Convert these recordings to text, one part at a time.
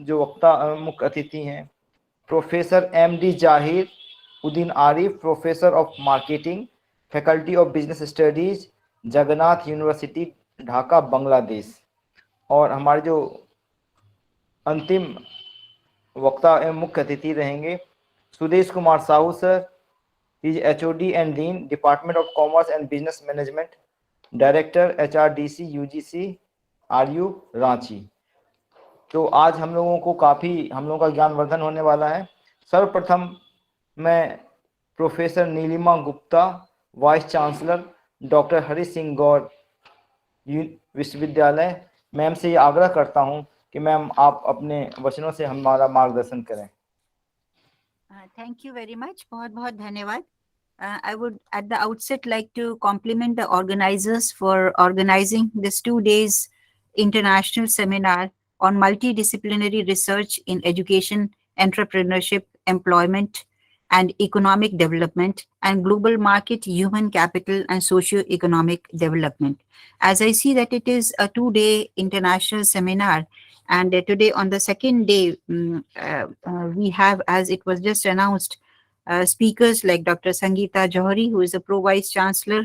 जो वक्ता मुख्य अतिथि हैं, प्रोफेसर MD जाहिर Uddin Arif, professor of marketing, faculty of business studies, Jagannath university, Dhaka, Bangladesh. और हमारे जो अंतिम वक्ता एवं मुख्य अतिथि रहेंगे Sudesh Kumar Sahu sir, is HOD and dean, department of commerce and business management, director HRDC UGC RU Ranchi. तो आज हम लोगों का ज्ञानवर्धन होने वाला है। सर्वप्रथम मैं professor Neelima Gupta, vice chancellor doctor Hari Singh Gour विश्वविद्यालय, मैम से ये आग्रह करता हूं कि मैम आप अपने वचनों से हमारा मार्गदर्शन करें। Thank you very much. बहुत बहुत धन्यवाद. I would at the outset like to compliment the organizers for organizing this 2 days international seminar on multidisciplinary research in education, entrepreneurship, employment, and economic development, and global market, human capital, and socio-economic development. As I see that it is a 2-day international seminar, and today on the second day, we have, as it was just announced, speakers like Dr. Sangeeta Johari, who is a Pro-Vice Chancellor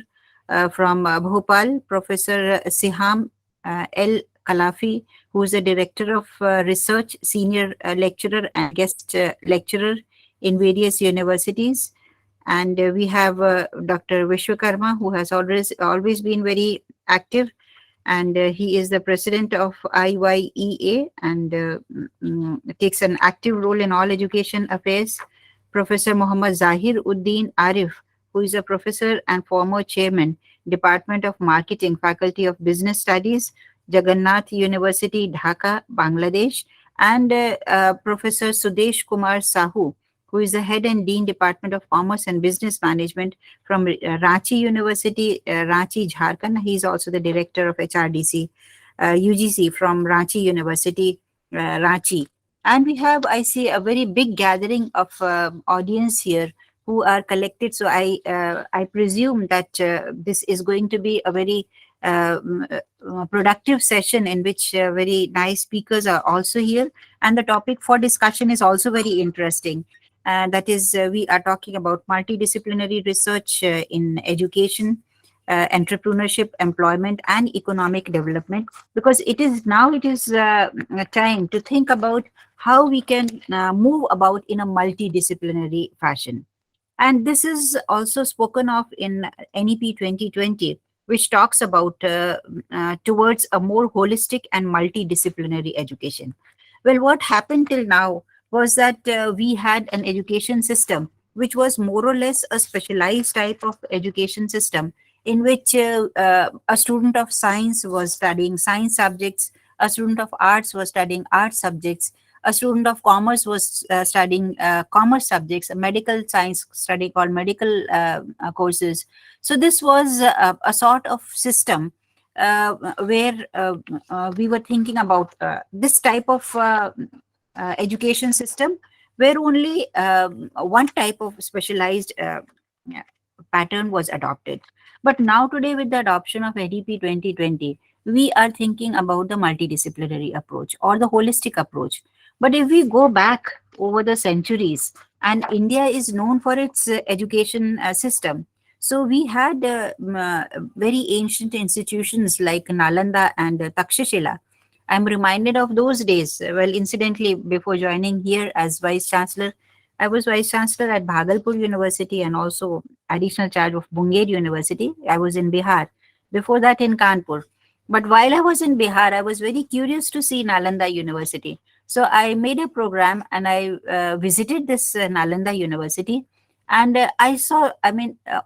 from Bhopal, Professor Siham L. Kalafi, who is the Director of Research, Senior Lecturer and Guest Lecturer in various universities. And we have Dr. Vishwakarma, who has always been very active, and he is the president of IYEA and takes an active role in all education affairs. Professor Muhammad Zahir Uddin Arif, who is a professor and former chairman, Department of Marketing, Faculty of Business Studies, Jagannath University, Dhaka, Bangladesh, and Professor Sudesh Kumar Sahu, who is the head and dean, Department of Commerce and Business Management from Ranchi University, Ranchi, Jharkhand. He is also the director of HRDC, UGC from Ranchi University, Ranchi. And we have, I see, a very big gathering of audience here who are collected. So I presume that this is going to be a very productive session in which very nice speakers are also here. And the topic for discussion is also very interesting. That is, we are talking about multidisciplinary research in education, entrepreneurship, employment, and economic development, because it is time to think about how we can move about in a multidisciplinary fashion. And this is also spoken of in NEP 2020, which talks about towards a more holistic and multidisciplinary education. Well, what happened till now was that we had an education system which was more or less a specialized type of education system, in which a student of science was studying science subjects, a student of arts was studying art subjects, a student of commerce was studying commerce subjects, a medical science study called medical courses. So this was a sort of system where we were thinking about this type of education system, where only one type of specialized pattern was adopted. But now today, with the adoption of NEP 2020, we are thinking about the multidisciplinary approach or the holistic approach. But if we go back over the centuries, and India is known for its education system, so we had very ancient institutions like Nalanda and Takshashila. I'm reminded of those days. Well, incidentally, before joining here as Vice Chancellor, I was Vice Chancellor at Bhagalpur University and also additional charge of Munger University. I was in Bihar. Before that in Kanpur. But while I was in Bihar, I was very curious to see Nalanda University. So I made a program and I visited this Nalanda University. And I saw,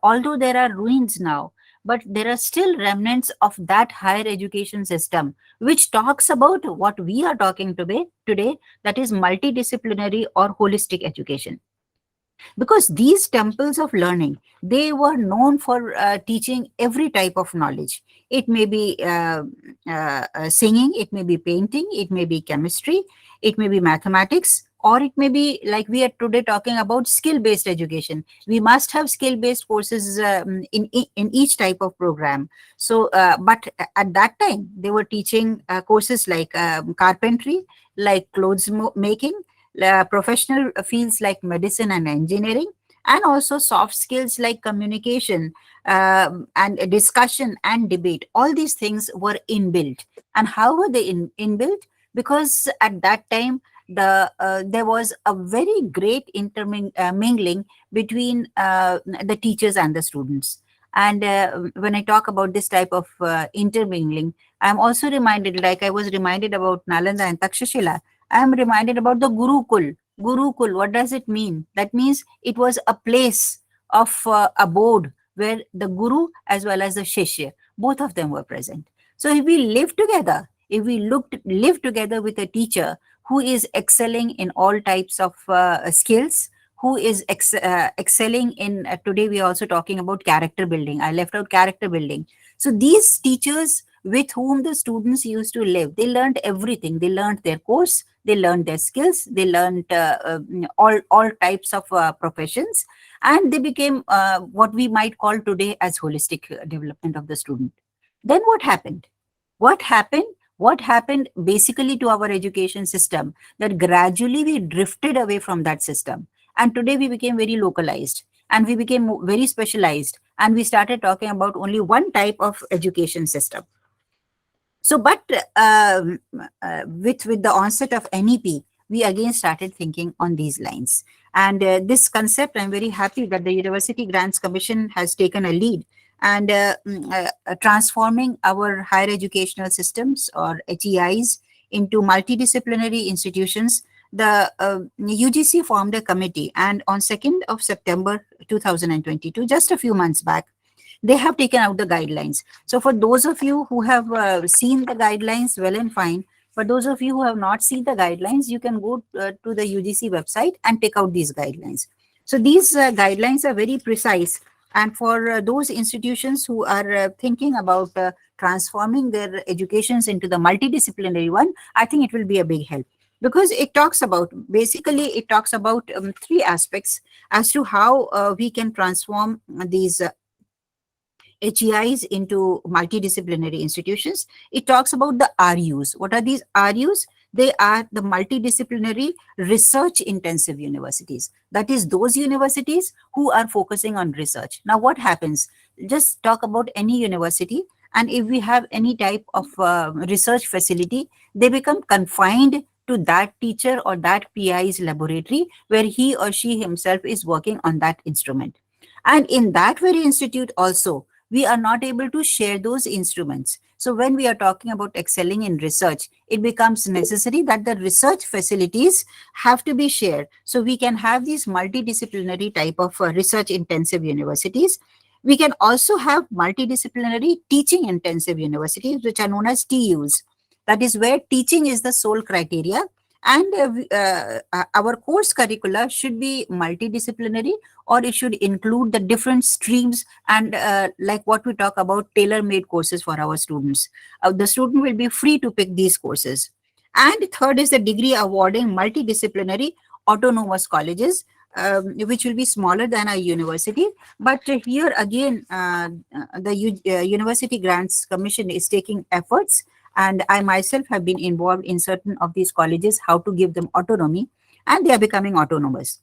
although there are ruins now, but there are still remnants of that higher education system, which talks about what we are talking today, that is multidisciplinary or holistic education. Because these temples of learning, they were known for teaching every type of knowledge. It may be singing, it may be painting, it may be chemistry, it may be mathematics, or it may be like we are today talking about skill-based education. We must have skill-based courses in each type of program. So, but at that time, they were teaching courses like carpentry, like clothes making, professional fields like medicine and engineering, and also soft skills like communication and discussion and debate. All these things were inbuilt. And how were they inbuilt? Because at that time, there was a very great intermingling between the teachers and the students. And when I talk about this type of intermingling, I'm also reminded, like I was reminded about Nalanda and Takshashila, I'm reminded about the Gurukul. Gurukul, what does it mean? That means it was a place of abode where the Guru as well as the Shishya, both of them were present. So if we live together, if we live together with a teacher who is excelling in all types of skills, who is excelling in, today we are also talking about character building. I left out character building. So these teachers with whom the students used to live, they learned everything. They learned their course, they learned their skills, they learned all types of professions, and they became what we might call today as holistic development of the student. Then what happened? What happened? What happened basically to our education system? That gradually we drifted away from that system. And today we became very localized and we became very specialized. And we started talking about only one type of education system. So, but with the onset of NEP, we again started thinking on these lines. And this concept, I'm very happy that the University Grants Commission has taken a lead and transforming our higher educational systems or HEIs into multidisciplinary institutions. The UGC formed a committee, and on 2nd of September 2022, just a few months back, they have taken out the guidelines. So for those of you who have seen the guidelines, well and fine. For those of you who have not seen the guidelines, you can go to the UGC website and take out these guidelines. So these guidelines are very precise. And for those institutions who are thinking about transforming their educations into the multidisciplinary one, I think it will be a big help. Because it talks about, basically, it talks about three aspects as to how we can transform these HEIs into multidisciplinary institutions. It talks about the RUs. What are these RUs? They are the multidisciplinary research intensive universities. That is those universities who are focusing on research. Now what happens? Just talk about any university, and if we have any type of research facility, they become confined to that teacher or that PI's laboratory where he or she himself is working on that instrument. And in that very institute also, we are not able to share those instruments. So when we are talking about excelling in research, it becomes necessary that the research facilities have to be shared. So we can have these multidisciplinary type of research intensive universities. We can also have multidisciplinary teaching intensive universities, which are known as TUs. That is where teaching is the sole criteria. And our course curricula should be multidisciplinary, or it should include the different streams and like what we talk about, tailor-made courses for our students. The student will be free to pick these courses. And third is the degree awarding multidisciplinary autonomous colleges, which will be smaller than a university. But here again, the University Grants Commission is taking efforts, and I myself have been involved in certain of these colleges, how to give them autonomy, and they are becoming autonomous.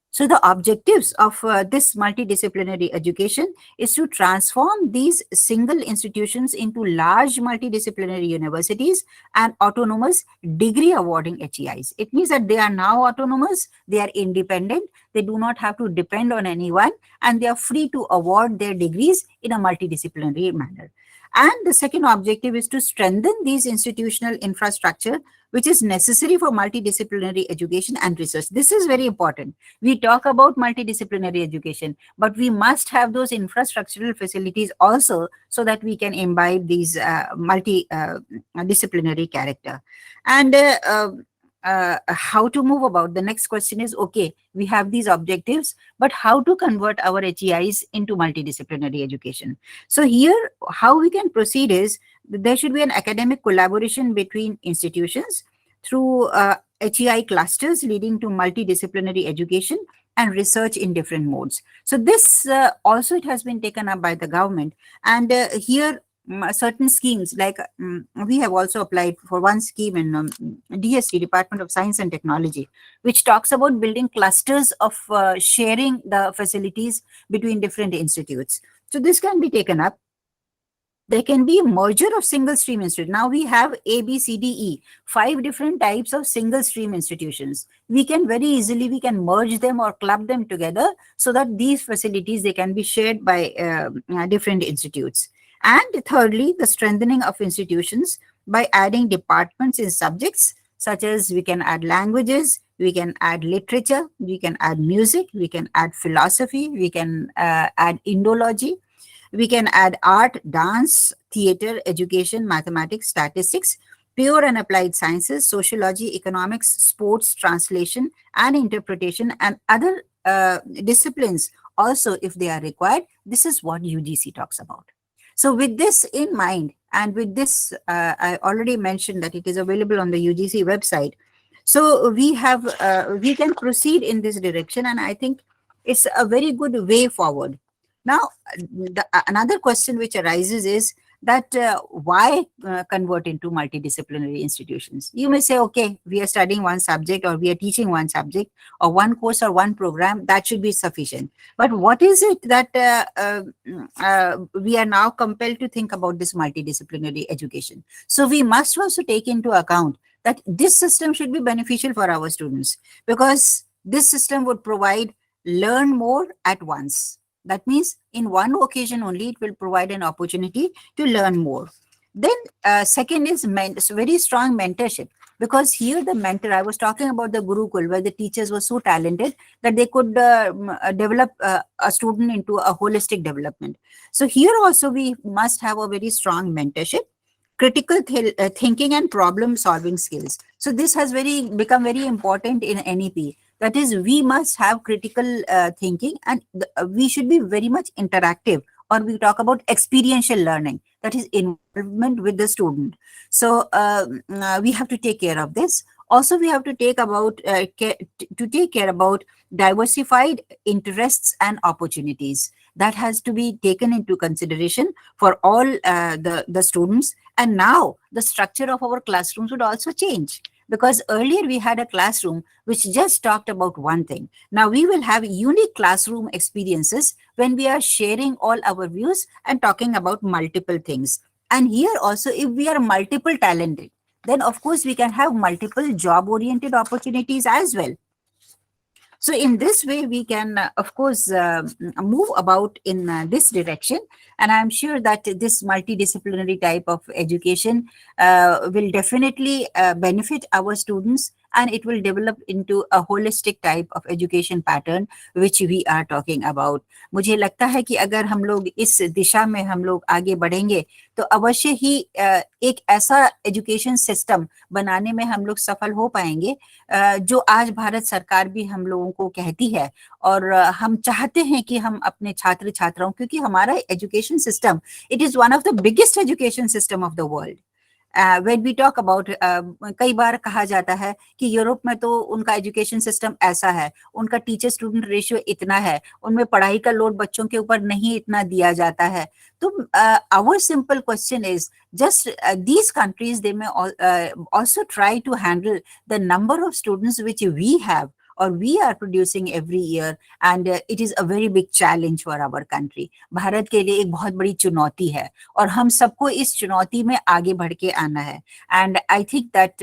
So the objectives of this multidisciplinary education is to transform these single institutions into large multidisciplinary universities and autonomous degree awarding HEIs. It means that they are now autonomous, they are independent, they do not have to depend on anyone, and they are free to award their degrees in a multidisciplinary manner. And the second objective is to strengthen these institutional infrastructure, which is necessary for multidisciplinary education and research. This is very important. We talk about multidisciplinary education, but we must have those infrastructural facilities also so that we can imbibe these multidisciplinary character. And how to move about? The next question is, okay, we have these objectives, but how to convert our HEIs into multidisciplinary education? So here, how we can proceed is, there should be an academic collaboration between institutions through HEI clusters leading to multidisciplinary education and research in different modes. So this also it has been taken up by the government, and here certain schemes like we have also applied for one scheme in DST, Department of Science and Technology, which talks about building clusters of sharing the facilities between different institutes. So this can be taken up. There can be a merger of single stream institutes. Now we have A, B, C, D, E, 5 different types of single stream institutions. We can very easily, we can merge them or club them together so that these facilities, they can be shared by different institutes. And thirdly, the strengthening of institutions by adding departments in subjects such as we can add languages, we can add literature, we can add music, we can add philosophy, we can add Indology. We can add art, dance, theater, education, mathematics, statistics, pure and applied sciences, sociology, economics, sports, translation, and interpretation, and other disciplines also if they are required. This is what UGC talks about. So with this in mind, and with this, I already mentioned that it is available on the UGC website. So we have, we can proceed in this direction, and I think it's a very good way forward. Now, another question which arises is that why convert into multidisciplinary institutions? You may say, okay, we are studying one subject or we are teaching one subject or one course or one program, that should be sufficient. But what is it that we are now compelled to think about this multidisciplinary education? So we must also take into account that this system should be beneficial for our students, because this system would provide learn more at once. That means in one occasion only, it will provide an opportunity to learn more. Then second is very strong mentorship, because here the mentor, I was talking about the Gurukul, where the teachers were so talented that they could develop a student into a holistic development. So here also we must have a very strong mentorship, critical thinking and problem solving skills. So this has become very important in NEP. That is, we must have critical thinking, and we should be very much interactive, or we talk about experiential learning, that is involvement with the student. So we have to take care of this. Also, we have to take care about diversified interests and opportunities. That has to be taken into consideration for all the students. And now the structure of our classrooms would also change, because earlier we had a classroom which just talked about one thing. Now we will have unique classroom experiences when we are sharing all our views and talking about multiple things. And here also, if we are multiple talented, then of course we can have multiple job-oriented opportunities as well. So in this way, we can, of course, move about in this direction. And I'm sure that this multidisciplinary type of education will definitely benefit our students, and it will develop into a holistic type of education pattern which we are talking about. मुझे लगता है कि अगर हम लोग इस दिशा में हम लोग आगे बढ़ेंगे तो अवश्य ही एक ऐसा एजुकेशन सिस्टम बनाने में हम लोग सफल हो पाएंगे जो आज भारत सरकार भी हम लोगों को कहती है, और हम चाहते हैं कि हम अपने छात्र छात्राओं, क्योंकि हमारा education system, it is one of the biggest education system of the world. when we talk about कई बार कहा जाता है कि यूरोप में तो उनका एजुकेशन सिस्टम ऐसा है, उनका टीचर स्टूडेंट रेशियो इतना है, उनमें पढ़ाई का लोड बच्चों के ऊपर नहीं इतना दिया जाता है. तो our simple question is, just these countries, they may also try to handle the number of students which we have or we are producing every year, and it is a very big challenge for our country. Bharat के लिए एक बहुत बड़ी चुनौती है और हम सबको इस चुनौती में आगे बढ़ के आना है. And I think that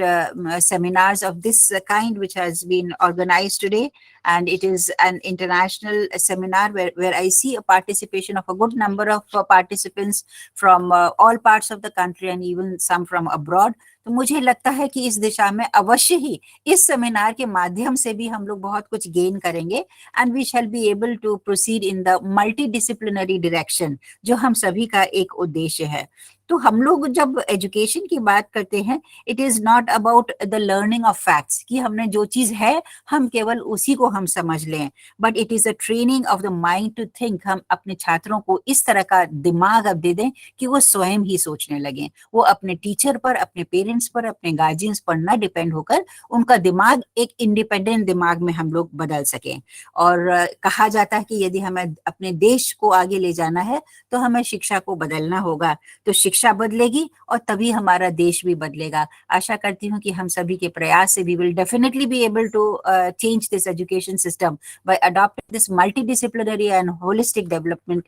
seminars of this kind which has been organized today, and it is an international seminar where I see a participation of a good number of participants from all parts of the country and even some from abroad. तो मुझे लगता है कि इस दिशा में अवश्य ही इस seminar के माध्यम से भी हम लोग बहुत कुछ गेन करेंगे, and we shall be able to proceed in the multidisciplinary direction, जो हम सभी का एक उद्देश्य है. तो हम लोग जब एजुकेशन की बात करते हैं, it is not about the learning of facts कि हमने जो चीज है हम केवल उसी को हम समझ लें, but it is a training of the mind to think. हम अपने छात्रों को इस तरह का दिमाग अब दे दें कि वो स्वयं ही सोचने लगें, वो अपने टीचर पर, अपने पेरेंट्स पर, अपने गार्जियंस पर न डिपेंड होकर उनका दिमाग एक इंडिपेंडेंट दिमाग में हम लोग बदल सकें। और कहा जाता है कि यदि हमें अपने देश को आगे ले जाना है तो हमें शिक्षा को बदलना होगा, तो शिक्षा बदलेगी और तभी हमारा देश भी बदलेगा। आशा करती हूँ कि हम सभी के प्रयास से we will definitely be able to change this education system by adopting this multidisciplinary and holistic development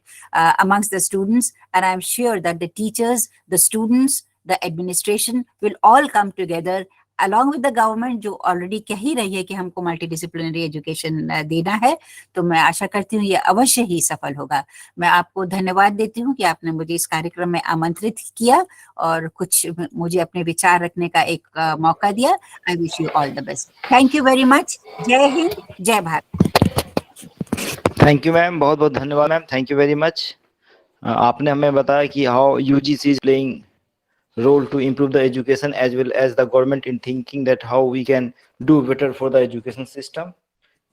amongst the students. And I'm sure that the teachers, the students, the administration will all come together along with the government, जो already कह ही रही है कि हमको multidisciplinary education देना है। तो मैं आशा करती हूँ ये अवश्य ही सफल होगा। मैं आपको धन्यवाद देती हूँ कि आपने मुझे इस कार्यक्रम में आमंत्रित किया और कुछ मुझे अपने विचार रखने का एक मौका दिया। I wish you all the best. Thank you very much. जय हिंद, जय भारत। थैंक यू मैम, बहुत बहुत धन्यवाद ma'am, thank you very much. आपने हमें बताया कि how UGC is playing role to improve the education as well as the government in thinking that how we can do better for the education system,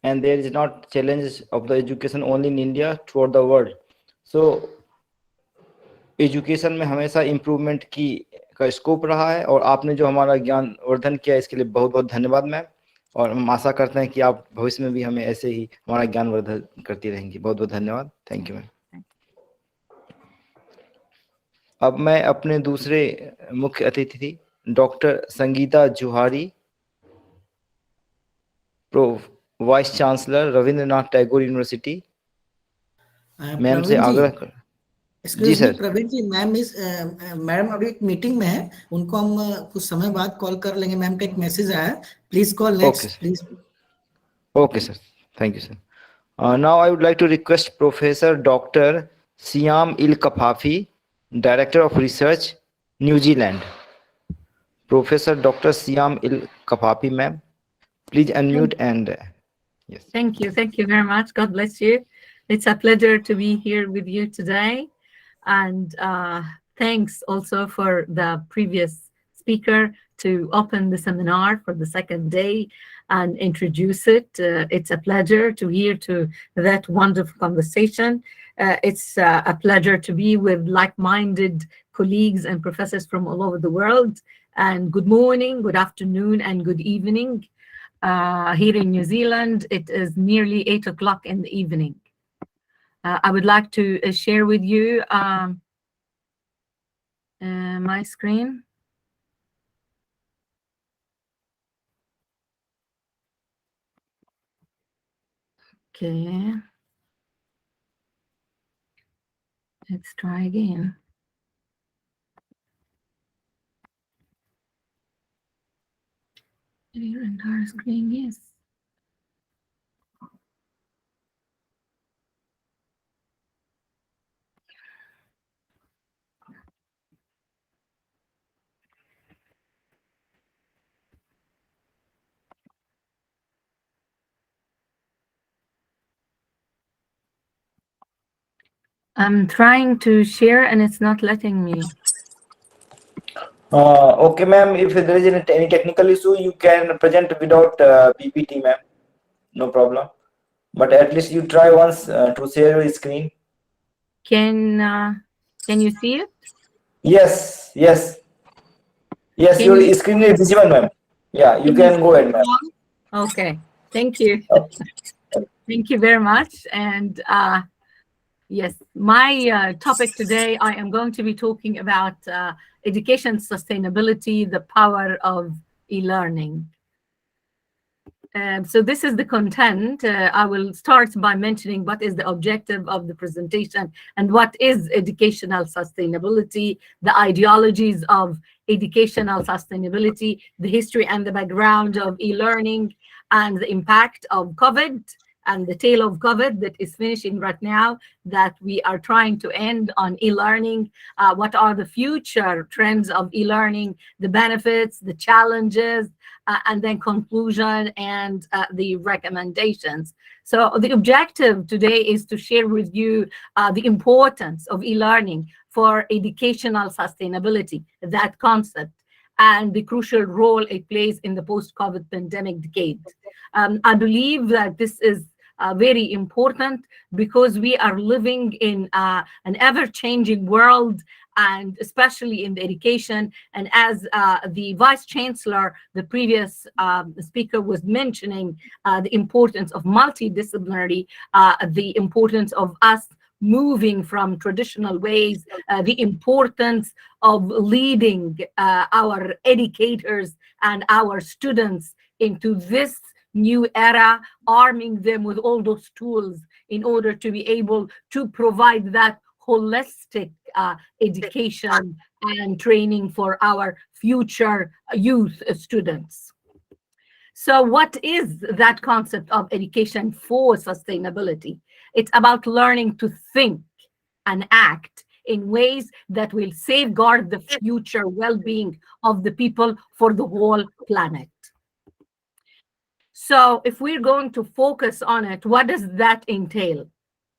and there is not challenges of the education only in India, throughout the world. So education में हमेशा improvement की का scope रहा है, और आपने जो हमारा ज्ञान वर्धन किया इसके लिए बहुत बहुत धन्यवाद मैम, और हम आशा करते हैं कि आप भविष्य में भी हमें ऐसे ही हमारा ज्ञान वर्धन करती रहेंगी। बहुत बहुत धन्यवाद, थैंक यू मैम। अब मैं अपने दूसरे मुख्य अतिथि doctor Sangeeta Juhari, pro vice chancellor Rabindranath Tagore university, ma'am से आग्रह कर। एक्सक्यूज मी प्रवीण जी, मैडम अभी एक मीटिंग में है, उनको हम कुछ समय बाद कॉल कर लेंगे। मैम का एक मैसेज आया है, please call next please. Okay sir, thank you sir. Now I would like to request professor doctor Siam El Kafafi, director of research, New Zealand. Professor doctor Siam El Kafafi ma'am, please unmute and yes. Thank you very much. God bless you. It's a pleasure to be here with you today, and thanks also for the previous speaker to open the seminar for the second day and introduce it. It's a pleasure to hear to that wonderful conversation. It's a pleasure to be with like-minded colleagues and professors from all over the world. And good morning, good afternoon, and good evening. Here in New Zealand, it is nearly 8 o'clock in the evening. I would like to share with you my screen. Okay. Let's try again. Your entire screen, yes. I'm trying to share and it's not letting me. Okay ma'am, if there is any technical issue, you can present without PPT ma'am, no problem, but at least you try once to share your screen. Can you see it? Yes, your screen is visible ma'am. Yeah, you can go ahead ma'am. Okay, thank you. Thank you very much. And yes, my topic today, I am going to be talking about education sustainability, the power of e-learning. So this is the content. I will start by mentioning what is the objective of the presentation and what is educational sustainability, the ideologies of educational sustainability, the history and the background of e-learning, and the impact of COVID and the tail of COVID that is finishing right now, that we are trying to end on e-learning. What are the future trends of e-learning, the benefits, the challenges, and then conclusion and the recommendations. So the objective today is to share with you the importance of e-learning for educational sustainability, that concept, and the crucial role it plays in the post-COVID pandemic decade. I believe that this is very important because we are living in an ever-changing world, and especially in the education. And as the Vice Chancellor, the previous speaker, was mentioning the importance of multidisciplinary, the importance of us moving from traditional ways, the importance of leading our educators and our students into this new era, arming them with all those tools in order to be able to provide that holistic education and training for our future youth students. So what is that concept of education for sustainability? It's about learning to think and act in ways that will safeguard the future well-being of the people for the whole planet. So if we're going to focus on it, what does that entail?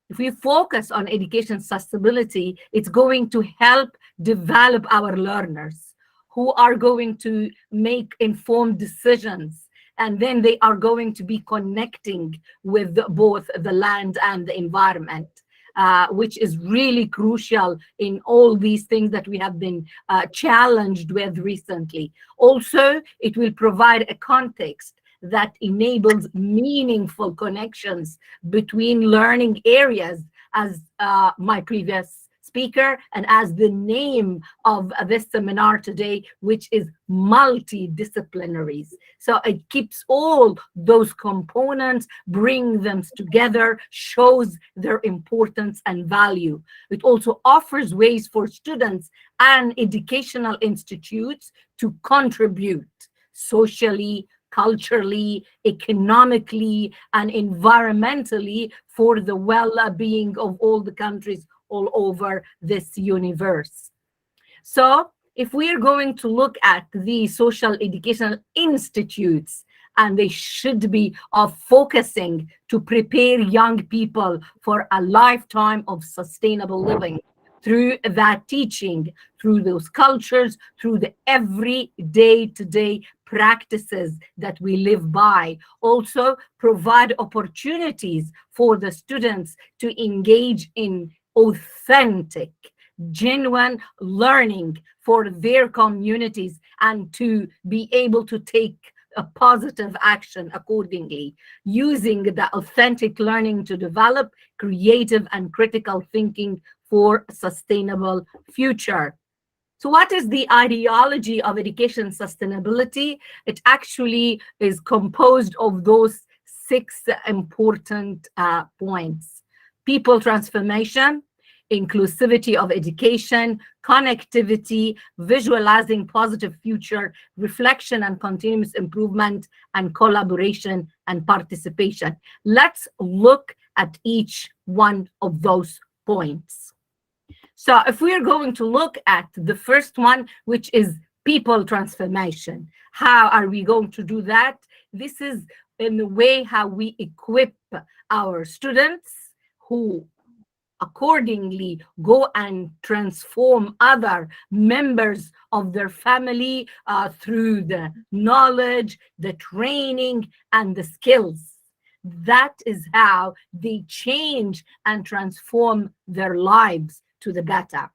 If we focus on education sustainability, it's going to help develop our learners who are going to make informed decisions, and then they are going to be connecting with both the land and the environment, which is really crucial in all these things that we have been challenged with recently. Also, it will provide a context that enables meaningful connections between learning areas, as my previous speaker and as the name of this seminar today, which is multidisciplinaries. So it keeps all those components, bring them together, shows their importance and value. It also offers ways for students and educational institutes to contribute socially, culturally, economically, and environmentally for the well-being of all the countries all over this universe. So if we are going to look at the social educational institutes, and they should be focusing to prepare young people for a lifetime of sustainable living through that teaching, through those cultures, through the everyday to-day practices that we live by. Also provide opportunities for the students to engage in authentic, genuine learning for their communities and to be able to take a positive action accordingly, using the authentic learning to develop creative and critical thinking for a sustainable future. So what is the ideology of education sustainability? It actually is composed of those 6 important points: people transformation, inclusivity of education, connectivity, visualizing positive future, reflection and continuous improvement, and collaboration and participation. Let's look at each one of those points. So if we are going to look at the first one, which is people transformation, how are we going to do that? This is in the way how we equip our students who accordingly go and transform other members of their family through the knowledge, the training, and the skills. That is how they change and transform their lives to the better.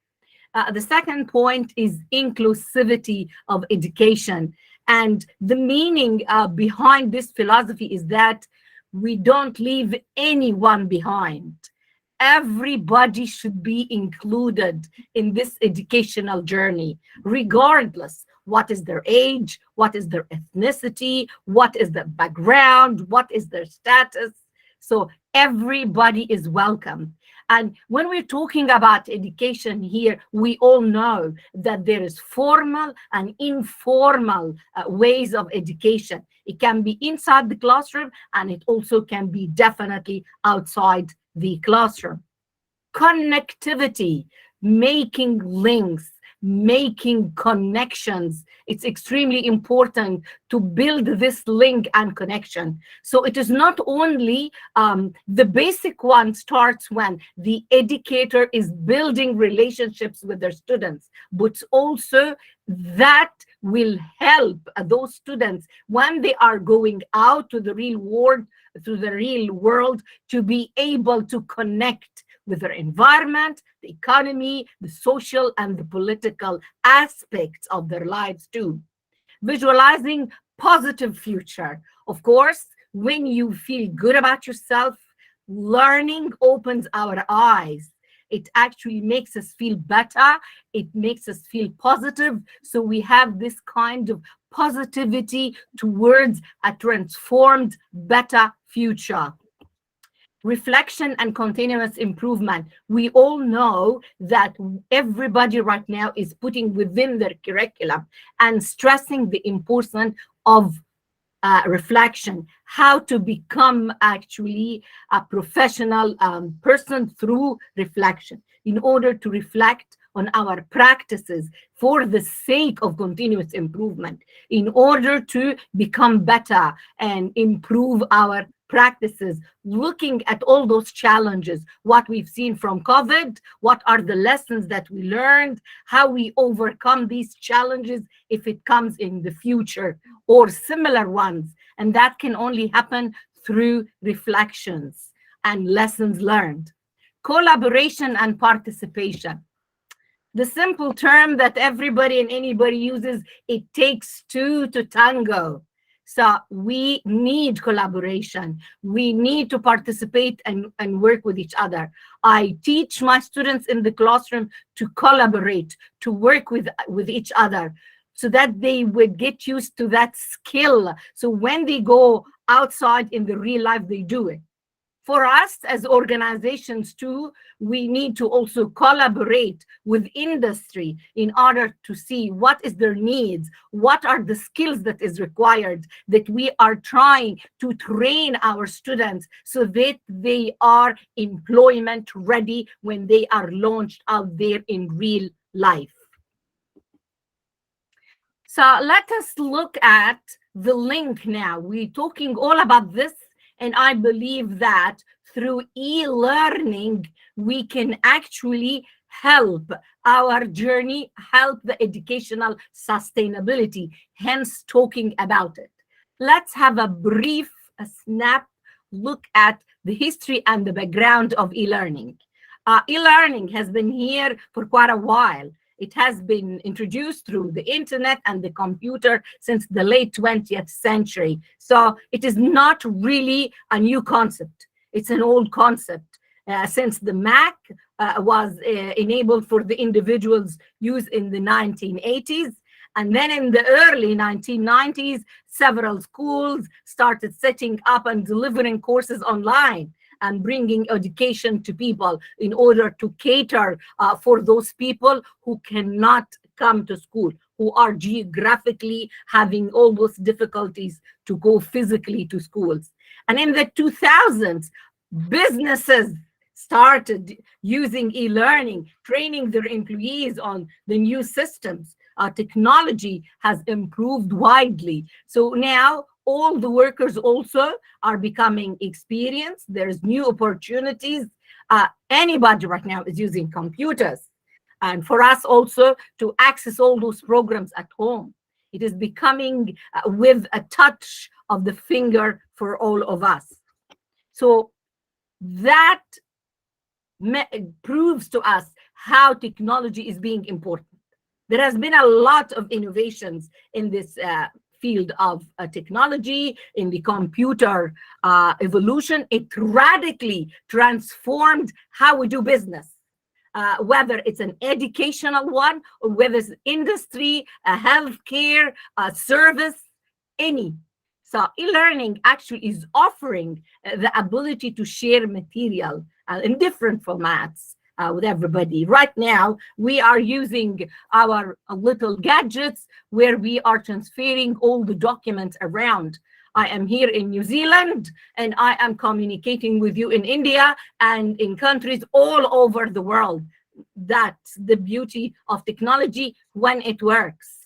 The second point is inclusivity of education. And the meaning behind this philosophy is that we don't leave anyone behind. Everybody should be included in this educational journey, regardless what is their age, what is their ethnicity, what is their background, what is their status. So everybody is welcome. And when we're talking about education here, we all know that there is formal and informal ways of education. It can be inside the classroom, and it also can be definitely outside the classroom. Connectivity, making links making connections. It's extremely important to build this link and connection. So it is not only the basic one starts when the educator is building relationships with their students, but also that will help those students when they are going out to the real world, to be able to connect with their environment, the economy, the social and the political aspects of their lives too. Visualizing positive future. Of course, when you feel good about yourself, learning opens our eyes. It actually makes us feel better. It makes us feel positive. So we have this kind of positivity towards a transformed, better future. Reflection and continuous improvement. We all know that everybody right now is putting within their curriculum and stressing the importance of reflection, how to become actually a professional person through reflection, in order to reflect on our practices for the sake of continuous improvement, in order to become better and improve our practices, looking at all those challenges, what we've seen from COVID, what are the lessons that we learned, how we overcome these challenges if it comes in the future, or similar ones. And that can only happen through reflections and lessons learned. Collaboration and participation. The simple term that everybody and anybody uses, it takes two to tango. So we need collaboration. We need to participate and work with each other. I teach my students in the classroom to collaborate, to work with each other, so that they would get used to that skill. So when they go outside in the real life, they do it. For us as organizations too, we need to also collaborate with industry in order to see what is their needs, what are the skills that is required, that we are trying to train our students so that they are employment ready when they are launched out there in real life. So let us look at the link now. We're talking all about this, and I believe that through e-learning, we can actually help our journey, help the educational sustainability, hence talking about it. Let's have a brief snap look at the history and the background of e-learning. E-learning has been here for quite a while. It has been introduced through the internet and the computer since the late 20th century. So it is not really a new concept. It's an old concept. Since the Mac was enabled for the individuals use in the 1980s. And then in the early 1990s, several schools started setting up and delivering courses online and bringing education to people in order to cater for those people who cannot come to school, who are geographically having all those difficulties to go physically to schools. And in the 2000s, businesses started using e-learning, training their employees on the new systems. Technology has improved widely. So now all the workers also are becoming experienced. There's new opportunities. Anybody right now is using computers. And for us also to access all those programs at home, it is becoming with a touch of the finger for all of us. So that proves to us how technology is being important. There has been a lot of innovations in this field of technology, in the computer evolution. It radically transformed how we do business, whether it's an educational one or whether it's industry, healthcare, service, any. So e-learning actually is offering the ability to share material in different formats with everybody. Right now, we are using our little gadgets where we are transferring all the documents around. I am here in New Zealand and I am communicating with you in India and in countries all over the world. that's the beauty of technology when it works.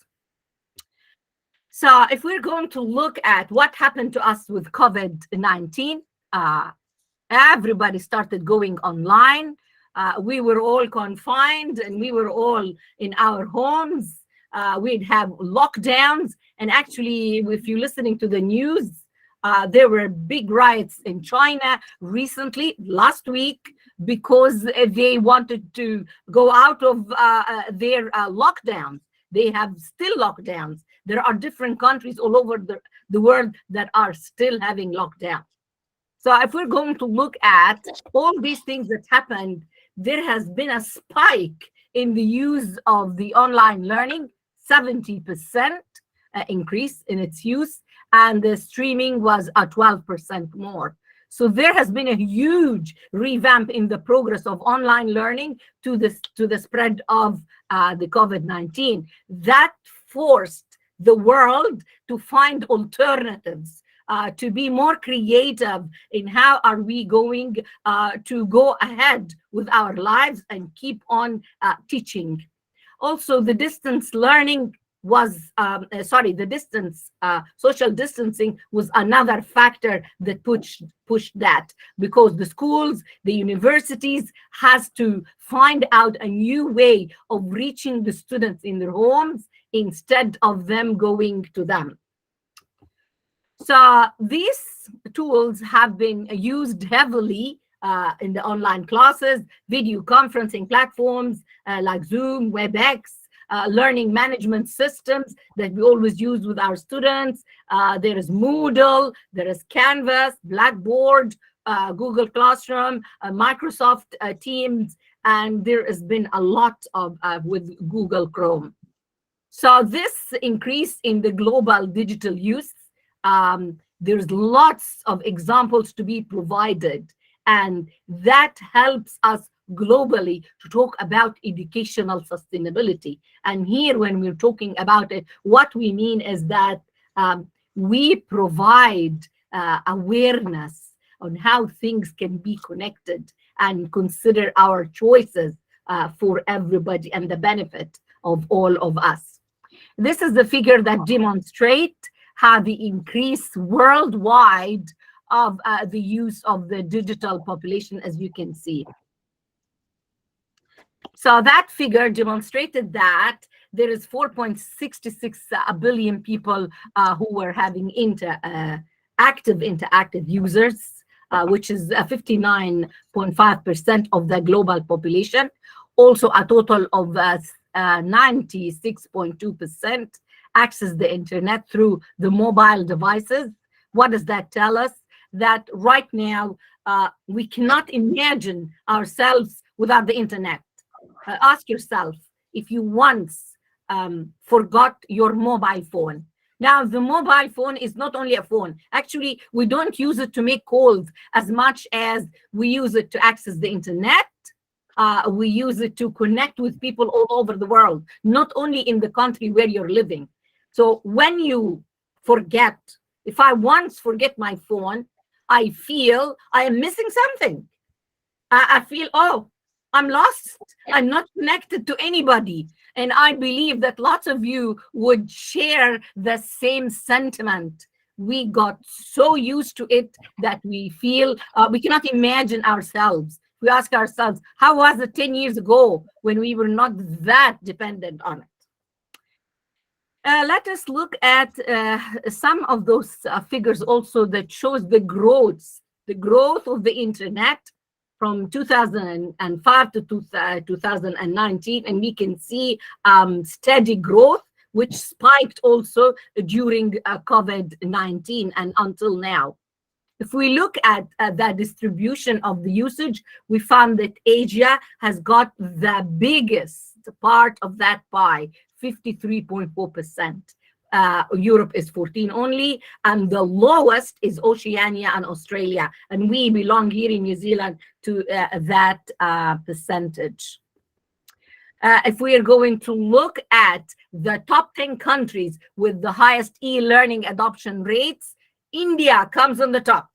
So if we're going to look at what happened to us with COVID-19, everybody started going online. We were all confined and we were all in our homes. We'd have lockdowns. And actually, if you're listening to the news, there were big riots in China recently, last week, because they wanted to go out of their lockdowns. They have still lockdowns. There are different countries all over the world that are still having lockdowns. So if we're going to look at all these things that happened, there has been a spike in the use of the online learning, 70% increase in its use, and the streaming was a 12% more. So there has been a huge revamp in the progress of online learning to the spread of the COVID-19. That forced the world to find alternatives, to be more creative in how are we going to go ahead with our lives and keep on teaching. Also, the distance learning was, social distancing was another factor that pushed that, because the schools, the universities has to find out a new way of reaching the students in their homes instead of them going to them. So these tools have been used heavily in the online classes, video conferencing platforms like Zoom, WebEx, learning management systems that we always use with our students. There is Moodle, there is Canvas, Blackboard, Google Classroom, Microsoft Teams, and there has been a lot of with Google Chrome. So this increase in the global digital use, there's lots of examples to be provided, and that helps us globally to talk about educational sustainability. And here, when we're talking about it, what we mean is that we provide awareness on how things can be connected and consider our choices for everybody and the benefit of all of us. This is the figure that demonstrates how the increase worldwide of the use of the digital population, as you can see. So that figure demonstrated that there is 4.66 billion people who were having active interactive users, which is 59.5% of the global population. Also, a total of 96.2% access the internet through the mobile devices. What does that tell us? That right now, we cannot imagine ourselves without the internet. Ask yourself if you once forgot your mobile phone. Now, the mobile phone is not only a phone. Actually, we don't use it to make calls as much as we use it to access the internet. We use it to connect with people all over the world, not only in the country where you're living. So when you forget, if I once forget my phone, I feel I am missing something. I feel, oh, I'm lost. I'm not connected to anybody. And I believe that lots of you would share the same sentiment. We got so used to it that we feel we cannot imagine ourselves. We ask ourselves, how was it 10 years ago when we were not that dependent on it? Let us look at some of those figures also that shows the growth of the internet from 2005 to 2019, and we can see steady growth, which spiked also during COVID-19 and until now. If we look at the distribution of the usage, we found that Asia has got the biggest part of that pie, 53.4%. Europe is 14 only, and the lowest is Oceania and Australia, and we belong here in New Zealand to that percentage. If we are going to look at the top 10 countries with the highest e-learning adoption rates, India comes on the top,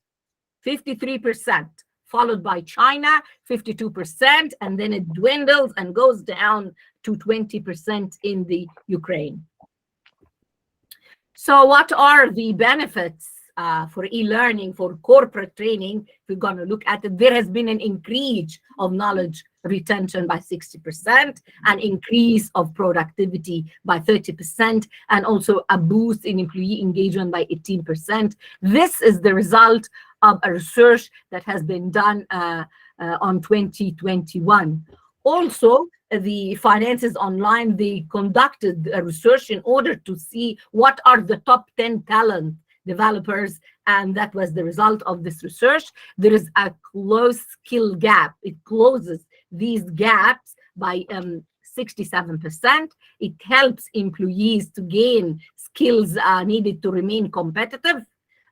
53%, followed by China, 52%, and then it dwindles and goes down to 20% in the Ukraine. So what are the benefits for e-learning, for corporate training? If we're going to look at it, there has been an increase of knowledge retention by 60%, an increase of productivity by 30%, and also a boost in employee engagement by 18%. This is the result of a research that has been done on 2021. Also, the Finances Online, they conducted a research in order to see what are the top 10 talent developers, and that was the result of this research. There is a close skill gap. It closes these gaps by 67%. It helps employees to gain skills needed to remain competitive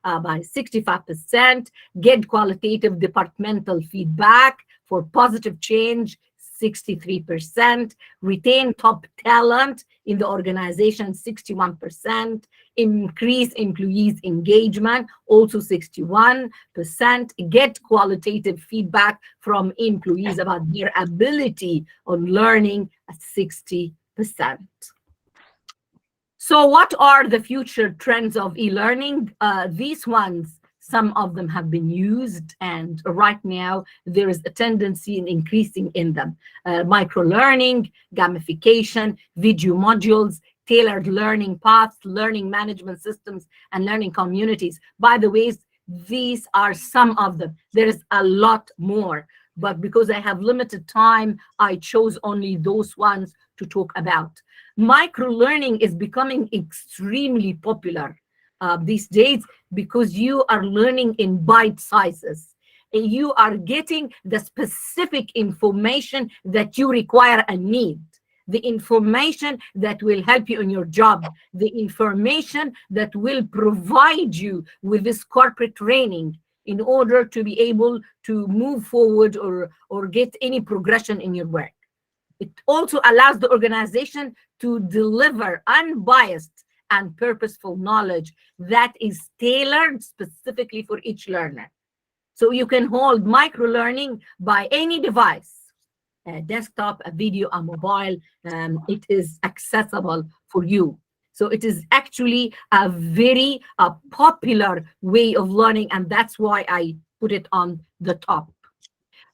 by 65%, get qualitative departmental feedback for positive change, 63%, retain top talent in the organization, 61%, increase employees' engagement, also 61%, get qualitative feedback from employees about their ability on learning at 60%. So what are the future trends of e-learning? These ones, some of them have been used, and right now there is a tendency in increasing in them. Micro-learning, gamification, video modules, tailored learning paths, learning management systems, and learning communities. By the way, these are some of them. There is a lot more, but because I have limited time, I chose only those ones to talk about. Micro-learning is becoming extremely popular these days because you are learning in bite sizes. You are getting the specific information that you require and need, the information that will help you in your job, the information that will provide you with this corporate training in order to be able to move forward or get any progression in your work. It also allows the organization to deliver unbiased and purposeful knowledge that is tailored specifically for each learner. So you can hold micro-learning by any device, a desktop, a video, a mobile. It is accessible for you. So it is actually a very popular way of learning, and that's why I put it on the top.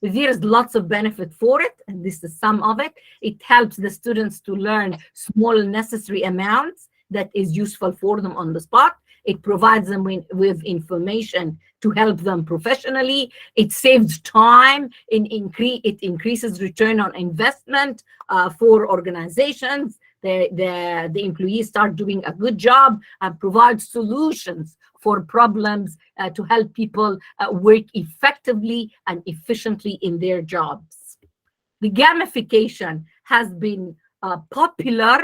There's lots of benefit for it, and this is some of it. It helps the students to learn small necessary amounts that is useful for them on the spot. It provides them with information to help them professionally. It saves time. It increases return on investment for organizations. The employees start doing a good job and provide solutions for problems to help people work effectively and efficiently in their jobs. The gamification has been popular.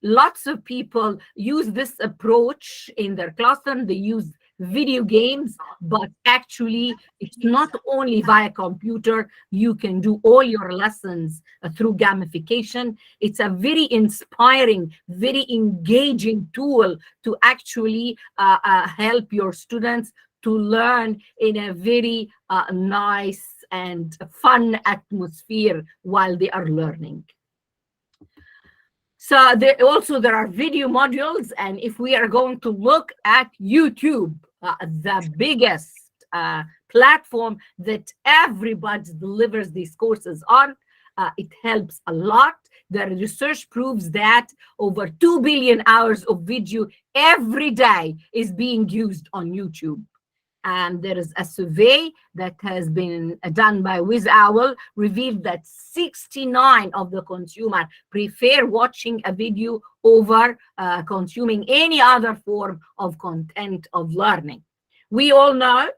Lots of people use this approach in their classroom. They use video games, but actually it's not only via computer. You can do all your lessons through gamification. It's a very inspiring, very engaging tool to actually help your students to learn in a very nice and fun atmosphere while they are learning. So there are video modules, and if we are going to look at YouTube, the biggest platform that everybody delivers these courses on, it helps a lot. The research proves that over 2 billion hours of video every day is being used on YouTube. And there is a survey that has been done by WizOwl, revealed that 69% of the consumer prefer watching a video over consuming any other form of content of learning. We all know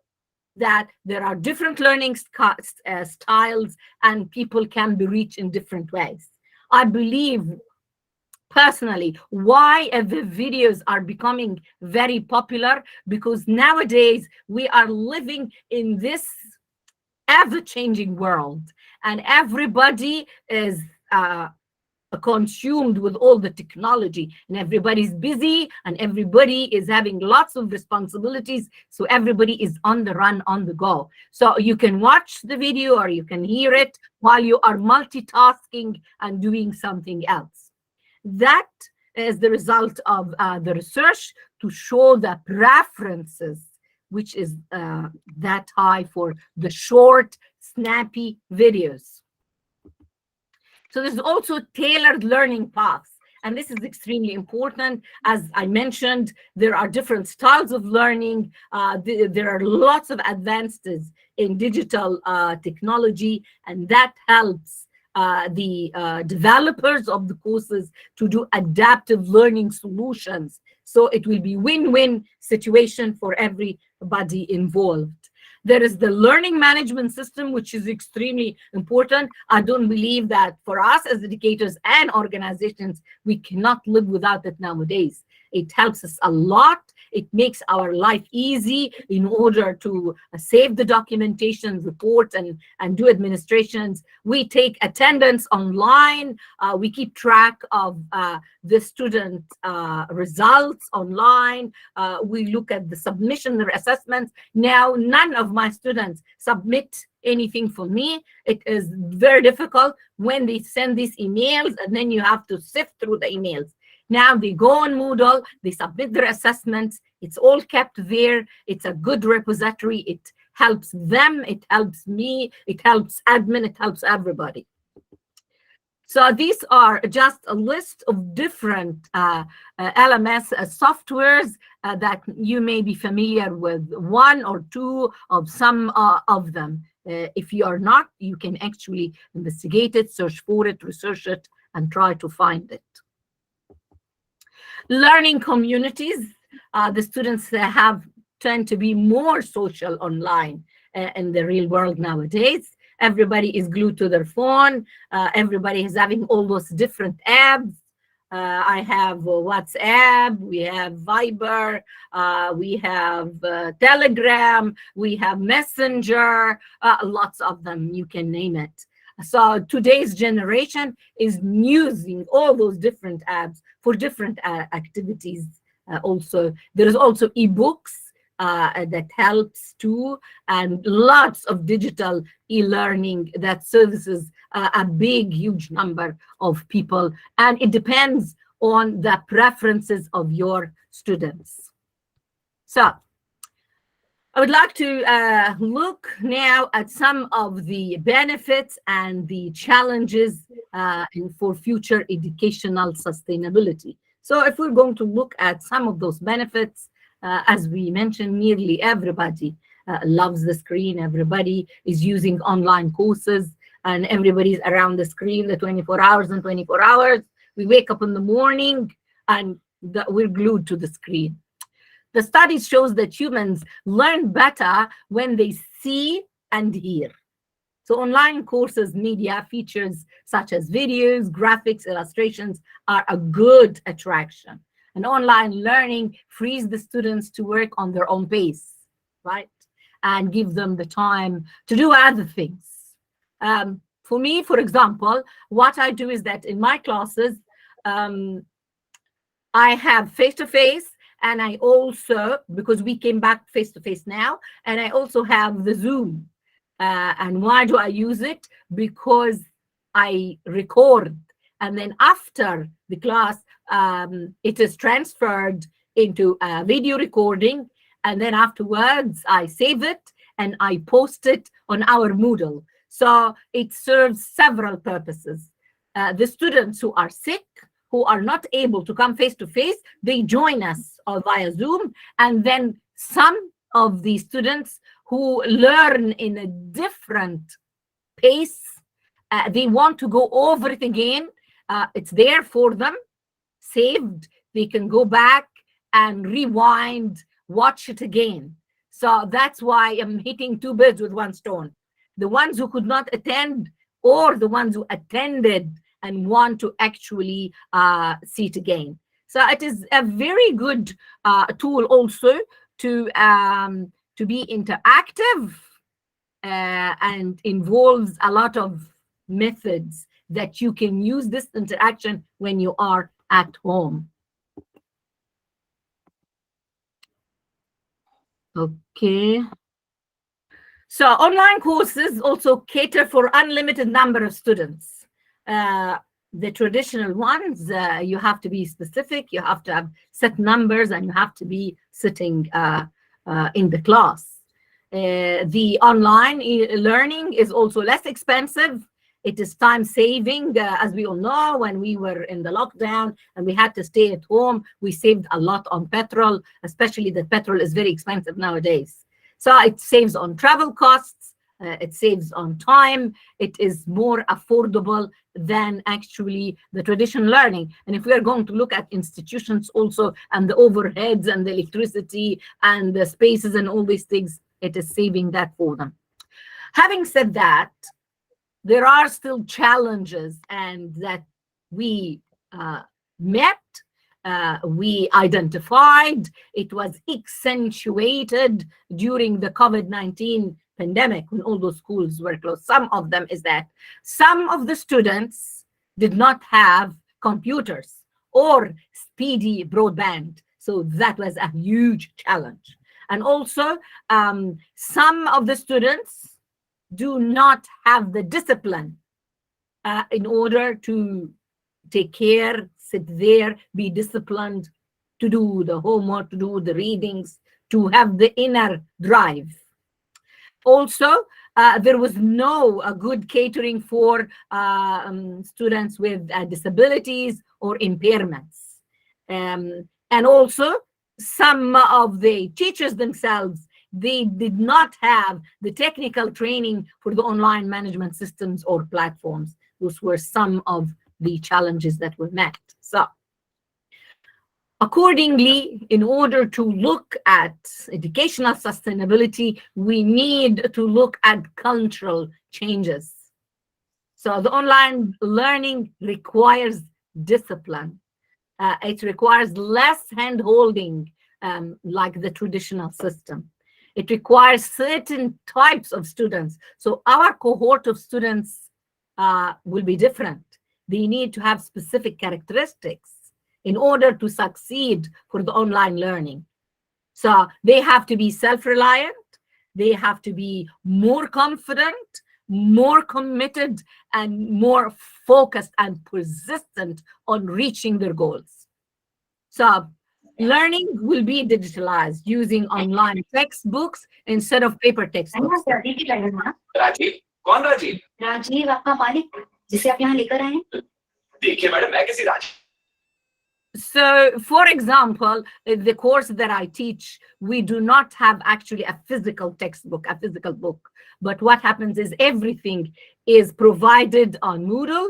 that there are different learning styles and people can be reached in different ways. I believe personally why the videos are becoming very popular, because nowadays we are living in this ever-changing world, and everybody is consumed with all the technology, and everybody's busy and everybody is having lots of responsibilities, so everybody is on the run, on the go. So you can watch the video or you can hear it while you are multitasking and doing something else. That is the result of the research to show the preferences, which is that high for the short, snappy videos. So there's also tailored learning paths, and this is extremely important. As I mentioned, there are different styles of learning. There are lots of advances in digital technology, and that helps the developers of the courses to do adaptive learning solutions. So it will be win-win situation for everybody involved. There is the learning management system, which is extremely important. I don't believe that for us as educators and organizations, we cannot live without it nowadays. It helps us a lot. It makes our life easy in order to save the documentation, report, and do administrations. We take attendance online. We keep track of the student results online. We look at the submission, the assessments. Now, none of my students submit anything for me. It is very difficult when they send these emails, and then you have to sift through the emails. Now they go on Moodle, they submit their assessments, it's all kept there, it's a good repository, it helps them, it helps me, it helps admin, it helps everybody. So these are just a list of different LMS softwares that you may be familiar with, one or two of some of them. If you are not, you can actually investigate it, search for it, research it, and try to find it. Learning communities, the students tend to be more social online in the real world nowadays. Everybody is glued to their phone. Everybody is having all those different apps. I have WhatsApp, we have Viber, we have Telegram, we have Messenger, lots of them, you can name it. So today's generation is using all those different apps for different activities. Also, there is also ebooks that helps too, and lots of digital e-learning that services a big, huge number of people. And it depends on the preferences of your students. So I would like to look now at some of the benefits and the challenges for future educational sustainability. So if we're going to look at some of those benefits, as we mentioned, nearly everybody loves the screen. Everybody is using online courses, and everybody's around the screen the 24 hours and 24 hours. We wake up in the morning and we're glued to the screen. The study shows that humans learn better when they see and hear. So online courses, media features such as videos, graphics, illustrations are a good attraction. And online learning frees the students to work on their own pace, right? And give them the time to do other things. For me, for example, what I do is that in my classes, I have face-to-face, and I also, because we came back face-to-face now, and I also have the Zoom. And why do I use it? Because I record, and then after the class, it is transferred into a video recording, and then afterwards I save it and I post it on our Moodle. So it serves several purposes. The students who are sick, who are not able to come face-to-face, they join us via Zoom, and then some of the students who learn in a different pace, they want to go over it again. It's there for them, saved. They can go back and rewind, watch it again. So that's why I'm hitting two birds with one stone. The ones who could not attend, or the ones who attended and want to actually see it again. So it is a very good tool also to be interactive and involves a lot of methods that you can use this interaction when you are at home. Okay. So online courses also cater for unlimited number of students. The traditional ones, you have to be specific, you have to have set numbers, and you have to be sitting in the class. The online learning is also less expensive. It is time saving. As we all know, when we were in the lockdown and we had to stay at home, we saved a lot on petrol, especially that petrol is very expensive nowadays. So it saves on travel costs, it saves on time, it is more affordable than actually the traditional learning. And if we are going to look at institutions also, and the overheads and the electricity and the spaces and all these things, it is saving that for them. Having said that, there are still challenges and that we met, we identified. It was accentuated during the COVID-19 pandemic when all those schools were closed. Some of them is that some of the students did not have computers or speedy broadband. So that was a huge challenge. And also, some of the students do not have the discipline in order to take care, sit there, be disciplined, to do the homework, to do the readings, to have the inner drive. Also, there was no good catering for students with disabilities or impairments. And also, some of the teachers themselves, they did not have the technical training for the online management systems or platforms. Those were some of the challenges that were met. So accordingly, in order to look at educational sustainability, we need to look at cultural changes. So the online learning requires discipline. It requires less hand-holding like the traditional system. It requires certain types of students. So our cohort of students will be different. They need to have specific characteristics in order to succeed for the online learning. So they have to be self-reliant, they have to be more confident, more committed, and more focused and persistent on reaching their goals. So learning will be digitalized using online textbooks instead of paper textbooks. Rajiv कौन राजीव राजीव आपका मालिक जिसे आप यहाँ लेकर आए हैं देखिए मैडम मैं किसी Rajiv. So, for example, the course that I teach, we do not have actually a physical textbook, a physical book. But what happens is everything is provided on Moodle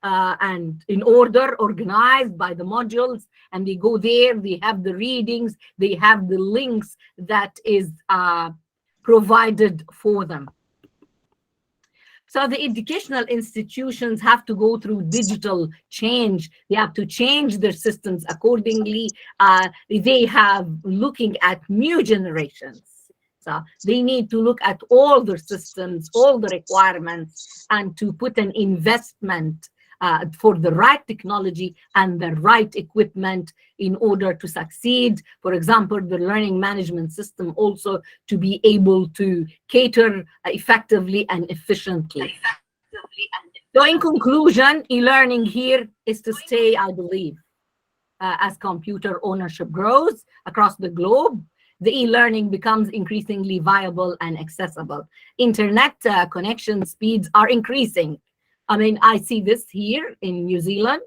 and in order, organized by the modules. And they go there, they have the readings, they have the links that is provided for them. So the educational institutions have to go through digital change. They have to change their systems accordingly. They have looking at new generations. So they need to look at all their systems, all the requirements, and to put an investment for the right technology and the right equipment in order to succeed. For example, the learning management system also to be able to cater effectively and efficiently. So in conclusion, e-learning here is to stay, I believe. As computer ownership grows across the globe, the e-learning becomes increasingly viable and accessible. Internet connection speeds are increasing. I mean, I see this here in New Zealand.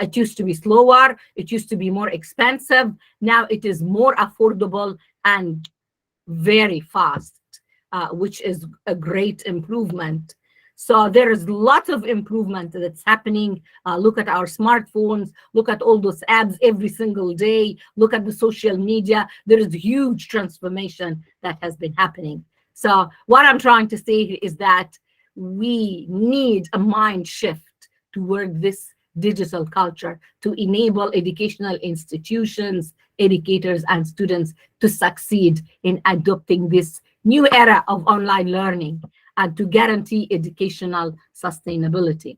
It used to be slower. It used to be more expensive. Now it is more affordable and very fast, which is a great improvement. So there is a lot of improvement that's happening. Look at our smartphones. Look at all those apps every single day. Look at the social media. There is a huge transformation that has been happening. So what I'm trying to say is that we need a mind shift toward this digital culture to enable educational institutions, educators, and students to succeed in adopting this new era of online learning and to guarantee educational sustainability.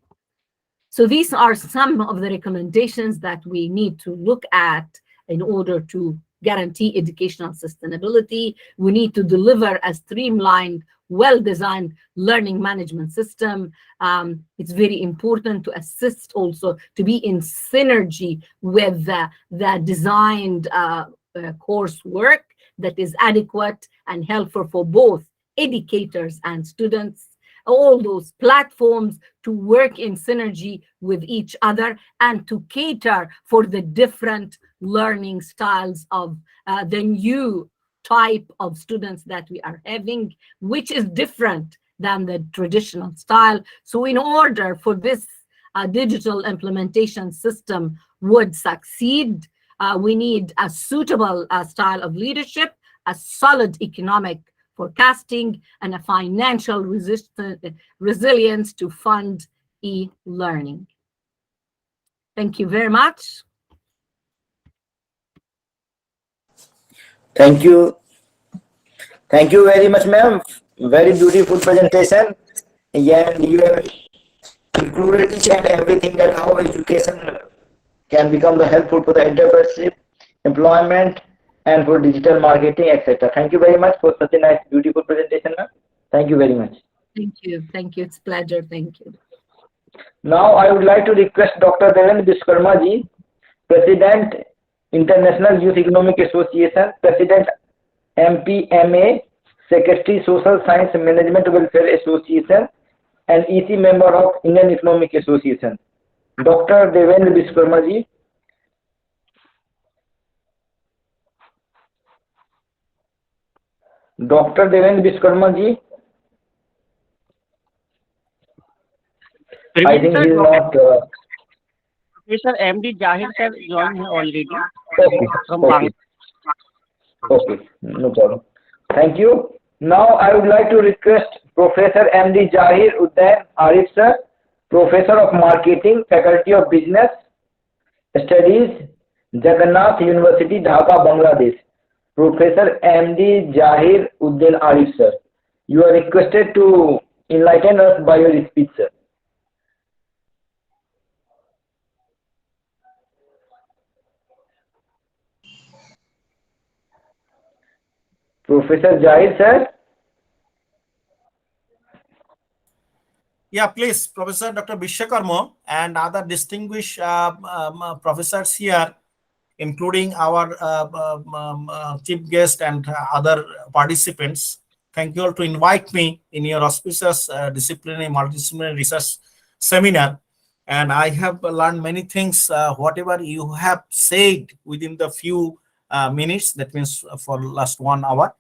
So these are some of the recommendations that we need to look at in order to guarantee educational sustainability. We need to deliver a streamlined, well-designed learning management system. It's very important to assist also to be in synergy with the designed coursework that is adequate and helpful for both educators and students. All those platforms to work in synergy with each other and to cater for the different learning styles of the new type of students that we are having, which is different than the traditional style. So in order for this digital implementation system would succeed, we need a suitable style of leadership, a solid economic forecasting, and a financial resilience to fund e-learning. Thank you very much. Thank you. Thank you very much, ma'am. Very beautiful presentation. And you have included each and everything that how education can become the helpful for the entrepreneurship, employment, and for digital marketing, etc. Thank you very much for such a nice, beautiful presentation, ma'am. Thank you very much. Thank you. Thank you. It's a pleasure. Thank you. Now I would like to request Dr. Devendra Vishwakarma ji, President, International Youth Economic Association, President, MPMA, Secretary, Social Science Management Welfare Association, and EC member of Indian Economic Association. Dr. Devendra Vishwakarma ji. Dr. Devendra Vishwakarma ji. I think he is not. Professor MD Jahir sir joined already. Okay, no problem. Thank you. Now I would like to request Professor MD Jahir Udain Arif sir, Professor of Marketing, Faculty of Business Studies, Jagannath University, Dhaka, Bangladesh. Professor MD Jahir Udain Arif sir, you are requested to enlighten us by your speech, sir. Professor Jahir sir. Yeah, please, Professor Dr. Vishwakarma and other distinguished professors here, including our chief guest and other participants. Thank you all to invite me in your auspicious multidisciplinary research seminar. And I have learned many things, whatever you have said within the few minutes, that means for last 1 hour.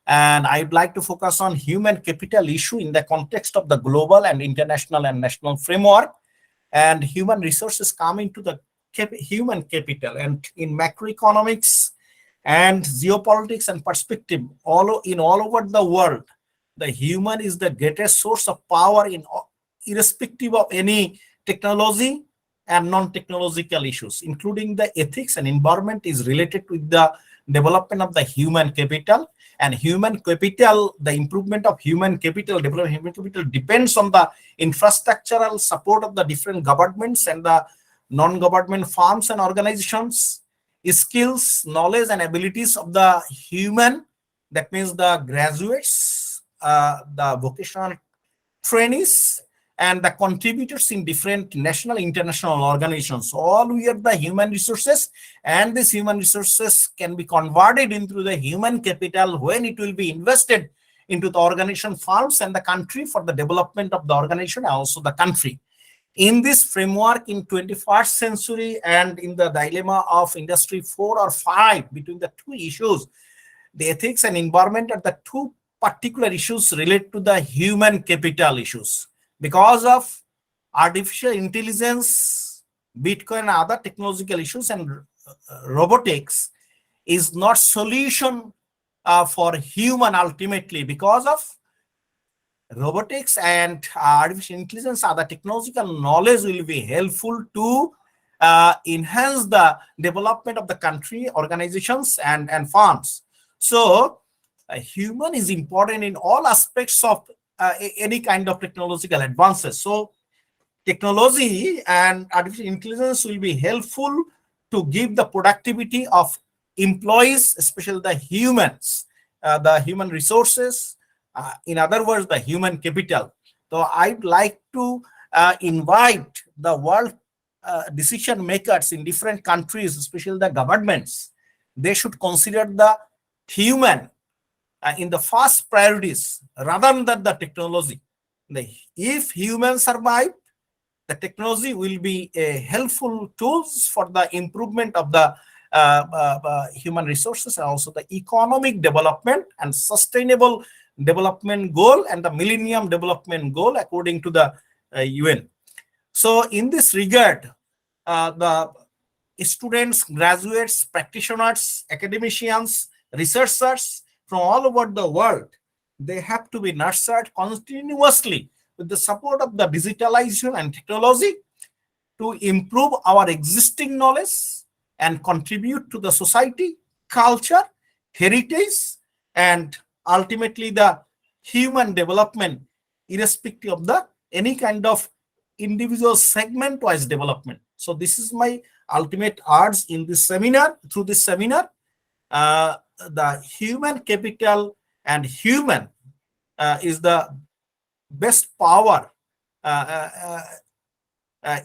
And I'd like to focus on human capital issue in the context of the global and international and national framework. And human resources come into the human capital, and in macroeconomics and geopolitics and perspective, all over the world, the human is the greatest source of power irrespective of any technology and non-technological issues, including the ethics and environment is related with the development of the human capital. And human capital, the improvement of human capital, development of human capital depends on the infrastructural support of the different governments and the non-government firms and organizations, skills, knowledge, and abilities of the human, that means the graduates, the vocational trainees, and the contributors in different national, international organizations. All we have the human resources, and these human resources can be converted into the human capital when it will be invested into the organization, firms, and the country for the development of the organization and also the country. In this framework, in 21st century and in the dilemma of industry 4 or 5 between the two issues, the ethics and environment are the two particular issues related to the human capital issues. Because of artificial intelligence, Bitcoin and other technological issues, and robotics is not solution for human ultimately. Because of robotics and artificial intelligence, other technological knowledge will be helpful to enhance the development of the country, organizations, and firms. So a human is important in all aspects of any kind of technological advances. So technology and artificial intelligence will be helpful to give the productivity of employees, especially the humans, the human resources, in other words, the human capital. So I'd like to invite the world decision makers in different countries, especially the governments. They should consider the human in the first priorities rather than the technology. If humans survive, the technology will be a helpful tools for the improvement of the human resources and also the economic development and sustainable development goal and the Millennium Development Goal according to the UN. So in this regard, the students, graduates, practitioners, academicians, researchers from all over the world, they have to be nurtured continuously with the support of the digitalization and technology to improve our existing knowledge and contribute to the society, culture, heritage, and ultimately the human development, irrespective of the any kind of individual segment-wise development. So this is my ultimate urge in this seminar. Through this seminar, the human capital and human is the best power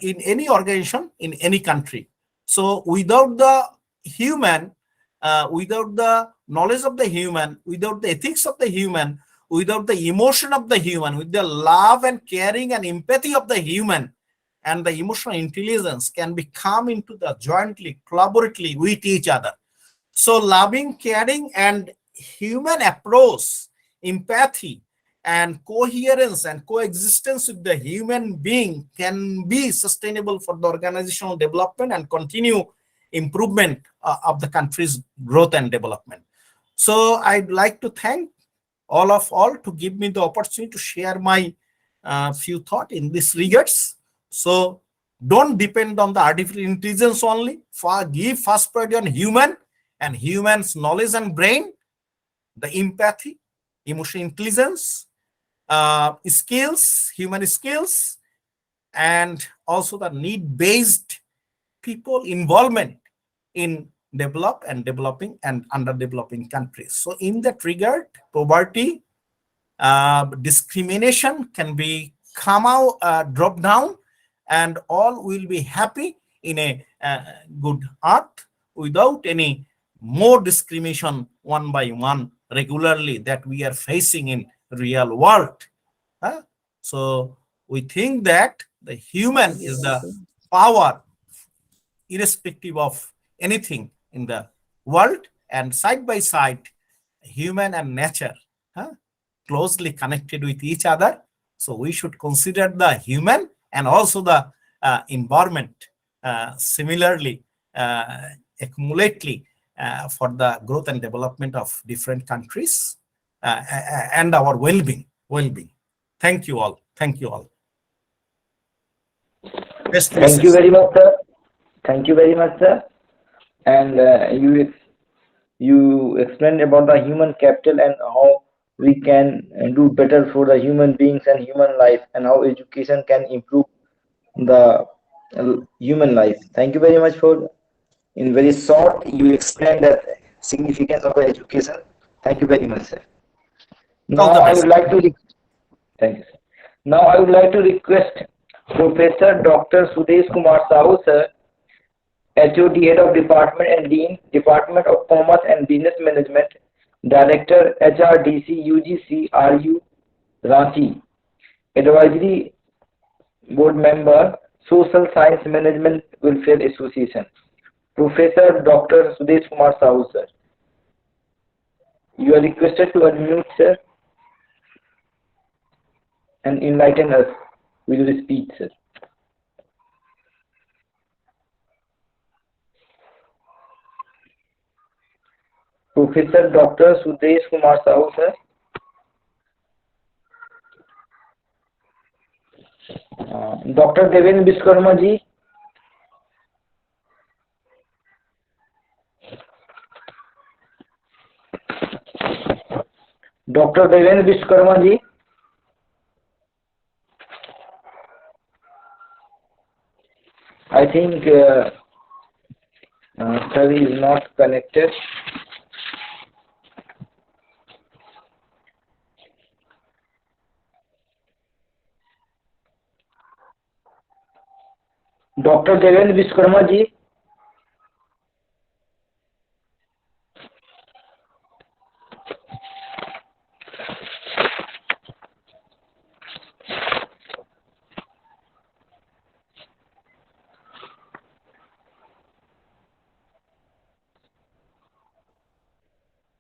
in any organization, in any country. So without the human, without the knowledge of the human, without the ethics of the human, without the emotion of the human, with the love and caring and empathy of the human, and the emotional intelligence can be come into the jointly, collaboratively with each other. So loving, caring, and human approach, empathy, and coherence and coexistence with the human being can be sustainable for the organizational development and continue improvement of the country's growth and development. So I'd like to thank all to give me the opportunity to share my few thoughts in this regards. So don't depend on the artificial intelligence only. Give first priority on human and human's knowledge and brain, the empathy, emotional intelligence, skills, human skills, and also the need-based people involvement in developing and underdeveloping countries. So in that regard, poverty, discrimination can be drop down, and all will be happy in a good earth without any more discrimination one by one regularly that we are facing in real world. So we think that the human is the power irrespective of anything in the world, and side by side, human and nature closely connected with each other. So we should consider the human and also the environment similarly, accumulately for the growth and development of different countries and our well-being. Thank you all. Thank you all. Thank you very much, sir. Thank you very much, sir. And you explained about the human capital and how we can do better for the human beings and human life, and how education can improve the human life. Thank you very much for, in very short, you explained the significance of the education. Thank you very much, sir. Now I would like to thank you, sir. Now I would like to request Professor Dr. Sudesh Kumar Sahu, sir, HOD, Head of Department and Dean, Department of Commerce and Business Management, Director, HRDC, UGC, RU, Ranchi, Advisory Board Member, Social Science Management Welfare Association. Professor Dr. Sudesh Kumar Sahu, sir. You are requested to unmute, sir, and enlighten us with your speech, sir. Professor Dr. Sudesh Kumar Sahu, sir. Dr. Devendra Vishwakarma ji. Dr. Devendra Vishwakarma ji. think Ravi is not connected. Doctor Devendra Vishwakarma ji,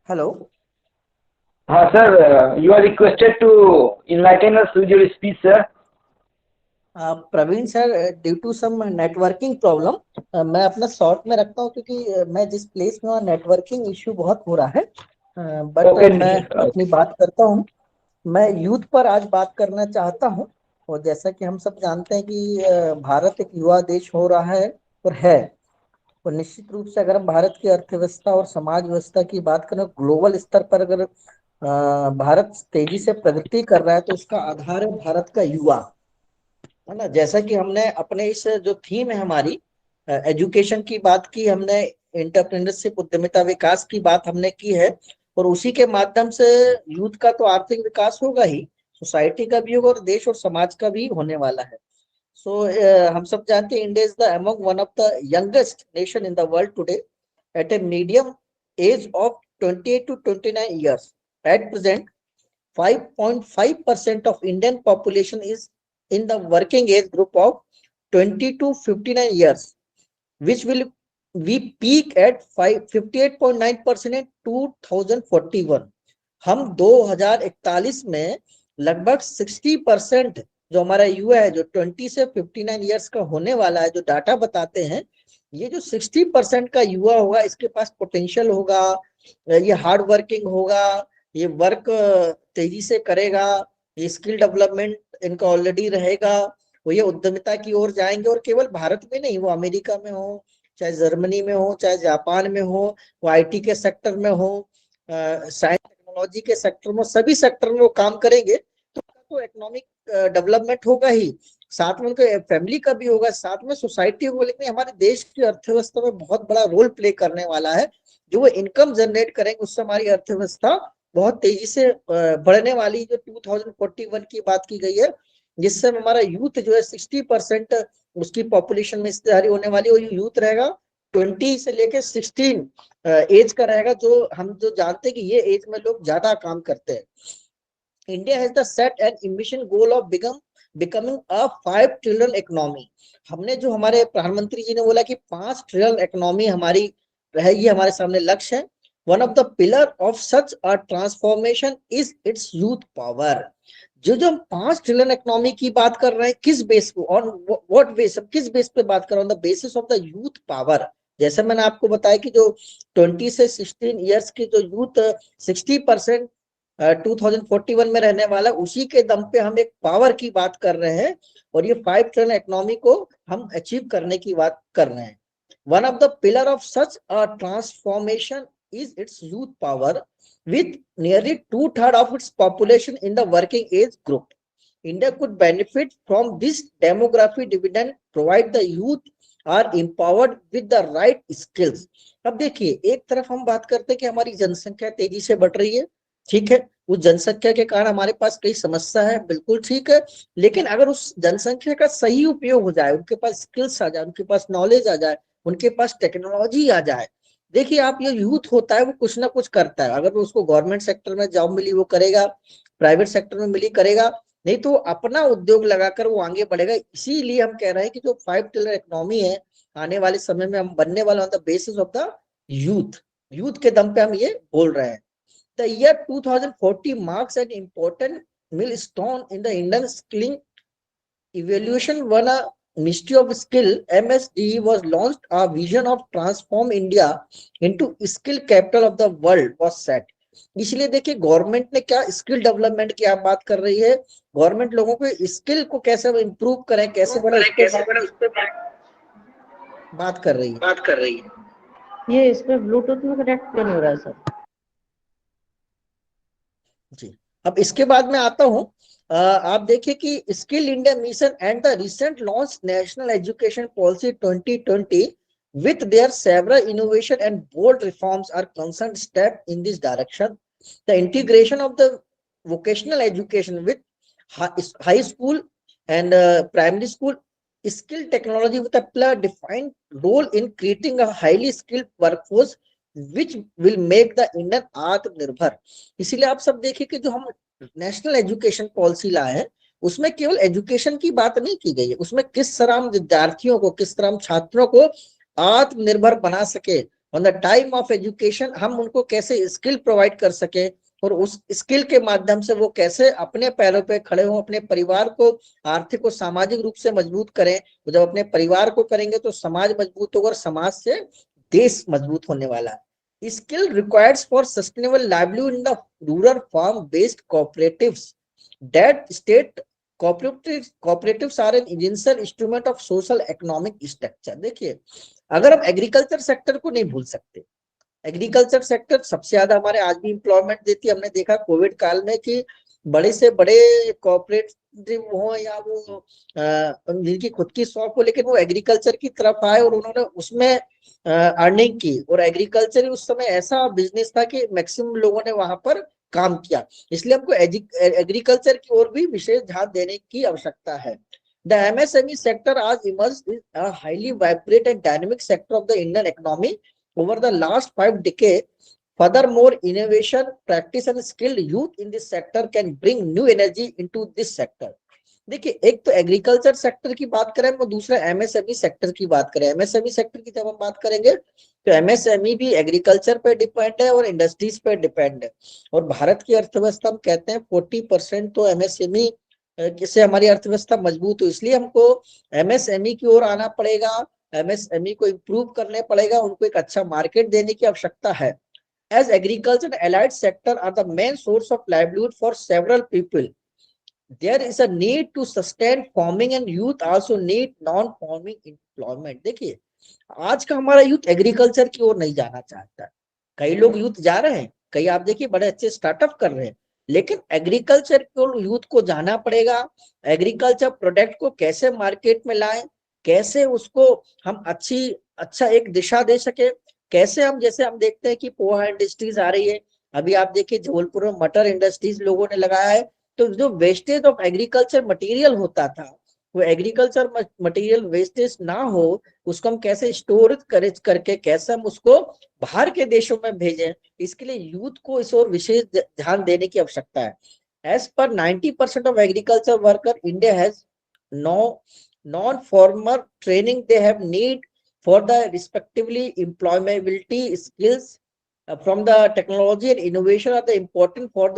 hello. हाँ sir, you are requested to enlighten us with your speech, sir. Praveen sir, due to some networking problem मैं अपना short में रखता हूँ, क्योंकि मैं जिस place में हूँ नेटवर्किंग इश्यू बहुत हो रहा है। बट Okay, मैं okay. अपनी बात करता हूँ। मैं यूथ पर आज बात करना चाहता हूँ। और जैसा कि हम सब जानते हैं कि भारत एक युवा देश हो रहा है और है। और निश्चित रूप से अगर हम भारत की अर्थव्यवस्था और समाज व्यवस्था की बात करें, ग्लोबल स्तर पर अगर भारत तेजी से प्रगति कर रहा है तो उसका आधार है भारत का युवा, है ना। जैसा कि हमने अपने इस जो थीम है हमारी एजुकेशन की बात की, हमने एंटरप्रेन्योरशिप उद्यमिता विकास की बात हमने की है। और उसी के माध्यम से यूथ का तो आर्थिक विकास होगा ही, सोसाइटी का भी होगा और देश और समाज का भी होने वाला है। सो हम सब जानते हैं India is the among one of the youngest nation in the world today at a medium age of 28 to 29 years. At present 5.5% of Indian population is in the working age group of 20 to 59 years, which will we peak at 58.9% in 2041. हम 2041 में लगभग 60% जो हमारा युवा है, जो 20 से 59 years का होने वाला है, जो डाटा बताते हैं, ये जो 60% का युवा होगा, इसके पास पोटेंशियल होगा, ये हार्ड वर्किंग होगा, ये वर्क तेजी से करेगा, ये स्किल डेवलपमेंट इनका ऑलरेडी रहेगा, वो ये उद्यमिता की ओर जाएंगे। और केवल भारत में नहीं, वो अमेरिका में हो, चाहे जर्मनी में हो, चाहे जापान में हो, वो आईटी के सेक्टर में हो, साइंस टेक्नोलॉजी के सेक्टर में, सभी सेक्टर में वो काम करेंगे तो इकोनॉमिक डेवलपमेंट होगा ही, साथ में उनके फैमिली का भी होगा, साथ में सोसाइटी होगा। लेकिन हमारे देश की अर्थव्यवस्था में बहुत बड़ा रोल प्ले करने वाला है। जो वो इनकम जनरेट करेंगे उससे हमारी अर्थव्यवस्था बहुत तेजी से बढ़ने वाली, जो 2041 की बात की गई है, जिससे हमारा यूथ जो है 60% उसकी पॉपुलेशन में हिस्सेदारी होने वाली, और यूथ रहेगा 20 से लेके 16 एज का रहेगा, जो हम जो जानते हैं कि ये एज में लोग ज्यादा काम करते हैं। India has the set an ambition goal of becoming a 5 trillion economy. हमने जो हमारे प्रधानमंत्री जी ने बोला कि 5 ट्रिलियन इकोनॉमी हमारी रहेगी, हमारे सामने लक्ष्य है। One of the pillar of such a transformation is its youth power. जो हम 5 ट्रिलियन इकोनॉमी की बात कर रहे हैं, किस बेस पे, ऑन व्हाट बेस, किस बेस पे बात कर रहे हैं? On the basis of the youth power. जैसे मैंने आपको बताया कि जो 20 से 16 इयर्स की जो यूथ 60% 2041 में रहने वाला, उसी के दम पे हम एक पावर की बात कर रहे हैं, और ये 5 ट्रिलियन इकोनॉमी को हम अचीव करने की बात कर रहे हैं। One of the pillar of such a transformation is its youth power, with nearly 2/3 of its population in the working age group. India could benefit from this demographic dividend provide the youth are empowered with the right skills. अब देखिए, एक तरफ हम बात करते हैं कि हमारी जनसंख्या तेजी से बढ़ रही है, ठीक है, उस जनसंख्या के कारण हमारे पास कई समस्या है, बिल्कुल ठीक है। लेकिन अगर उस जनसंख्या का सही उपयोग हो जाए, उनके पास स्किल्स आ जाए, उनके पास नॉलेज आ जाए, उनके पास टेक्नोलॉजी आ जाए। देखिए आप, ये यूथ होता है वो कुछ ना कुछ करता है, अगर वो उसको गवर्नमेंट सेक्टर में जॉब मिली वो करेगा, प्राइवेट सेक्टर में मिली करेगा, नहीं तो अपना उद्योग लगाकर वो आगे बढ़ेगा। इसीलिए हम कह रहे हैं कि जो 5 ट्रिलियन इकोनॉमी है आने वाले समय में हम बनने वाला, on the basis of the youth, youth के दम पे हम ये बोल रहे हैं। The year 2040 marks an important milestone in the Indian skilling evolution. When a Ministry of Skill (MSDE) was launched, a vision of transform India into skill capital of the world was set. इसलिए देखिए government ने क्या skill development की आप बात कर रही है, गवर्नमेंट लोगों को स्किल को कैसे इम्प्रूव करें, कैसे बना, उस पे बात कर रही है। ये इस पे ब्लूटूथ में कनेक्ट क्यों नहीं हो रहा है सर? जी, अब इसके बाद में आता हूँ, आप देखिए कि skill India mission and the recent launch national education policy 2020 with their several innovation and bold reforms are concerned step in this direction. The integration of the vocational education with high school and primary school skill technology with a clear defined role in creating a highly skilled workforce which will make the Indian आत्मनिर्भर। इसीलिए आप सब देखिए कि जो हम national education policy लाए हैं उसमें केवल एजुकेशन की बात नहीं की गई है, उसमें किस तरह हम विद्यार्थियों को, किस तरह हम छात्रों को आत्मनिर्भर बना सके, on the time of education हम उनको कैसे स्किल प्रोवाइड कर सके और उस स्किल के माध्यम से वो कैसे अपने पैरों पे खड़े हों, अपने परिवार को आर्थिक और सामाजिक रूप से मजबूत करें। जब अपने परिवार को करेंगे तो समाज मजबूत होगा और समाज से देश मजबूत होने वाला है। Skill requires for sustainable livelihood in the rural farm based cooperatives that state cooperatives are an essential instrument of social economic structure। देखिए, अगर हम एग्रीकल्चर सेक्टर को नहीं भूल सकते, एग्रीकल्चर सेक्टर सबसे ज्यादा हमारे आज भी एम्प्लॉयमेंट देती है। हमने देखा कोविड काल में कि बड़े से बड़े कोऑपरेटिव हो या वो जिनकी खुद की शॉप हो, लेकिन वो एग्रीकल्चर की तरफ आए और उन्होंने उसमें अर्निंग की। और एग्रीकल्चर उस समय ऐसा बिजनेस था कि मैक्सिमम लोगों ने वहां पर काम किया। इसलिए हमको एग्रीकल्चर की ओर भी विशेष ध्यान देने की आवश्यकता है। The MSME sector has emerged as a highly vibrant and dynamic sector of the Indian economy over the last 5 decades. Furthermore, innovation, practice and skilled youth in this sector can bring new energy into this sector। देखिए, एक तो agriculture sector की बात करें और दूसरा MSME sector की बात करें। एमएसएमई सेक्टर की जब हम बात करेंगे तो एमएसएमई भी एग्रीकल्चर पे डिपेंड है और इंडस्ट्रीज पे डिपेंड है। और भारत की अर्थव्यवस्था हम कहते हैं 40% तो एमएसएमई से हमारी अर्थव्यवस्था मजबूत हो। इसलिए हमको एमएसएमई की ओर आना पड़ेगा, एमएसएमई को इम्प्रूव करने पड़ेगा, उनको एक अच्छा मार्केट देने की आवश्यकता है। As agriculture and allied sector are the main source of livelihood for several people, there is a need to sustain farming and youth also need non-farming employment। देखिए, आज का हमारा यूथ एग्रीकल्चर की ओर नहीं जाना चाहता। कई लोग यूथ जा रहे हैं, कई आप देखिए बड़े अच्छे स्टार्टअप कर रहे हैं, लेकिन एग्रीकल्चर को यूथ को जाना पड़ेगा। एग्रीकल्चर प्रोडक्ट को कैसे मार्केट में लाएं, कैसे उसको हम अच्छा एक दिशा दे सके, कैसे हम, जैसे हम देखते हैं कि पोहा इंडस्ट्रीज आ रही है, अभी आप देखिए जबलपुर में मटर इंडस्ट्रीज लोगों ने लगाया है। तो जो वेस्टेज ऑफ एग्रीकल्चर मटेरियल होता था, वो एग्रीकल्चर मटेरियल वेस्टेज ना हो, उसको हम कैसे स्टोर करके कैसे हम उसको बाहर के देशों में भेजें, इसके लिए यूथ को इस ओर विशेष ध्यान देने की आवश्यकता है। As per 90% of agriculture worker India has non formal training they have need for the respectively employability skills from the technology and innovation are the important for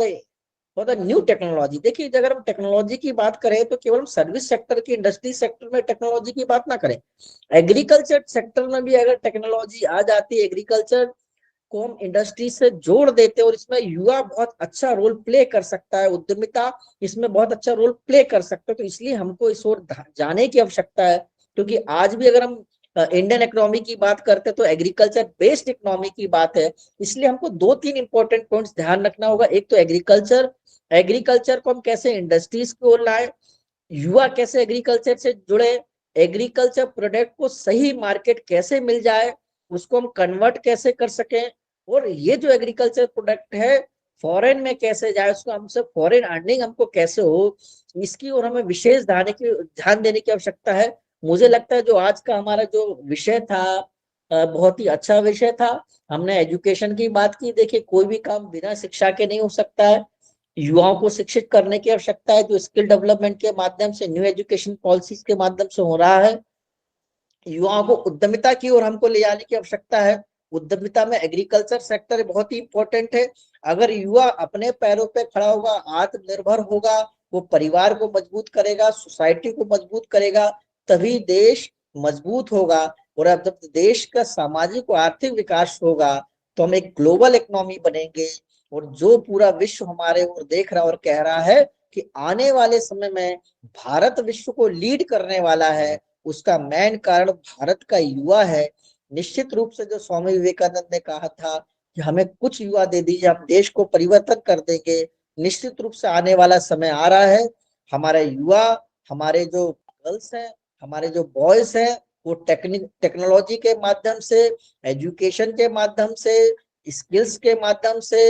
the new technology. देखिए, अगर हम टेक्नोलॉजी की बात करें तो केवल हम service sector की, इंडस्ट्री सेक्टर में टेक्नोलॉजी की बात ना करें, एग्रीकल्चर सेक्टर में भी अगर टेक्नोलॉजी आ जाती है, एग्रीकल्चर को हम इंडस्ट्री से जोड़ देते हैं और इसमें युवा बहुत अच्छा रोल प्ले कर सकता है, उद्यमिता इसमें बहुत अच्छा रोल प्ले कर सकता है। तो इसलिए हमको इस ओर जाने की आवश्यकता है, क्योंकि आज भी अगर हम इंडियन इकोनॉमी की बात करते हैं तो एग्रीकल्चर बेस्ड इकोनॉमी की बात है। इसलिए हमको 2-3 इंपॉर्टेंट पॉइंट्स ध्यान रखना होगा। एक तो एग्रीकल्चर को हम कैसे इंडस्ट्रीज को लाए, युवा कैसे एग्रीकल्चर से जुड़े, एग्रीकल्चर प्रोडक्ट को सही मार्केट कैसे मिल जाए, उसको हम कन्वर्ट कैसे कर सकें, और ये जो एग्रीकल्चर प्रोडक्ट है फॉरेन में कैसे जाए, उसको हमसे फॉरेन अर्निंग हमको कैसे हो, इसकी और हमें विशेष ध्यान देने की आवश्यकता है। मुझे लगता है जो आज का हमारा जो विषय था बहुत ही अच्छा विषय था। हमने एजुकेशन की बात की। देखिए, कोई भी काम बिना शिक्षा के नहीं हो सकता है, युवाओं को शिक्षित करने की आवश्यकता है, जो स्किल डेवलपमेंट के माध्यम से, न्यू एजुकेशन पॉलिसीज के माध्यम से हो रहा है। युवाओं को उद्यमिता की ओर हमको ले जाने की आवश्यकता है। उद्यमिता में एग्रीकल्चर सेक्टर बहुत ही इंपॉर्टेंट है। अगर युवा अपने पैरों पे खड़ा होगा, आत्मनिर्भर होगा, वो परिवार को मजबूत करेगा, सोसाइटी को मजबूत करेगा, तभी देश मजबूत होगा। और अब जब देश का सामाजिक और आर्थिक विकास होगा तो हम एक ग्लोबल इकोनॉमी बनेंगे। और जो पूरा विश्व हमारे ओर देख रहा और कह रहा है कि आने वाले समय में भारत विश्व को लीड करने वाला है, उसका मेन कारण भारत का युवा है। निश्चित रूप से जो स्वामी विवेकानंद ने कहा था कि हमें कुछ युवा दे दीजिए, हम देश को परिवर्तन कर देंगे, निश्चित रूप से आने वाला समय आ रहा है। हमारे युवा, हमारे जो गर्ल्स हैं, हमारे जो बॉयज हैं, वो टेक्नोलॉजी के माध्यम से, एजुकेशन के माध्यम से, स्किल्स के माध्यम से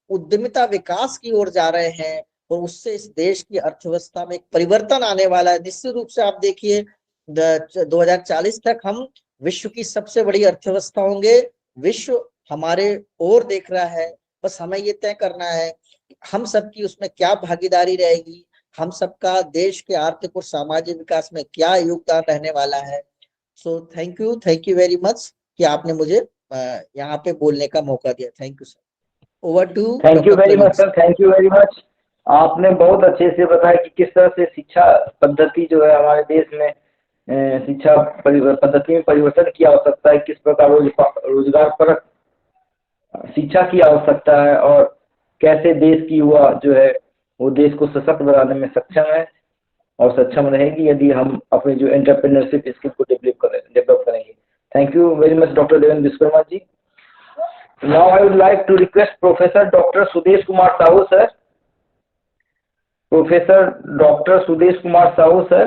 उद्यमिता विकास की ओर जा रहे हैं, और उससे इस देश की अर्थव्यवस्था में एक परिवर्तन आने वाला है। निश्चित रूप से आप देखिए 2040 तक हम विश्व की सबसे बड़ी अर्थव्यवस्था होंगे। विश्व हमारे ओर देख रहा है, बस हमें ये तय करना है हम सबकी उसमें क्या भागीदारी रहेगी, हम सबका देश के आर्थिक और सामाजिक विकास में क्या योगदान रहने वाला है। So thank you very much कि आपने मुझे यहाँ पे बोलने का मौका दिया। Thank you sir. Over to. Thank you very much sir, thank you very much. आपने बहुत अच्छे से बताया कि किस तरह से शिक्षा पद्धति जो है हमारे देश में शिक्षा पद्धति में परिवर्तन की आवश्यकता है, किस प्रकार रोजगार पर शिक्षा की आवश्यकता है, और कैसे देश की युवा जो है वो देश को सशक्त बनाने में सक्षम है और सक्षम रहेगी यदि हम अपने जो एंटरप्रेन्योरशिप स्किल को डेवलप करेंगे। Thank you very much doctor Devendra Vishwakarma ji. Now I would like to request Professor Dr. Sudesh Kumar Sahu sir. Professor Dr. Sudesh Kumar Sahu sir.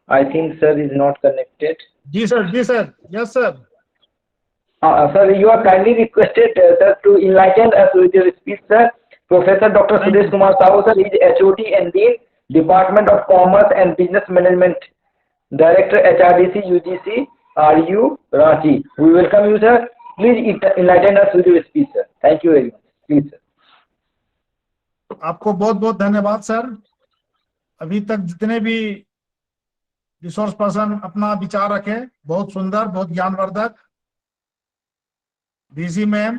I think sir is not connected. जी sir, yes sir. Sir, you are kindly requested sir to enlighten us with your speech sir. Professor Dr. Sudesh Kumar Sahu sir is HOD and Dean, Department of Commerce and Business Management, Director HRDC UGC RU Ranchi. We welcome you sir. Please enlighten us with your speech sir. Thank you very much. Please sir. आपको बहुत बहुत धन्यवाद sir. अभी तक जितने भी resource person अपना विचार रखे, बहुत सुंदर, बहुत ज्ञानवर्धक। बीसी मैम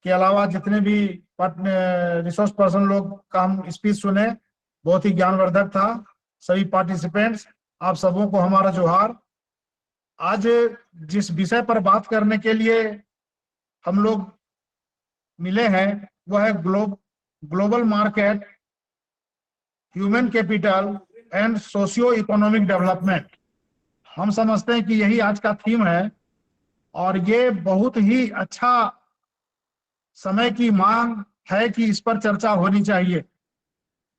के अलावा जितने भी रिसोर्स पर्सन लोग का हम स्पीच सुने, बहुत ही ज्ञानवर्धक था। सभी पार्टिसिपेंट्स, आप सबों को हमारा जोहार। आज जिस विषय पर बात करने के लिए हम लोग मिले हैं वह है global market, human capital and socio economic development. हम समझते हैं कि यही आज का थीम है और ये बहुत ही अच्छा समय की मांग है कि इस पर चर्चा होनी चाहिए।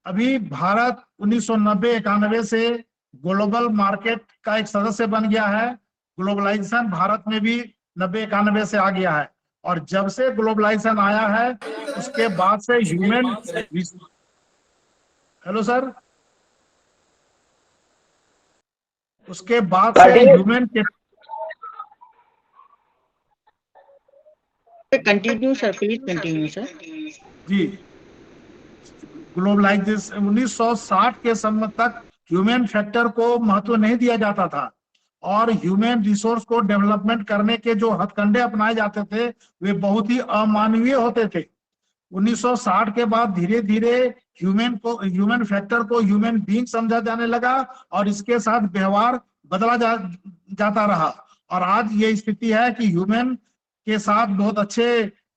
अभी भारत 1990-91 से ग्लोबल मार्केट का एक सदस्य बन गया है। ग्लोबलाइजेशन भारत में भी 90-91 से आ गया है, और जब से ग्लोबलाइजेशन आया है उसके बाद से ह्यूमन, हेलो सर, उसके बाद से human continue sir, please continue sir. जी, ग्लोबलाइजेशन 1960 के समय तक ह्यूमन फैक्टर को महत्व नहीं दिया जाता था, और ह्यूमन रिसोर्स को डेवलपमेंट करने के जो हथकंडे अपनाए जाते थे वे बहुत ही अमानवीय होते थे। 1960 के बाद धीरे धीरे ह्यूमन फैक्टर को ह्यूमन बीइंग समझा जाने लगा, और इसके साथ व्यवहार बदला जाता रहा, और आज ये स्थिति है कि ह्यूमन के साथ बहुत अच्छे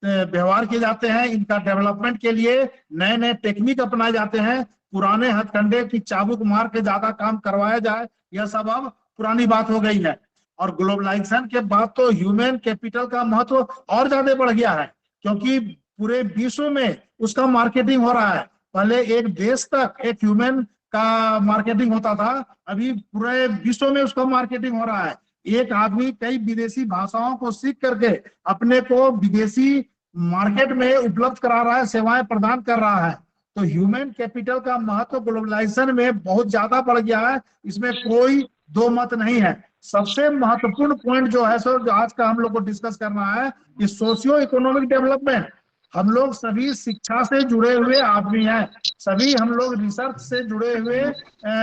व्यवहार किए जाते हैं। इनका डेवलपमेंट के लिए नए नए टेक्निक अपनाए जाते हैं। पुराने हथकंडे की चाबुक मार के ज्यादा काम करवाया जाए, यह सब अब पुरानी बात हो गई है। और ग्लोबलाइजेशन के बाद तो ह्यूमन कैपिटल का महत्व और ज्यादा बढ़ गया है, क्योंकि पूरे विश्व में उसका मार्केटिंग हो रहा है। पहले एक देश तक एक ह्यूमन का मार्केटिंग होता था, अभी पूरे विश्व में उसका मार्केटिंग हो रहा है। एक आदमी कई विदेशी भाषाओं को सीख करके अपने को विदेशी मार्केट में उपलब्ध करा रहा है, सेवाएं प्रदान कर रहा है। तो ह्यूमन कैपिटल का महत्व ग्लोबलाइजेशन में बहुत ज्यादा बढ़ गया है, इसमें कोई दो मत नहीं है। सबसे महत्वपूर्ण पॉइंट जो है सर, जो आज का हम लोग को डिस्कस करना है, कि सोशियो इकोनॉमिक डेवलपमेंट। हम लोग सभी शिक्षा से जुड़े हुए आदमी हैं, सभी हम लोग रिसर्च से जुड़े हुए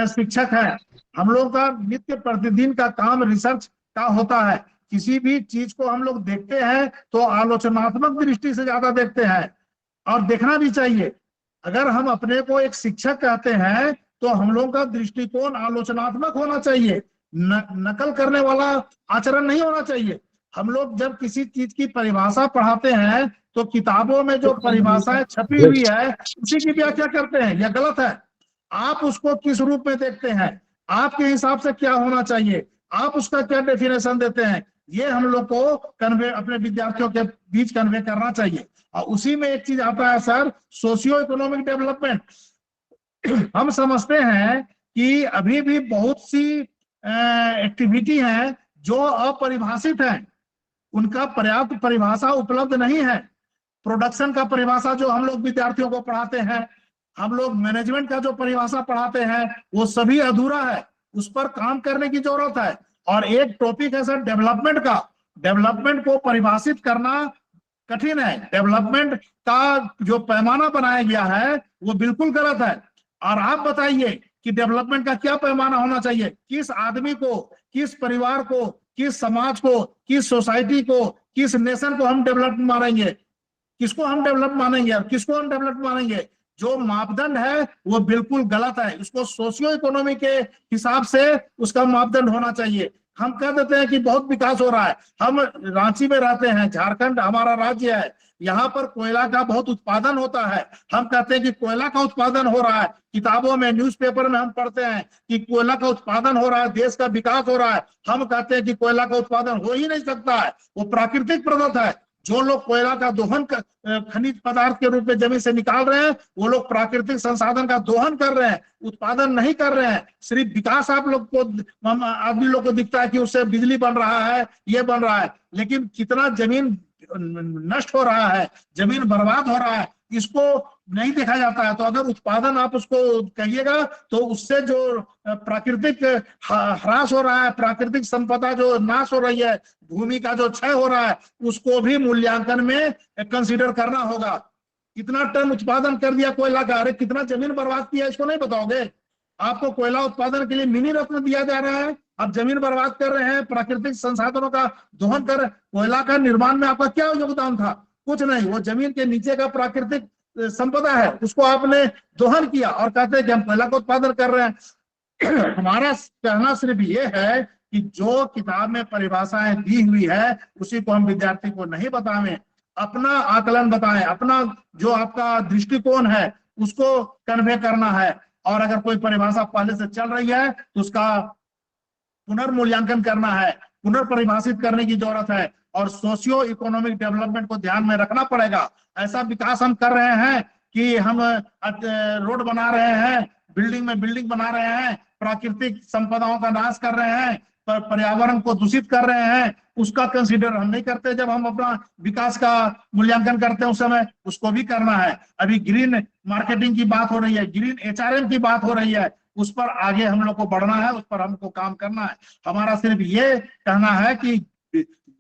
शिक्षक हैं। हम लोग का नित्य प्रतिदिन का काम रिसर्च का होता है। किसी भी चीज को हम लोग देखते हैं तो आलोचनात्मक दृष्टि से ज्यादा देखते हैं, और देखना भी चाहिए। अगर हम अपने को एक शिक्षक कहते हैं तो हम लोग का दृष्टिकोण आलोचनात्मक होना चाहिए, नकल करने वाला आचरण नहीं होना चाहिए। हम लोग जब किसी चीज की परिभाषा पढ़ाते हैं तो किताबों में जो परिभाषाएं छपी हुई है उसी की व्याख्या करते हैं, यह गलत है। आप उसको किस रूप में देखते हैं, आपके हिसाब से क्या होना चाहिए, आप उसका क्या डेफिनेशन देते हैं, ये हम लोग को कन्वे अपने विद्यार्थियों के बीच कन्वे करना चाहिए। और उसी में एक चीज आता है सर, सोशियो इकोनॉमिक डेवलपमेंट। हम समझते हैं कि अभी भी बहुत सी एक्टिविटी हैं जो अपरिभाषित हैं, उनका पर्याप्त परिभाषा उपलब्ध नहीं है। प्रोडक्शन का परिभाषा जो हम लोग विद्यार्थियों को पढ़ाते हैं, हम लोग मैनेजमेंट का जो परिभाषा पढ़ाते हैं, वो सभी अधूरा है, उस पर काम करने की जरूरत है। और एक टॉपिक है सर डेवलपमेंट का। डेवलपमेंट को परिभाषित करना कठिन है। डेवलपमेंट का जो पैमाना बनाया गया है वो बिल्कुल गलत है। और आप बताइए कि डेवलपमेंट का क्या पैमाना होना चाहिए? किस आदमी को, किस परिवार को, किस समाज को, किस सोसाइटी को, किस नेशन को हम डेवलप मानेंगे? किसको हम डेवलप मानेंगे और किसको हम डेवलप मानेंगे? जो मापदंड है वो बिल्कुल गलत है। उसको सोशियो इकोनॉमी के हिसाब से उसका मापदंड होना चाहिए। हम कह देते हैं कि बहुत विकास हो रहा है। हम रांची में रहते हैं, झारखंड हमारा राज्य है, यहाँ पर कोयला का बहुत उत्पादन होता है। हम कहते हैं कि कोयला का उत्पादन हो रहा है, किताबों में, न्यूज़पेपर में हम पढ़ते हैं कि कोयला का उत्पादन हो रहा है, देश का विकास हो रहा है। हम कहते हैं कि कोयला का उत्पादन हो ही नहीं सकता है, वो प्राकृतिक पदार्थ है। जो लोग कोयला का दोहन खनिज पदार्थ के रूप में जमीन से निकाल रहे हैं, वो लोग प्राकृतिक संसाधन का दोहन कर रहे हैं, उत्पादन नहीं कर रहे हैं। सिर्फ विकास आप लोग को, आदमी लोग को दिखता है कि उससे बिजली बन रहा है, ये बन रहा है, लेकिन कितना जमीन नष्ट हो रहा है, जमीन बर्बाद हो रहा है, इसको नहीं देखा जाता है। तो अगर उत्पादन आप उसको कहिएगा तो उससे जो प्राकृतिक ह्रास हो रहा है, प्राकृतिक संपदा जो नाश हो रही है, भूमि का जो क्षय हो रहा है, उसको भी मूल्यांकन में कंसीडर करना होगा। कितना टन उत्पादन कर दिया कोयला का, अरे कितना जमीन बर्बाद किया, इसको नहीं बताओगे? आपको कोयला उत्पादन के लिए मिनी रत्न दिया जा रहा है, आप जमीन बर्बाद कर रहे हैं, प्राकृतिक संसाधनों का दोहन कर रहे हैं। कोयला का निर्माण में आपका क्या योगदान था? कुछ नहीं। वो जमीन के नीचे का प्राकृतिक संपदा है, उसको आपने दोहन किया और कहते हैं कि हम कोयला का उत्पादन कर रहे हैं। हमारा कहना सिर्फ ये है कि जो किताब में परिभाषाएं दी हुई है उसी को हम विद्यार्थी को नहीं बताएं, अपना आकलन बताएं, अपना जो आपका दृष्टिकोण है उसको कन्वे करना है। और अगर कोई परिभाषा पहले से चल रही है तो उसका पुनर्मूल्यांकन करना है, पुनर्परिभाषित करने की जरूरत है। और सोशियो इकोनॉमिक डेवलपमेंट को ध्यान में रखना पड़ेगा। ऐसा विकास हम कर रहे हैं कि हम रोड बना रहे हैं, बिल्डिंग में बिल्डिंग बना रहे हैं, प्राकृतिक संपदाओं का नाश कर रहे हैं, पर्यावरण को दूषित कर रहे हैं, उसका कंसीडर हम नहीं करते। जब हम अपना विकास का मूल्यांकन करते हैं उस समय उसको भी करना है। अभी ग्रीन मार्केटिंग की बात हो रही है, ग्रीन एचआरएम की बात हो रही है, उस पर आगे हम लोग को बढ़ना है, उस पर हमको काम करना है। हमारा सिर्फ ये कहना है कि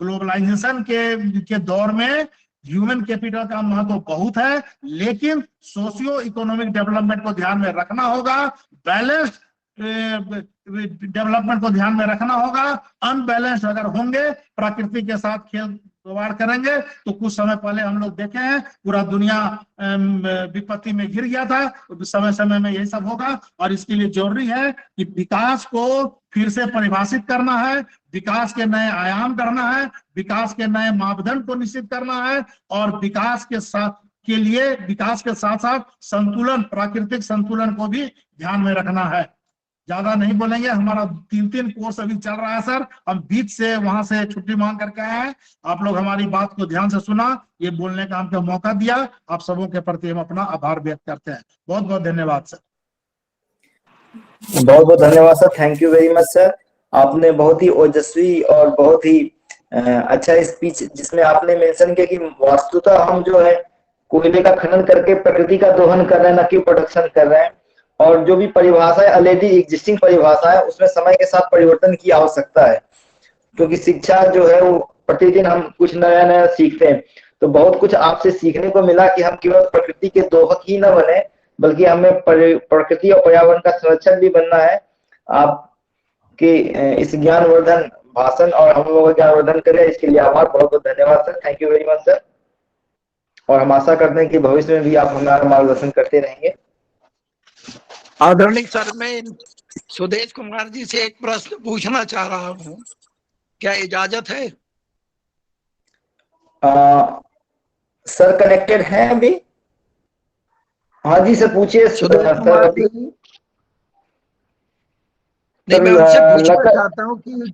ग्लोबलाइजेशन के दौर में ह्यूमन कैपिटल का महत्व बहुत है, लेकिन सोशियो इकोनॉमिक डेवलपमेंट को ध्यान में रखना होगा, बैलेंस्ड डेवलपमेंट को ध्यान में रखना होगा। अनबैलेंस्ड अगर होंगे, प्रकृति के साथ खेलवाड़ करेंगे तो कुछ समय पहले हम लोग देखे हैं पूरा दुनिया विपत्ति में घिर गया था। समय समय में यही सब होगा और इसके लिए जरूरी है कि विकास को फिर से परिभाषित करना है, विकास के नए आयाम करना है, विकास के नए मापदंड को निश्चित करना है और विकास के साथ साथ संतुलन, प्राकृतिक संतुलन को भी ध्यान में रखना है। ज्यादा नहीं बोलेंगे, हमारा 3 कोर्स अभी चल रहा है सर, हम बीच से वहां से छुट्टी मांग करके आए हैं। आप लोग हमारी बात को ध्यान से सुना, ये बोलने का हमको मौका दिया, आप सबों के प्रति हम अपना आभार व्यक्त करते हैं। बहुत बहुत धन्यवाद सर। बहुत बहुत धन्यवाद sir, thank you very much sir. आपने बहुत ही ओजस्वी और बहुत ही अच्छा स्पीच, जिसमें आपने मेंशन किया कि वास्तुतः हम जो है कोयले का खनन करके प्रकृति का दोहन कर रहे हैं, न कि प्रोडक्शन कर रहे हैं। और जो भी परिभाषा है ऑलरेडी एग्जिस्टिंग परिभाषा है, उसमें समय के साथ परिवर्तन की आवश्यकता है, क्योंकि शिक्षा जो है वो प्रतिदिन हम कुछ नया नया सीखते हैं। तो बहुत कुछ आपसे सीखने को मिला कि हम केवल प्रकृति के दोहक ही न बने, बल्कि हमें प्रकृति और पर्यावरण का संरक्षक भी बनना है। आपके इस ज्ञानवर्धन भाषण और हम लोगों का ज्ञानवर्धन करें, इसके लिए आभार, बहुत बहुत धन्यवाद sir, thank you very much sir. और हम आशा करते हैं कि भविष्य में भी आप हमारा मार्गदर्शन करते रहेंगे। आदरणीय सर, मैं सुदेश कुमार जी से एक प्रश्न पूछना चाह रहा हूँ, क्या इजाजत है? सर कनेक्टेड है अभी? हाँ जी सर, पूछिए सर। नहीं, मैं उनसे पूछना चाहता हूँ कि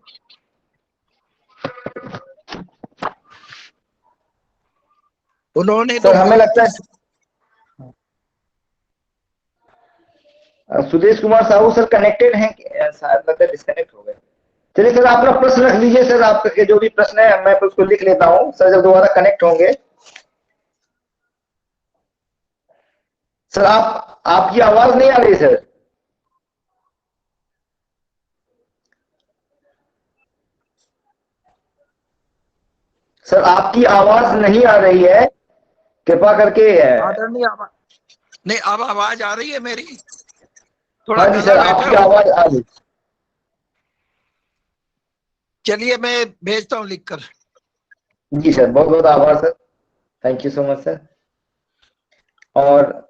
उन्होंने सर हमें लगता है सुदेश कुमार साहू सर कनेक्टेड हैं, शायद लगता है डिस्कनेक्ट हो गए। चलिए सर आप अपना प्रश्न रख लीजिए सर, आपके जो भी प्रश्न है मैं उसको लिख लेता हूँ सर, जब दोबारा कनेक्ट होंगे। सर आपकी आवाज नहीं आ रही सर। सर आपकी आवाज नहीं आ रही है, कृपा करके। आदरणीय आवाज नहीं, अब आवाज आ रही है मेरी? थोड़ा हाँ जी गला सर बैठा आपकी हुआ। आवाज आ रही। चलिए मैं भेजता हूँ लिखकर। जी सर बहुत बहुत आभार sir, thank you so much sir. और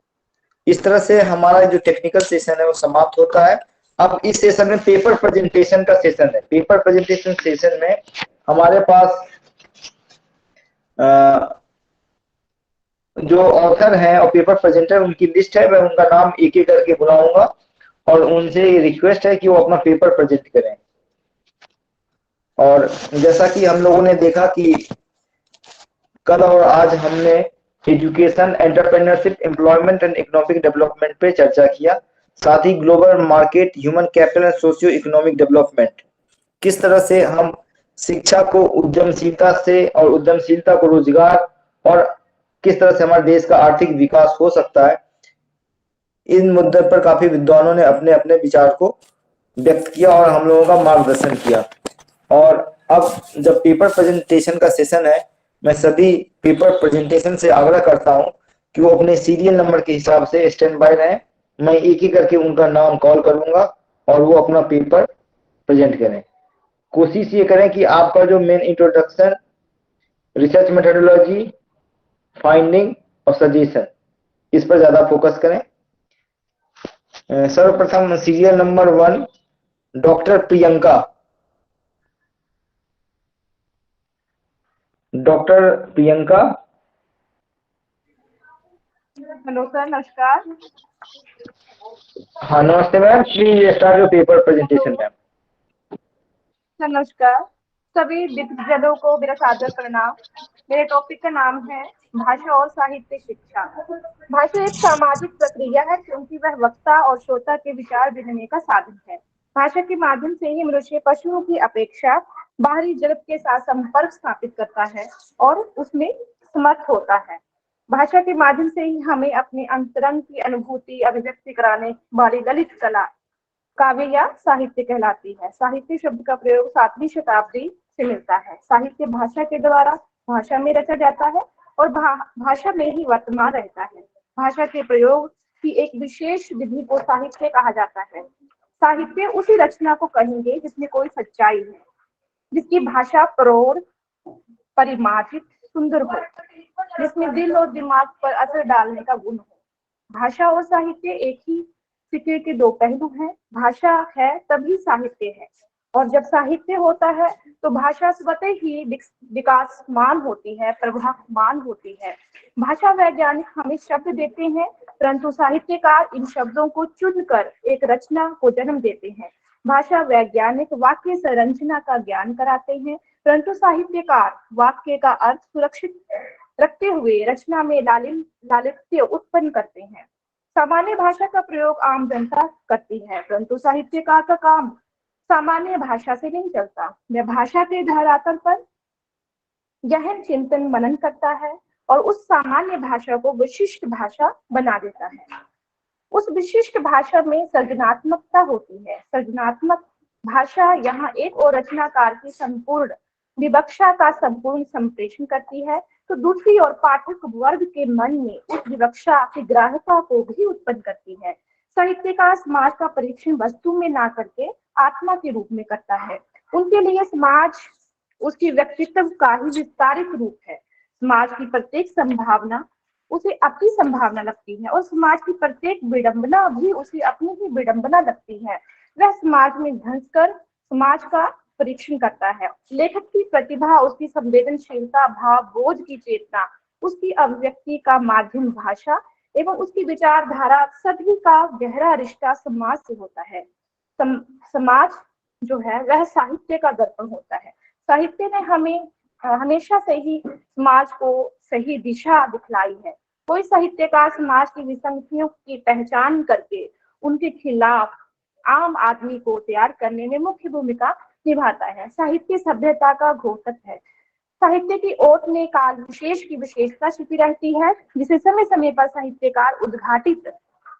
इस तरह से हमारा जो टेक्निकल सेशन है वो समाप्त होता है। अब इस सेशन में पेपर प्रेजेंटेशन का सेशन है। पेपर प्रेजेंटेशन सेशन में हमारे पास जो ऑथर हैं और पेपर प्रेजेंटर उनकी लिस्ट है, मैं उनका नाम एक एक करके बुलाऊंगा और उनसे रिक्वेस्ट है कि वो अपना पेपर प्रेजेंट करें। और जैसा कि हम लोगों ने देखा कि कल और आज हमने education, entrepreneurship, employment and economic development पे चर्चा किया, साथ ही global market, human capital and socio economic development, किस तरह से हम शिक्षा को उद्यमशीलता से और उद्यमशीलता को रोजगार और किस तरह से हमारे देश का आर्थिक विकास हो सकता है। इन मुद्दे पर काफी विद्वानों ने अपने अपने विचार को व्यक्त किया और हम लोगों का मार्गदर्शन किया। और अब जब पेपर प्रेजेंटेशन का सेशन है, मैं सभी पेपर प्रेजेंटेशन से आग्रह करता हूं कि वो अपने सीरियल नंबर के हिसाब से स्टैंड बाय रहें। मैं एक एक करके उनका नाम कॉल करूंगा और वो अपना पेपर प्रेजेंट करें। कोशिश ये करें कि आपका जो main introduction, research methodology, finding और सजेशन, इस पर ज्यादा फोकस करें। सर्वप्रथम serial number 1 doctor Priyanka. Doctor Priyanka. Hello sir, नमस्कार। हाँ नमस्ते ma'am, please start your paper presentation ma'am. Sir नमस्कार, सभी दिग्गजों को मेरा सादर प्रणाम। मेरे टॉपिक का नाम है भाषा और साहित्य शिक्षा। भाषा एक सामाजिक प्रक्रिया है क्योंकि वह वक्ता और श्रोता के विचार विनिमय का साधन है। भाषा के माध्यम से ही मनुष्य पशुओं की अपेक्षा बाहरी जगत के साथ संपर्क स्थापित करता है और उसमें समर्थ होता है। भाषा के माध्यम से ही हमें अपने अंतरंग की अनुभूति अभिव्यक्ति कराने वाली ललित कला काव्य या साहित्य कहलाती है। साहित्य शब्द का प्रयोग 7वीं शताब्दी से मिलता है। साहित्य भाषा के द्वारा भाषा में रचा जाता है और भाषा में ही वर्तमान रहता है। भाषा के प्रयोग की एक विशेष विधि को साहित्य कहा जाता है। साहित्य उसी रचना को कहेंगे जिसमें कोई सच्चाई है, जिसकी भाषा प्रौढ़, परिमार्जित, सुंदर हो, जिसमें दिल और दिमाग पर असर डालने का गुण हो। भाषा और साहित्य एक ही सिक्के के दो पहलू हैं। भाषा है तभी साहित्य है, और जब साहित्य होता है तो भाषा स्वतः ही विकासमान होती है, प्रभावमान होती है। भाषा वैज्ञानिक हमें शब्द देते हैं, परंतु साहित्यकार इन शब्दों को चुनकर एक रचना को जन्म देते हैं। भाषा वैज्ञानिक वाक्य संरचना का ज्ञान कराते हैं, परंतु साहित्यकार वाक्य का अर्थ सुरक्षित रखते हुए रचना में लालित्य उत्पन्न करते हैं। सामान्य भाषा का प्रयोग आम जनता करती है, परंतु साहित्यकार का काम सामान्य भाषा से नहीं चलता। वह भाषा के धरातल पर गहन चिंतन मनन करता है और उस सामान्य भाषा को विशिष्ट भाषा बना देता है। उस विशिष्ट भाषा में सृजनात्मकता होती है। सृजनात्मक भाषा यहाँ एक और रचनाकार की संपूर्ण विवक्षा का संपूर्ण संप्रेषण करती है, तो दूसरी ओर पाठक वर्ग के मन में उस विवक्षा की ग्राह्यता को भी उत्पन्न करती है। साहित्यकार समाज का परीक्षण वस्तु में ना करके आत्मा के रूप में करता है। उनके लिए समाज उसकी व्यक्तित्व का ही विस्तारित रूप है। समाज की प्रत्येक संभावना उसे अपनी संभावना लगती है और समाज की प्रत्येक विडंबना भी उसे अपनी ही विडंबना लगती है। वह समाज में धंसकर समाज का परीक्षण करता है। लेखक की प्रतिभा, उसकी संवेदनशीलता, भाव बोझ की चेतना, उसकी अभिव्यक्ति का माध्यम भाषा एवं उसकी विचारधारा, सभी का गहरा रिश्ता समाज से होता है। समाज जो है वह साहित्य का दर्पण होता है। साहित्य ने हमें हमेशा से ही समाज को सही दिशा दिखलाई है। कोई साहित्यकार समाज की विसंगतियों की पहचान करके उनके खिलाफ आम आदमी को तैयार करने में मुख्य भूमिका निभाता है। साहित्य सभ्यता का घोतक है। साहित्य की ओट में काल विशेष की विशेषता छिपी रहती है, जिसे समय समय पर साहित्यकार उद्घाटित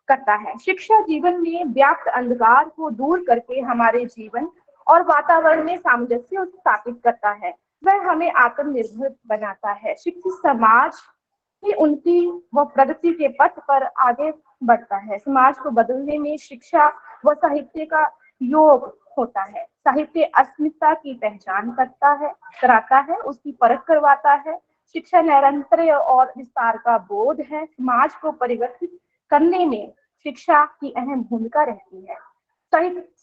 करता है। शिक्षा जीवन में व्याप्त अंधकार को दूर करके हमारे जीवन और वातावरण में सामंजस्य स्थापित करता है। वह हमें आत्मनिर्भर बनाता है। शिक्षित समाज ही उनकी व प्रगति के पथ पर आगे बढ़ता है। समाज को बदलने में शिक्षा व साहित्य का योग होता है। साहित्य अस्मिता की पहचान कराता है, उसकी परख करवाता है। शिक्षा निरंतर और विस्तार का बोध है। समाज को परिवर्तित करने में शिक्षा की अहम भूमिका रहती है।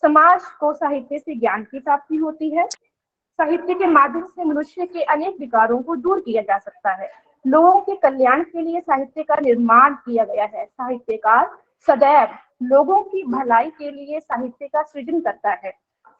समाज को साहित्य से ज्ञान की प्राप्ति होती है। साहित्य के माध्यम से मनुष्य के अनेक विकारों को दूर किया जा सकता है। लोगों के कल्याण के लिए साहित्य का निर्माण किया गया है। साहित्यकार सदैव लोगों की भलाई के लिए साहित्य का सृजन करता है।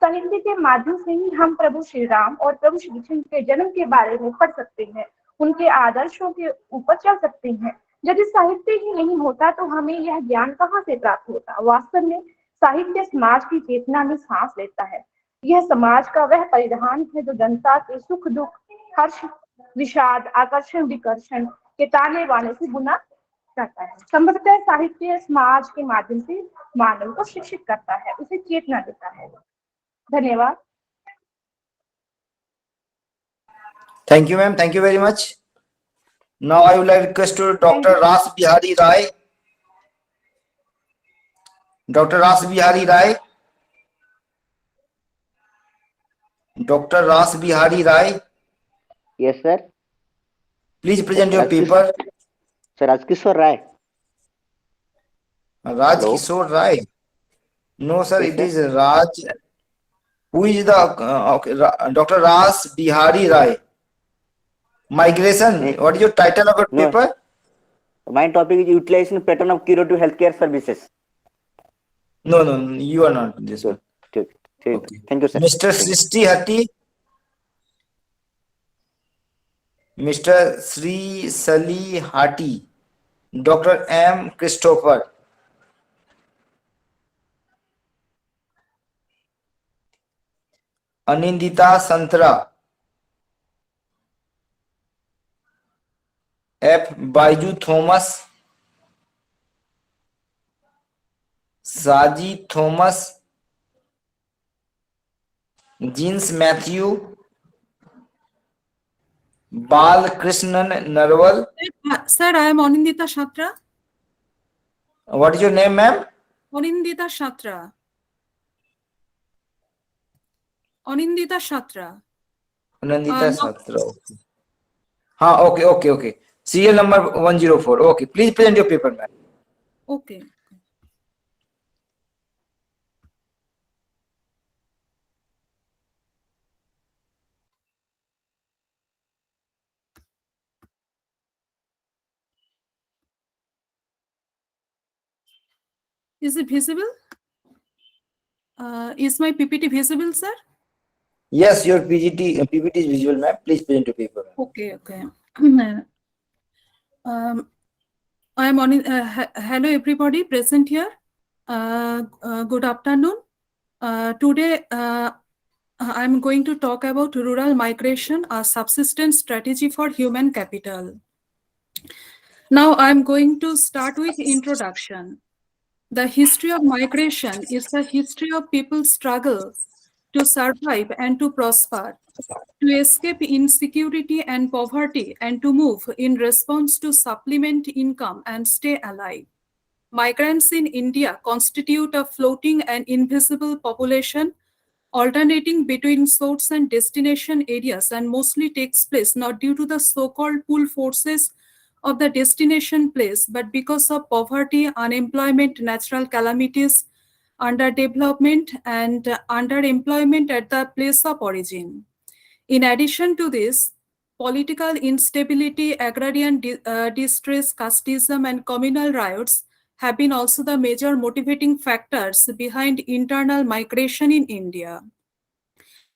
साहित्य के माध्यम से ही हम प्रभु श्री राम और प्रभु श्री कृष्ण के जन्म के बारे में पढ़ सकते हैं, उनके आदर्शों के ऊपर चल सकते हैं। यदि साहित्य ही नहीं होता तो हमें यह ज्ञान कहाँ से प्राप्त होता? वास्तव में साहित्य समाज की चेतना में सांस लेता है। यह समाज का वह परिधान है जो जनता के सुख दुख, हर्ष विषाद, आकर्षण विकर्षण के ताने बाने से बुना जाता है। संभवतः साहित्य समाज के माध्यम से मानव को शिक्षित करता है, उसे चेतना देता है। धन्यवाद। Thank you, ma'am. Thank you very much. Now I would like to request to Dr. Ras Bihari Rai. Dr. Ras Bihari Rai. Dr. Ras Bihari Rai. Yes, sir. Please present your paper. Sir, Rajkishore Rai. Raj Kishore Rai. No, sir, it is Raj. Who is the okay, Dr. Ras Bihari Rai? Migration. What is your title of your paper? My topic is utilization pattern of curative healthcare services. No, you are not this one. Okay. Thank you, sir. Mr. Srishti Hatti. Mr. Sri Sali Hati. Dr. M. Christopher. Anindita Santra. F. Baiju Thomas. Saji Thomas. Jeans Matthew. Bal Krishnan Narwal. Sir, I am Anindita Shatra. What is your name, ma'am? Anindita Shatra. Anindita Shatra. Anindita Shatra. Okay. Okay. Serial number 104. Okay, please present your paper, ma'am. Okay. Is it visible? Is my PPT visible, sir? Yes, your PPT is visual, ma'am. Please present your paper. Okay. I am on. Hello, everybody present here. Good afternoon. Today, I am going to talk about rural migration, a subsistence strategy for human capital. Now, I am going to start with introduction. The history of migration is the history of people's struggle to survive and to prosper, to escape insecurity and poverty, and to move in response to supplement income and stay alive. Migrants in India constitute a floating and invisible population, alternating between source and destination areas, and mostly takes place not due to the so-called pull forces of the destination place, but because of poverty, unemployment, natural calamities, underdevelopment, and underemployment at the place of origin. In addition to this, political instability, agrarian distress, casteism, and communal riots have been also the major motivating factors behind internal migration in India.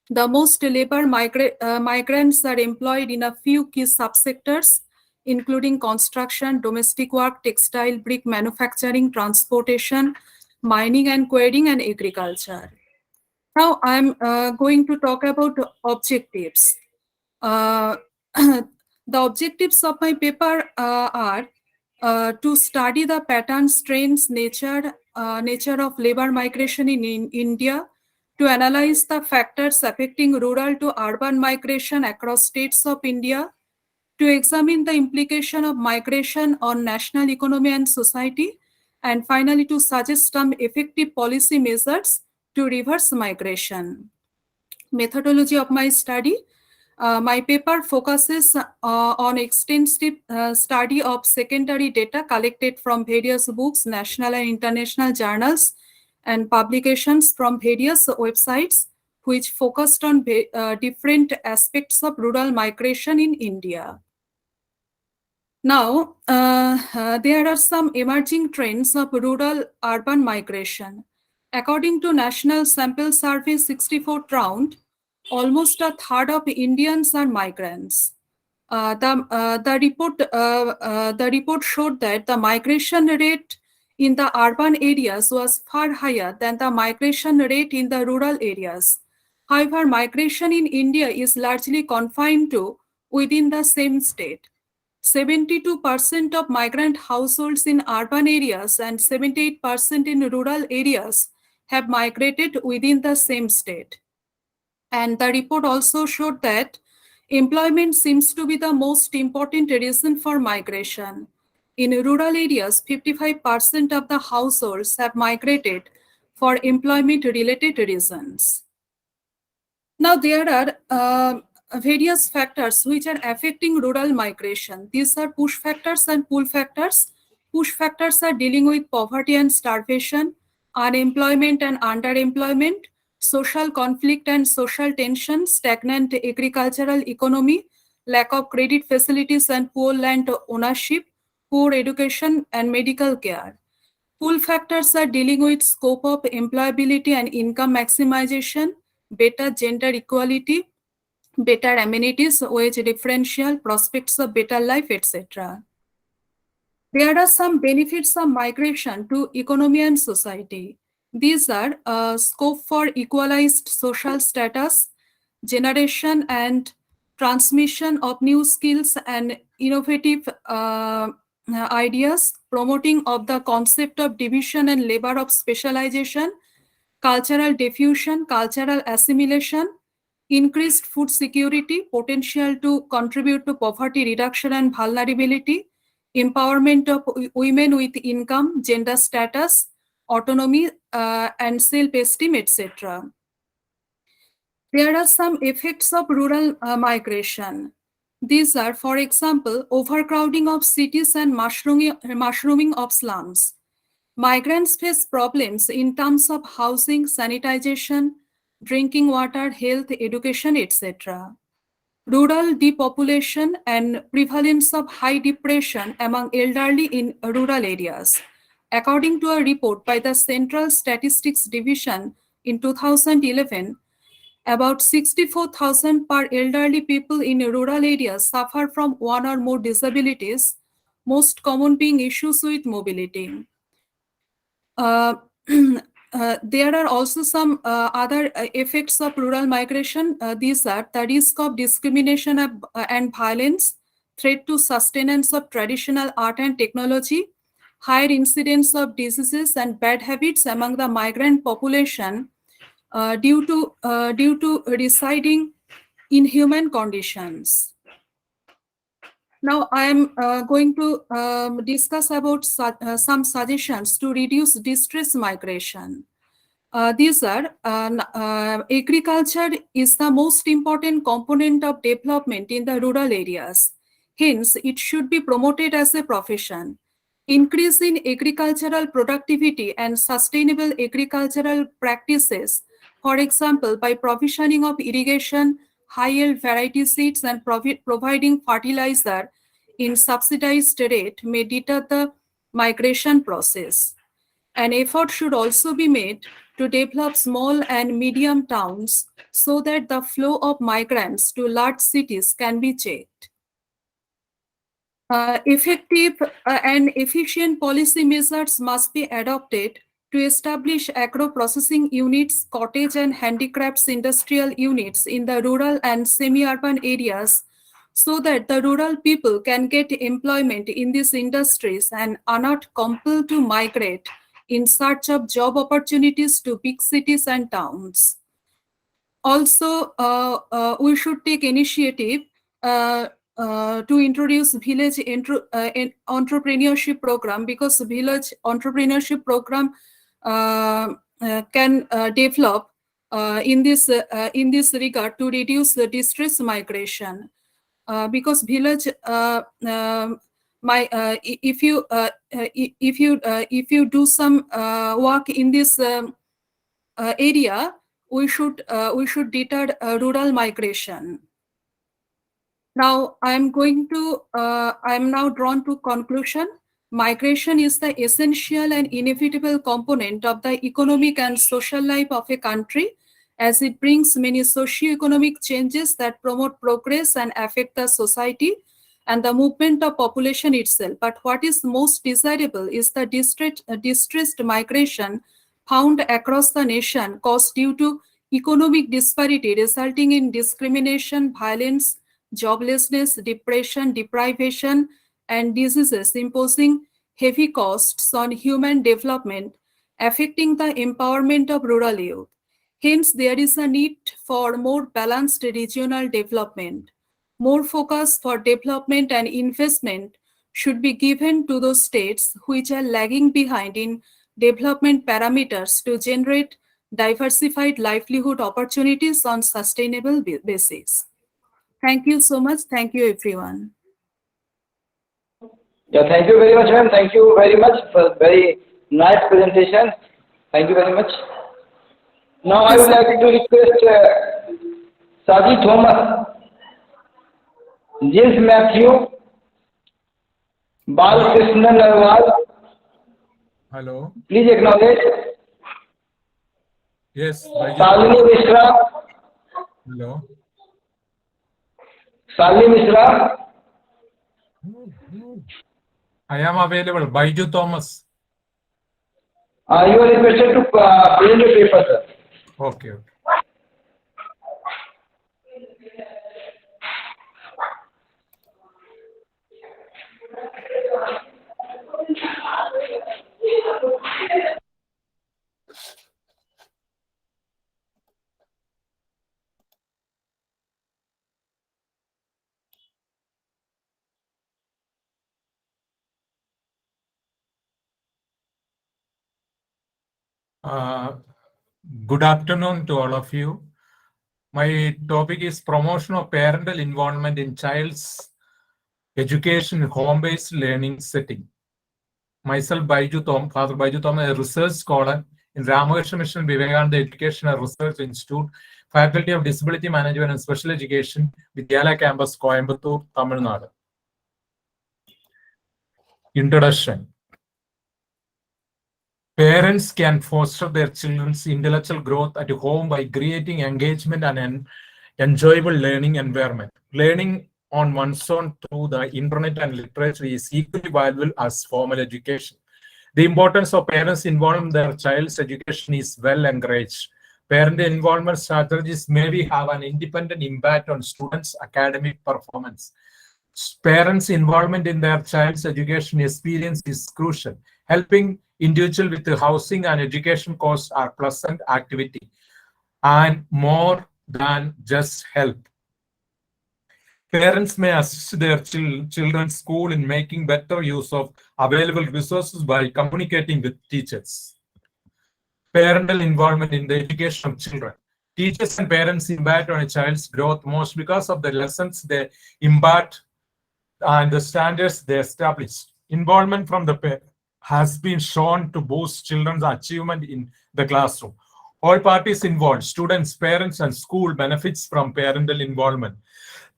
The most migrants are employed in a few key subsectors, including construction, domestic work, textile, brick manufacturing, transportation, mining and quarrying, and agriculture. Now I'm going to talk about objectives. The objectives of my paper are to study the patterns, trends, nature of labor migration in India, to analyze the factors affecting rural to urban migration across states of India, to examine the implication of migration on national economy and society, and finally to suggest some effective policy measures to reverse migration. Methodology of my study. My paper focuses on extensive study of secondary data collected from various books, national and international journals, and publications from various websites, which focused on different aspects of rural migration in India. Now, there are some emerging trends of rural-urban migration. According to National Sample Survey 64th round, almost a third of Indians are migrants. The report showed that the migration rate in the urban areas was far higher than the migration rate in the rural areas. However, migration in India is largely confined to within the same state. 72% of migrant households in urban areas and 78% in rural areas have migrated within the same state. And the report also showed that employment seems to be the most important reason for migration. In rural areas, 55% of the households have migrated for employment-related reasons. Now, there are various factors which are affecting rural migration. These are push factors and pull factors. Push factors are dealing with poverty and starvation, unemployment and underemployment, social conflict and social tension, stagnant agricultural economy, lack of credit facilities and poor land ownership, poor education and medical care. Pull factors are dealing with scope of employability and income maximization, better gender equality, better amenities, wage differential, prospects of better life, etc. There are some benefits of migration to economy and society. These are scope for equalized social status, generation and transmission of new skills and innovative ideas, promoting of the concept of division and labor of specialization, cultural diffusion, cultural assimilation, increased food security, potential to contribute to poverty reduction and vulnerability, empowerment of women with income, gender status, autonomy, and self-esteem, etc. There are some effects of rural migration. These are, for example, overcrowding of cities and mushrooming of slums. Migrants face problems in terms of housing, sanitization, drinking water, health, education, etc. Rural depopulation and prevalence of high depression among elderly in rural areas. According to a report by the Central Statistics Division in 2011, about 64,000 per elderly people in rural areas suffer from one or more disabilities, most common being issues with mobility. There are also some other effects of rural migration. These are the risk of discrimination and violence, threat to sustenance of traditional art and technology, higher incidence of diseases and bad habits among the migrant population due to residing in human conditions. Now I am going to discuss about some suggestions to reduce distress migration. These are agriculture is the most important component of development in the rural areas. Hence, it should be promoted as a profession. Increase in agricultural productivity and sustainable agricultural practices, for example, by provisioning of irrigation, high-yield variety seeds and providing fertilizer in subsidized rate may deter the migration process. An effort should also be made to develop small and medium towns so that the flow of migrants to large cities can be checked. Effective and efficient policy measures must be adopted to establish agro-processing units, cottage and handicrafts industrial units in the rural and semi-urban areas so that the rural people can get employment in these industries and are not compelled to migrate in search of job opportunities to big cities and towns. Also, we should take initiative to introduce village entrepreneurship program, because village entrepreneurship program can develop in this regard to reduce the distress migration. Because village if you do some work in this area, we should deter rural migration. Now I am now drawn to conclusion. Migration is the essential and inevitable component of the economic and social life of a country, as it brings many socio-economic changes that promote progress and affect the society and the movement of population itself. But what is most desirable is the distressed migration found across the nation caused due to economic disparity resulting in discrimination, violence, joblessness, depression, deprivation, and diseases, imposing heavy costs on human development, affecting the empowerment of rural youth. Hence, there is a need for more balanced regional development. More focus for development and investment should be given to those states which are lagging behind in development parameters to generate diversified livelihood opportunities on sustainable basis. Thank you so much. Thank you, everyone. Yeah, thank you very much, ma'am. Thank you very much for very nice presentation. Thank you very much. Now I would like to request Saji Thomas, James Matthew, Balkrishna Narwal. Hello. Please acknowledge. Yes. Salini Mishra. Hello. Salini Mishra. I am available. Baiju Thomas. You are requested to present your paper, sir. Okay. Good afternoon to all of you. My topic is promotion of parental involvement in child's education in home-based learning setting. Myself, Father Baiju Thomas, a research scholar in Ramakrishna Mission Vivekanand Educational Research Institute, Faculty of Disability Management and Special Education, Vidyalaya Campus, Coimbatore, Tamil Nadu. Introduction. Parents can foster their children's intellectual growth at home by creating engagement and an enjoyable learning environment. Learning on one's own through the internet and literature is equally valuable as formal education. The importance of parents' involvement in their child's education is well encouraged. Parent involvement strategies maybe have an independent impact on students' academic performance. Parents' involvement in their child's education experience is crucial. Helping individuals with the housing and education costs are pleasant activity and more than just help. Parents may assist their children's school in making better use of available resources by communicating with teachers. Parental involvement in the education of children. Teachers and parents impact on a child's growth most because of the lessons they impart and the standards they establish. Involvement from the parent has been shown to boost children's achievement in the classroom. All parties involved, students, parents, and school benefits from parental involvement.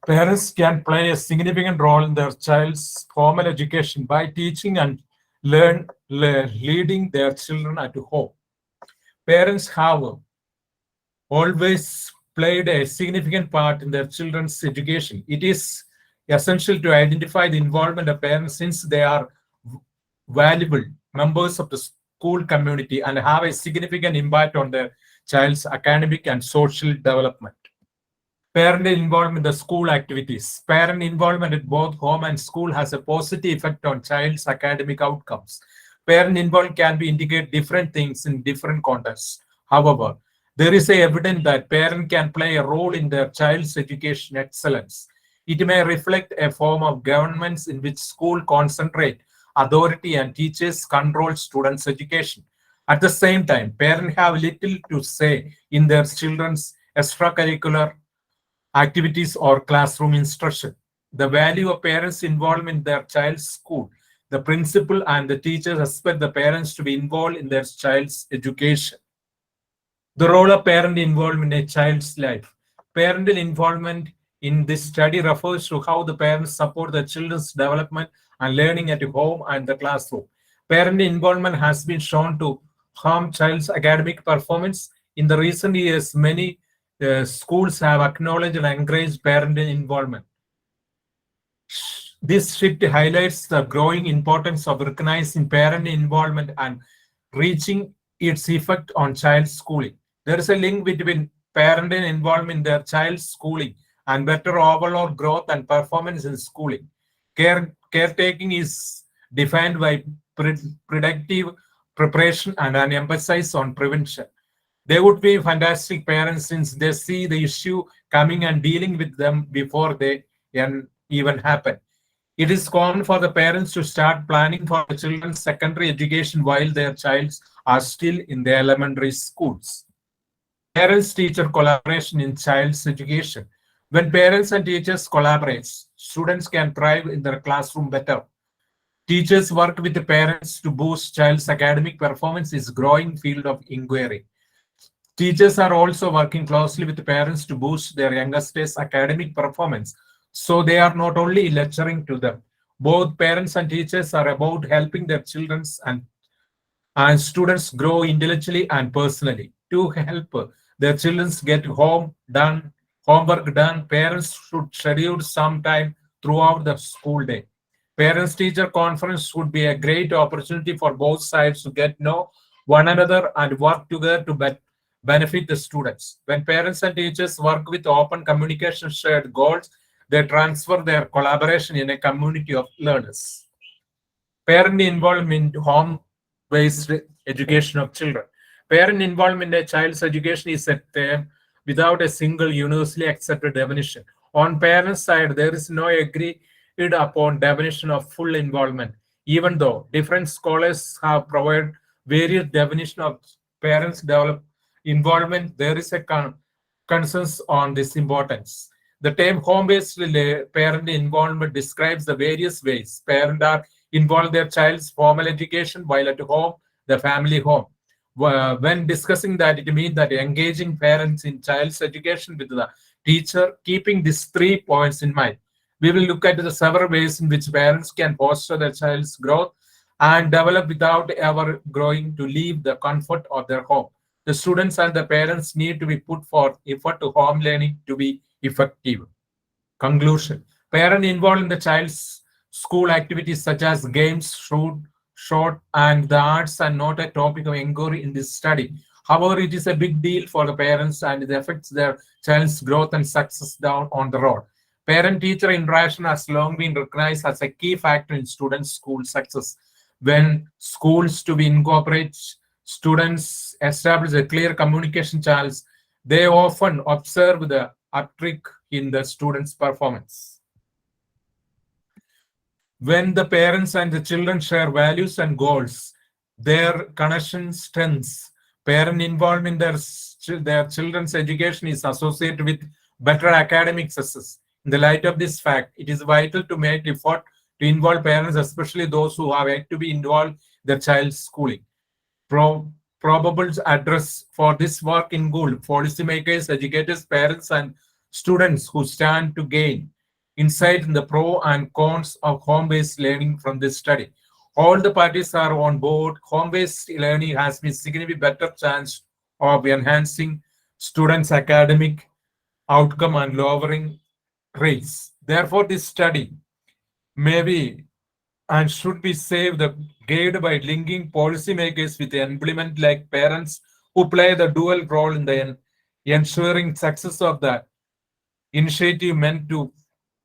Parents can play a significant role in their child's formal education by teaching and leading their children at home. Parents have always played a significant part in their children's education. It is essential to identify the involvement of parents since they are valuable members of the school community and have a significant impact on their child's academic and social development. Parent involvement in the school activities. Parent involvement at both home and school has a positive effect on child's academic outcomes. Parent involvement can be indicate different things in different contexts. However, there is evidence that parent can play a role in their child's education excellence. It may reflect a form of governance in which school concentrate authority and teachers control students' education. At the same time, parents have little to say in their children's extracurricular activities or classroom instruction. The value of parents' involvement in their child's school. The principal and the teachers expect the parents to be involved in their child's education. The role of parent involvement in a child's life. Parental involvement in this study refers to how the parents support the children's development and learning at home and the classroom. Parent involvement has been shown to harm child's academic performance. In the recent years, many schools have acknowledged and encouraged parental involvement. This shift highlights the growing importance of recognizing parent involvement and reaching its effect on child's schooling. There is a link between parental involvement in their child's schooling and better overall growth and performance in schooling. Caretaking is defined by predictive preparation and an emphasis on prevention. They would be fantastic parents since they see the issue coming and dealing with them before they even happen. It is common for the parents to start planning for the children's secondary education while their children are still in the elementary schools. Parents-teacher collaboration in child's education. When parents and teachers collaborate, students can thrive in their classroom better. Teachers work with the parents to boost child's academic performance is a growing field of inquiry. Teachers are also working closely with the parents to boost their youngsters' academic performance. So they are not only lecturing to them. Both parents and teachers are about helping their children and students grow intellectually and personally. To help their children get homework done, parents should schedule some time throughout the school day. Parents-teacher conference would be a great opportunity for both sides to get to know one another and work together to benefit the students. When parents and teachers work with open communication, shared goals, they transfer their collaboration in a community of learners. Parent involvement in home-based education of children. Parent involvement in a child's education is a term without a single universally accepted definition. On parents' side, there is no agreed upon definition of full involvement, even though different scholars have provided various definitions of parents' involvement. There is a consensus on this importance. The term home-based parent involvement describes the various ways parents are involved in their child's formal education while at home, the family home. When discussing that, it means that engaging parents in child's education with the teacher, keeping these 3 points in mind. We will look at the several ways in which parents can foster their child's growth and develop without ever growing to leave the comfort of their home. The students and the parents need to be put forth effort to home learning to be effective. Conclusion. Parent involved in the child's school activities such as games, short, and the arts are not a topic of inquiry in this study. However, it is a big deal for the parents and it affects their child's growth and success down on the road. Parent-teacher interaction has long been recognized as a key factor in students' school success. When schools to be incorporate students establish a clear communication channels, they often observe the uptick in the students' performance. When the parents and the children share values and goals, their connection strengthens. Parent involvement in their children's education is associated with better academic success. In the light of this fact, it is vital to make effort to involve parents, especially those who have yet to be involved in their child's schooling. Probable address for this work include policymakers, educators, parents, and students who stand to gain insight in the pros and cons of home-based learning from this study. all the parties are on board, home-based learning has been significantly better chance of enhancing students' academic outcome and lowering rates. Therefore, this study may be and should be saved the gate by linking policymakers with the implement like parents who play the dual role in the ensuring success of the initiative meant to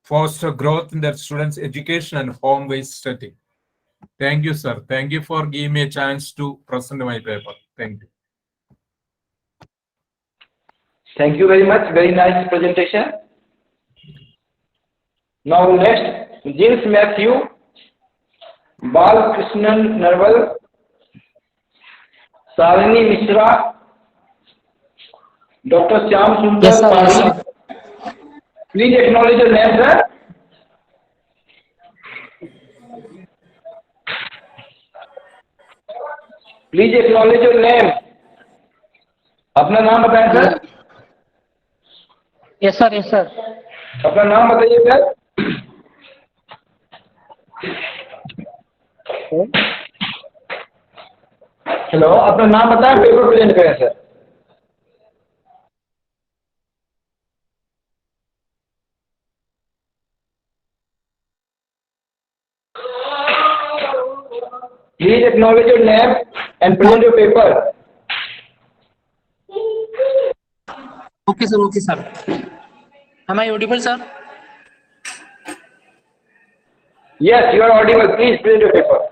foster growth in their students' education and home-based study. Thank you, sir. Thank you for giving me a chance to present my paper. Thank you. Thank you very much. Very nice presentation. Now next, James Matthew, Balkrishnan Narwal, Shalini Mishra, Dr. Shyam Sundar Pari. Please acknowledge your name, sir. Please acknowledge your name. अपना नाम बताएं sir. Yes sir, yes sir. अपना नाम बताइए sir. Hello, अपना नाम बताएं, paper present करें sir. Please acknowledge your name and present your paper. Okay sir, okay sir. Am I audible sir? Yes, you are audible. Please present your paper.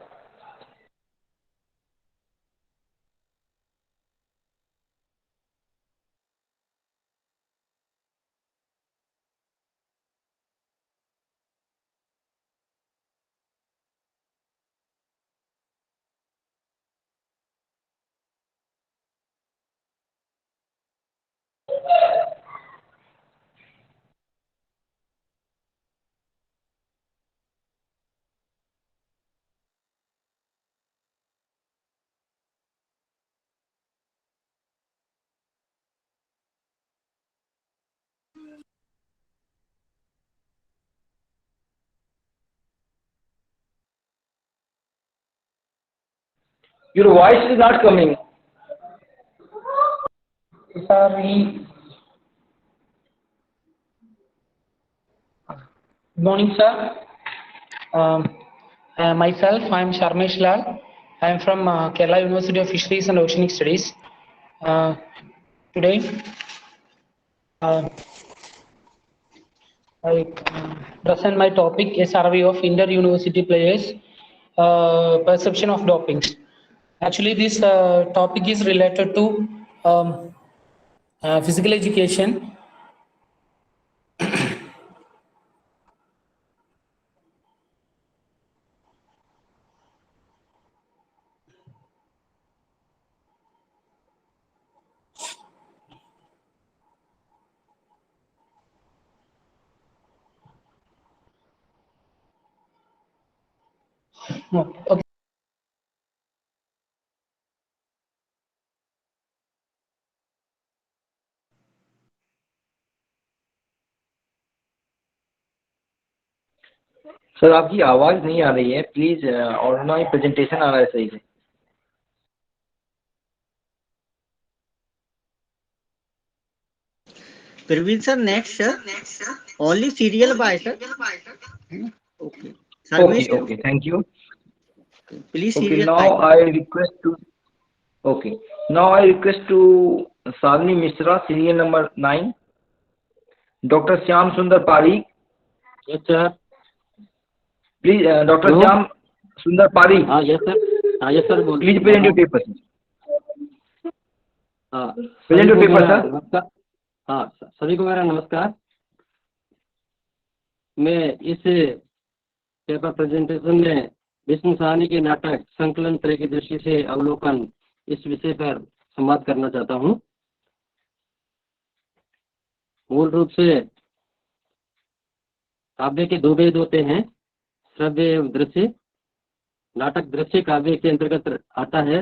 Your voice is not coming. Sorry. Good morning, sir. Myself, I am Sharmesh Lal. I am from Kerala University of Fisheries and Oceanic Studies. Today, I present my topic, a survey of inter-university players' perception of doping. Actually, this topic is related to physical education. Okay. Sir आपकी आवाज नहीं आ रही है. Please और ना ही presentation आ रहा है सही से. Praveen sir, next sir. Only serial by sir. Okay. Okay. Thank you. Please Okay. serial. Now I request to. Okay. Now I request to Shalini Mishra, serial number 9. Dr. Shyam Sundar Pari. Yes, sir. Please, Dr. Shyam Sundar Pari. Yes, sir. Yes, sir. Please present your paper. Present your paper, sir. हाँ, सभी को मेरा नमस्कार. मैं इस paper presentation में विष्णु साहनी के नाटक संकलन तरह की दृष्टि से अवलोकन इस विषय पर संवाद करना चाहता हूँ. मूल रूप से काव्य के दो भेद होते हैं, श्रव्य एवं दृश्य. नाटक दृश्य काव्य के अंतर्गत आता है,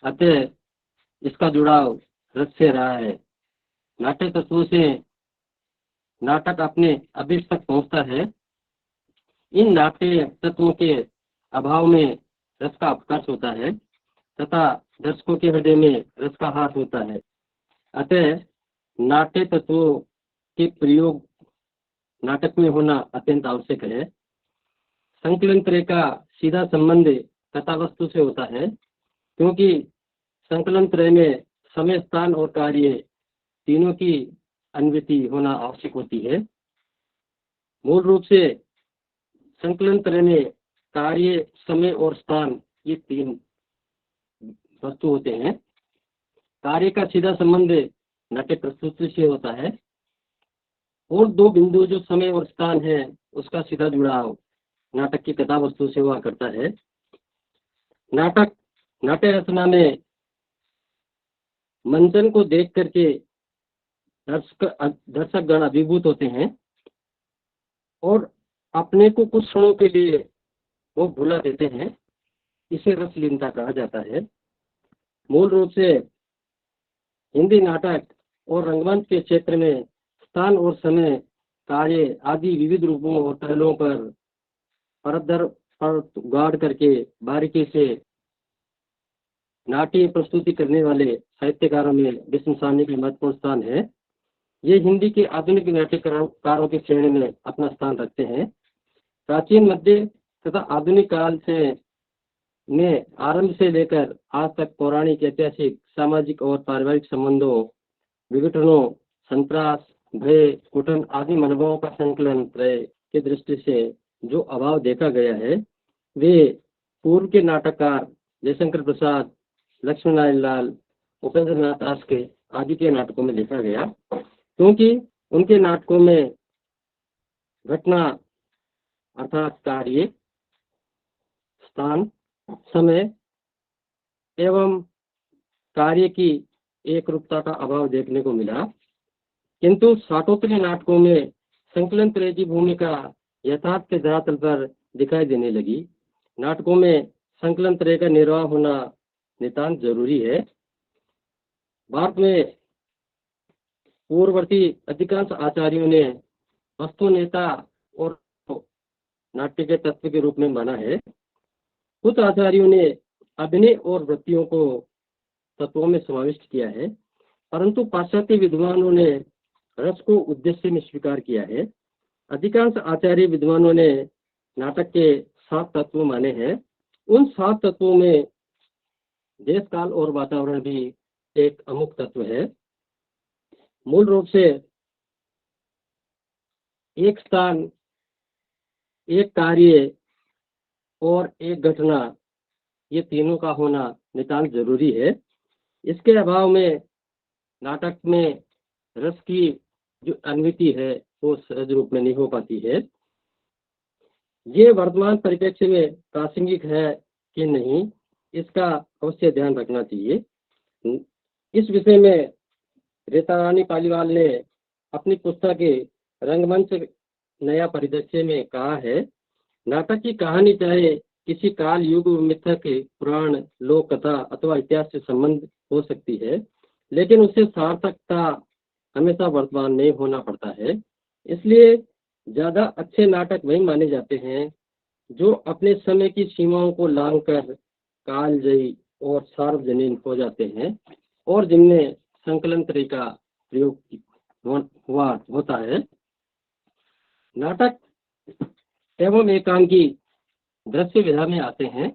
अतः इसका जुड़ाव रस से रहा है. नाट्य तत्वों से नाटक अपने अभिष्ट तक पहुंचता है. इन नाट्य तत्वों के अभाव में रस का अवकाश होता है तथा दर्शकों के हृदय में रस का हास होता है। अतः नाट्य तत्वों के प्रयोग नाटक में होना अत्यंत आवश्यक है। संकलन त्रय का सीधा संबंध कथा वस्तु से होता है, क्योंकि संकलन त्रय में समय, स्थान और कार्य तीनों की अन्विति होना आवश्यक होती है। मूल रूप से संकलन त्रय में कार्य, समय और स्थान ये तीन वस्तु होते हैं। कार्य का सीधा संबंध नाट्य प्रस्तुति से होता है और दो बिंदु जो समय और स्थान है उसका सीधा जुड़ाव नाटक की कथा वस्तु से हुआ करता है। नाट्य रचना में मंचन को देख करके दर्शक गण अभिभूत होते हैं और अपने को कुछ क्षणों के लिए वो भुला देते हैं। इसे रसलीनता कहा जाता है। मूल रूप से हिंदी नाटक और रंगमंच के क्षेत्र में स्थान और समय, कार्य आदि विविध रूपों और पहलुओं पर परत गाड़ करके बारीकी से नाट्य प्रस्तुति करने वाले साहित्यकारों में विष्णु साहनी का महत्वपूर्ण स्थान है। ये हिंदी के आधुनिक नाट्यकारों की श्रेणी में अपना स्थान रखते हैं। प्राचीन, मध्य तथा आधुनिक काल से में आरंभ से लेकर आज तक पौराणिक, ऐतिहासिक, सामाजिक और पारिवारिक संबंधों, विघटनों, संत्रास, भय, कुटन आदि मनोभावों का संकलन त्रय की दृष्टि से जो अभाव देखा गया है वे पूर्व के नाटककार जयशंकर प्रसाद, लक्ष्मण नारायण लाल, उपेंद्र नाथ दास के आदि के नाटकों में देखा गया, क्योंकि उनके नाटकों में घटना अर्थात कार्य, स्थान, समय एवं कार्य की एक रूपता का अभाव देखने को मिला। किंतु साटोत्तरी नाटकों में संकलन त्रय की भूमिका यथार्थ के धरातल पर दिखाई देने लगी। नाटकों में संकलन त्रय का निर्वाह होना नितांत जरूरी है। भारत में पूर्ववर्ती अधिकांश आचार्यों ने वस्तु, नेता और नाट्य के तत्व के रूप में माना है। कुछ आचार्यों ने अभिनय और वृत्तियों को तत्वों में समाविष्ट किया है, परंतु पाश्चात्य विद्वानों ने रस को उद्देश्य में स्वीकार किया है। अधिकांश आचार्य विद्वानों ने नाटक के 7 तत्व माने हैं। उन 7 तत्वों में देश, काल और वातावरण भी एक अमुक तत्व है। मूल रूप से एक स्थान, एक कार्य और एक घटना, ये तीनों का होना नितांत जरूरी है। इसके अभाव में नाटक में रस की जो अन्विति है वो सहज रूप में नहीं हो पाती है। ये वर्तमान परिप्रेक्ष्य में प्रासंगिक है कि नहीं, इसका अवश्य ध्यान रखना चाहिए। इस विषय में रीता रानी पालीवाल ने अपनी पुस्तक रंगमंच नया परिदृश्य में कहा है, नाटक की कहानी चाहे किसी काल, युग, मिथक, पुराण, लोक कथा अथवा इतिहास से संबंध हो सकती है, लेकिन उससे सार्थकता हमेशा वर्तमान में होना पड़ता है। इसलिए ज्यादा अच्छे नाटक वही माने जाते हैं जो अपने समय की सीमाओं को लांघकर कालजयी और सार्वजनीन हो जाते हैं और जिनमें संकलन त्रय का प्रयोग होता है। नाटक एवं एकांकी दृश्य विधा में आते हैं,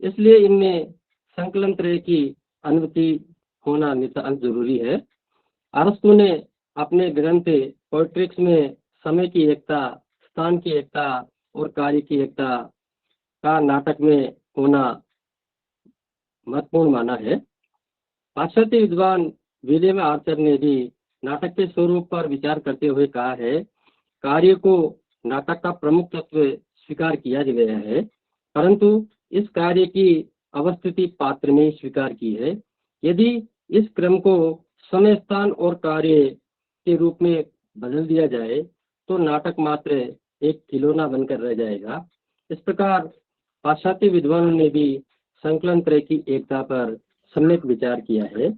इसलिए इनमें संकलन त्रय की अनुमति होना नितांत जरूरी है। अरस्तु ने अपने ग्रंथ पोएट्रिक्स में समय की एकता, स्थान की एकता और कार्य की एकता का नाटक में होना महत्वपूर्ण माना है। पाश्चात्य विद्वान विलियम आर्थर ने भी नाटक के स्वरूप पर विचार करते हुए कहा है, कार्य को नाटक का प्रमुख तत्व स्वीकार किया गया है, परंतु इस कार्य की अवस्थिति पात्र में स्वीकार की है। यदि इस क्रम को समय, स्थान और कार्य के रूप में बदल दिया जाए तो नाटक मात्र एक खिलौना बनकर रह जाएगा। इस प्रकार पाश्चात्य विद्वानों ने भी संकलन त्रय की एकता पर सम्यक विचार किया है।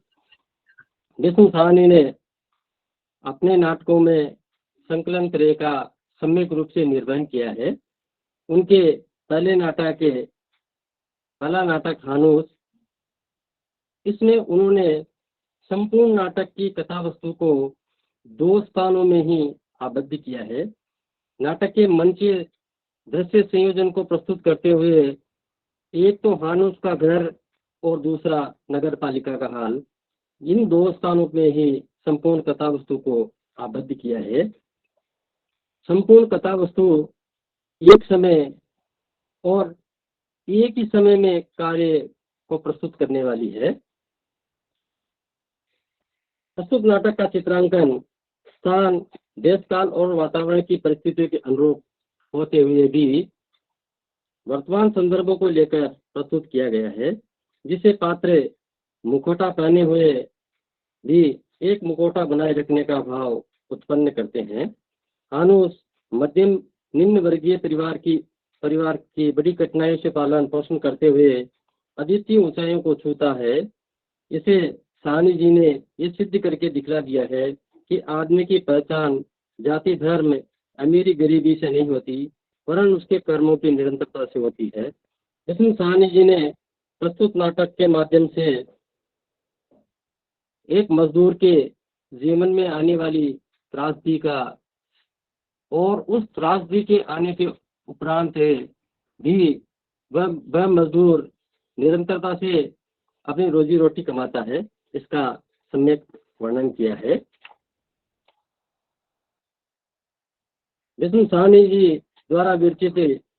विष्णु साहनी ने अपने नाटकों में संकलन त्रय का सम्यक रूप से निर्वहन किया है। उनके पहले नाटक पहला नाटक हानूस, इसमें उन्होंने संपूर्ण नाटक की कथा वस्तु को 2 स्थानों में ही आबद्ध किया है। नाटक के मंचीय दृश्य संयोजन को प्रस्तुत करते हुए एक तो हानूस का घर और दूसरा नगर पालिका का हाल, इन 2 स्थानों में ही संपूर्ण कथा वस्तु को आबद्ध किया है। संपूर्ण कथा वस्तु एक समय और एक ही समय में कार्य को प्रस्तुत करने वाली है। प्रस्तुत नाटक का चित्रांकन स्थान, देश काल और वातावरण की परिस्थितियों के अनुरूप होते हुए भी वर्तमान संदर्भों को लेकर प्रस्तुत किया गया है, जिसे पात्र मुखौटा पहने हुए भी एक मुखौटा बनाए रखने का भाव उत्पन्न करते हैं। हानूस मध्यम निम्न वर्गीय परिवार की बड़ी कठिनाइयों से पालन पोषण करते हुए अद्वितीय ऊंचाइयों को छूता है। इसे साहनी जी ने ये सिद्ध करके दिखला दिया है कि आदमी की पहचान जाति, धर्म, अमीरी गरीबी से नहीं होती, वरन उसके कर्मों की निरंतरता से होती है। इसमें साहनी जी ने प्रस्तुत नाटक के माध्यम से एक मजदूर के जीवन में आने वाली त्रासदी का और उस त्रासदी के आने के उपरांत भी वह मजदूर निरंतरता से अपनी रोजी रोटी कमाता है, इसका सम्यक वर्णन किया है। विष्णु साहनी जी द्वारा विरचित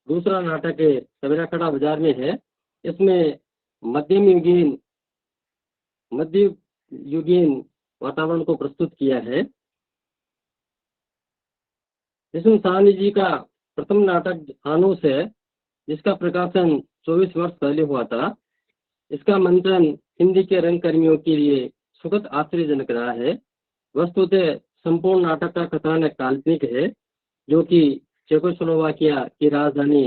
दूसरा नाटक सवेरा खड़ा बाजार में है। इसमें मध्य युगीन वातावरण को प्रस्तुत किया है। विष्णु साहनी जी का प्रथम नाटक हानूस है, जिसका प्रकाशन 24 वर्ष पहले हुआ था। इसका मंचन हिंदी के रंगकर्मियों के लिए सुखद आश्चर्यजनक रहा है। वस्तुतः संपूर्ण नाटक का कथानक काल्पनिक है, जो कि चेकोस्लोवाकिया की राजधानी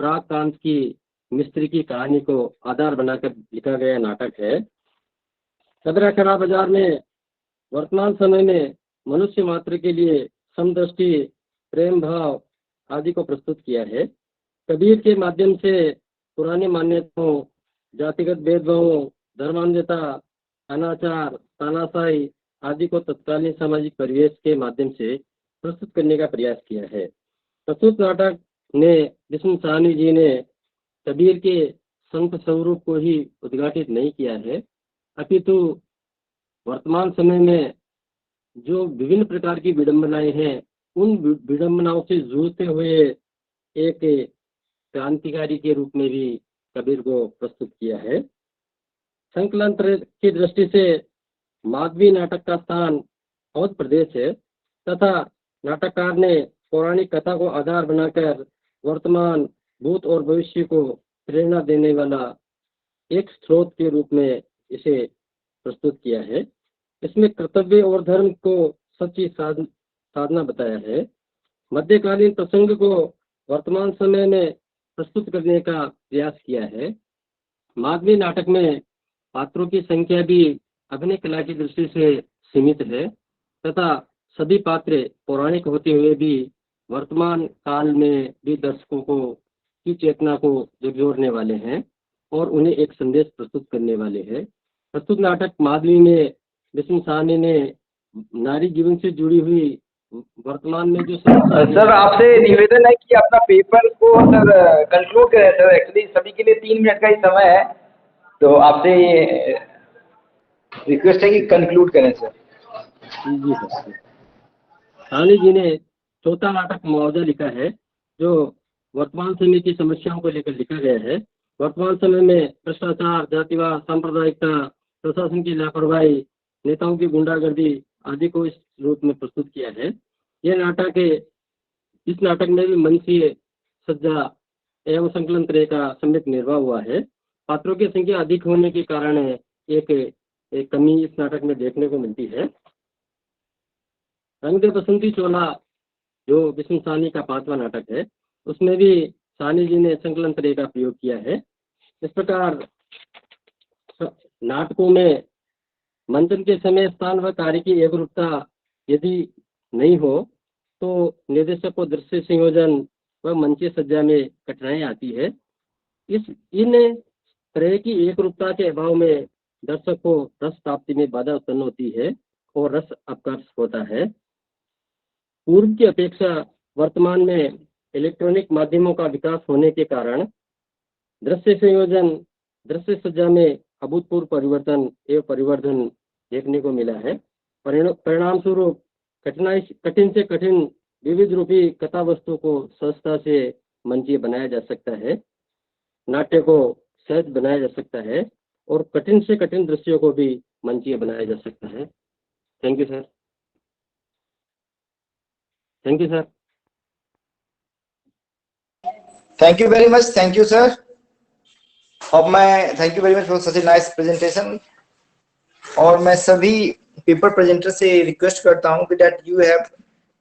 प्राग प्रांत की मिस्त्री की कहानी को आधार बनाकर लिखा गया नाटक है। सदरा खड़ा बाजार में वर्तमान समय में मनुष्य मात्र के लिए समदृष्टि, प्रेम भाव आदि को प्रस्तुत किया है। कबीर के माध्यम से पुरानी मान्यताओं, जातिगत भेदभावों, धर्मांधता, अनाचार, तानाशाही आदि को तत्कालीन सामाजिक परिवेश के माध्यम से प्रस्तुत करने का प्रयास किया है। प्रस्तुत नाटक ने विष्णु साहनी जी ने कबीर के संत स्वरूप को ही उद्घाटित नहीं किया है, अपितु वर्तमान समय में जो विभिन्न प्रकार की विडंबनाएं हैं, उन विडंबनाओं से जूझते हुए एक क्रांतिकारी के रूप में भी कबीर को प्रस्तुत किया है। संकलन की दृष्टि से माधवी नाटक का स्थान अवध प्रदेश है तथा नाटककार ने पौराणिक कथा को आधार बनाकर वर्तमान, भूत और भविष्य को प्रेरणा देने वाला एक स्रोत के रूप में इसे प्रस्तुत किया है। इसमें कर्तव्य और धर्म को सच्ची साधना बताया है। मध्यकालीन प्रसंग को वर्तमान समय में प्रस्तुत करने का प्रयास किया है। माधवी नाटक में पात्रों की संख्या भी अभिनय कला की दृष्टि से सीमित है तथा सभी पात्र पौराणिक होते हुए भी वर्तमान काल में भी दर्शकों की चेतना को झकझोरने वाले हैं और उन्हें एक संदेश प्रस्तुत करने वाले हैं। प्रस्तुत नाटक माधवी में विष्णु साहनी ने नारी जीवन से जुड़ी हुई वर्तमान में जो सर आपसे निवेदन है कि अपना पेपर को सर कंक्लूड करें सर। एक्चुअली सभी के लिए 3 मिनट का ही समय है, तो आपसे ये रिक्वेस्ट है कि कंक्लूड करें सर। जी सर। साहनी जी ने चौथा नाटक मुआवजा लिखा है, जो वर्तमान समय की समस्याओं को लेकर लिखा गया है। वर्तमान समय में भ्रष्टाचार, जातिवाद, सांप्रदायिकता, प्रशासन की लापरवाही, नेताओं की गुंडागर्दी आदि को इस रूप में प्रस्तुत किया है। इस नाटक में भी मंचीय सज्जा एवं संकलन त्रय का सम्यक निर्वाह हुआ है। पात्रों की संख्या अधिक होने के कारण एक कमी इस नाटक में देखने को मिलती है। रंग दे बसंती चोला जो विष्णु साहनी का 5वां नाटक है, उसमें भी साहनी जी ने संकलन त्रय का प्रयोग किया है। इस प्रकार नाटकों में मंचन के समय स्थान व कार्य की एकरूपता यदि नहीं हो तो निर्देशक को दृश्य संयोजन व मंचीय सज्जा में कठिनाई आती है। इन क्रय की एक रूपता के अभाव में दर्शक को रस प्राप्ति में बाधा उत्पन्न होती है और रस अपकर्ष होता है। पूर्व की अपेक्षा वर्तमान में इलेक्ट्रॉनिक माध्यमों का विकास होने के कारण दृश्य संयोजन, दृश्य सज्जा में अभूतपूर्व परिवर्तन एवं परिवर्धन देखने को मिला है। परिणाम स्वरूप कठिन से कठिन विविध रूपी कथा वस्तु को सहजता से मंचीय बनाया जा सकता है, नाट्य को सहज बनाया जा सकता है और कठिन से कठिन दृश्यों को भी मंचीय बनाया जा सकता है। Thank you sir. Thank you sir. Thank you very much. Thank you, sir. Thank you very much for such a nice presentation. और मैं सभी पेपर प्रेजेंटर से रिक्वेस्ट करता हूँ कि that you have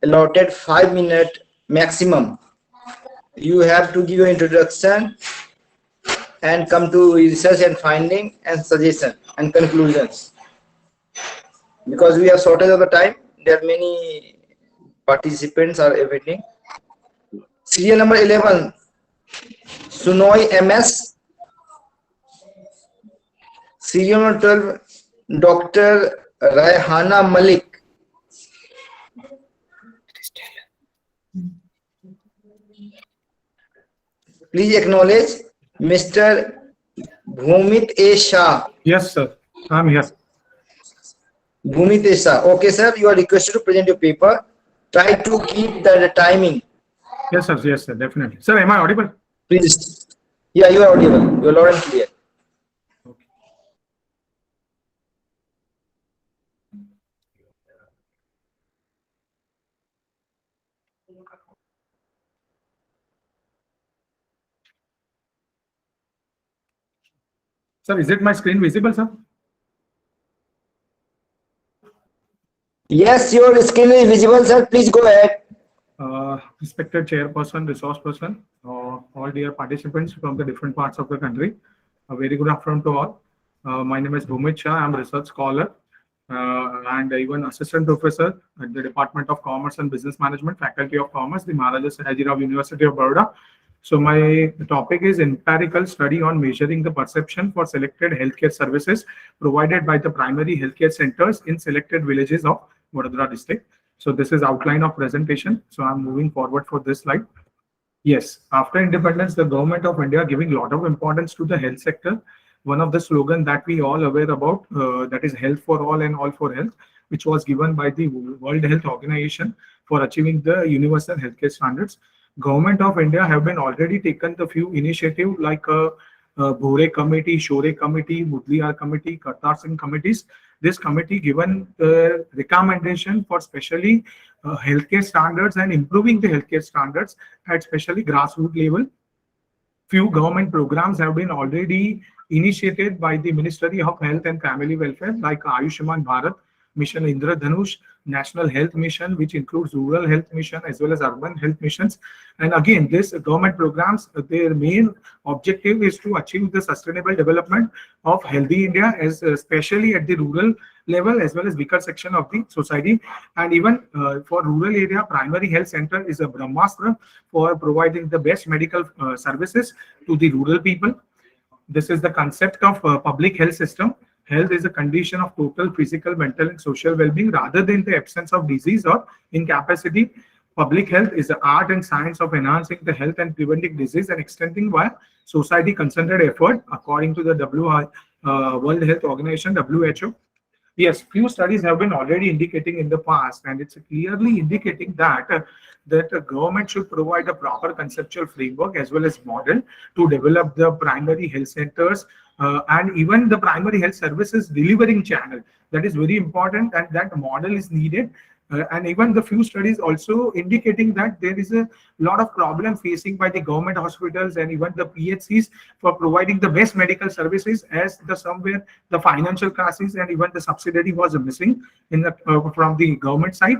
allotted 5 minutes maximum. You have to give your introduction and come to research and finding and suggestion and conclusions. Because we have shortage of the time, there are many participants are awaiting. Serial number 11, Sunoy MS. Serial number 12, Dr. Raihana Malik. Please acknowledge Mr. Bhumit A. Shah. Yes, sir. I'm here. Bhumit A. Shah. Okay, sir. You are requested to present your paper. Try to keep the timing. Yes, sir. Yes, sir. Definitely. Sir, am I audible? Please. Yeah, you are audible. You are loud and clear. Okay. Sir, is it my screen visible, sir? Yes, your screen is visible, sir. Please go ahead. Respected chairperson, resource person, all dear participants from the different parts of the country, a very good afternoon to all. My name is Bhumit Shah. I'm a research scholar and even assistant professor at the Department of Commerce and Business Management, Faculty of Commerce, the Maharaja Sahajirao University of Baroda. So my topic is empirical study on measuring the perception for selected healthcare services provided by the primary healthcare centers in selected villages of Vadodara district. So this is outline of presentation. So I'm moving forward for this slide. Yes, after independence, the government of India giving a lot of importance to the health sector. One of the slogan that we all aware about, that is health for all and all for health, which was given by the World Health Organization for achieving the universal healthcare standards. Government of India have been already taken the few initiative like Bhore Committee, Shore Committee, Mudliar Committee, Kartar Singh committees. This committee given the recommendation for specially healthcare standards and improving the healthcare standards at specially grassroots level. Few government programs have been already initiated by the Ministry of Health and Family Welfare like Ayushman Bharat, Mission Indradhanush, National Health Mission, which includes Rural Health Mission as well as Urban Health Missions. And again, this government programs, their main objective is to achieve the sustainable development of healthy India, as especially at the rural level as well as weaker section of the society. And even for rural area, primary health center is a Brahmastra for providing the best medical services to the rural people. This is the concept of public health system. Health is a condition of total physical, mental, and social well-being rather than the absence of disease or incapacity. Public health is the art and science of enhancing the health and preventing disease and extending via society-concentrated effort, according to the World Health Organization, WHO. Yes, few studies have been already indicating in the past, and it's clearly indicating that that the government should provide a proper conceptual framework as well as model to develop the primary health centers and even the primary health services delivering channel. That is very important, and that model is needed. And even the few studies also indicating that there is a lot of problem facing by the government hospitals and even the PHCs for providing the best medical services, as the somewhere the financial crisis and even the subsidy was missing in the from the government side.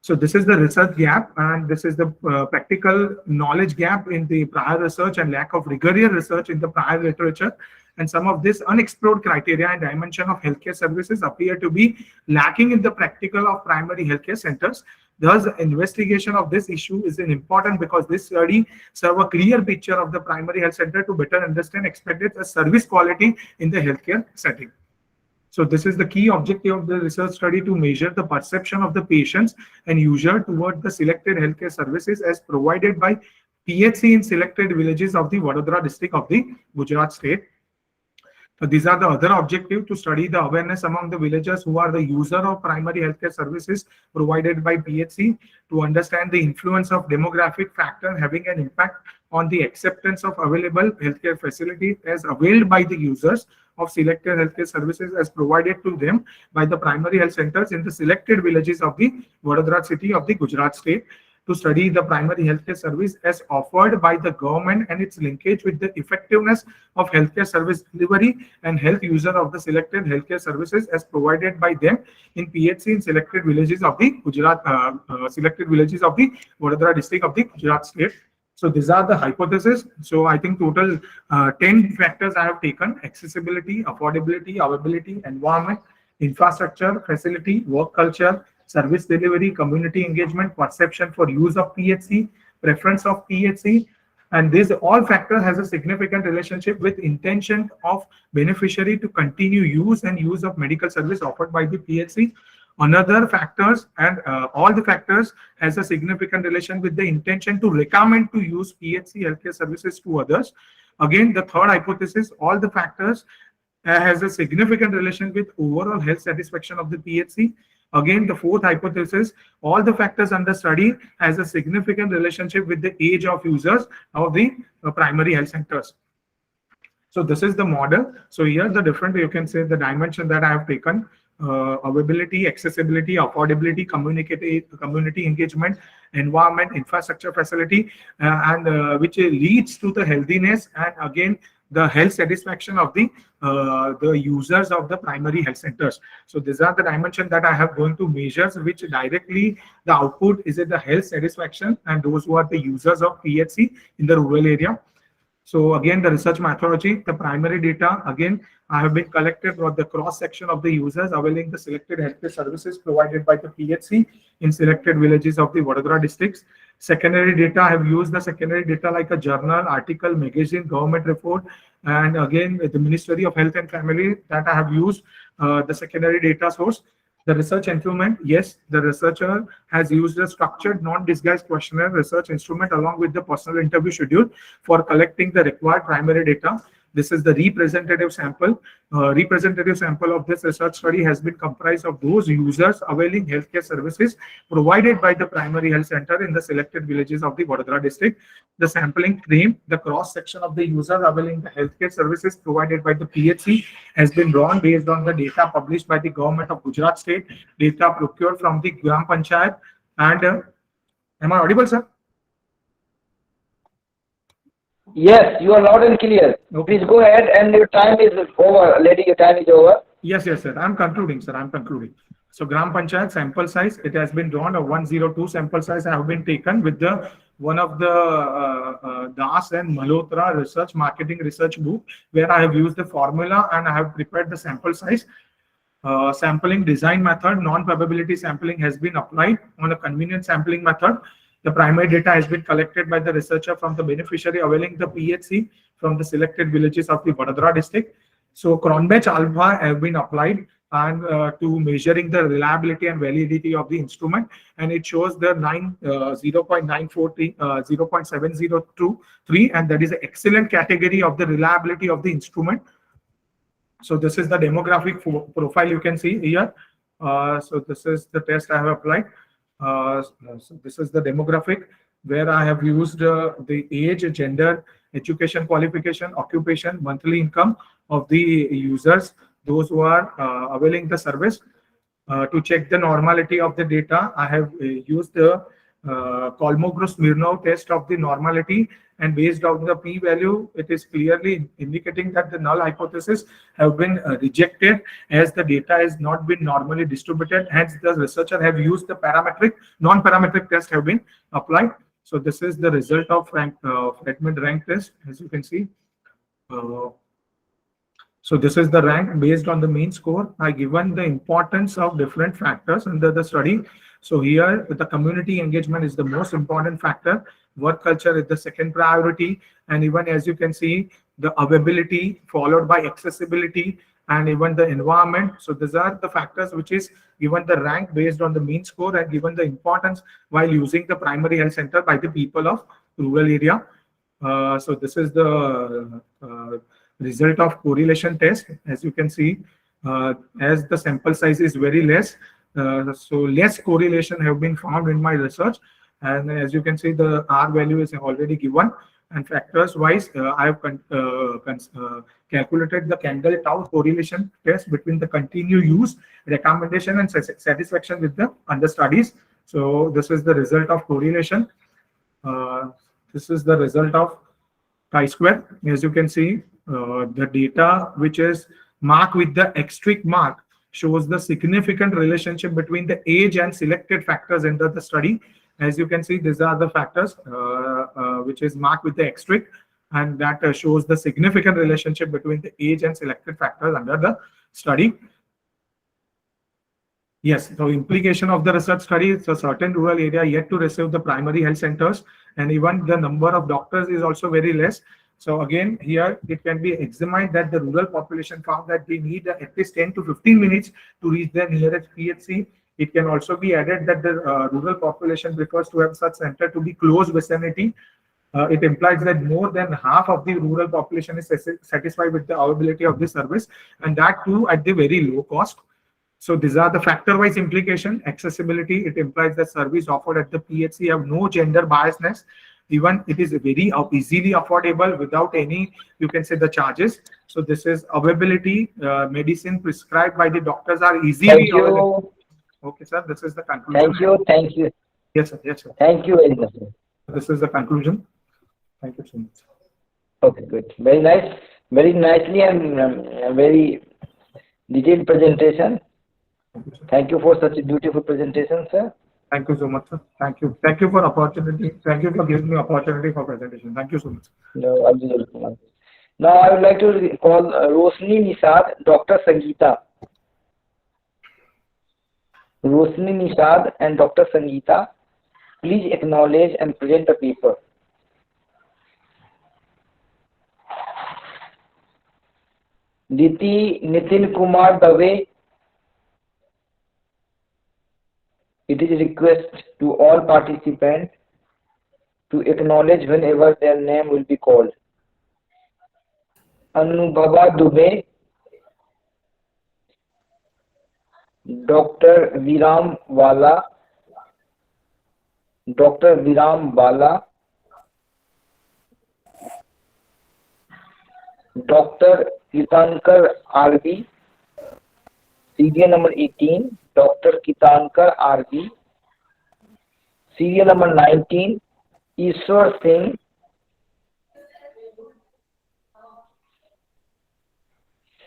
So this is the research gap, and this is the practical knowledge gap in the prior research and lack of rigorous research in the prior literature. And some of this unexplored criteria and dimension of healthcare services appear to be lacking in the practical of primary healthcare centers. Thus, investigation of this issue is important because this study serves a clear picture of the primary health center to better understand expected service quality in the healthcare setting. So this is the key objective of the research study, to measure the perception of the patients and user toward the selected healthcare services as provided by PHC in selected villages of the Vadodara district of the Gujarat state. So these are the other objective: to study the awareness among the villagers who are the user of primary healthcare services provided by PHC, to understand the influence of demographic factor having an impact on the acceptance of available healthcare facilities as availed by the users of selected healthcare services as provided to them by the primary health centers in the selected villages of the Vadodara city of the Gujarat state. To study the primary healthcare service as offered by the government and its linkage with the effectiveness of healthcare service delivery and health user of the selected healthcare services as provided by them in PHC in selected villages of the Vadodara district of the Gujarat state. So these are the hypotheses. So I think total 10 factors I have taken: accessibility, affordability, availability, environment, infrastructure, facility, work culture, service delivery, community engagement, perception for use of PHC, preference of PHC, and these all factors has a significant relationship with intention of beneficiary to continue use and use of medical service offered by the PHC. Another factors, and all the factors has a significant relation with the intention to recommend to use PHC healthcare services to others. Again, the third hypothesis, all the factors has a significant relation with overall health satisfaction of the PHC. Again, the fourth hypothesis, all the factors under study has a significant relationship with the age of users of the primary health centers. So this is the model. So here the different, you can say, the dimension that I have taken: availability, accessibility, affordability, community engagement, environment, infrastructure, facility, and which leads to the healthiness and again the health satisfaction of the users of the primary health centers. So these are the dimensions that I have going to measure, which directly the output is the health satisfaction and those who are the users of PHC in the rural area. So again, the research methodology, the primary data, again, I have been collected for the cross section of the users availing the selected healthcare services provided by the PHC in selected villages of the Vadodara districts. Secondary data, I have used the secondary data like a journal, article, magazine, government report, and again, the Ministry of Health and Family, that I have used the secondary data source. The research instrument, yes, the researcher has used a structured, non-disguised questionnaire research instrument along with the personal interview schedule for collecting the required primary data. This is the representative sample. Representative sample of this research study has been comprised of those users availing healthcare services provided by the primary health center in the selected villages of the Vadodara district. The sampling frame, the cross section of the users availing the healthcare services provided by the PHC has been drawn based on the data published by the government of Gujarat state, data procured from the Gram Panchayat. And am I audible, sir? Yes, you are loud and clear. Okay. Please go ahead, and your time is over. Lady, your time is over. Yes, sir. I'm concluding, sir. I'm concluding. So Gram Panchayat sample size, it has been drawn. A 102 sample size have been taken with the one of the Das and Malhotra research marketing research book, where I have used the formula and I have prepared the sample size. Sampling design method, non-probability sampling has been applied on a convenient sampling method. The primary data has been collected by the researcher from the beneficiary availing the PHC from the selected villages of the Vadodara district. So Cronbach alpha have been applied and to measuring the reliability and validity of the instrument, and it shows the 0.703, and that is an excellent category of the reliability of the instrument. So this is the demographic profile you can see here. So this is the test I have applied. So this is the demographic where I have used the age, gender, education qualification, occupation, monthly income of the users, those who are availing the service. To check the normality of the data, I have used the Kolmogorov-Smirnov test of the normality, and based on the p-value, it is clearly indicating that the null hypothesis have been rejected as the data has not been normally distributed. Hence, the researcher have used the parametric, non-parametric test have been applied. So this is the result of Fredman rank test, as you can see. So this is the rank based on the mean score. I given the importance of different factors under the study. So here the community engagement is the most important factor. Work culture is the second priority. And even as you can see, the availability followed by accessibility and even the environment. So these are the factors which is given the rank based on the mean score and given the importance while using the primary health center by the people of rural area. So this is the result of correlation test. As you can see, as the sample size is very less, so less correlation have been found in my research. And as you can see, the R value is already given. And factors wise, I have calculated the Kendall Tau correlation test between the continued use, recommendation, and satisfaction with the understudies. So this is the result of correlation. This is the result of chi-square. As you can see, the data which is marked with the asterisk mark shows the significant relationship between the age and selected factors under the study. As you can see, these are the factors which is marked with the asterisk, and that shows the significant relationship between the age and selected factors under the study. Yes, so implication of the research study is a certain rural area yet to receive the primary health centers, and even the number of doctors is also very less. So again, here it can be examined that the rural population found that they need at least 10 to 15 minutes to reach their nearest PHC. It can also be added that the rural population prefers to have such center to be close vicinity. It implies that more than half of the rural population is satisfied with the availability of this service, and that too at the very low cost. So these are the factor-wise implication. Accessibility, it implies that service offered at the PHC have no gender biasness. Even it is very easily affordable without any, you can say, the charges. So this is availability. Medicine prescribed by the doctors are easily available. Okay, sir. This is the conclusion. Thank you. Thank you. Yes, sir. Yes, sir. Thank you very much, sir. This is the conclusion. Thank you so much. Okay, good. Very nice. Very nicely and very detailed presentation. Thank you for such a beautiful presentation, sir. Thank you so much, sir. Thank you. Thank you for opportunity. Thank you for giving me opportunity for presentation. Thank you so much. No, absolutely. Now I would like to call Rosni Nishad, Dr. Sangeeta. Rosni Nishad and Dr. Sangeeta, please acknowledge and present the paper. Diti Nitin Kumar Dave. It is a request to all participants to acknowledge whenever their name will be called. Anubhava Dubey, Dr. Viram Wala, Dr. Viram Bala, Dr. Kitankar RB, serial number 18, Dr. Kitankar RB, serial number 19, Ishwar Singh,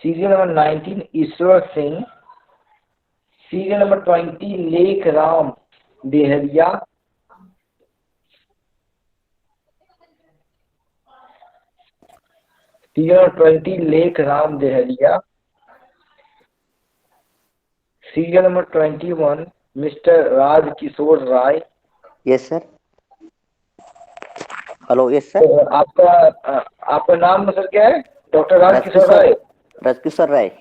serial number 19, Ishwar Singh, serial number 20, Lake Ram Deharia, serial number 20, Lake Ram Deharia, serial number 21, Mr. Raj Kishore Rai. Yes, sir. Hello yes sir. तो आपका नाम sir क्या है? Doctor Rajkishore राय. राजकिशोर राय.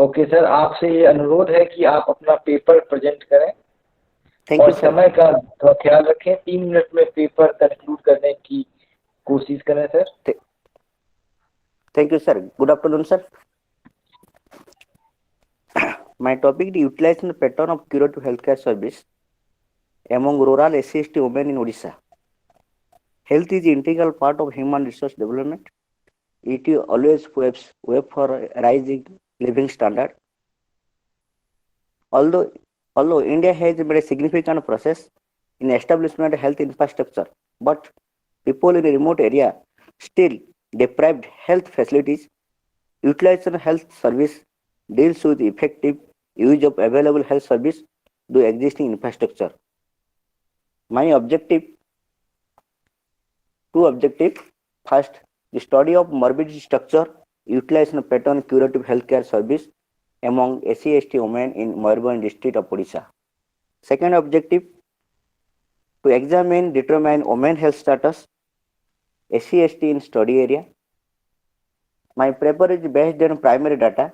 Okay sir, आपसे ये अनुरोध है कि आप अपना पेपर प्रेजेंट करें. Thank you. समय का थोड़ा ख्याल रखें. 3 मिनट में पेपर कंक्लूड करने की कोशिश करें sir. Thank you, sir. Good afternoon, sir. My topic is utilization pattern of curative healthcare service among rural SC/ST women in Odisha. Health is an integral part of human resource development. It always waves for a rising living standard. Although India has made a significant process in establishment of health infrastructure, but people in a remote area still deprived health facilities. Utilization of health service deals with effective use of available health service to existing infrastructure. My two objectives. First, the study of morbidity structure utilization of pattern curative healthcare service among SC/ST women in Mayurbhanj district of Odisha. Second objective, to examine, determine women health status, SC/ST in study area. My paper is based on primary data.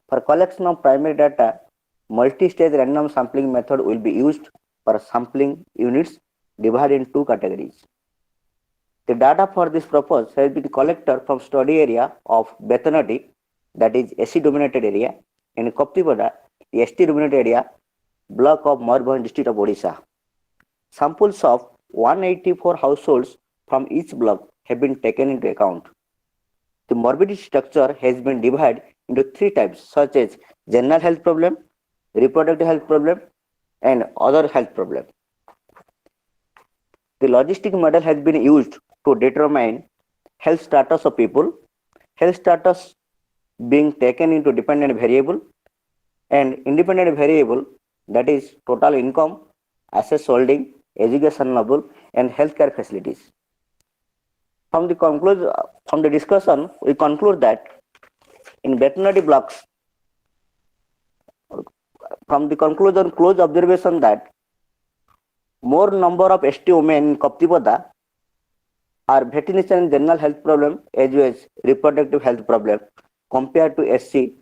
For collection of primary data, multi-stage random sampling method will be used for sampling units divided in two categories. The data for this purpose has been collected from study area of Betanadi, that is SC dominated area, and Koptipada, the ST dominated area, block of Mayurbhanj district of Odisha. Samples of 184 households from each block have been taken into account. The morbidity structure has been divided into three types, such as general health problem, reproductive health problem, and other health problem. The logistic model has been used to determine health status of people, health status being taken into dependent variable, and independent variable, that is total income, assets holding, education level, and healthcare facilities. From the discussion, we conclude that in veterinary blocks, from the conclusion, close observation that more number of ST women in Koptipada are veterinary and general health problem as well as reproductive health problem compared to SC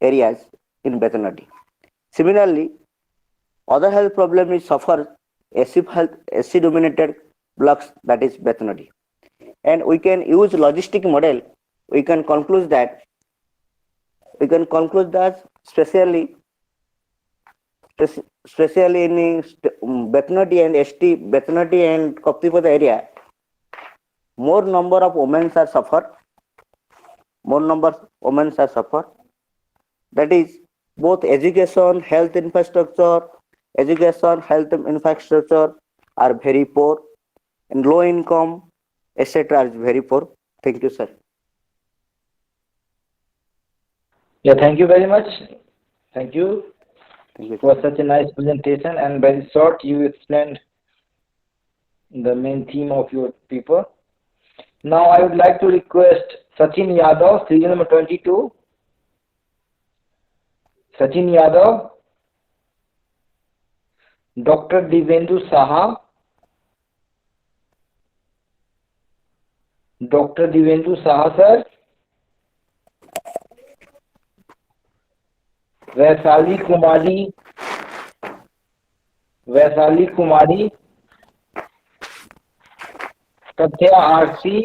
areas in veterinary. Similarly, other health problem is suffer SC dominated blocks, that is veterinary. And we can use logistic model. We can conclude that especially in veterinary and ST, veterinary and Koptipada area, more number of women are suffer. That is both education, health infrastructure are very poor, and low income, etc. is very poor. Thank you, sir. Yeah, thank you very much. Thank you for such a nice presentation, and very short you explained the main theme of your paper. Now I would like to request Sachin Yadav, serial number 22. Sachin Yadav, Dr. Divendu Saha, sir, Vaisali Kumari, तथ्या आरसी।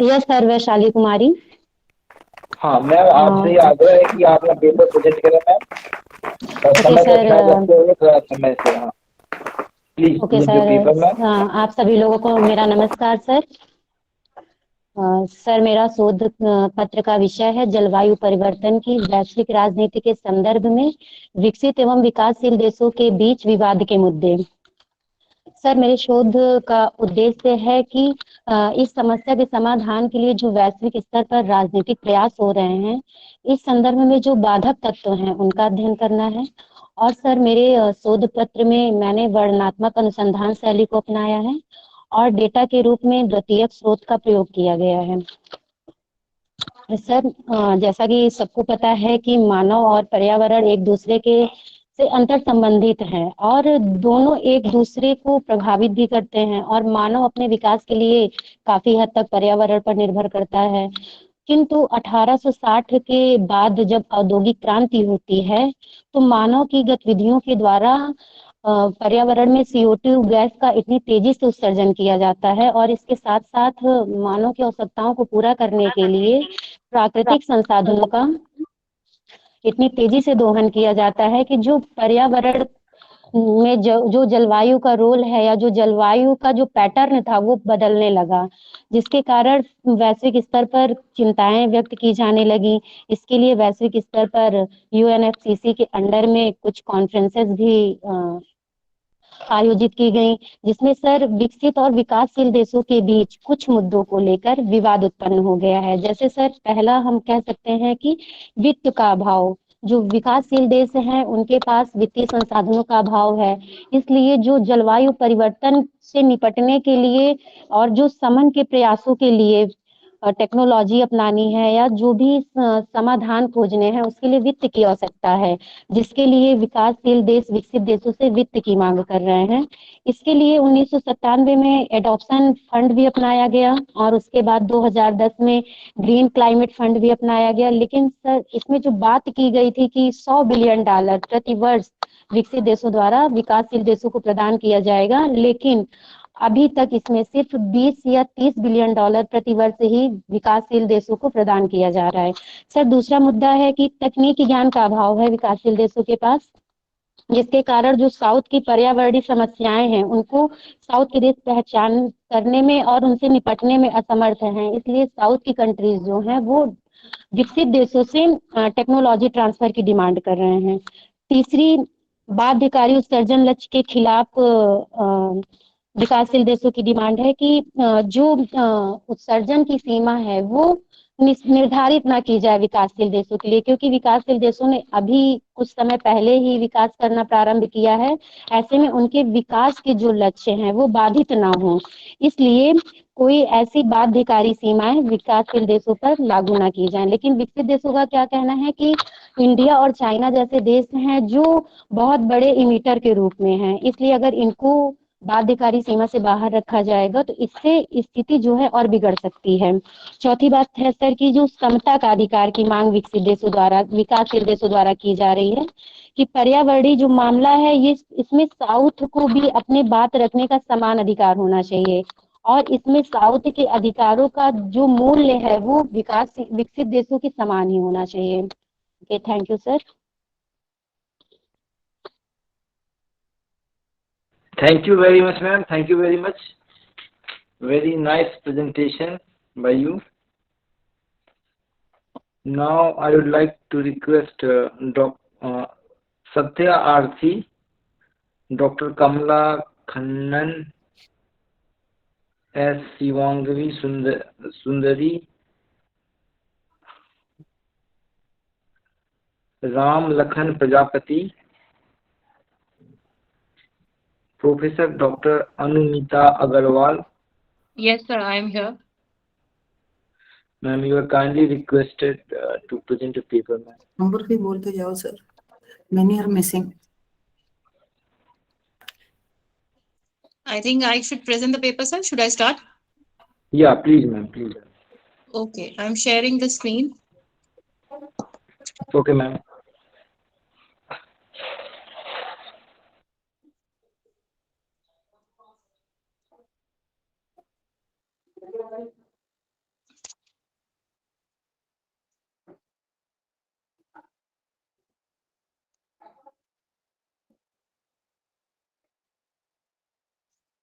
Yes sir, Vaishali Kumari. हाँ ma'am, आपसे आग्रह है कि आप paper present करें ma'am. Okay sir, थोड़ा समय से। हाँ प्लीज। ओके सर, आप सभी लोगों को मेरा नमस्कार सर। सर मेरा शोध पत्र का विषय है जलवायु परिवर्तन की वैश्विक राजनीति के संदर्भ में विकसित एवं विकासशील देशों के बीच विवाद के मुद्दे। सर मेरे शोध का उद्देश्य है कि इस समस्या के समाधान के लिए जो वैश्विक स्तर पर राजनीतिक प्रयास हो रहे हैं, इस संदर्भ में जो बाधक तत्व हैं उनका अध्ययन करना है। और सर मेरे शोध पत्र में मैंने वर्णनात्मक अनुसंधान शैली को अपनाया है और डेटा के रूप में द्वितीयक स्रोत का प्रयोग किया गया है। सर जैसा कि सबको पता है कि मानव और पर्यावरण एक दूसरे के से अंतर संबंधित हैं और दोनों एक दूसरे को प्रभावित भी करते हैं और मानव अपने विकास के लिए काफी हद तक पर्यावरण पर निर्भर करता है। किंतु 1860 के बाद जब औद्योगिक क्रांति होती है तो मानव की गतिविधियों के द्वारा पर्यावरण में CO2 गैस का इतनी तेजी से उत्सर्जन किया जाता है और इसके साथ साथ मानव की आवश्यकताओं को पूरा करने के लिए प्राकृतिक संसाधनों का इतनी तेजी से दोहन किया जाता है कि जो पर्यावरण में जो जलवायु का रोल है या जो जलवायु का जो पैटर्न था वो बदलने लगा, जिसके कारण वैश्विक स्तर पर चिंताएं व्यक्त की जाने लगी। इसके लिए वैश्विक स्तर पर UNFCCC के अंडर में कुछ कॉन्फ्रेंसेस भी आयोजित की गई, जिसमें सर विकसित और विकासशील देशों के बीच कुछ मुद्दों को लेकर विवाद उत्पन्न हो गया है। जैसे सर पहला हम कह सकते हैं कि वित्त का अभाव। जो विकासशील देश हैं उनके पास वित्तीय संसाधनों का अभाव है, इसलिए जो जलवायु परिवर्तन से निपटने के लिए और जो शमन के प्रयासों के लिए टेक्नोलॉजी अपनानी है या जो भी समाधान खोजने हैं, उसके लिए वित्त की आवश्यकता है, जिसके लिए विकासशील देश विकसित देशों से वित्त की मांग कर रहे हैं। इसके लिए 1997 में एडॉप्शन फंड भी अपनाया गया और उसके बाद 2010 में ग्रीन क्लाइमेट फंड भी अपनाया गया। लेकिन सर, इसमें जो बात की गई थी कि $100 बिलियन प्रति वर्ष विकसित देशों द्वारा विकासशील देशों को प्रदान किया जाएगा, लेकिन अभी तक इसमें सिर्फ 20 या 30 बिलियन डॉलर प्रति वर्ष ही विकासशील देशों को प्रदान किया जा रहा है। सर, दूसरा मुद्दा है कि तकनीकी ज्ञान का अभाव है विकासशील देशों के पास, जिसके कारण जो साउथ की पर्यावरणीय समस्याएं हैं, उनको साउथ के देश पहचान करने में और उनसे निपटने में असमर्थ हैं। इसलिए साउथ की कंट्रीज जो हैं वो विकसित देशों से टेक्नोलॉजी ट्रांसफर की डिमांड कर रहे हैं। तीसरी, बाध्यकारी उत्सर्जन लक्ष्य के खिलाफ विकासशील देशों की डिमांड है कि जो उत्सर्जन की सीमा है वो निर्धारित ना की जाए विकासशील देशों के लिए, क्योंकि विकासशील देशों ने अभी कुछ समय पहले ही विकास करना प्रारंभ किया है। ऐसे में उनके विकास के जो लक्ष्य हैं वो बाधित ना हो, इसलिए कोई ऐसी बाध्यकारी सीमाएं विकासशील देशों पर लागू ना की जाएं। लेकिन विकसित देशों का क्या कहना है कि इंडिया और चाइना जैसे देश हैं जो बहुत बड़े इमिटर के रूप में हैं, इसलिए अगर इनको बाध्यकारी सीमा से बाहर रखा जाएगा तो इससे स्थिति जो है और बिगड़ सकती है। चौथी बात है सर कि जो समता का अधिकार की मांग विकसित देशों द्वारा विकासशील देशों द्वारा की जा रही है कि पर्यावरणीय जो मामला है ये इसमें साउथ को भी अपने बात रखने का समान अधिकार होना चाहिए और इसमें साउथ के अधिकारों का जो मूल्य है वो विकसित देशों के समान ही होना चाहिए। Okay, thank you sir. Thank you very much, ma'am. Thank you very much. Very nice presentation by you. Now I would like to request Satya Arthi, Dr. Kamala Khannan, S. Shivangavi Sundari, Ram Lakhan Prajapati, Professor Dr. Anumita Agarwal. Yes, sir, I am here. Ma'am, you are kindly requested to present a paper, ma'am. Number भी बोलते जाओ sir. Many are missing. I think I should present the paper, sir. Should I start? Yeah, please, ma'am, please. Okay, I'm sharing the screen. Okay, ma'am.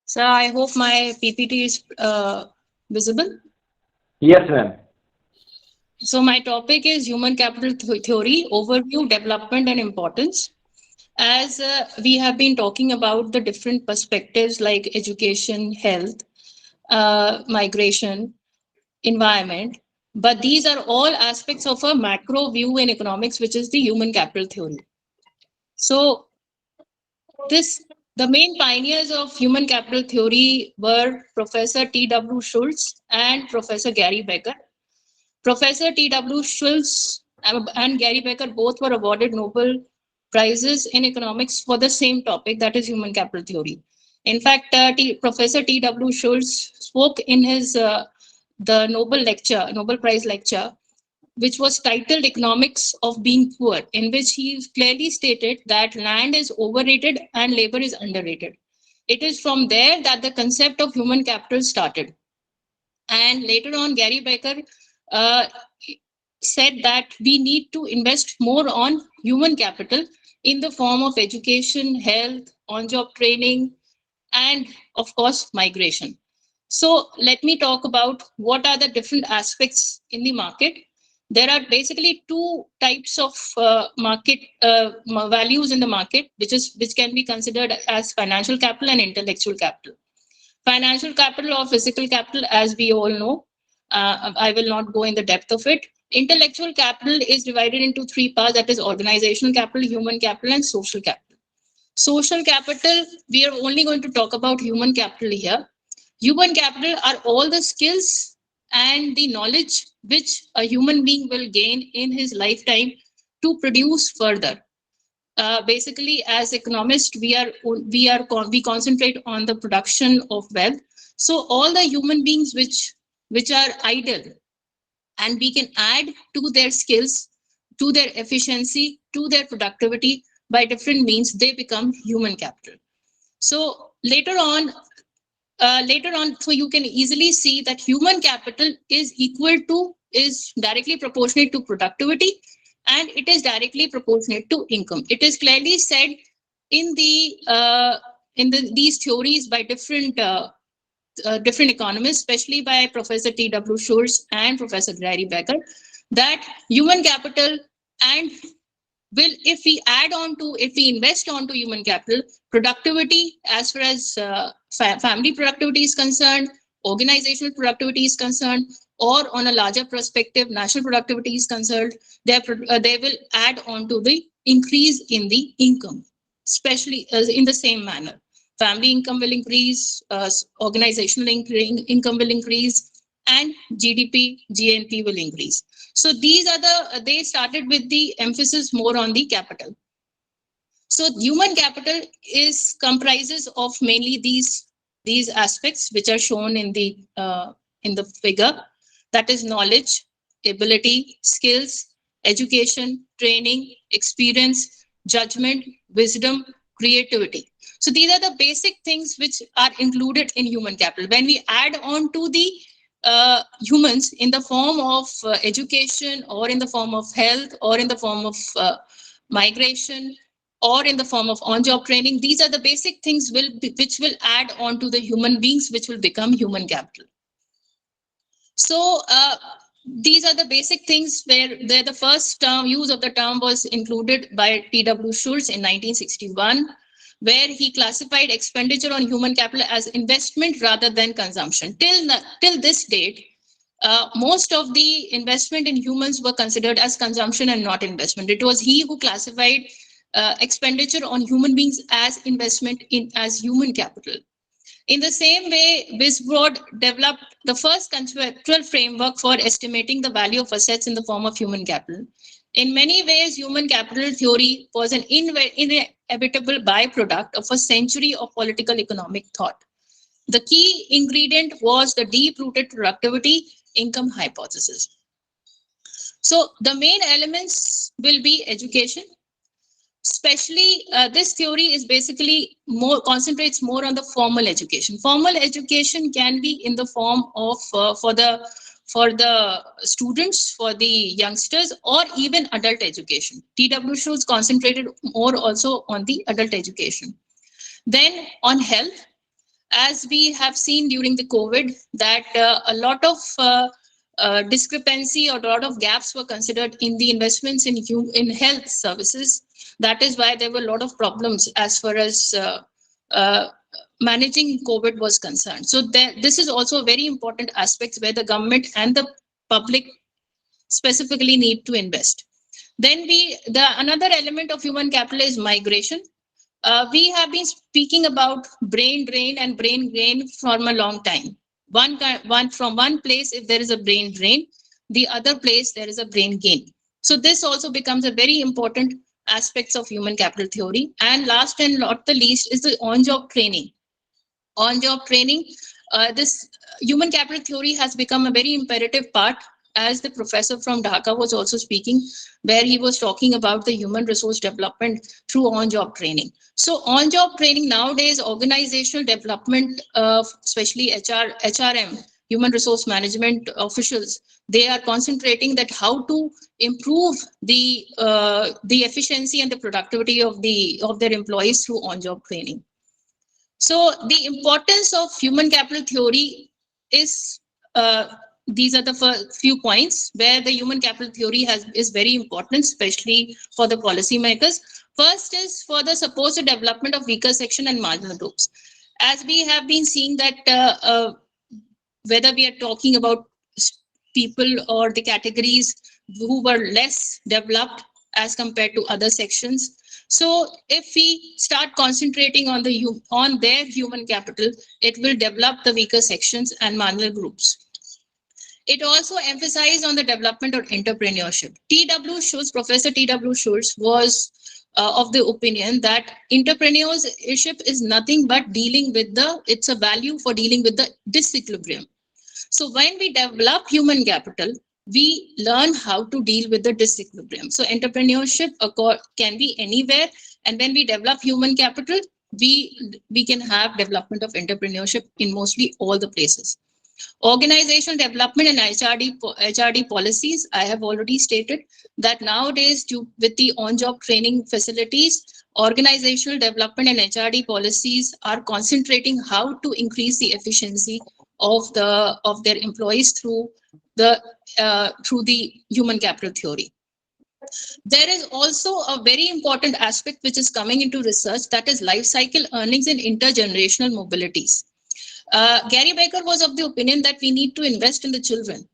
Sir, I hope my PPT is visible. Yes, ma'am. So my topic is human capital theory, overview, development and importance. As we have been talking about the different perspectives like education, health, migration, environment, but these are all aspects of a macro view in economics, which is the human capital theory. So the main pioneers of human capital theory were Professor T.W. Schultz and Professor Gary Becker. Professor T.W. Schultz and Gary Becker both were awarded Nobel Prizes in economics for the same topic, that is human capital theory. In fact, Professor T.W. Schultz spoke in his the Nobel Prize lecture, which was titled Economics of Being Poor, in which he clearly stated that land is overrated and labor is underrated. It is from there that the concept of human capital started. And later on, Gary Becker said that we need to invest more on human capital in the form of education, health, on-job training, and of course, migration. So let me talk about what are the different aspects in the market. There are basically two types of market values in the market, which can be considered as financial capital and intellectual capital. Financial capital or physical capital, as we all know, I will not go in the depth of it. Intellectual capital is divided into three parts, that is organizational capital, human capital, and social capital. Social capital, we are only going to talk about human capital here. Human capital are all the skills and the knowledge which a human being will gain in his lifetime to produce further. Basically, as economists, we concentrate on the production of wealth. So all the human beings which are idle, and we can add to their skills, to their efficiency, to their productivity by different means, they become human capital. So later on, so you can easily see that human capital is directly proportionate to productivity, and it is directly proportionate to income. It is clearly said in these theories by different economists, especially by Professor T.W. Schultz and Professor Gary Becker, that human capital and if we invest onto human capital, productivity as far as family productivity is concerned, organizational productivity is concerned, or on a larger perspective, national productivity is concerned, they will add on to the increase in the income, especially in the same manner. Family income will increase, organizational income will increase, and GDP, GNP will increase. So they started with the emphasis more on the capital. So human capital comprises of mainly these aspects which are shown in the figure. That is knowledge, ability, skills, education, training, experience, judgment, wisdom, creativity. So these are the basic things which are included in human capital. When we add on to the humans in the form of education, or in the form of health, or in the form of migration, or in the form of on-job training, these are the basic things which will add on to the human beings, which will become human capital. So these are the basic things where the first use of the term was included by T.W. Schultz in 1961, where he classified expenditure on human capital as investment rather than consumption. Till this date, most of the investment in humans were considered as consumption and not investment. It was he who classified expenditure on human beings as investment as human capital. In the same way, Wisbrod developed the first conceptual framework for estimating the value of assets in the form of human capital. In many ways, human capital theory was an inevitable byproduct of a century of political economic thought. The key ingredient was the deep-rooted productivity income hypothesis. So the main elements will be education. Especially, this theory is basically concentrates more on the formal education. Formal education can be in the form of for the students, for the youngsters, or even adult education. T.W. Schultz concentrated more also on the adult education. Then on health, as we have seen during the COVID, that a lot of discrepancy or a lot of gaps were considered in the investments in health services. That is why there were a lot of problems as far as managing COVID was concerned. So this is also a very important aspect where the government and the public specifically need to invest. Then another element of human capital is migration. We have been speaking about brain drain and brain gain from a long time. From one place, if there is a brain drain, the other place there is a brain gain. So this also becomes a very important aspects of human capital theory. And last and not the least is the on-job training. On-job training, this human capital theory has become a very imperative part, as the professor from Dhaka was also speaking, where he was talking about the human resource development through on-job training. So on-job training nowadays, organizational development, especially HRM, human resource management officials, they are concentrating that how to improve the efficiency and the productivity of their employees through on-job training. So the importance of human capital theory is these are the few points where the human capital theory is very important, especially for the policymakers. First is for the supposed development of weaker section and marginal groups. As we have been seeing that whether we are talking about people or the categories who were less developed as compared to other sections. So if we start concentrating on their human capital, it will develop the weaker sections and marginal groups. It also emphasized on the development of entrepreneurship. Professor T.W. Schultz was of the opinion that entrepreneurship is nothing but it's a value for dealing with the disequilibrium. So when we develop human capital, we learn how to deal with the disequilibrium. So entrepreneurship can be anywhere. And when we develop human capital, we can have development of entrepreneurship in mostly all the places. Organizational development and HRD policies, I have already stated that nowadays with the on-job training facilities, organizational development and HRD policies are concentrating how to increase the efficiency of their employees through the human capital theory. There is also a very important aspect which is coming into research, that is life cycle earnings and intergenerational mobilities. Gary Becker was of the opinion that we need to invest in the children.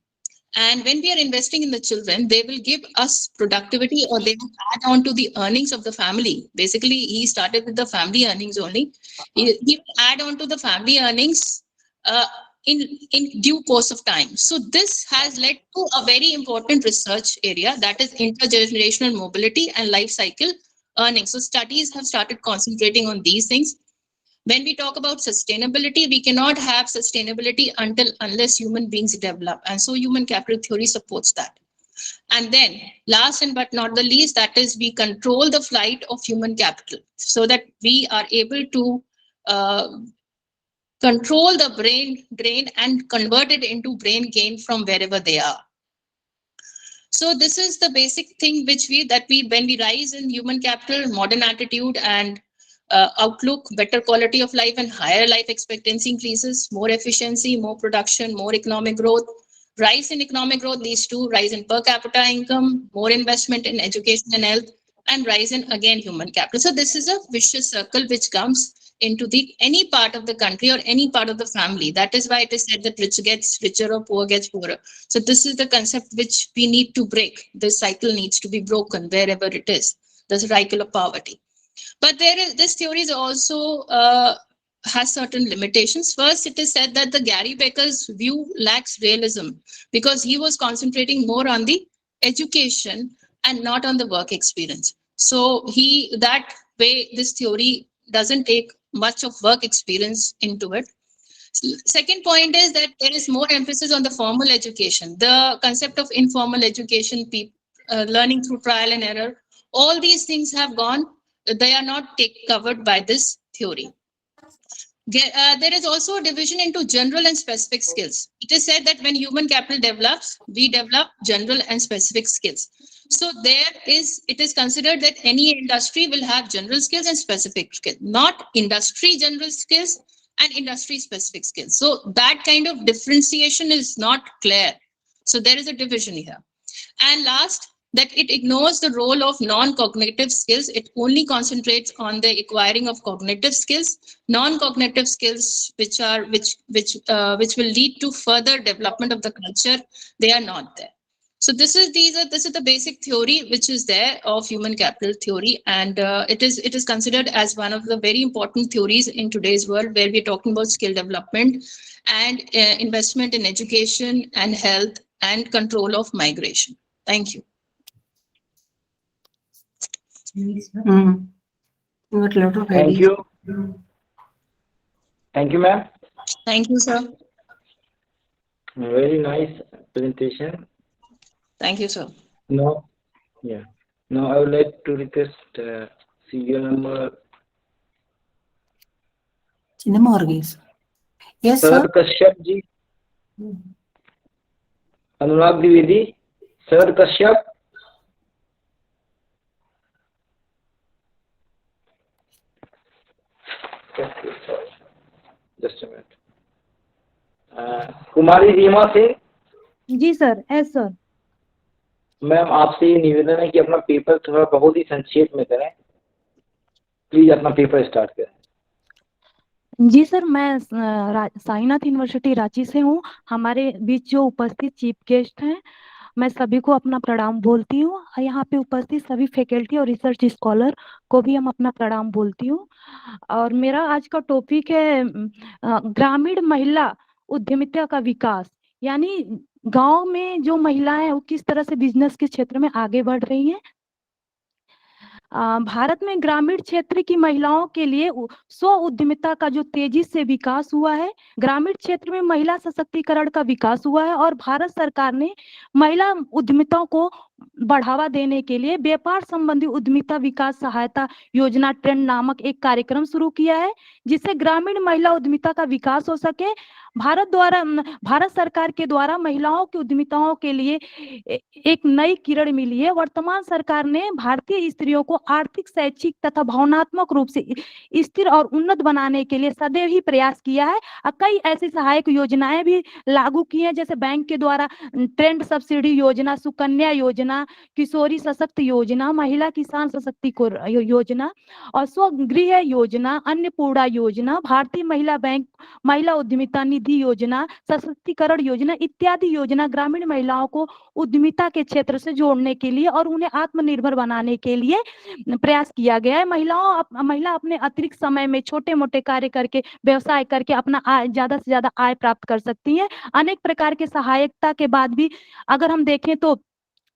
And when we are investing in the children, they will give us productivity, or they will add on to the earnings of the family. Basically, he started with the family earnings only. He will add on to the family earnings in due course of time. So this has led to a very important research area, that is intergenerational mobility and life cycle earnings. So studies have started concentrating on these things. When we talk about sustainability, we cannot have sustainability unless human beings develop. And so human capital theory supports that. And then last and but not the least, that is we control the flight of human capital so that we are able to control the brain drain and convert it into brain gain from wherever they are. So this is the basic thing when we rise in human capital, modern attitude and outlook, better quality of life and higher life expectancy increases, more efficiency, more production, more economic growth. Rise in economic growth leads to rise in per capita income, more investment in education and health, and rise in again human capital. So this is a vicious circle which comes into any part of the country or any part of the family. That is why it is said that rich gets richer or poor gets poorer. So this is the concept which we need to break. This cycle needs to be broken wherever it is, the cycle of poverty. But this theory is also has certain limitations. First, it is said that the Gary Becker's view lacks realism because he was concentrating more on the education and not on the work experience. So that way, this theory doesn't take much of work experience into it. Second point is that there is more emphasis on the formal education. The concept of informal education, learning through trial and error, all these things have gone. They are not covered by this theory. There is also a division into general and specific skills. It is said that when human capital develops, we develop general and specific skills. So it is considered that any industry will have general skills and specific skills, not industry general skills and industry specific skills. So that kind of differentiation is not clear. So there is a division here. And last, that it ignores the role of non-cognitive skills. It only concentrates on the acquiring of cognitive skills. Non-cognitive skills, which will lead to further development of the culture, they are not there. So this is the basic theory which is there of human capital theory, and it is considered as one of the very important theories in today's world, where we're talking about skill development and investment in education and health and control of migration. Thank you. Thank you. Thank you, ma'am. Thank you, sir. Very nice presentation. Thank you, sir. Now I would like to request CEO number Yes, Sir sir. Kashyap ji, Anurag Dwivedi, Sir Kashyap. Just a minute. Kumari Reema Singh. जी sir, yes sir. Ma'am आपसे ये निवेदन है कि अपना paper थोड़ा बहुत ही संक्षेप में करें, प्लीज अपना पेपर स्टार्ट करें। जी सर, मैं साईनाथ यूनिवर्सिटी रांची से हूँ। हमारे बीच जो उपस्थित चीफ गेस्ट हैं, मैं सभी को अपना प्रणाम बोलती हूँ। यहाँ पे उपस्थित सभी फैकल्टी और रिसर्च स्कॉलर को भी हम अपना प्रणाम बोलती हूँ। और मेरा आज का टॉपिक है ग्रामीण महिला उद्यमिता का विकास, यानी गांव में जो महिलाएं हैं वो किस तरह से बिजनेस के क्षेत्र में आगे बढ़ रही हैं। भारत में ग्रामीण क्षेत्र की महिलाओं के लिए स्व उद्यमिता का जो तेजी से विकास हुआ है, ग्रामीण क्षेत्र में महिला सशक्तिकरण का विकास हुआ है और भारत सरकार ने महिला उद्यमिताओं को बढ़ावा देने के लिए व्यापार संबंधी उद्यमिता विकास सहायता योजना ट्रेंड नामक एक कार्यक्रम शुरू किया है, जिससे ग्रामीण महिला उद्यमिता का विकास हो सके। भारत सरकार के द्वारा महिलाओं की उद्यमिताओं के लिए एक नई किरण मिली है। वर्तमान सरकार ने भारतीय स्त्रियों को आर्थिक, शैक्षिक तथा भावनात्मक रूप से स्थिर और उन्नत बनाने के लिए सदैव ही प्रयास किया है और कई ऐसी सहायक योजनाएं भी लागू की हैं, जैसे बैंक के द्वारा ट्रेंड सब्सिडी योजना, सुकन्या योजना, किशोरी सशक्त योजना, महिला किसान सशक्तिकरण योजना और स्वगृह योजना, अन्नपूर्णा योजना, भारतीय महिला बैंक, महिला उद्यमिता निधि योजना, सशक्तिकरण योजना इत्यादि योजना ग्रामीण महिलाओं को उद्यमिता के क्षेत्र से जोड़ने के लिए और उन्हें आत्मनिर्भर बनाने के लिए प्रयास किया गया है। महिला अपने अतिरिक्त समय में छोटे मोटे कार्य करके, व्यवसाय करके अपना आय ज्यादा से ज्यादा आय प्राप्त कर सकती हैं। अनेक प्रकार के सहायता के बाद भी अगर हम देखें तो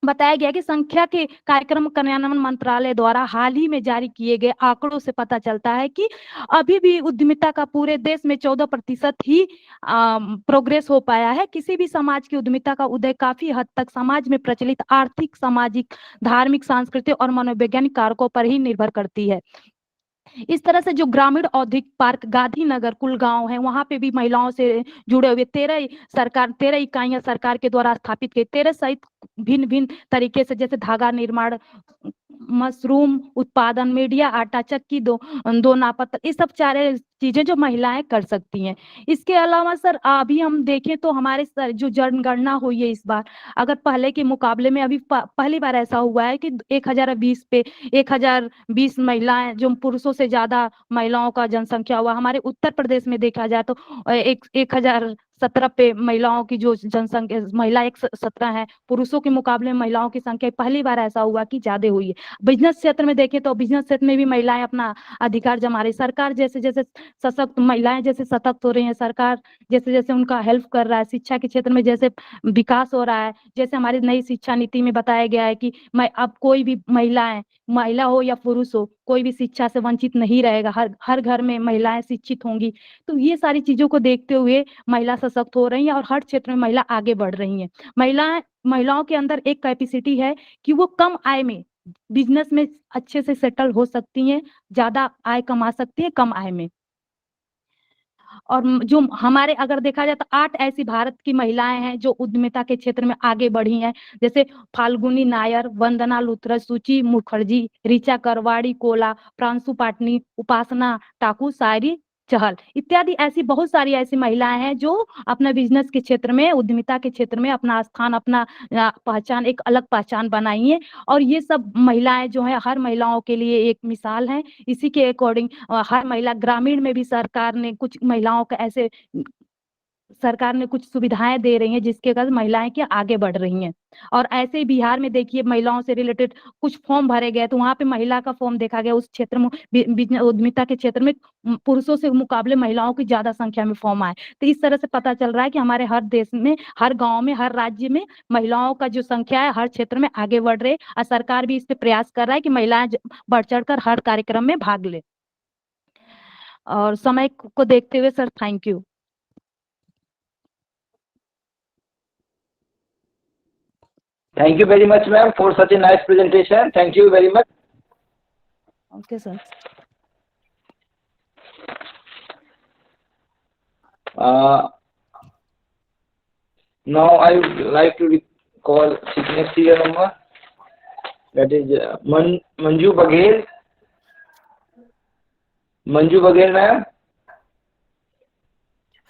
बताया गया कि संख्या के कार्यक्रम कार्यान्वयन मंत्रालय द्वारा हाल ही में जारी किए गए आंकड़ों से पता चलता है कि अभी भी उद्यमिता का पूरे देश में 14% ही प्रोग्रेस हो पाया है। किसी भी समाज की उद्यमिता का उदय काफी हद तक समाज में प्रचलित आर्थिक, सामाजिक, धार्मिक, सांस्कृतिक और मनोवैज्ञानिक कारकों पर ही निर्भर करती है। इस तरह से जो ग्रामीण औद्योगिक पार्क गांधीनगर कुलगांव है, वहां पे भी महिलाओं से जुड़े हुए 13 इकाइयां सरकार के द्वारा स्थापित की, 13 सहित भिन्न भिन्न तरीके से, जैसे धागा निर्माण, मशरूम उत्पादन, मीडिया आटा चक्की, दो नापत्ता, ये सब सारे चीजें जो महिलाएं कर सकती हैं। इसके अलावा सर अभी हम देखें तो हमारे सर जो जनगणना हुई है इस बार, अगर पहले के मुकाबले में अभी पहली बार ऐसा हुआ है कि 1020 पे 1020 महिलाएं, जो पुरुषों से ज्यादा महिलाओं का जनसंख्या हुआ। हमारे उत्तर प्रदेश में देखा जाए तो 1017 पे महिलाओं की जो जनसंख्या, महिला 117 है, पुरुषों के मुकाबले में महिलाओं की संख्या पहली बार ऐसा हुआ कि ज्यादा हुई है। बिजनेस क्षेत्र में देखें तो बिजनेस क्षेत्र में भी महिलाएं अपना अधिकार जमा रही। सरकार जैसे जैसे सशक्त, महिलाएं जैसे सशक्त हो रही हैं, सरकार जैसे जैसे उनका हेल्प कर रहा है, शिक्षा के क्षेत्र में जैसे विकास हो रहा है, जैसे हमारी नई शिक्षा नीति में बताया गया है कि अब कोई भी महिला हो या पुरुष हो, कोई भी शिक्षा से वंचित नहीं रहेगा, हर घर में महिलाएं शिक्षित होंगी। तो ये सारी चीजों को देखते हुए महिला सशक्त हो रही है और हर क्षेत्र में महिला आगे बढ़ रही है। महिलाओं के अंदर एक कैपेसिटी है कि वो कम आय में बिजनेस में अच्छे से सेटल हो सकती हैं, ज्यादा आय कमा सकती हैं कम आय में। और जो हमारे अगर देखा जाए तो 8 ऐसी भारत की महिलाएं हैं जो उद्यमिता के क्षेत्र में आगे बढ़ी हैं, जैसे फाल्गुनी नायर, वंदना लुथरा, सुची मुखर्जी, ऋचा करवाड़ी कोला, प्रांशु पाटनी, उपासना ठाकुर, सायरी चहल इत्यादि ऐसी बहुत सारी ऐसी महिलाएं हैं जो अपना बिजनेस के क्षेत्र में, उद्यमिता के क्षेत्र में अपना स्थान, अपना पहचान, एक अलग पहचान बनाई है। और ये सब महिलाएं जो है हर महिलाओं के लिए एक मिसाल हैं। इसी के अकॉर्डिंग हर महिला, ग्रामीण में भी सरकार ने कुछ महिलाओं का ऐसे, सरकार ने कुछ सुविधाएं दे रही हैं जिसके कारण महिलाएं क्या आगे बढ़ रही हैं। और ऐसे ही बिहार में देखिए महिलाओं से रिलेटेड कुछ फॉर्म भरे गए, तो वहां पे महिला का फॉर्म देखा गया, उस क्षेत्र में उद्यमिता के क्षेत्र में पुरुषों से मुकाबले महिलाओं की ज्यादा संख्या में फॉर्म आए। तो इस तरह से पता चल रहा है कि हमारे हर देश में, हर गाँव में, हर राज्य में महिलाओं का जो संख्या है हर क्षेत्र में आगे बढ़ रही है और सरकार भी इस पे प्रयास कर रहा है कि महिलाएं बढ़ चढ़ कर हर कार्यक्रम में भाग ले। और समय को देखते हुए sir thank you. Thank you very much, ma'am, for such a nice presentation. Thank you very much. Okay, sir. Now I would like to call next year number. That is Manju Baghel. Manju Baghel, ma'am.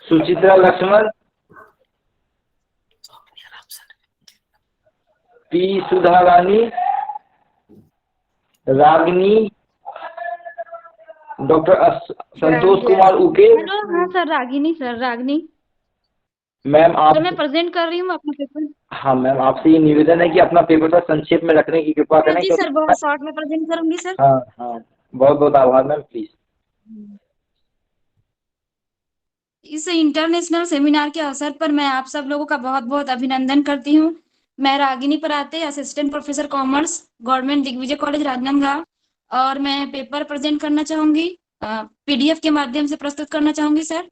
Suchitra Lakshman. P. Sudharani, Ragini, Dr. Santosh Kumar उके। Hello, हाँ sir, Ragini sir, Ragini ma'am आप, sir मैं present कर रही हूँ अपना paper. हाँ ma'am, आपसे ये निवेदन है कि अपना पेपर थोड़ा संक्षेप में रखने की कृपा करें। जी सर, बहुत शॉर्ट में प्रेजेंट करूंगी सर। हाँ हाँ, बहुत बहुत आभार मैम, प्लीज। इस इंटरनेशनल सेमिनार के अवसर पर मैं आप सब लोगों का बहुत बहुत अभिनंदन करती हूँ। मैं Ragini Parate, assistant professor commerce, government Digvijay college Rajnandgaon, और मैं पेपर प्रेजेंट करना चाहूंगी, पीडीएफ के माध्यम से प्रस्तुत करना चाहूंगी सर।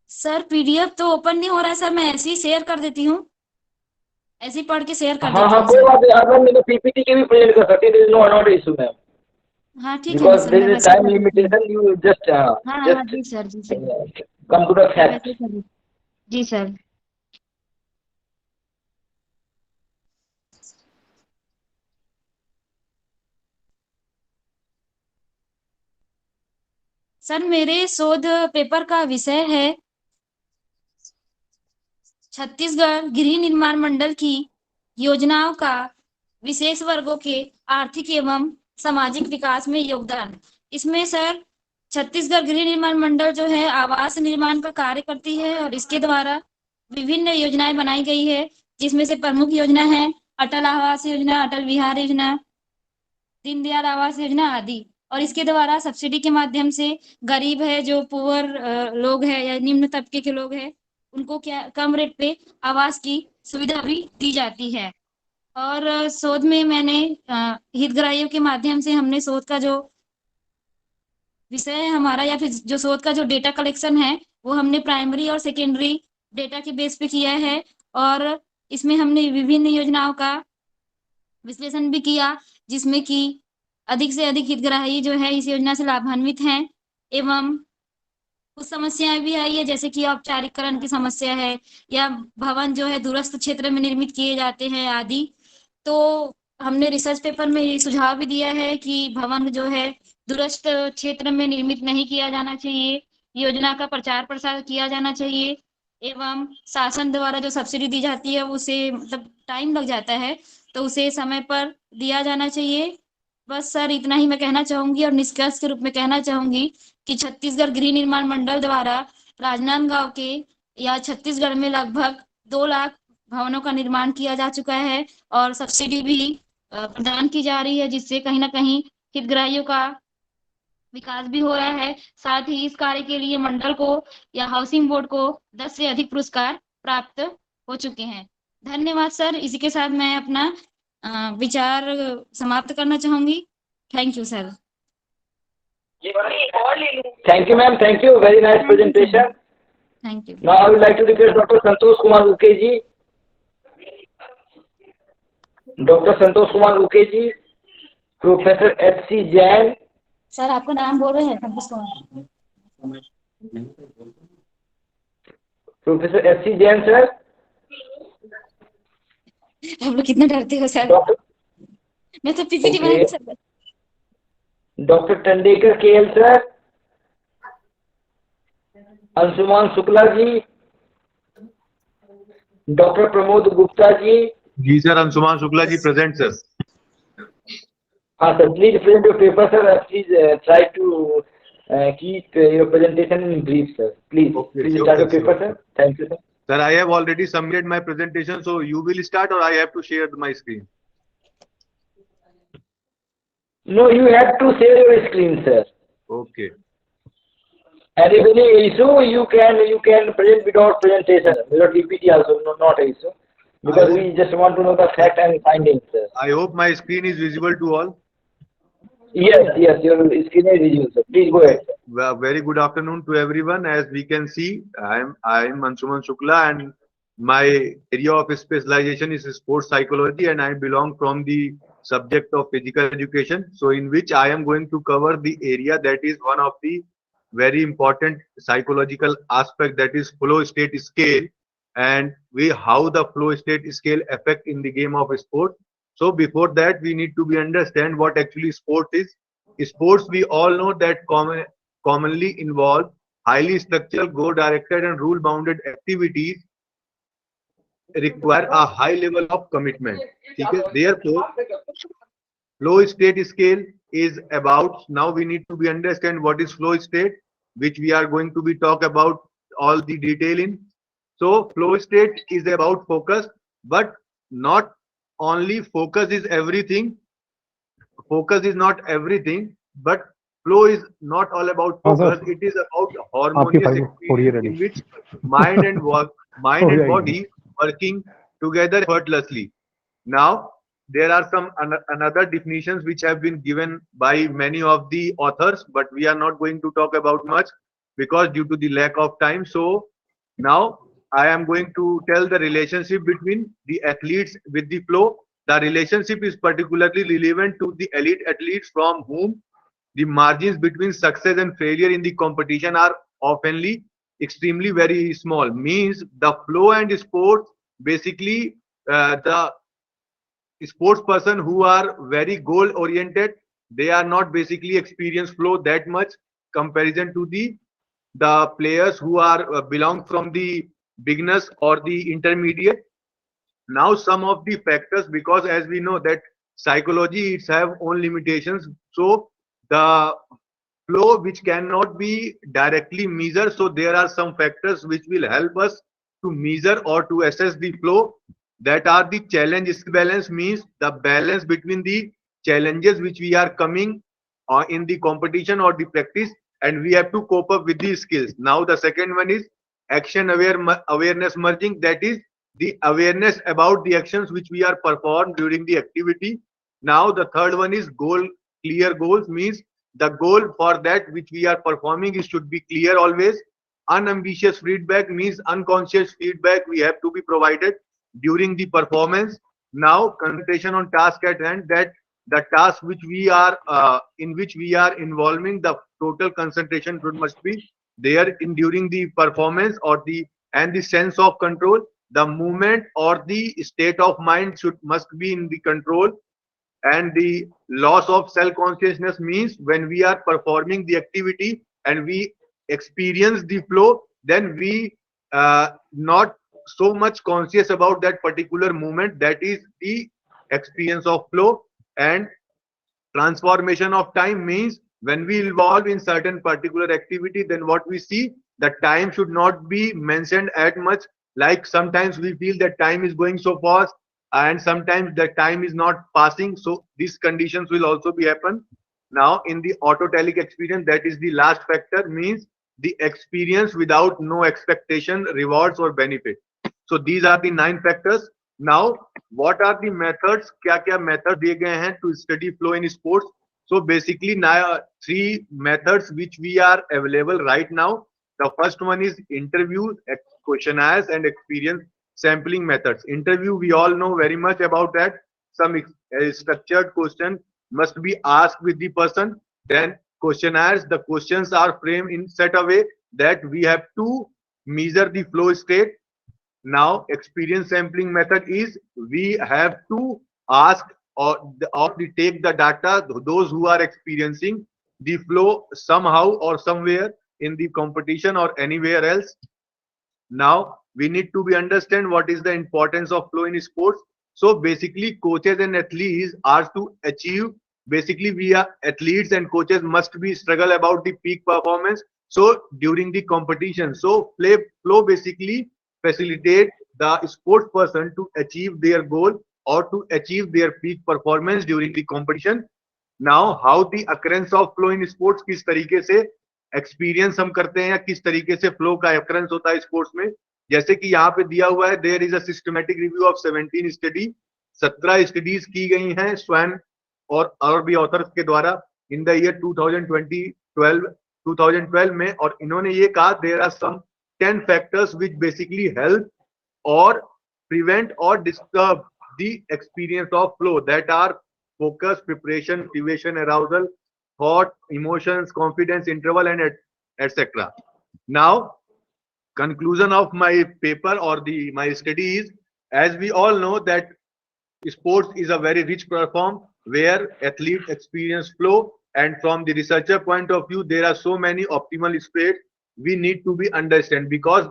सर पीडीएफ तो ओपन नहीं हो रहा है सर, मैं ऐसे ही शेयर कर देती हूँ, ऐसे ही पढ़ के शेयर कर हाँ देती हाँ हूँ कोई सर। बात नहीं, आप मेरे पीपीटी के भी प्रेजेंट कर सकते हैं, नो नॉट इशू मैम, हाँ ठीक है बिकॉज सर, देयर मैं इज वैसे ही टाइम कर देती हूँ। लिमिटेशन, यू जस्ट हाँ हाँ जस्ट जी सर, जी sir, come to the main fact. वैसे ही कर देती हूँ। जी सर। सर मेरे शोध पेपर का विषय है छत्तीसगढ़ गृह निर्माण मंडल की योजनाओं का विशेष वर्गों के आर्थिक एवं सामाजिक विकास में योगदान। इसमें सर छत्तीसगढ़ गृह निर्माण मंडल जो है आवास निर्माण का कार्य करती है और इसके द्वारा विभिन्न योजनाएं बनाई गई है, जिसमें से प्रमुख योजना है अटल आवास योजना, अटल विहार योजना, दीनदयाल आवास योजना आदि। और इसके द्वारा सब्सिडी के माध्यम से गरीब है, जो पुअर लोग हैं या निम्न तबके के लोग हैं, उनको क्या कम रेट पे आवास की सुविधा भी दी जाती है। और शोध में मैंने हितग्राहियों के माध्यम से हमने शोध का जो विषय है हमारा, या फिर जो शोध का जो डेटा कलेक्शन है, वो हमने प्राइमरी और सेकेंडरी डेटा के बेस पे किया है। और इसमें हमने विभिन्न योजनाओं का विश्लेषण भी किया, जिसमें कि अधिक से अधिक हितग्राही जो है इस योजना से लाभान्वित हैं, एवं कुछ समस्याएं भी आई है, जैसे कि औपचारिकरण की समस्या है, या भवन जो है दूरस्थ क्षेत्र में निर्मित किए जाते हैं आदि। तो हमने रिसर्च पेपर में ये सुझाव भी दिया है कि भवन जो है दूरस्थ क्षेत्र में निर्मित नहीं किया जाना चाहिए, योजना का प्रचार प्रसार किया जाना चाहिए, एवं शासन द्वारा जो सब्सिडी दी जाती है उसे मतलब टाइम लग जाता है, तो उसे समय पर दिया जाना चाहिए। बस सर इतना ही मैं कहना चाहूंगी, और निष्कर्ष के रूप में कहना चाहूंगी कि छत्तीसगढ़ गृह निर्माण मंडल द्वारा राजनांदगांव के या छत्तीसगढ़ में लगभग 2 लाख भवनों का निर्माण किया जा चुका है, और सब्सिडी भी प्रदान की जा रही है, जिससे कहीं ना कहीं हितग्राहियों का विकास भी हो रहा है। साथ ही इस कार्य के लिए मंडल को या हाउसिंग बोर्ड को 10 से अधिक पुरस्कार प्राप्त हो चुके हैं। धन्यवाद सर, इसी के साथ मैं अपना विचार समाप्त करना चाहूंगी। Thank you sir. Thank you, ma'am. Thank you. Very nice presentation. Thank you. Now I would like to request Dr. Santosh Kumar Ukeji. Dr. Santosh Kumar Ukeji, Professor H.C. Jain. Sir आपका नाम बोल रहे हैं Santosh Kumar. Professor H.C. Jain, sir. आप लोग कितना डरते हो सर? मैं तो पीपीटी बना नहीं सकता। Dr. Tandekar KL, sir. Anshuman Shukla ji, doctor Pramod Gupta ji. जी sir, Anshuman Shukla ji present sir. हाँ sir, please present your paper sir, please try to keep your presentation in brief sir, please. Okay, please sure, start your sir, paper sure. sir. Thank you sir. Sir, I have already submitted my presentation, so you will start or I have to share my screen? No, you have to share your screen sir. Okay. And if any issue, you can present without presentation, without PPT also, no, not an issue, because we just want to know the fact and findings sir. I hope my screen is visible to all. Yes, your screen is visible sir. Please go ahead. Well, very good afternoon to everyone. As we can see, I am Anshuman Shukla, and my area of specialization is sports psychology, and I belong from the subject of physical education. So in which I am going to cover the area that is one of the very important psychological aspect, that is flow state scale, and how the flow state scale affect in the game of sport. So before that, we need to be understand what actually sport is. Sports, we all know that commonly involve highly structured, goal-directed and rule-bounded activities require a high level of commitment. Okay? Therefore, flow state scale is about, now we need to be understand what is flow state, which we are going to be talk about all the detail in. So flow state is about focus, but not only focus is everything. Focus is not everything, but flow is not all about focus. It is about harmonious experience in which mind and body working together effortlessly. Now, there are some another definitions which have been given by many of the authors, but we are not going to talk about much because due to the lack of time. So now I am going to tell the relationship between the athletes with the flow. The relationship is particularly relevant to the elite athletes from whom the margins between success and failure in the competition are oftenly extremely very small. Means the flow and sports, basically the sports person who are very goal oriented, they are not basically experience flow that much comparison to the players who are belong from the beginners or the intermediate. Now some of the factors, because as we know that psychology it's have own limitations, so the flow which cannot be directly measured, so there are some factors which will help us to measure or to assess the flow. That are the challenge balance, means the balance between the challenges which we are coming in the competition or the practice, and we have to cope up with these skills. Now the second one is action awareness merging, that is the awareness about the actions which we are performed during the activity. Now the third one is clear goals, means the goal for that which we are performing is should be clear always. Unambitious feedback means unconscious feedback we have to be provided during the performance. Now concentration on task at hand, that the task which we are in which we are involving, the total concentration must be there in during the performance or the sense of control, the movement or the state of mind must be in the control. And the loss of self-consciousness means when we are performing the activity and we experience the flow, then we not so much conscious about that particular movement. That is the experience of flow. And transformation of time means when we involve in certain particular activity, then what we see, the time should not be mentioned at much. Like sometimes we feel that time is going so fast and sometimes the time is not passing, so these conditions will also be happen. Now in the autotelic experience, that is the last factor, means the experience without no expectation, rewards or benefit. So these are the 9 factors. Now what are the methods, kya method diye gaye hain to study flow in sports? So basically now 3 methods which we are available right now. The first one is interview, questionnaires and experience sampling methods. Interview, we all know very much about that. Some structured question must be asked with the person. Then questionnaires, the questions are framed in such a way that we have to measure the flow state. Now experience sampling method is we have to ask or take the data, those who are experiencing the flow somehow or somewhere in the competition or anywhere else. Now we need to be understand what is the importance of flow in sports. So basically coaches and athletes are to achieve, basically we are athletes and coaches must be struggle about the peak performance. So during the competition, so flow basically facilitate the sports person to achieve their goal or to achieve their peak performance during the competition. Now how the occurrence of flow in sports, किस तरीके से experience हम करते हैं या किस तरीके से फ्लो का occurrence होता है स्पोर्ट्स में, जैसे कि यहाँ पे दिया हुआ है, there is a systematic review of 17 study, 17 studies की गई हैं स्वयं और भी ऑथर्स के द्वारा इन द ईयर 2012 में, और इन्होंने ये कहा there are some 10 factors which basically help और प्रिवेंट और disturb the experience of flow, that are focus, preparation, motivation, arousal, thought, emotions, confidence, interval and etc. Now conclusion of my paper or my study is, as we all know that sports is a very rich platform where athletes experience flow. And from the researcher point of view, there are so many optimal states we need to be understand, because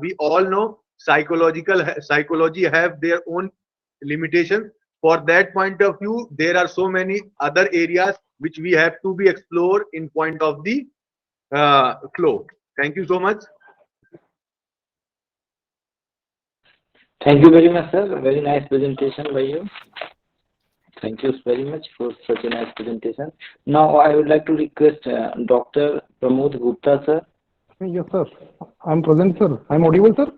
we all know psychology have their own limitations. For that point of view, there are so many other areas which we have to be explored in point of the flow. Thank you so much. Thank you very much, sir. Very nice presentation by you. Thank you very much for such a nice presentation. Now I would like to request Dr. Pramod Gupta, sir. Yes, sir. I'm present, sir. I'm audible, sir.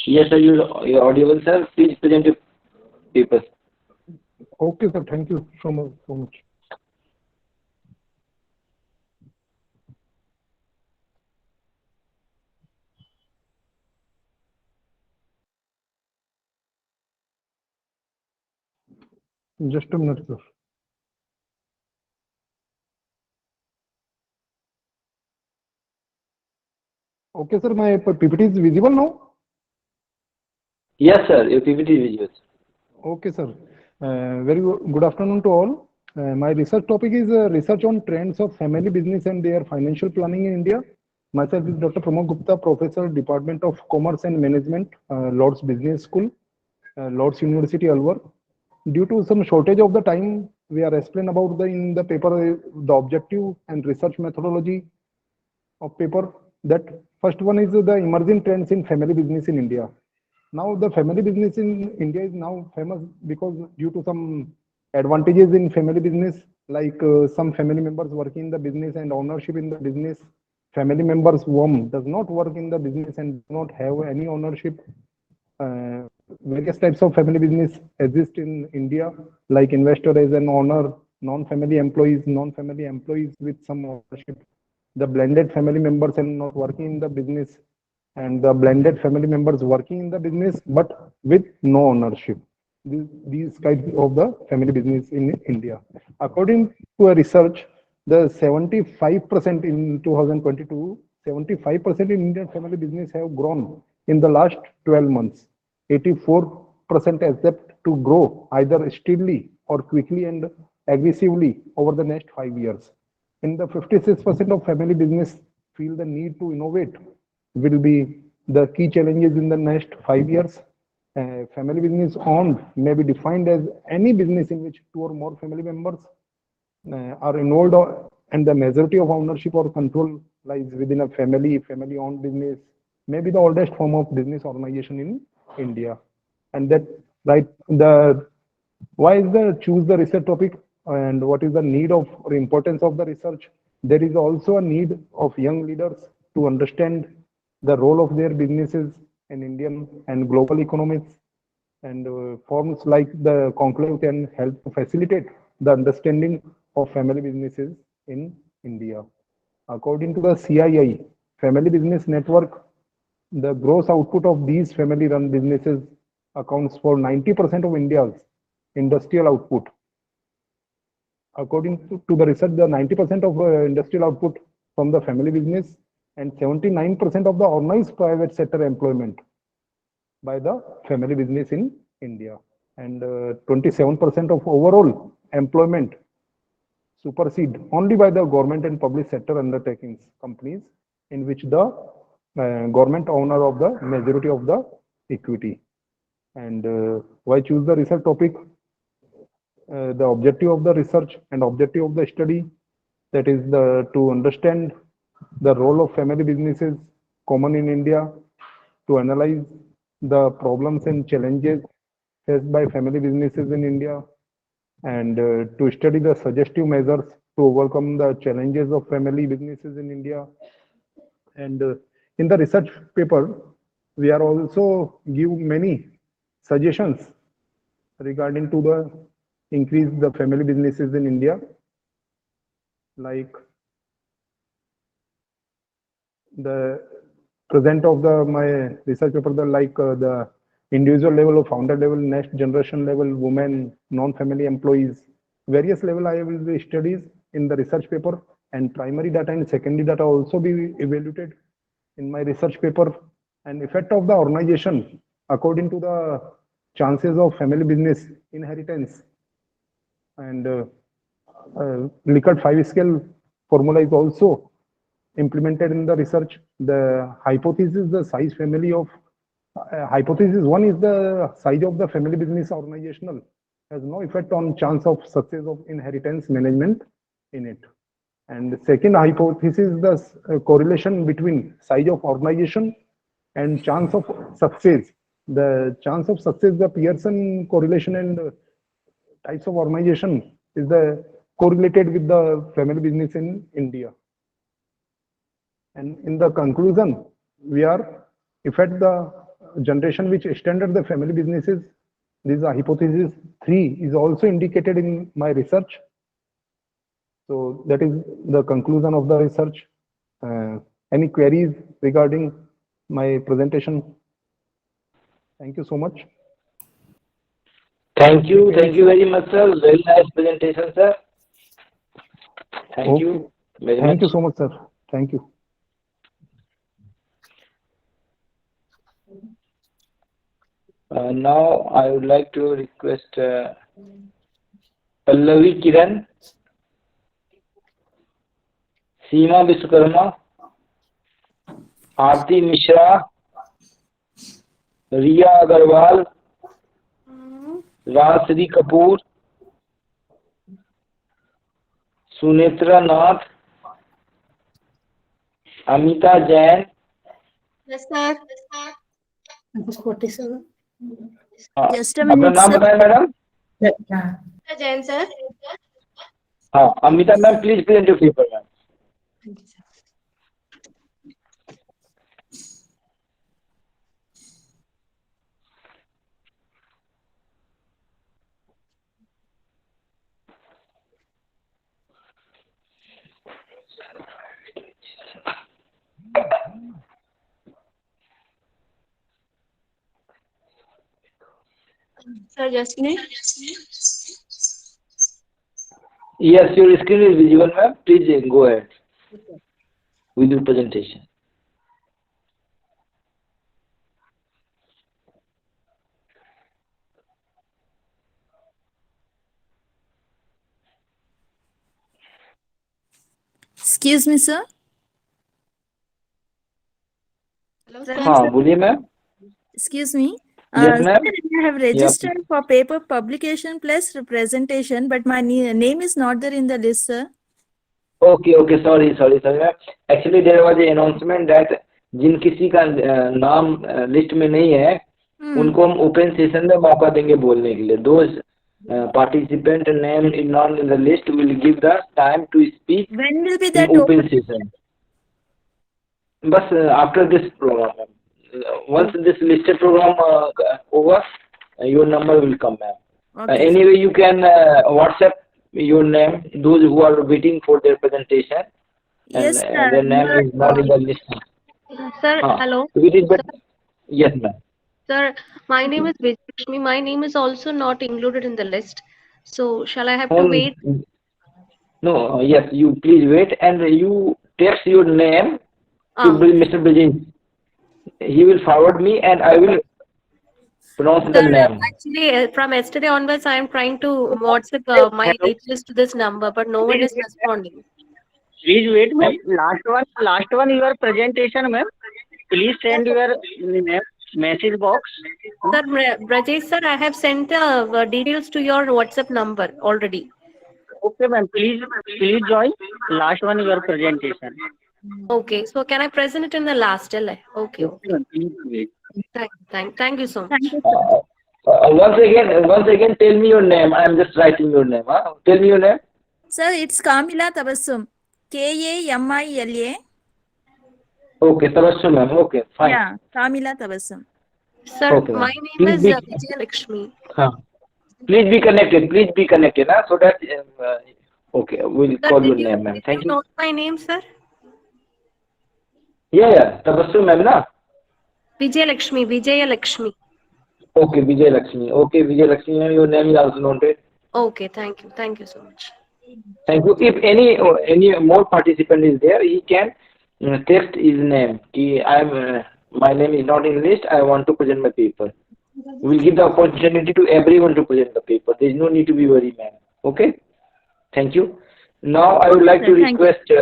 Yes, sir. You're audible, sir. Please present your papers. Okay, sir. Thank you so much. Just a minute, sir. Okay, sir. My PPT is visible now? Yes, sir. Your PPT is visible. Okay, sir. Very good afternoon to all. My research topic is research on trends of family business and their financial planning in India. Myself is Dr. Pramod Gupta, Professor, Department of Commerce and Management, Lord's Business School, Lord's University, Alwar. Due to some shortage of the time, we are explain about in the paper the objective and research methodology of paper. That first one is the emerging trends in family business in India. Now the family business in India is now famous because due to some advantages in family business, like some family members working in the business and ownership in the business. Family members whom does not work in the business and do not have any ownership. Various types of family business exist in India, like investor as an owner, non-family employees with some ownership, the blended family members and not working in the business, and the blended family members working in the business but with no ownership. These kinds of the family business in India. According to a research, the 75% in 2022, 75% in Indian family business have grown in the last 12 months. 84% accept to grow either steadily or quickly and aggressively over the next 5 years. In the 56% of family business feel the need to innovate will be the key challenges in the next 5 years. Family business owned may be defined as any business in which 2 or more family members are involved, and the majority of ownership or control lies within a family owned business, may be the oldest form of business organization in India. And that why is the choose the research topic and what is the need of or importance of the research? There is also a need of young leaders to understand the role of their businesses in Indian and global economies, and forms like the conclave can help to facilitate the understanding of family businesses in India. According to the CII, Family Business Network, the gross output of these family-run businesses accounts for 90% of India's industrial output. According to the research, the 90% of industrial output from the family business and 79% of the organized private sector employment by the family business in India, and 27% of overall employment supersede only by the government and public sector undertakings companies in which the government owner of the majority of the equity. And why choose the research topic? The objective of the research and objective of the study, that is to understand the role of family businesses common in India, to analyze the problems and challenges faced by family businesses in India, and to study the suggestive measures to overcome the challenges of family businesses in India. And in the research paper, we are also give many suggestions regarding to the increase the family businesses in India, like the present of my research paper, the individual level or founder level, next generation level, women, non-family employees, various level I will be studies in the research paper, and primary data and secondary data also be evaluated in my research paper, and effect of the organization according to the chances of family business inheritance, and Likert 5 scale formula is also implemented in the research. The hypothesis, the size family of hypothesis one is the size of the family business organizational has no effect on chance of success of inheritance management in it. And the second hypothesis is the correlation between size of organization and chance of success. The chance of success, the Pearson correlation and types of organization is the correlated with the family business in India. And in the conclusion, we are, if at the generation which extended the family businesses, this is a hypothesis 3 is also indicated in my research. So that is the conclusion of the research. Any queries regarding my presentation? Thank you so much. Thank you very much, sir. Very nice presentation, sir. Thank you very much. Thank you so much, sir. Thank you. Now I would like to request Pallavi Kiran, Seema Vishwakarma, Aarti Mishra, Riya Agarwal, Rashri Kapoor, Sunetra Nath, Amita Jain. Yes, sir. Just a minute, नाम बताएं madam. Jain, sir. हाँ, Amita ma'am, please present your paper, ma'am. Sir, just a minute. Yes, your screen is visible, ma'am. Please go ahead with your presentation. Excuse me, sir. हाँ, बोलिए ma'am. Excuse me. Yes, ma'am. Sir, I have registered for paper publication plus representation, but my name is not there in the list, sir. Okay, sorry, ma'am. Actually, there was an announcement that जिन किसी का नाम list में नहीं है, उनको हम open session में मौका देंगे बोलने के लिए. Those participant name is not in the list will give the time to speak. When will be that open session? बस after this program. Once this listed program over, your number will come, ma'am. Okay. Anyway, you can WhatsApp your name, those who are waiting for their presentation. Yes, And sir. their name is not in the list. Sir, hello. It is better. Yes, ma'am. Sir, my name is Vijayashmi. My name is also not included in the list. So, shall I have to wait? No, yes, you please wait and you text your name to Mr. Bijay. He will forward me and I will pronounce the name. Actually, from yesterday onwards, I am trying to WhatsApp my details to this number, but no one is responding. Please wait, ma'am. Last one, your presentation, ma'am. Please send your message box. Sir, Brajesh sir, I have sent the details to your WhatsApp number already. Okay, ma'am. Please join. Last one, your presentation. Okay, so can I present it in the last? Okay. Please wait. Thank you so much. Once again, tell me your name. I am just writing your name. Tell me your name. Sir, it's Kamila Tabassum. Kamila. Okay, Tabassum, ma'am. Okay, fine. Yeah, Kamila Tabassum. Sir, Okay, my ma'am. name is Please Vijay Lakshmi. Please be connected, so that okay, we'll Sir, call your did name, ma'am. did Thank you you. note my name, sir? Yeah, Tabassum, ma'am, na? Vijay Lakshmi. Okay, Vijay Lakshmi. Okay, Vijay Lakshmi, ma'am, your name is also noted. Okay, thank you so much. Thank you. If any more participant is there, he can text his name. My name is not in list. I want to present my paper. We will give the opportunity to everyone to present the paper. There is no need to be worried, ma'am. Okay? Thank you. Now I would like to request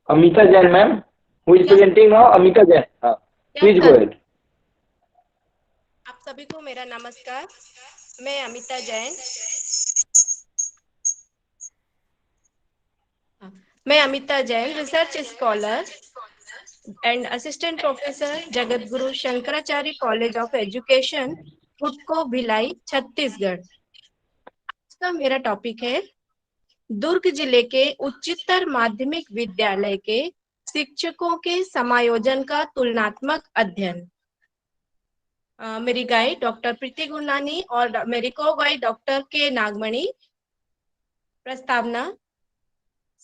Amita Jain, ma'am, who is presenting now. Amita Jain, please go ahead. आप सभी को मेरा नमस्कार। मैं Amita Jain research scholar and assistant professor Jagatguru Shankaracharya college of education Hudco Bhilai Chhattisgarh. आज का मेरा topic है दुर्ग जिले के उच्चतर माध्यमिक विद्यालय के शिक्षकों के समायोजन का तुलनात्मक अध्ययन। मेरी गाइड डॉक्टर प्रीति गुरनानी और मेरी को गाइड डॉक्टर के नागमणि। प्रस्तावना: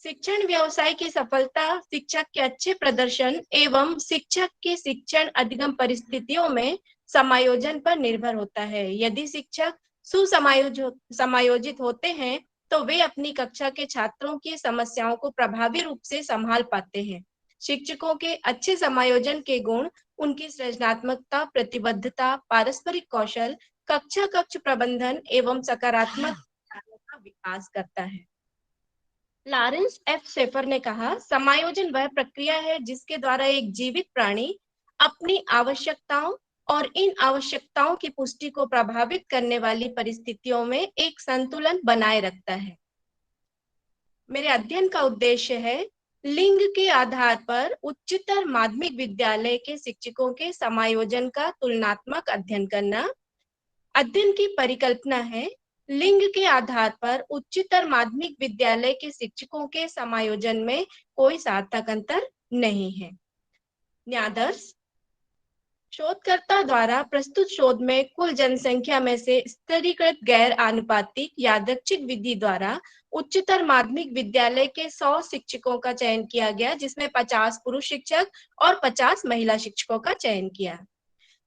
शिक्षण व्यवसाय की सफलता शिक्षक के अच्छे प्रदर्शन एवं शिक्षक के शिक्षण अधिगम परिस्थितियों में समायोजन पर निर्भर होता है। यदि शिक्षक सुसमायोजित होते हैं तो वे अपनी कक्षा के छात्रों की समस्याओं को प्रभावी रूप से संभाल पाते हैं। शिक्षकों के अच्छे समायोजन के गुण उनकी सृजनात्मकता, प्रतिबद्धता, पारस्परिक कौशल, कक्ष प्रबंधन एवं सकारात्मक का विकास करता है। लॉरेंस एफ शेफर ने कहा, समायोजन वह प्रक्रिया है जिसके द्वारा एक जीवित प्राणी अपनी आवश्यकताओं और इन आवश्यकताओं की पुष्टि को प्रभावित करने वाली परिस्थितियों में एक संतुलन बनाए रखता है। मेरे अध्ययन का उद्देश्य है लिंग के आधार पर उच्चतर माध्यमिक विद्यालय के शिक्षकों के समायोजन का तुलनात्मक अध्ययन करना। अध्ययन की परिकल्पना है लिंग के आधार पर उच्चतर माध्यमिक विद्यालय के शिक्षकों के समायोजन में कोई सार्थक अंतर नहीं है। न्यायाधर्श: शोधकर्ता द्वारा प्रस्तुत शोध में कुल जनसंख्या में से स्तरीकृत गैर आनुपातिक यादृच्छिक विधि द्वारा उच्चतर माध्यमिक विद्यालय के 100 शिक्षकों का चयन किया गया, जिसमें 50 पुरुष शिक्षक और 50 महिला शिक्षकों का चयन किया।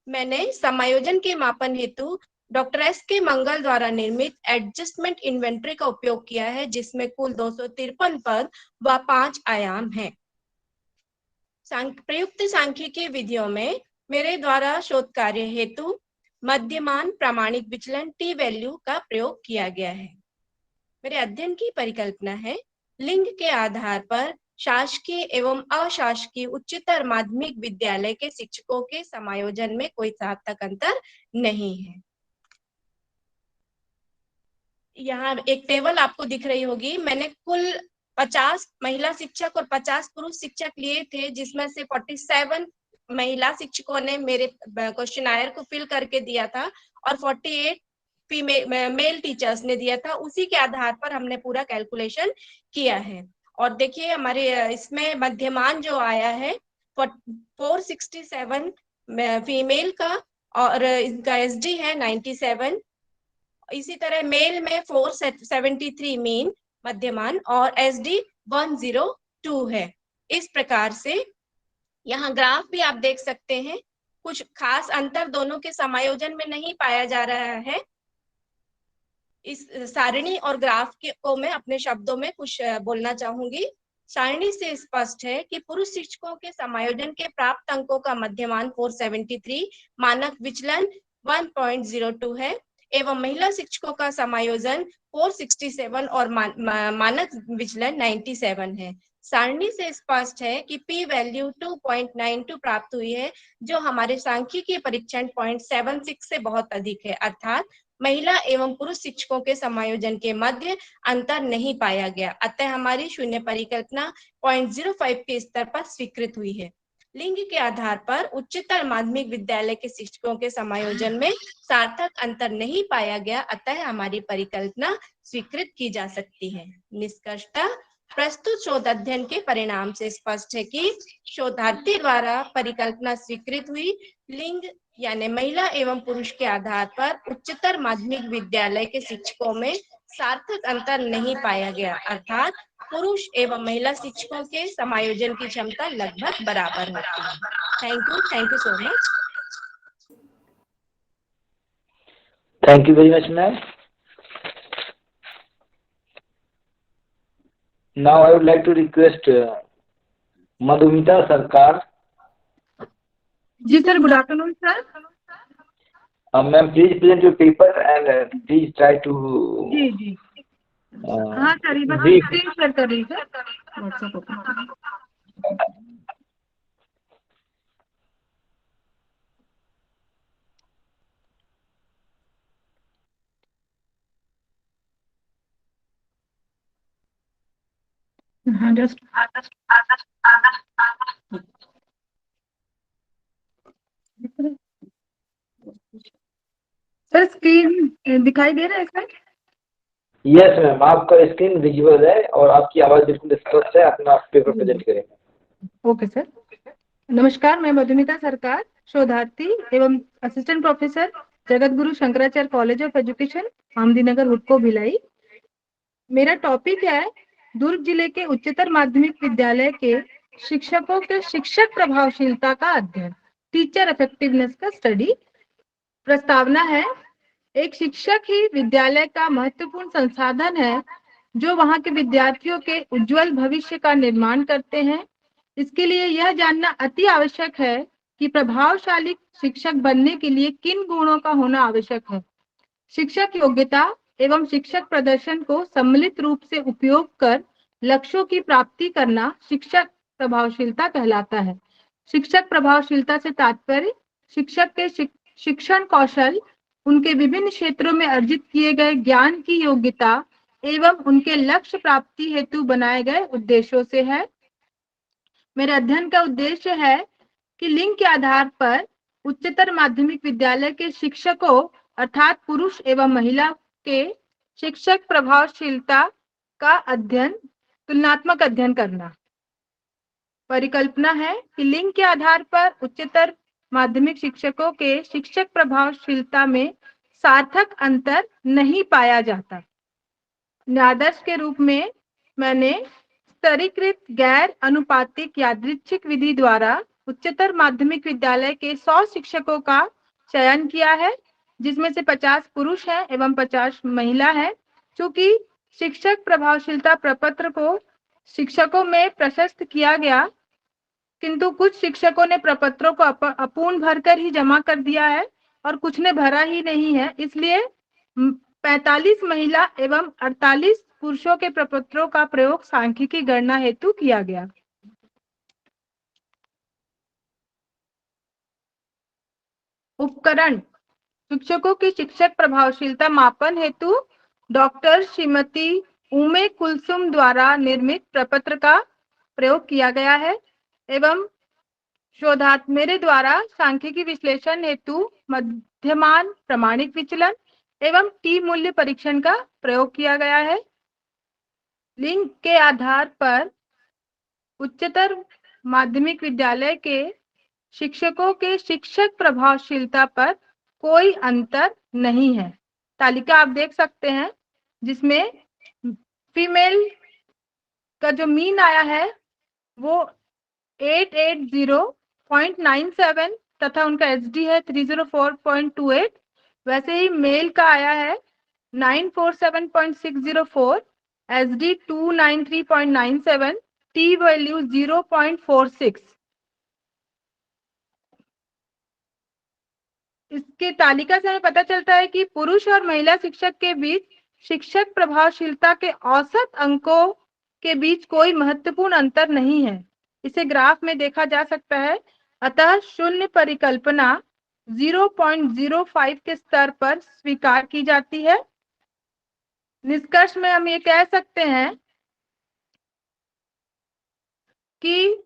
मैंने समायोजन के मापन हेतु डॉक्टर एस के मंगल द्वारा निर्मित एडजस्टमेंट इन्वेंटरी का उपयोग किया है, जिसमें कुल 253 पद व 5 आयाम हैं। प्रयुक्त सांख्यिकीय विधियों में मेरे द्वारा शोध कार्य हेतु मध्यमान प्रमाणिक विचलन टी वैल्यू का प्रयोग किया गया है। मेरे अध्ययन की परिकल्पना है लिंग के आधार पर शासकीय एवं अशासकीय उच्चतर माध्यमिक विद्यालय के शिक्षकों के समायोजन में कोई सार्थक अंतर नहीं है। यहाँ एक टेबल आपको दिख रही होगी। मैंने कुल 50 महिला शिक्षक और 50 पुरुष शिक्षक लिए थे, जिसमें से 47 महिला शिक्षकों ने मेरे क्वेश्चनायर को फिल करके दिया था और 48 मेल टीचर्स ने दिया था। उसी के आधार पर हमने पूरा कैलकुलेशन किया है। और देखिए हमारे इसमें मध्यमान जो आया है 467 फीमेल का और इनका एसडी है 97। इसी तरह मेल में 473 मीन मध्यमान और एसडी 102 है। इस प्रकार से यहाँ ग्राफ भी आप देख सकते हैं, कुछ खास अंतर दोनों के समायोजन में नहीं पाया जा रहा है। इस सारणी और ग्राफ को मैं अपने शब्दों में कुछ बोलना चाहूंगी। सारणी से स्पष्ट है कि पुरुष शिक्षकों के समायोजन के प्राप्त अंकों का मध्यमान 473, मानक विचलन 1.02 है एवं महिला शिक्षकों का समायोजन 467 और मानक विचलन 97 है। सारणी से स्पष्ट है कि पी वैल्यू 2.92 प्राप्त हुई है, जो हमारे सांख्यिकीय परीक्षण 0.76 से बहुत अधिक है, अर्थात महिला एवं पुरुष शिक्षकों के समायोजन के मध्य अंतर नहीं पाया गया। अतः हमारी शून्य परिकल्पना 0.05 के स्तर पर स्वीकृत हुई है। लिंग के आधार पर उच्चतर माध्यमिक विद्यालय के शिक्षकों के समायोजन में सार्थक अंतर नहीं पाया गया, अतः हमारी परिकल्पना स्वीकृत की जा सकती है। निष्कर्षतः प्रस्तुत शोध अध्ययन के परिणाम से स्पष्ट है कि शोधार्थी द्वारा परिकल्पना स्वीकृत हुई। लिंग यानी महिला एवं पुरुष के आधार पर उच्चतर माध्यमिक विद्यालय के शिक्षकों में सार्थक अंतर नहीं पाया गया, अर्थात पुरुष एवं महिला शिक्षकों के समायोजन की क्षमता लगभग बराबर होती है। Thank you so much. Thank you very much ma'am. Now I would like to request Madhumita Sarkar. जी sir, good afternoon sir. Ma'am, please present your paper and please try to जी जी हाँ सर, ये बस brief. स्क्रीन शेयर कर रही sir, WhatsApp open. हाँ just sir screen दिखाई दे रहा है सर? यस मैम, आपका स्क्रीन विजुअल है और आपकी आवाज बिल्कुल स्पष्ट है। अपना पेपर प्रेजेंट करें। Okay sir. नमस्कार, मैं मधुमिता सरकार, शोधार्थी एवं assistant professor Jagat Guru Shankaracharya college of education, Amdinagar, Hudco, Bhilai. मेरा टॉपिक है दुर्ग जिले के उच्चतर माध्यमिक विद्यालय के शिक्षकों के शिक्षक प्रभावशीलता का अध्ययन, टीचर इफेक्टिवनेस का स्टडी। प्रस्तावना है, एक शिक्षक ही विद्यालय का महत्वपूर्ण संसाधन है जो वहां के विद्यार्थियों के उज्जवल भविष्य का निर्माण करते हैं। इसके लिए यह जानना अति आवश्यक है कि प्रभावशाली शिक्षक बनने के लिए किन गुणों का होना आवश्यक है। शिक्षक योग्यता एवं शिक्षक प्रदर्शन को सम्मिलित रूप से उपयोग कर लक्ष्यों की प्राप्ति करना शिक्षक प्रभावशीलता कहलाता है। शिक्षक प्रभावशीलता से तात्पर्य शिक्षक के शिक्षण कौशल, उनके विभिन्न क्षेत्रों में अर्जित किए गए ज्ञान की योग्यता एवं उनके लक्ष्य प्राप्ति हेतु बनाए गए उद्देश्यों से है। मेरे अध्ययन का उद्देश्य है कि लिंग के आधार पर उच्चतर माध्यमिक विद्यालय के शिक्षकों अर्थात पुरुष एवं महिला के शिक्षक प्रभावशीलता का अध्ययन, तुलनात्मक अध्ययन करना। परिकल्पना है कि लिंग के आधार पर उच्चतर माध्यमिक शिक्षकों के शिक्षक प्रभावशीलता में सार्थक अंतर नहीं पाया जाता। आदर्श के रूप में मैंने स्तरीकृत गैर अनुपातिक यादृच्छिक विधि द्वारा उच्चतर माध्यमिक विद्यालय के 100 शिक्षकों का चयन किया है, जिसमें से 50 पुरुष हैं एवं 50 महिला है। चूंकि शिक्षक प्रभावशीलता प्रपत्र को शिक्षकों में प्रशस्त किया गया, किंतु कुछ शिक्षकों ने प्रपत्रों को अपूर्ण भरकर ही जमा कर दिया है और कुछ ने भरा ही नहीं है। इसलिए 45 महिला एवं 48 पुरुषों के प्रपत्रों का प्रयोग सांख्यिकी गणना हेतु किया गया। उपकरण, शिक्षकों की शिक्षक प्रभावशीलता मापन हेतु डॉक्टर श्रीमती उमे कुलसुम द्वारा निर्मित प्रपत्र का प्रयोग किया गया है एवं शोधार्थ मेरे द्वारा सांख्यिकी विश्लेषण हेतु मध्यमान प्रमाणिक विचलन एवं टी मूल्य परीक्षण का प्रयोग किया गया है। लिंग के आधार पर उच्चतर माध्यमिक विद्यालय के शिक्षकों के शिक्षक प्रभावशीलता पर कोई अंतर नहीं है। तालिका आप देख सकते हैं, जिसमें फीमेल का जो मीन आया है वो 880.97 तथा उनका एसडी है 304.28। वैसे ही मेल का आया है 947.604, एसडी 293.97, टी वैल्यू 0.46। इसके तालिका से हमें पता चलता है कि पुरुष और महिला शिक्षक के बीच शिक्षक प्रभावशीलता के औसत अंकों के बीच कोई महत्वपूर्ण अंतर नहीं है। इसे ग्राफ में देखा जा सकता है। अतः शून्य परिकल्पना 0.05 के स्तर पर स्वीकार की जाती है। निष्कर्ष में हम ये कह सकते हैं कि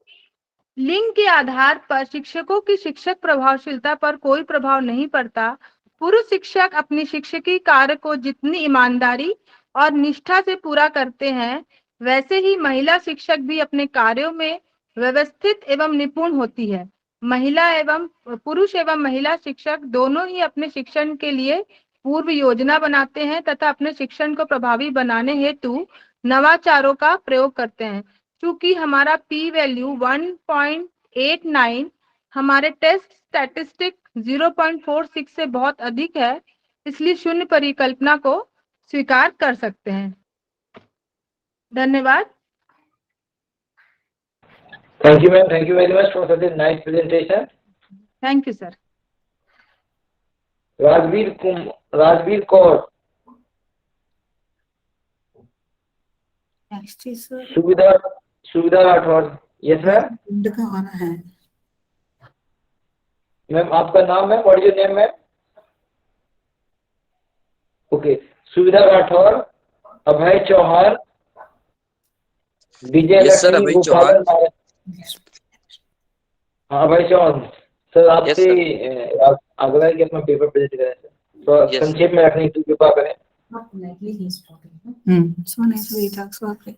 लिंग के आधार पर शिक्षकों की शिक्षक प्रभावशीलता पर कोई प्रभाव नहीं पड़ता। पुरुष शिक्षक अपनी शिक्षकी कार्य को जितनी ईमानदारी और निष्ठा से पूरा करते हैं, वैसे ही महिला शिक्षक भी अपने कार्यों में व्यवस्थित एवं निपुण होती है। महिला एवं पुरुष एवं महिला शिक्षक दोनों ही अपने शिक्षण के लिए पूर्व योजना बनाते हैं तथा अपने शिक्षण को प्रभावी बनाने हेतु नवाचारों का प्रयोग करते हैं। चूंकि हमारा पी वैल्यू 1.89 हमारे टेस्ट स्टैटिस्टिक 0.46 से बहुत अधिक है, इसलिए शून्य परिकल्पना को स्वीकार कर सकते हैं। धन्यवाद। Thank you, ma'am. Thank you very much for such a nice presentation. Thank you, sir. Rajveer Kaur, next is सुविधा राठौर। Yes ma'am. पिंड का आना है। मैम आपका नाम है, what is your name ma'am? Okay, सुविधा राठौर, अभय चौहान, विजय लक्ष्मी, गोपालन नारायण। हाँ अभय चौहान सर, आपसे आग्रह है कि अपना पेपर प्रेजेंट करें सर, तो संक्षेप में रखने की कृपा करें। So nice we talk so okay.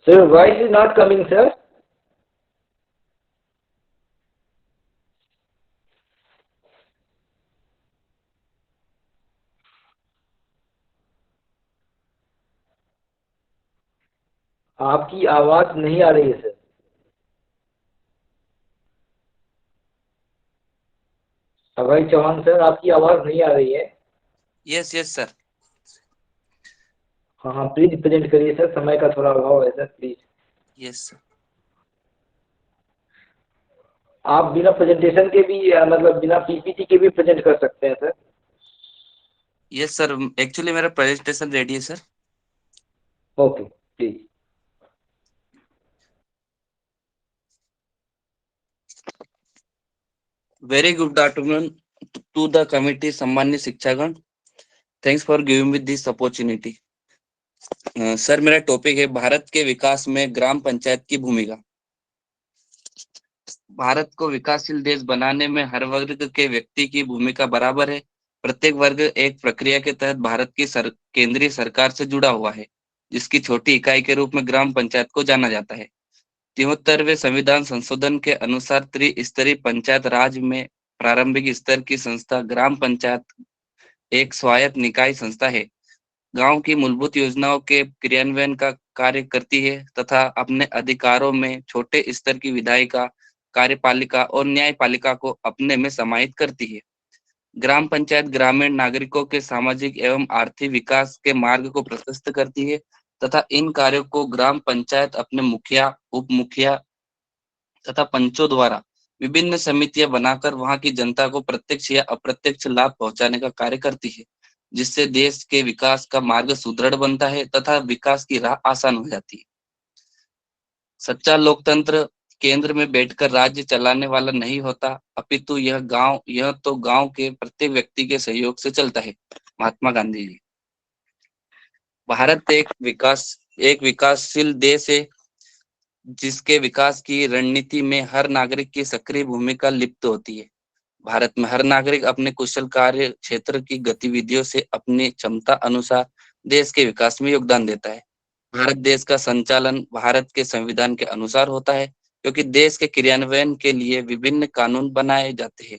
Sir, voice is not coming, sir. आपकी आवाज नहीं आ रही है सर। अभय चौहान सर, आपकी आवाज नहीं आ रही है। Yes yes sir. हाँ हाँ प्लीज प्रेजेंट करिए सर, समय का थोड़ा अभाव है सर, प्लीज। Yes sir. आप बिना प्रेजेंटेशन के भी मतलब बिना पीपीटी के भी प्रेजेंट कर सकते हैं सर। यस सर, एक्चुअली मेरा प्रेजेंटेशन रेडी है sir. Okay please. Very good afternoon to the committee, सम्मान्य शिक्षागण, thanks for giving me this opportunity. Sir मेरा टॉपिक है भारत के विकास में ग्राम पंचायत की भूमिका। भारत को विकासशील देश बनाने में हर वर्ग के व्यक्ति की भूमिका बराबर है। प्रत्येक वर्ग एक प्रक्रिया के तहत भारत की केंद्रीय सरकार से जुड़ा हुआ है, जिसकी छोटी इकाई के रूप में ग्राम पंचायत को जाना जाता है। 73वें संविधान संशोधन के अनुसार त्रिस्तरीय पंचायत राज में प्रारंभिक स्तर की संस्था ग्राम पंचायत एक स्वायत्त निकाय संस्था है। गांव की मूलभूत योजनाओं के क्रियान्वयन का कार्य करती है तथा अपने अधिकारों में छोटे स्तर की विधायिका, कार्यपालिका और न्यायपालिका को अपने में समाहित करती है। ग्राम पंचायत ग्रामीण नागरिकों के सामाजिक एवं आर्थिक विकास के मार्ग को प्रशस्त करती है तथा इन कार्यों को ग्राम पंचायत अपने मुखिया, उप मुखिया तथा पंचों द्वारा विभिन्न समितियां बनाकर वहां की जनता को प्रत्यक्ष या अप्रत्यक्ष लाभ पहुंचाने का कार्य करती है, जिससे देश के विकास का मार्ग सुदृढ़ बनता है तथा विकास की राह आसान हो जाती है। सच्चा लोकतंत्र केंद्र में बैठकर राज्य चलाने वाला नहीं होता, अपितु यह तो गांव के प्रत्येक व्यक्ति के सहयोग से चलता है। महात्मा गांधी जी। भारत एक विकासशील देश है, जिसके विकास की रणनीति में हर नागरिक की सक्रिय भूमिका लिप्त होती है। भारत में हर नागरिक अपने कुशल कार्य क्षेत्र की गतिविधियों से अपनी क्षमता अनुसार देश के विकास में योगदान देता है। भारत देश का संचालन भारत के संविधान के अनुसार होता है, क्योंकि देश के क्रियान्वयन के लिए विभिन्न कानून बनाए जाते हैं।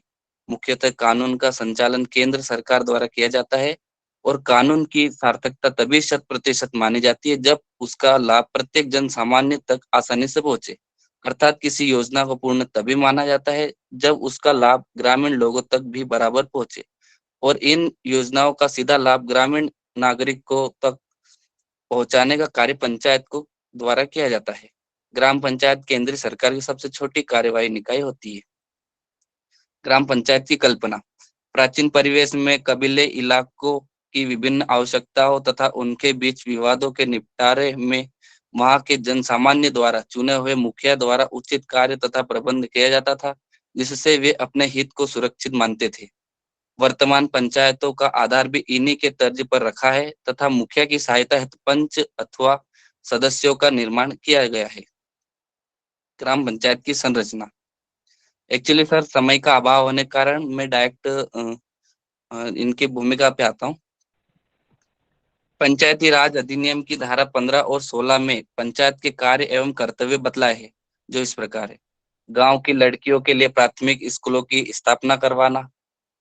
मुख्यतः कानून का संचालन केंद्र सरकार द्वारा किया जाता है और कानून की सार्थकता तभी 100% मानी जाती है जब उसका लाभ प्रत्येक जन सामान्य तक आसानी से पहुंचे। अर्थात किसी योजना को पूर्ण तभी माना जाता है जब उसका लाभ ग्रामीण लोगों तक भी बराबर पहुंचे और इन योजनाओं का सीधा लाभ ग्रामीण नागरिकों तक पहुंचाने का कार्य पंचायत को द्वारा किया जाता है। ग्राम पंचायत केंद्रीय सरकार की सबसे छोटी कार्यवाही निकाय होती है। ग्राम पंचायत की कल्पना। प्राचीन परिवेश में कबीले इलाकों की विभिन्न आवश्यकताओं तथा उनके बीच विवादों के निपटारे में वहां के जन सामान्य द्वारा चुने हुए मुखिया द्वारा उचित कार्य तथा प्रबंध किया जाता था, जिससे वे अपने हित को सुरक्षित मानते थे। वर्तमान पंचायतों का आधार भी इन्हीं के तर्ज पर रखा है तथा मुखिया की सहायता हेतु पंच अथवा सदस्यों का निर्माण किया गया है। ग्राम पंचायत की संरचना। एक्चुअली सर समय का अभाव होने के कारण मैं डायरेक्ट इनकी भूमिका पे आता हूँ। पंचायती राज अधिनियम की धारा 15 और 16 में पंचायत के कार्य एवं कर्तव्य बतलाए हैं, जो इस प्रकार है। गांव की लड़कियों के लिए प्राथमिक स्कूलों की स्थापना करवाना,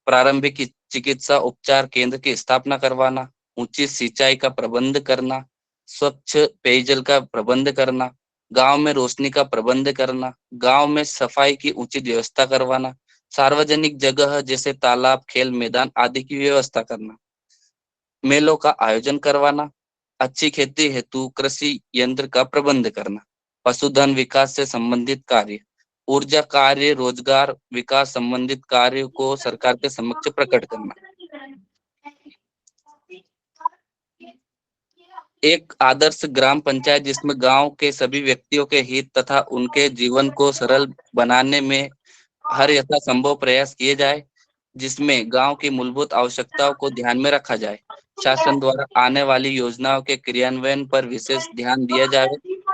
प्रारंभिक चिकित्सा उपचार केंद्र की स्थापना करवाना, उचित सिंचाई का प्रबंध करना, स्वच्छ पेयजल का प्रबंध करना, गांव में रोशनी का प्रबंध करना, गांव में सफाई की उचित व्यवस्था करवाना, सार्वजनिक जगह जैसे तालाब, खेल मैदान आदि की व्यवस्था करना, मेलों का आयोजन करवाना, अच्छी खेती हेतु कृषि यंत्र का प्रबंध करना, पशुधन विकास से संबंधित कार्य, ऊर्जा कार्य, रोजगार विकास संबंधित कार्य को सरकार के समक्ष प्रकट करना। एक आदर्श ग्राम पंचायत जिसमें गांव के सभी व्यक्तियों के हित तथा उनके जीवन को सरल बनाने में हर यथासंभव प्रयास किए जाए, जिसमें गांव की मूलभूत आवश्यकताओं को ध्यान में रखा जाए। शासन द्वारा आने वाली योजनाओं के क्रियान्वयन पर विशेष ध्यान दिया जाए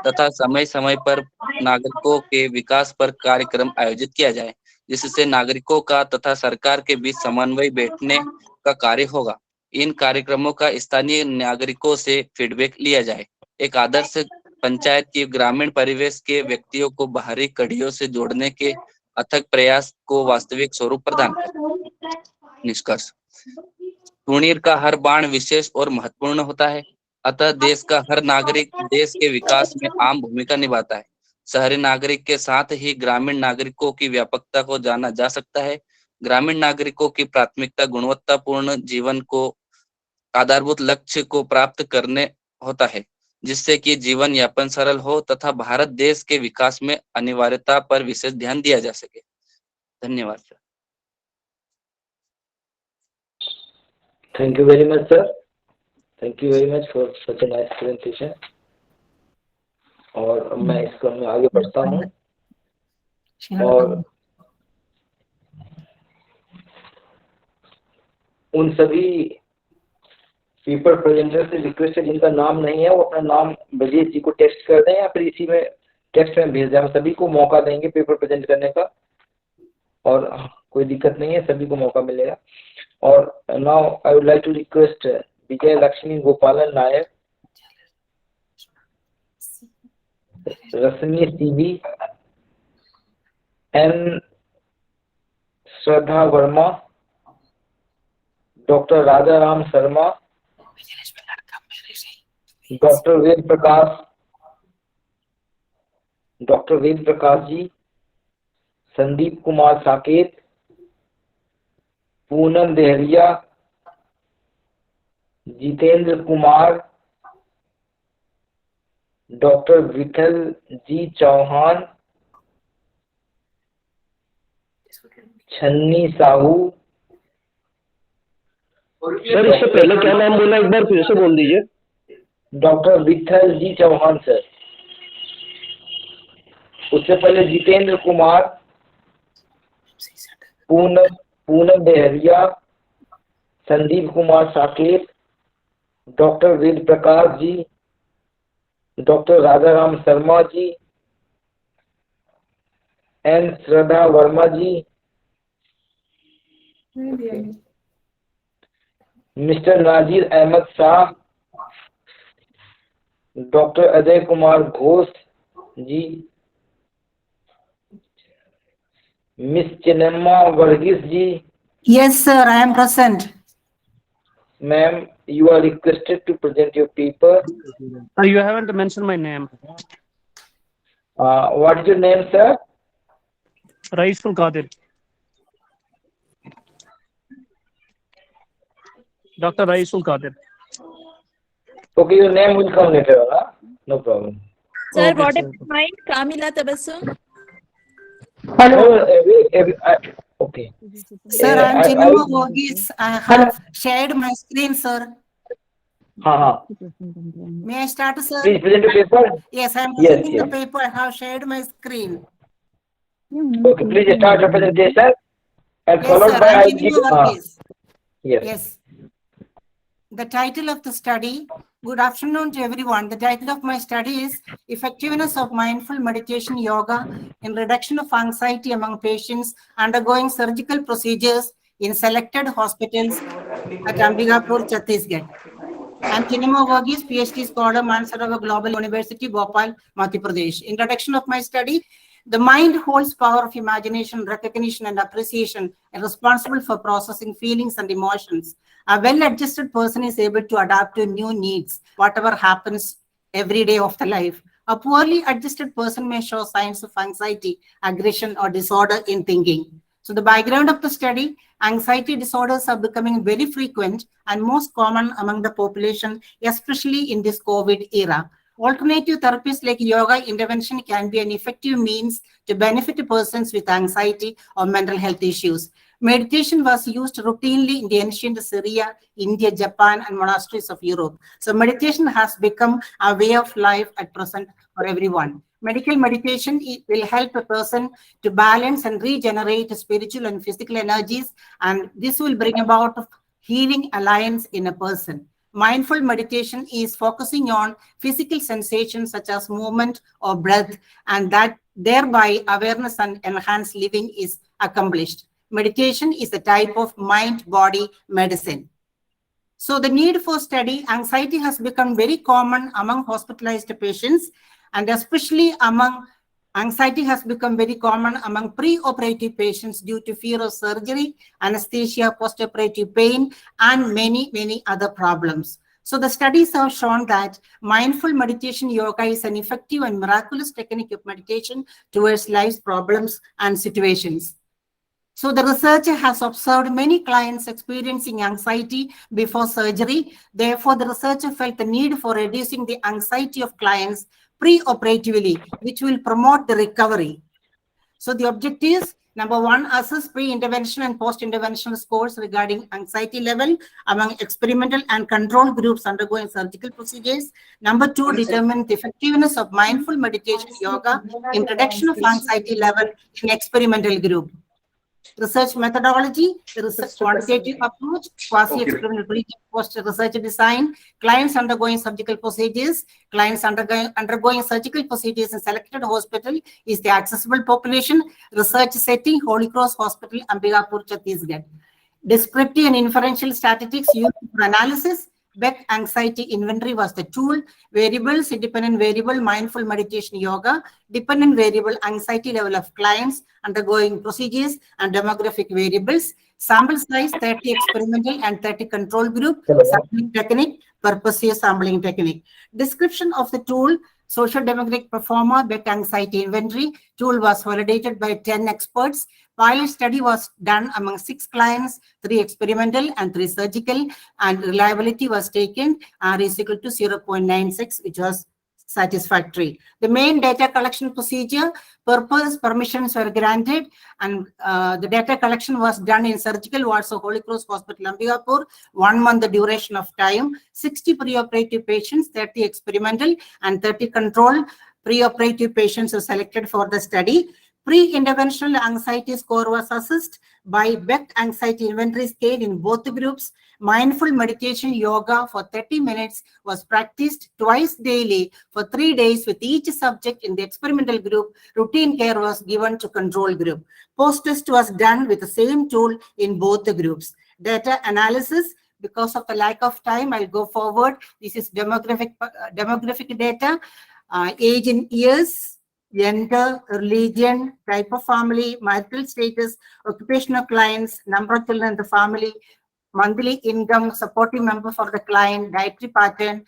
तथा समय समय पर नागरिकों के विकास पर कार्यक्रम आयोजित किया जाए, जिससे नागरिकों का तथा सरकार के बीच समन्वय बैठने का कार्य होगा। इन कार्यक्रमों का स्थानीय नागरिकों से फीडबैक लिया जाए। एक आदर्श पंचायत की ग्रामीण परिवेश के व्यक्तियों को बाहरी कड़ियों से जोड़ने के अथक प्रयास को वास्तविक स्वरूप प्रदान करे। निष्कर्ष, टूणीर का हर बाण विशेष और महत्वपूर्ण होता है, अतः देश का हर नागरिक देश के विकास में आम भूमिका निभाता है। शहरी नागरिक के साथ ही ग्रामीण नागरिकों की व्यापकता को जाना जा सकता है। ग्रामीण नागरिकों की प्राथमिकता गुणवत्तापूर्ण जीवन को आधारभूत लक्ष्य को प्राप्त करने होता है, जिससे कि जीवन यापन सरल हो तथा भारत देश के विकास में अनिवार्यता पर विशेष ध्यान दिया जा सके। धन्यवाद sir. Thank you very much, sir. Thank you very much for such a nice presentation. और मैं इस क्रम में आगे बढ़ता हूँ और उन सभी पेपर प्रेजेंटर से रिक्वेस्ट है जिनका नाम नहीं है वो अपना नाम ब्रजेश जी को टेक्स्ट कर दें या फिर इसी में टेक्स्ट में भेज दें। हम सभी को मौका देंगे पेपर प्रेजेंट करने का और कोई दिक्कत नहीं है, सभी को मौका मिलेगा। और now I would like to request Vijay Lakshmi Gopalan Nayak, Rashmi C V, N Shraddha Verma, doctor Raja Ram Sharma, doctor Ved Prakash ji, Sandeep Kumar Saket, Poonam Dehariya, Jitendra Kumar, doctor Vitthal ji Chauhan, Chhanni Sahu. Sir इससे पहले क्या नाम बोला, एक बार फिर से बोल दीजिए। डॉक्टर विठल जी चौहान सर, उससे पहले Jitendra Kumar, Poonam Dehariya, Sandeep Kumar Saket, doctor Ved Prakash ji, doctor Raja Ram Sharma ji, N Shraddha Verma ji, mister Nazir Ahmad Shah, doctor Ajay Kumar Ghosh ji, miss Chinnamma Varghese ji. Yes, sir, I am present. Ma'am, you are requested to present your paper. You haven't mentioned my name. What is your name, sir? Raisul Qadir. Dr. Raisul Qadir. Okay, your name will come later, huh? No problem. Sir, Okay, what sir. about mine? Kamila Tabassum. Hello. Okay. Sir, I am Chinema Vorgis. I have shared my screen, sir. May I start, sir? Please present your paper. Yes, I am Yes, presenting the yes. paper. I have shared my screen. Okay, please start your presentation and Yes, followed sir, by I I am will give. Chinema Vorgis. Yes. Yes. The title of the study, good afternoon to everyone. The title of my study is Effectiveness of Mindful Meditation Yoga in Reduction of Anxiety Among Patients Undergoing Surgical Procedures in Selected Hospitals at Ambigapur, Chhattisgarh. I am Chinema Vorgis, PhD scholar, Mansarava Global University, Bhopal, Madhya Pradesh. Introduction of my study. The mind holds power of imagination, recognition, and appreciation, and responsible for processing feelings and emotions. A well-adjusted person is able to adapt to new needs, whatever happens every day of the life. A poorly adjusted person may show signs of anxiety, aggression, or disorder in thinking. So the background of the study, anxiety disorders are becoming very frequent and most common among the population, especially in this COVID era. Alternative therapies like yoga intervention can be an effective means to benefit persons with anxiety or mental health issues. Meditation was used routinely in the ancient Syria, India, Japan, and monasteries of Europe. So meditation has become a way of life at present for everyone. Medical meditation will help a person to balance and regenerate spiritual and physical energies, and this will bring about healing alliance in a person. Mindful meditation is focusing on physical sensations such as movement or breath, and that thereby awareness and enhanced living is accomplished. Meditation is a type of mind-body medicine. So the need for study, anxiety has become very common among hospitalized patients, and especially anxiety has become very common among pre-operative patients due to fear of surgery, anesthesia, post-operative pain, and many other problems. So the studies have shown that mindful meditation yoga is an effective and miraculous technique of meditation towards life's problems and situations. So the researcher has observed many clients experiencing anxiety before surgery. Therefore, the researcher felt the need for reducing the anxiety of clients pre-operatively, which will promote the recovery. So the objectives, number one, assess pre-intervention and post-intervention scores regarding anxiety level among experimental and control groups undergoing surgical procedures. Number two, determine the effectiveness of mindful meditation yoga in reduction of anxiety level in experimental group. Research methodology, the research quantitative approach, quasi-experimental post-research design, clients undergoing surgical procedures, clients undergoing surgical procedures in selected hospital is the accessible population, research setting, Holy Cross Hospital, Ambigapur, Chhattisgarh. Descriptive and inferential statistics used for analysis. Beck anxiety inventory was the tool. Variables, independent variable, mindful meditation yoga, dependent variable, anxiety level of clients undergoing procedures, and demographic variables. Sample size, 30 experimental and 30 control group. Sampling technique, purposive sampling technique. Description of the tool, social demographic performer, Beck anxiety inventory. Tool was validated by 10 experts. Pilot study was done among 6 clients, 3 experimental and 3 surgical, and reliability was taken, R is equal to 0.96, which was satisfactory. The main data collection procedure, purpose, permissions were granted, and the data collection was done in surgical wards of Holy Cross Hospital, Ambigapur, 1 month duration of time, 60 preoperative patients, 30 experimental, and 30 control preoperative patients were selected for the study. Pre-interventional anxiety score was assessed by Beck anxiety inventory scale in both groups. Mindful meditation yoga for 30 minutes was practiced twice daily for 3 days with each subject in the experimental group. Routine care was given to control group. Post-test was done with the same tool in both the groups. Data analysis, because of the lack of time, I'll go forward. This is demographic data, age in years, gender, religion, type of family, marital status, occupational clients, number of children in the family, monthly income, supporting member for the client, dietary pattern,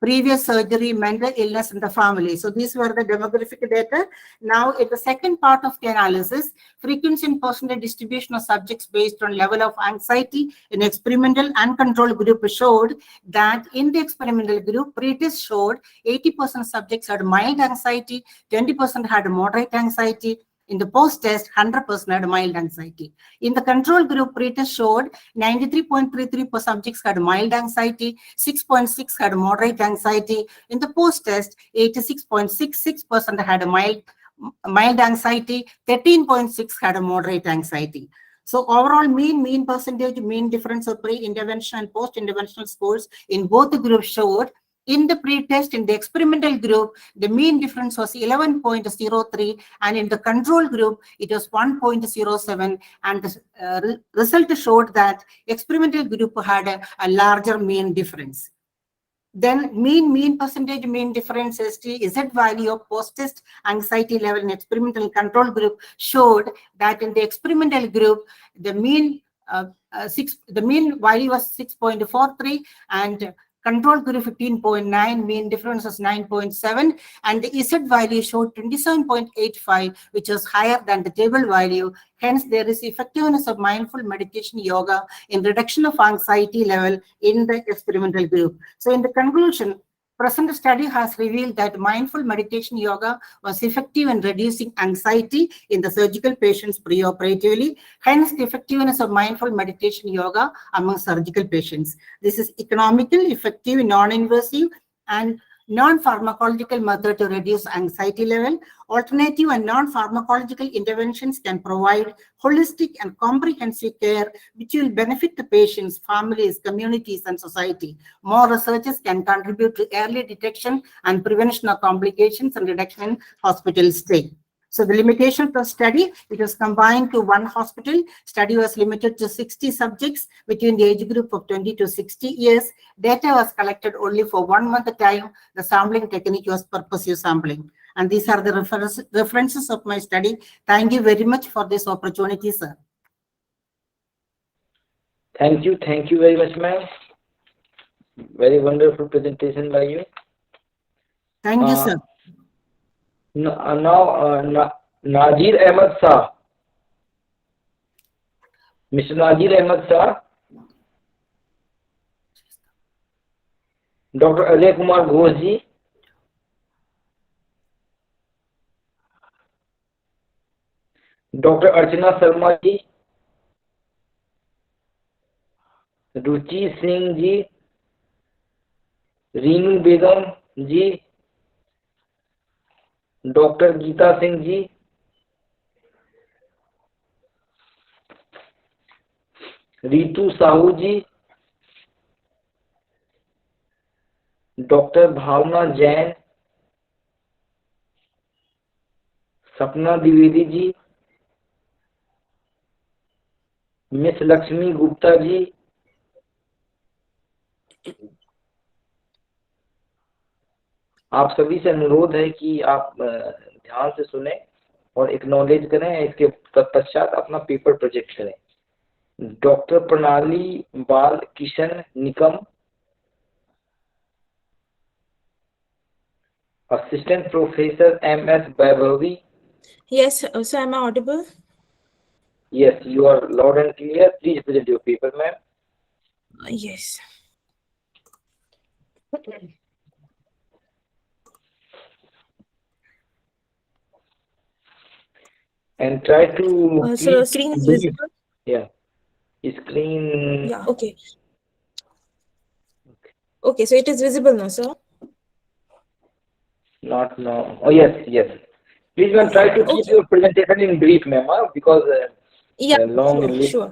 previous surgery, mental illness in the family. So these were the demographic data. Now, in the second part of the analysis, frequency and percentage distribution of subjects based on level of anxiety in experimental and control group showed that in the experimental group, pretest showed 80% subjects had mild anxiety, 20% had moderate anxiety. In the post-test, 100% had mild anxiety. In the control group, pretest showed 93.33% subjects had mild anxiety, 6.6% had moderate anxiety. In the post-test, 86.66% had a mild anxiety, 13.6% had a moderate anxiety. So overall mean percentage, mean difference of pre-intervention and post-interventional scores in both the groups showed. In the pre-test, in the experimental group, the mean difference was 11.03, and in the control group, it was 1.07, and the result showed that experimental group had a larger mean difference. Then mean percentage, mean difference, Z value of post-test anxiety level in experimental control group showed that in the experimental group, the mean value was 6.43 and control group 15.9, mean difference was 9.7, and the Z value showed 27.85, which was higher than the table value. Hence, there is effectiveness of mindful meditation yoga in reduction of anxiety level in the experimental group. So in the conclusion, present study has revealed that mindful meditation yoga was effective in reducing anxiety in the surgical patients preoperatively. Hence, the effectiveness of mindful meditation yoga among surgical patients. This is economical, effective, non-invasive, and non-pharmacological method to reduce anxiety level. Alternative and non-pharmacological interventions can provide holistic and comprehensive care which will benefit the patients, families, communities, and society. More researchers can contribute to early detection and prevention of complications and reduction in hospital stay. So the limitation of the study, it was combined to one hospital. Study was limited to 60 subjects between the age group of 20 to 60 years. Data was collected only for 1 month at a time. The sampling technique was purposive sampling. And these are the references of my study. Thank you very much for this opportunity, sir. Thank you very much, ma'am. Very wonderful presentation by you. Thank you, sir. Now, Nazir Ahmed Shah. Mr. Nazir Ahmed Shah. Dr. Ajay Kumar Ghosh ji. Dr. Archana Sharma ji. Ruchi Singh ji. Reenu Begum ji. Doctor Geeta Singh ji, Ritu Sahu ji, doctor Bhavna Jain, Sapna Dwivedi ji, miss Lakshmi Gupta ji, आप सभी से अनुरोध है कि आप ध्यान से सुने और एक्नॉलेज करें, इसके तत्पश्चात अपना पेपर प्रोजेक्ट करें। डॉक्टर प्रणाली बाल Kishan Nikam, assistant professor MS Vaibhavi. Yes, so am I audible? Yes, you are loud and clear. Please present your paper, ma'am. Yes. And try to so screen is visible? Yeah, screen. Yeah, okay. Okay, so it is visible now, sir? Not now. Oh, yes. Please, ma'am, try to keep your presentation in brief, ma'am, because long sure.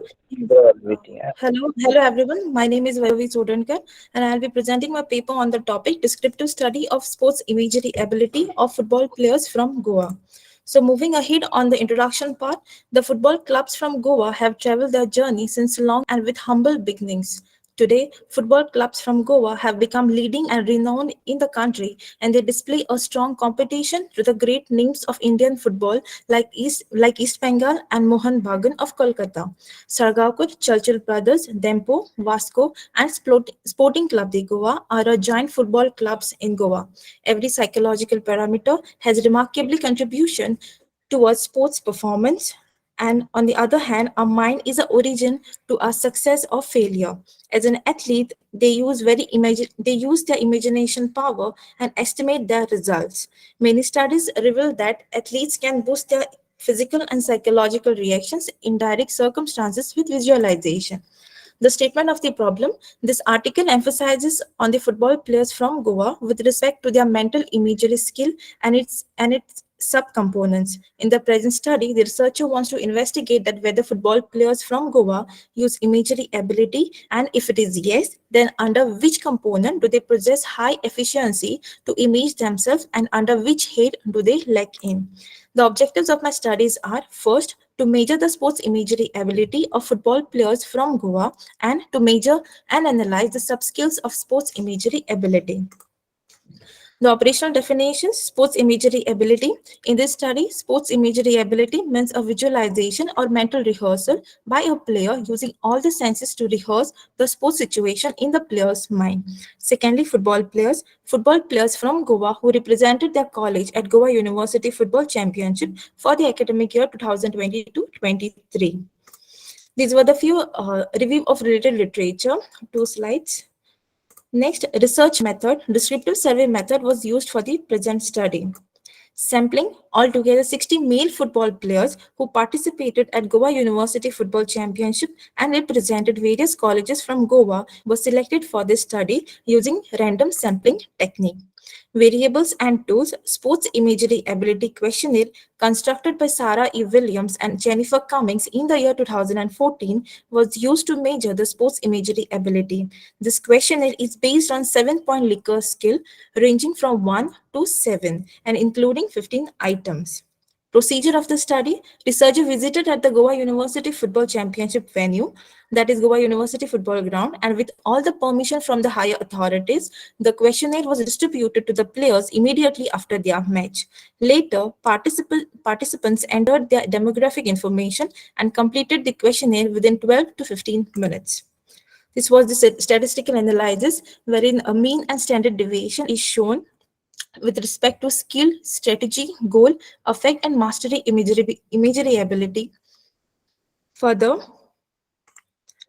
Waiting. Hello everyone. My name is Vaibhavi Sodankar and I'll be presenting my paper on the topic Descriptive Study of Sports Imagery Ability of Football Players from Goa. So moving ahead on the introduction part, the football clubs from Goa have traveled their journey since long and with humble beginnings. Today, football clubs from Goa have become leading and renowned in the country, and they display a strong competition to the great names of Indian football like East Bengal and Mohan Bagan of Kolkata. Sargakur, Churchill Brothers, Dempo, Vasco, and Sporting Club de Goa are giant football clubs in Goa. Every psychological parameter has remarkably contribution towards sports performance. And on the other hand, our mind is the origin to our success or failure. As an athlete, they use their imagination power and estimate their results. Many studies reveal that athletes can boost their physical and psychological reactions in direct circumstances with visualization. The statement of the problem, this article emphasizes on the football players from Goa with respect to their mental imagery skill and its subcomponents. In the present study, the researcher wants to investigate that whether football players from Goa use imagery ability, and if it is yes, then under which component do they possess high efficiency to image themselves and under which head do they lack in. The objectives of my studies are: first, to measure the sports imagery ability of football players from Goa and to measure and analyze the subskills of sports imagery ability. The operational definition, sports imagery ability. In this study, sports imagery ability means a visualization or mental rehearsal by a player using all the senses to rehearse the sports situation in the player's mind. Secondly, football players. Football players from Goa who represented their college at Goa University Football Championship for the academic year 2022-23. These were the few review of related literature. 2 slides. Next, research method, descriptive survey method was used for the present study. Sampling, altogether 60 male football players who participated at Goa University Football Championship and represented various colleges from Goa were selected for this study using random sampling technique. Variables and tools, sports imagery ability questionnaire constructed by Sarah E. Williams and Jennifer Cummings in the year 2014 was used to measure the sports imagery ability. This questionnaire is based on 7-point Likert scale ranging from 1 to 7 and including 15 items. Procedure of the study, researcher visited at the Goa University Football Championship venue, that is Goa University Football Ground, and with all the permission from the higher authorities, the questionnaire was distributed to the players immediately after their match. Later, participants entered their demographic information and completed the questionnaire within 12 to 15 minutes. This was the statistical analysis wherein a mean and standard deviation is shown with respect to skill, strategy, goal, affect, and mastery imagery ability. Further,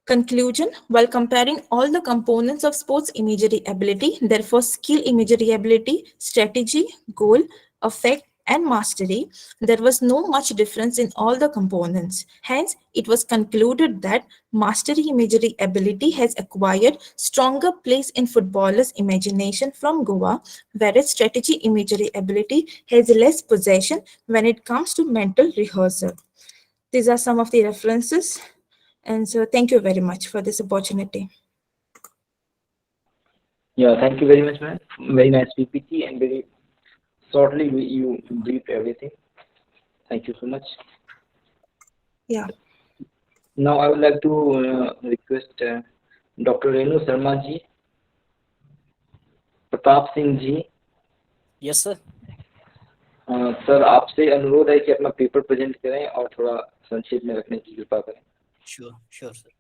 conclusion, while comparing all the components of sports imagery ability, therefore skill imagery ability, strategy, goal, affect, and mastery, there was no much difference in all the components. Hence, it was concluded that mastery imagery ability has acquired stronger place in footballers' imagination from Goa, whereas strategy imagery ability has less possession when it comes to mental rehearsal. These are some of the references. And so thank you very much for this opportunity. Yeah, thank you very much, ma'am. Very nice PPT and very shortly you briefed everything. Thank you so much. Yeah. Now I would like to request Dr. Renu Sharma ji, Pratap Singh ji. Yes sir. Sir आपसे अनुरोध है कि अपना paper present करें और थोड़ा संक्षेप में रखने की कृपा करें. Sure sure sir.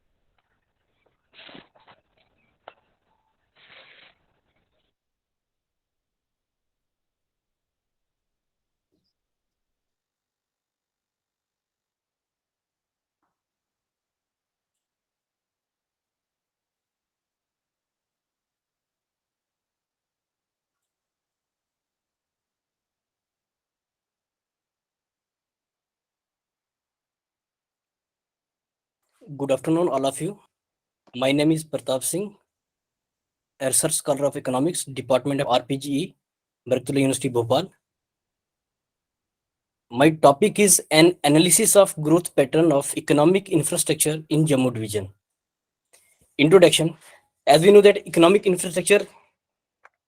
Good afternoon, all of you. My name is Pratap Singh, a research scholar of economics, Department of RPGE, Berkeley University, Bhopal. My topic is an analysis of growth pattern of economic infrastructure in Jammu division. Introduction. As we know that economic infrastructure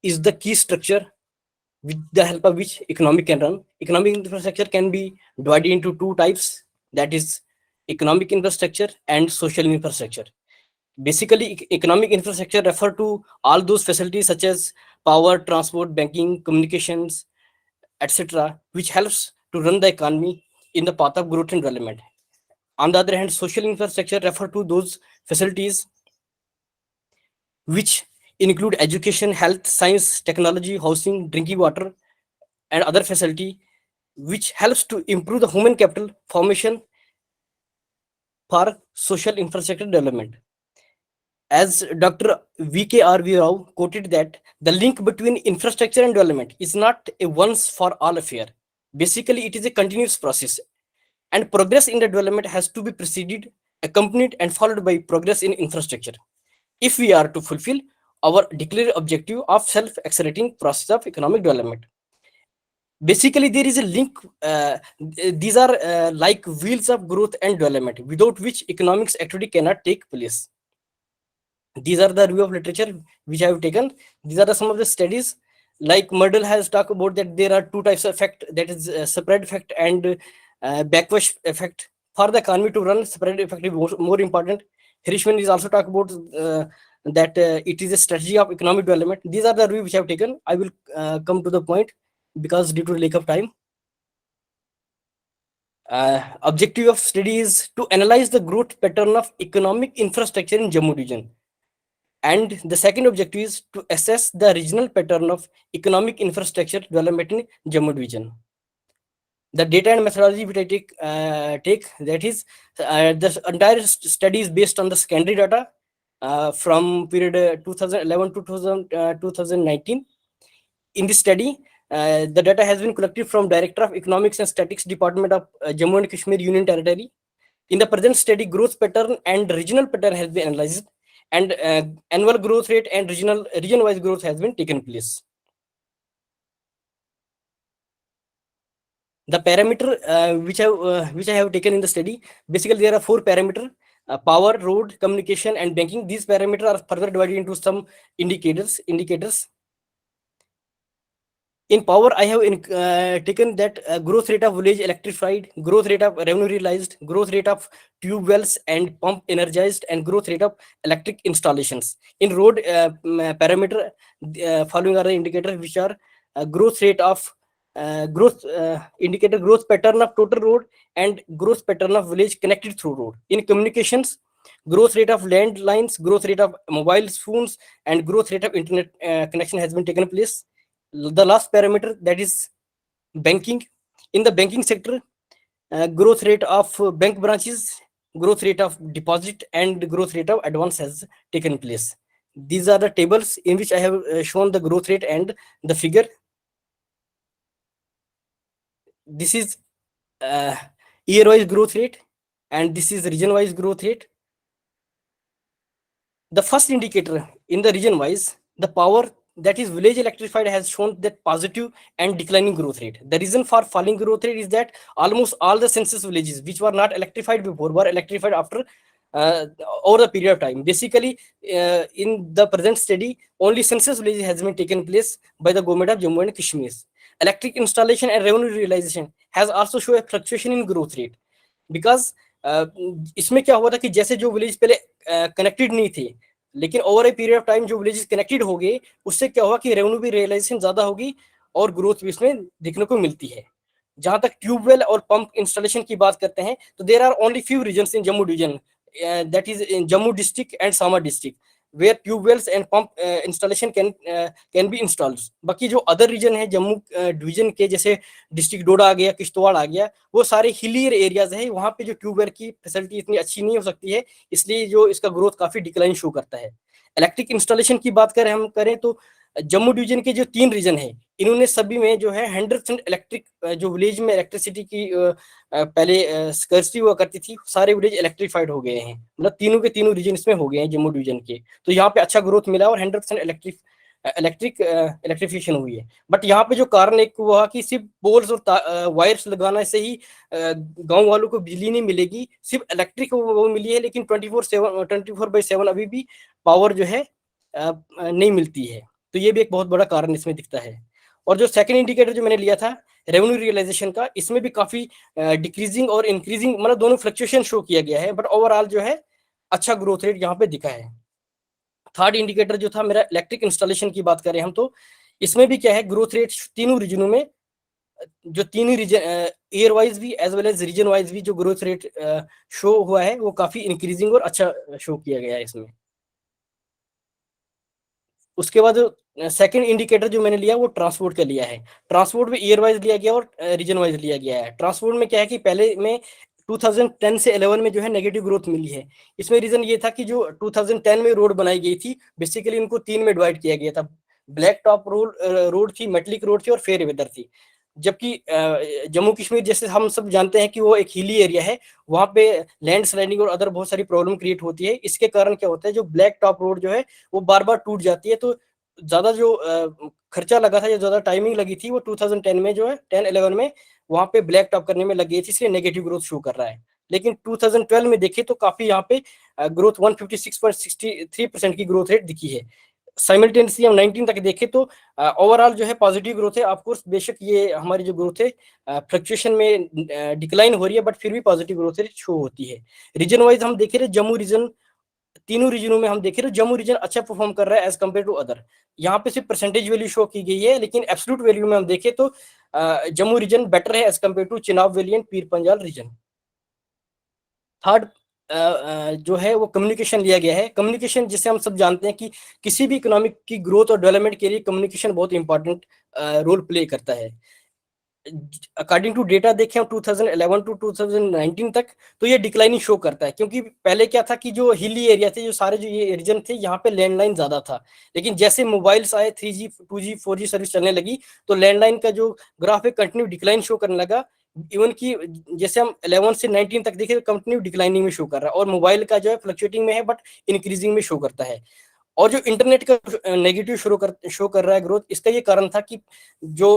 is the key structure with the help of which economic can run. Economic infrastructure can be divided into two types, that is economic infrastructure and social infrastructure. Basically, economic infrastructure refer to all those facilities such as power, transport, banking, communications, etc., which helps to run the economy in the path of growth and development. On the other hand, social infrastructure refer to those facilities which include education, health, science, technology, housing, drinking water, and other facility which helps to improve the human capital formation for social infrastructure development. As Dr. V.K.R.V. Rao quoted that the link between infrastructure and development is not a once for all affair. Basically, it is a continuous process, and progress in the development has to be preceded, accompanied, and followed by progress in infrastructure if we are to fulfill our declared objective of self-accelerating process of economic development. Basically, there is a link. These are like wheels of growth and development, without which economics activity cannot take place. These are the review of literature which I have taken. These are some of the studies. Like Murdle has talked about that there are two types of effect, that is spread effect and backwash effect. for the economy to run spread effective, more important. Hirschman is also talk about that it is a strategy of economic development. These are the review which I have taken. I will come to the point because due to lack of time. Objective of study is to analyze the growth pattern of economic infrastructure in Jammu region. And the second objective is to assess the regional pattern of economic infrastructure development in Jammu region. The data and methodology which I take that is the entire study is based on the secondary data from period 2011 to 2019. In this study, the data has been collected from Director of Economics and Statistics Department of Jammu and Kashmir Union Territory. In the present study, growth pattern and regional pattern has been analyzed, and annual growth rate and region-wise growth has been taken place. The parameter which I have taken in the study, basically there are 4 parameters: power, road, communication, and banking. These parameters are further divided into some indicators. In power, I have taken that growth rate of village electrified, growth rate of revenue realized, growth rate of tube wells and pump energized, and growth rate of electric installations. In road parameter, following are the indicators which are growth rate of indicator growth pattern of total road and growth pattern of village connected through road. In communications, growth rate of landlines, growth rate of mobile phones, and growth rate of internet connection has been taken place. The last parameter, that is banking. In the banking sector, growth rate of bank branches, growth rate of deposit, and growth rate of advance has taken place. These are the tables in which I have shown the growth rate and the figure. This is year-wise growth rate, and this is region-wise growth rate. The first indicator in the region-wise, the power, that is village electrified, has shown that positive and declining growth rate. The reason for falling growth rate is that almost all the census villages which were not electrified before were electrified after over the period of time. Basically, in the present study, only census villages has been taken place by the government of Jammu and Kashmir. Electric installation and revenue realization has also shown a fluctuation in growth rate, because इसमें क्या हुआ था कि जैसे जो village पहले connected नहीं थे, लेकिन over a period of time जो विलेजेस कनेक्टेड हो गए, उससे क्या हुआ कि रेवेन्यू भी रियलाइजेशन ज्यादा होगी और ग्रोथ भी इसमें देखने को मिलती है. जहां तक ट्यूबवेल और पंप इंस्टॉलेशन की बात करते हैं, तो there are only few reasons in Jammu division, that is in Jammu district and Samba district, where tube-wells and pump installation can be installed. बाकी जो अदर रीजन है जम्मू डिवीजन के, जैसे डिस्ट्रिक्ट डोडा आ गया, किश्तवाड़ आ गया, वो सारे हिलियर एरियाज है, वहां पे जो ट्यूबवेल की फैसिलिटी इतनी अच्छी नहीं हो सकती है, इसलिए जो इसका ग्रोथ काफी डिक्लाइन शो करता है. इलेक्ट्रिक इंस्टॉलेशन की बात करें तो जम्मू डिवीजन के जो 3 रीजन है, इन्होंने सभी में जो है 100% इलेक्ट्रिक, जो विलेज में इलेक्ट्रिसिटी की पहले स्कर्सिटी हुआ करती थी, सारे विलेज इलेक्ट्रिफाइड हो गए हैं. मतलब तीनों के तीनों रीजन इसमें हो गए हैं जम्मू डिवीजन के. तो यहाँ पे अच्छा ग्रोथ मिला और 100% इलेक्ट्रिफिकेशन हुई है. बट यहाँ पे जो कारण एक हुआ कि सिर्फ पोल्स और वायर्स लगाना से ही गांव वालों को बिजली नहीं मिलेगी, सिर्फ इलेक्ट्रिक वो मिली है, लेकिन 24/7 अभी भी पावर जो है नहीं मिलती है. तो ये भी एक बहुत बड़ा कारण इसमें दिखता है. और जो सेकंड इंडिकेटर जो मैंने लिया था रेवेन्यू रियलाइजेशन का, इसमें भी काफी डिक्रीजिंग और इंक्रीजिंग, मतलब दोनों फ्लक्चुएशन शो किया गया है, बट ओवरऑल जो है अच्छा ग्रोथ रेट यहाँ पे दिखा है. थर्ड इंडिकेटर जो था मेरा इलेक्ट्रिक इंस्टॉलेशन की बात करें हम, तो इसमें भी क्या है, ग्रोथ रेट तीनों रीजनों में, जो तीनों रीजन ईयर वाइज भी as well as region wise भी जो ग्रोथ रेट शो हुआ है, वो काफी इंक्रीजिंग और अच्छा शो किया गया है इसमें. उसके बाद सेकंड इंडिकेटर जो मैंने लिया वो ट्रांसपोर्ट का लिया है. ट्रांसपोर्ट में ईयर वाइज लिया गया और रीजन वाइज लिया गया है. ट्रांसपोर्ट में क्या है कि पहले में 2010 से 11 में जो है नेगेटिव ग्रोथ मिली है. इसमें रीजन ये था कि जो 2010 में रोड बनाई गई थी, बेसिकली उनको 3 में डिवाइड किया गया था. ब्लैक टॉप रोड थी, मेटलिक रोड थी और फेयर वेदर थी. जबकि जम्मू कश्मीर जैसे हम सब जानते हैं कि वो एक हिली एरिया है, वहां पे लैंड स्लाइडिंग और अदर बहुत सारी प्रॉब्लम क्रिएट होती है. इसके कारण क्या होता है, जो ब्लैक टॉप रोड जो है वो बार बार टूट जाती है. तो ज्यादा जो खर्चा लगा था, जो ज्यादा टाइमिंग लगी थी, वो 2010 में जो है 10-11 में वहां पे ब्लैक टॉप करने में लगी थी, इसलिए नेगेटिव ग्रोथ शो कर रहा है. लेकिन 2012 में देखें तो काफी यहाँ पे ग्रोथ 156.63% की ग्रोथ रेट दिखी है. साइमल्टेनियसली हम 19 तक देखें तो ओवरऑल जो है पॉजिटिव ग्रोथ है। ऑफकोर्स बेशक ये हमारी जो ग्रोथ है फ्लक्चुएशन में डिक्लाइन हो रही है, बट फिर भी पॉजिटिव ग्रोथ रेट शो होती है। रीजन वाइज हम देखे रहे, जम्मू रीजन, तीनों रीजनों में हम देखे रहे जम्मू रीजन अच्छा परफॉर्म कर रहा है एज कम्पेयर टू अदर। यहाँ पे सिर्फ परसेंटेज वैल्यू शो की गई है, लेकिन एब्सोल्यूट वैल्यू में हम देखें तो जम्मू रीजन बेटर है as compare to Chenab valley and Pir Panjal reason. Third जो है वो कम्युनिकेशन लिया गया है। कम्युनिकेशन जिसे हम सब जानते हैं कि किसी भी इकोनॉमिक की ग्रोथ और डेवलपमेंट के लिए कम्युनिकेशन बहुत इंपॉर्टेंट रोल प्ले करता है। अकॉर्डिंग टू डेटा देखें 2011 टू 2019 तक, तो ये डिक्लाइनिंग शो करता है, क्योंकि पहले क्या था कि जो हिली एरिया थे, जो सारे जो ये रीजन थे, यहाँ पे लैंडलाइन ज्यादा था। लेकिन जैसे मोबाइल्स आए, 3G 2G 4G सर्विस चलने लगी, तो लैंडलाइन का जो ग्राफ है कंटिन्यू डिक्लाइन शो करने लगा। इवन की जैसे हम 11 से 19 तक देखें तो कंटिन्यू डिक्लाइनिंग में शो कर रहा है, और मोबाइल का जो है फ्लक्चुएटिंग में है बट इंक्रीजिंग में शो करता है। और जो इंटरनेट का नेगेटिव शो कर रहा है ग्रोथ, इसका ये कारण था कि जो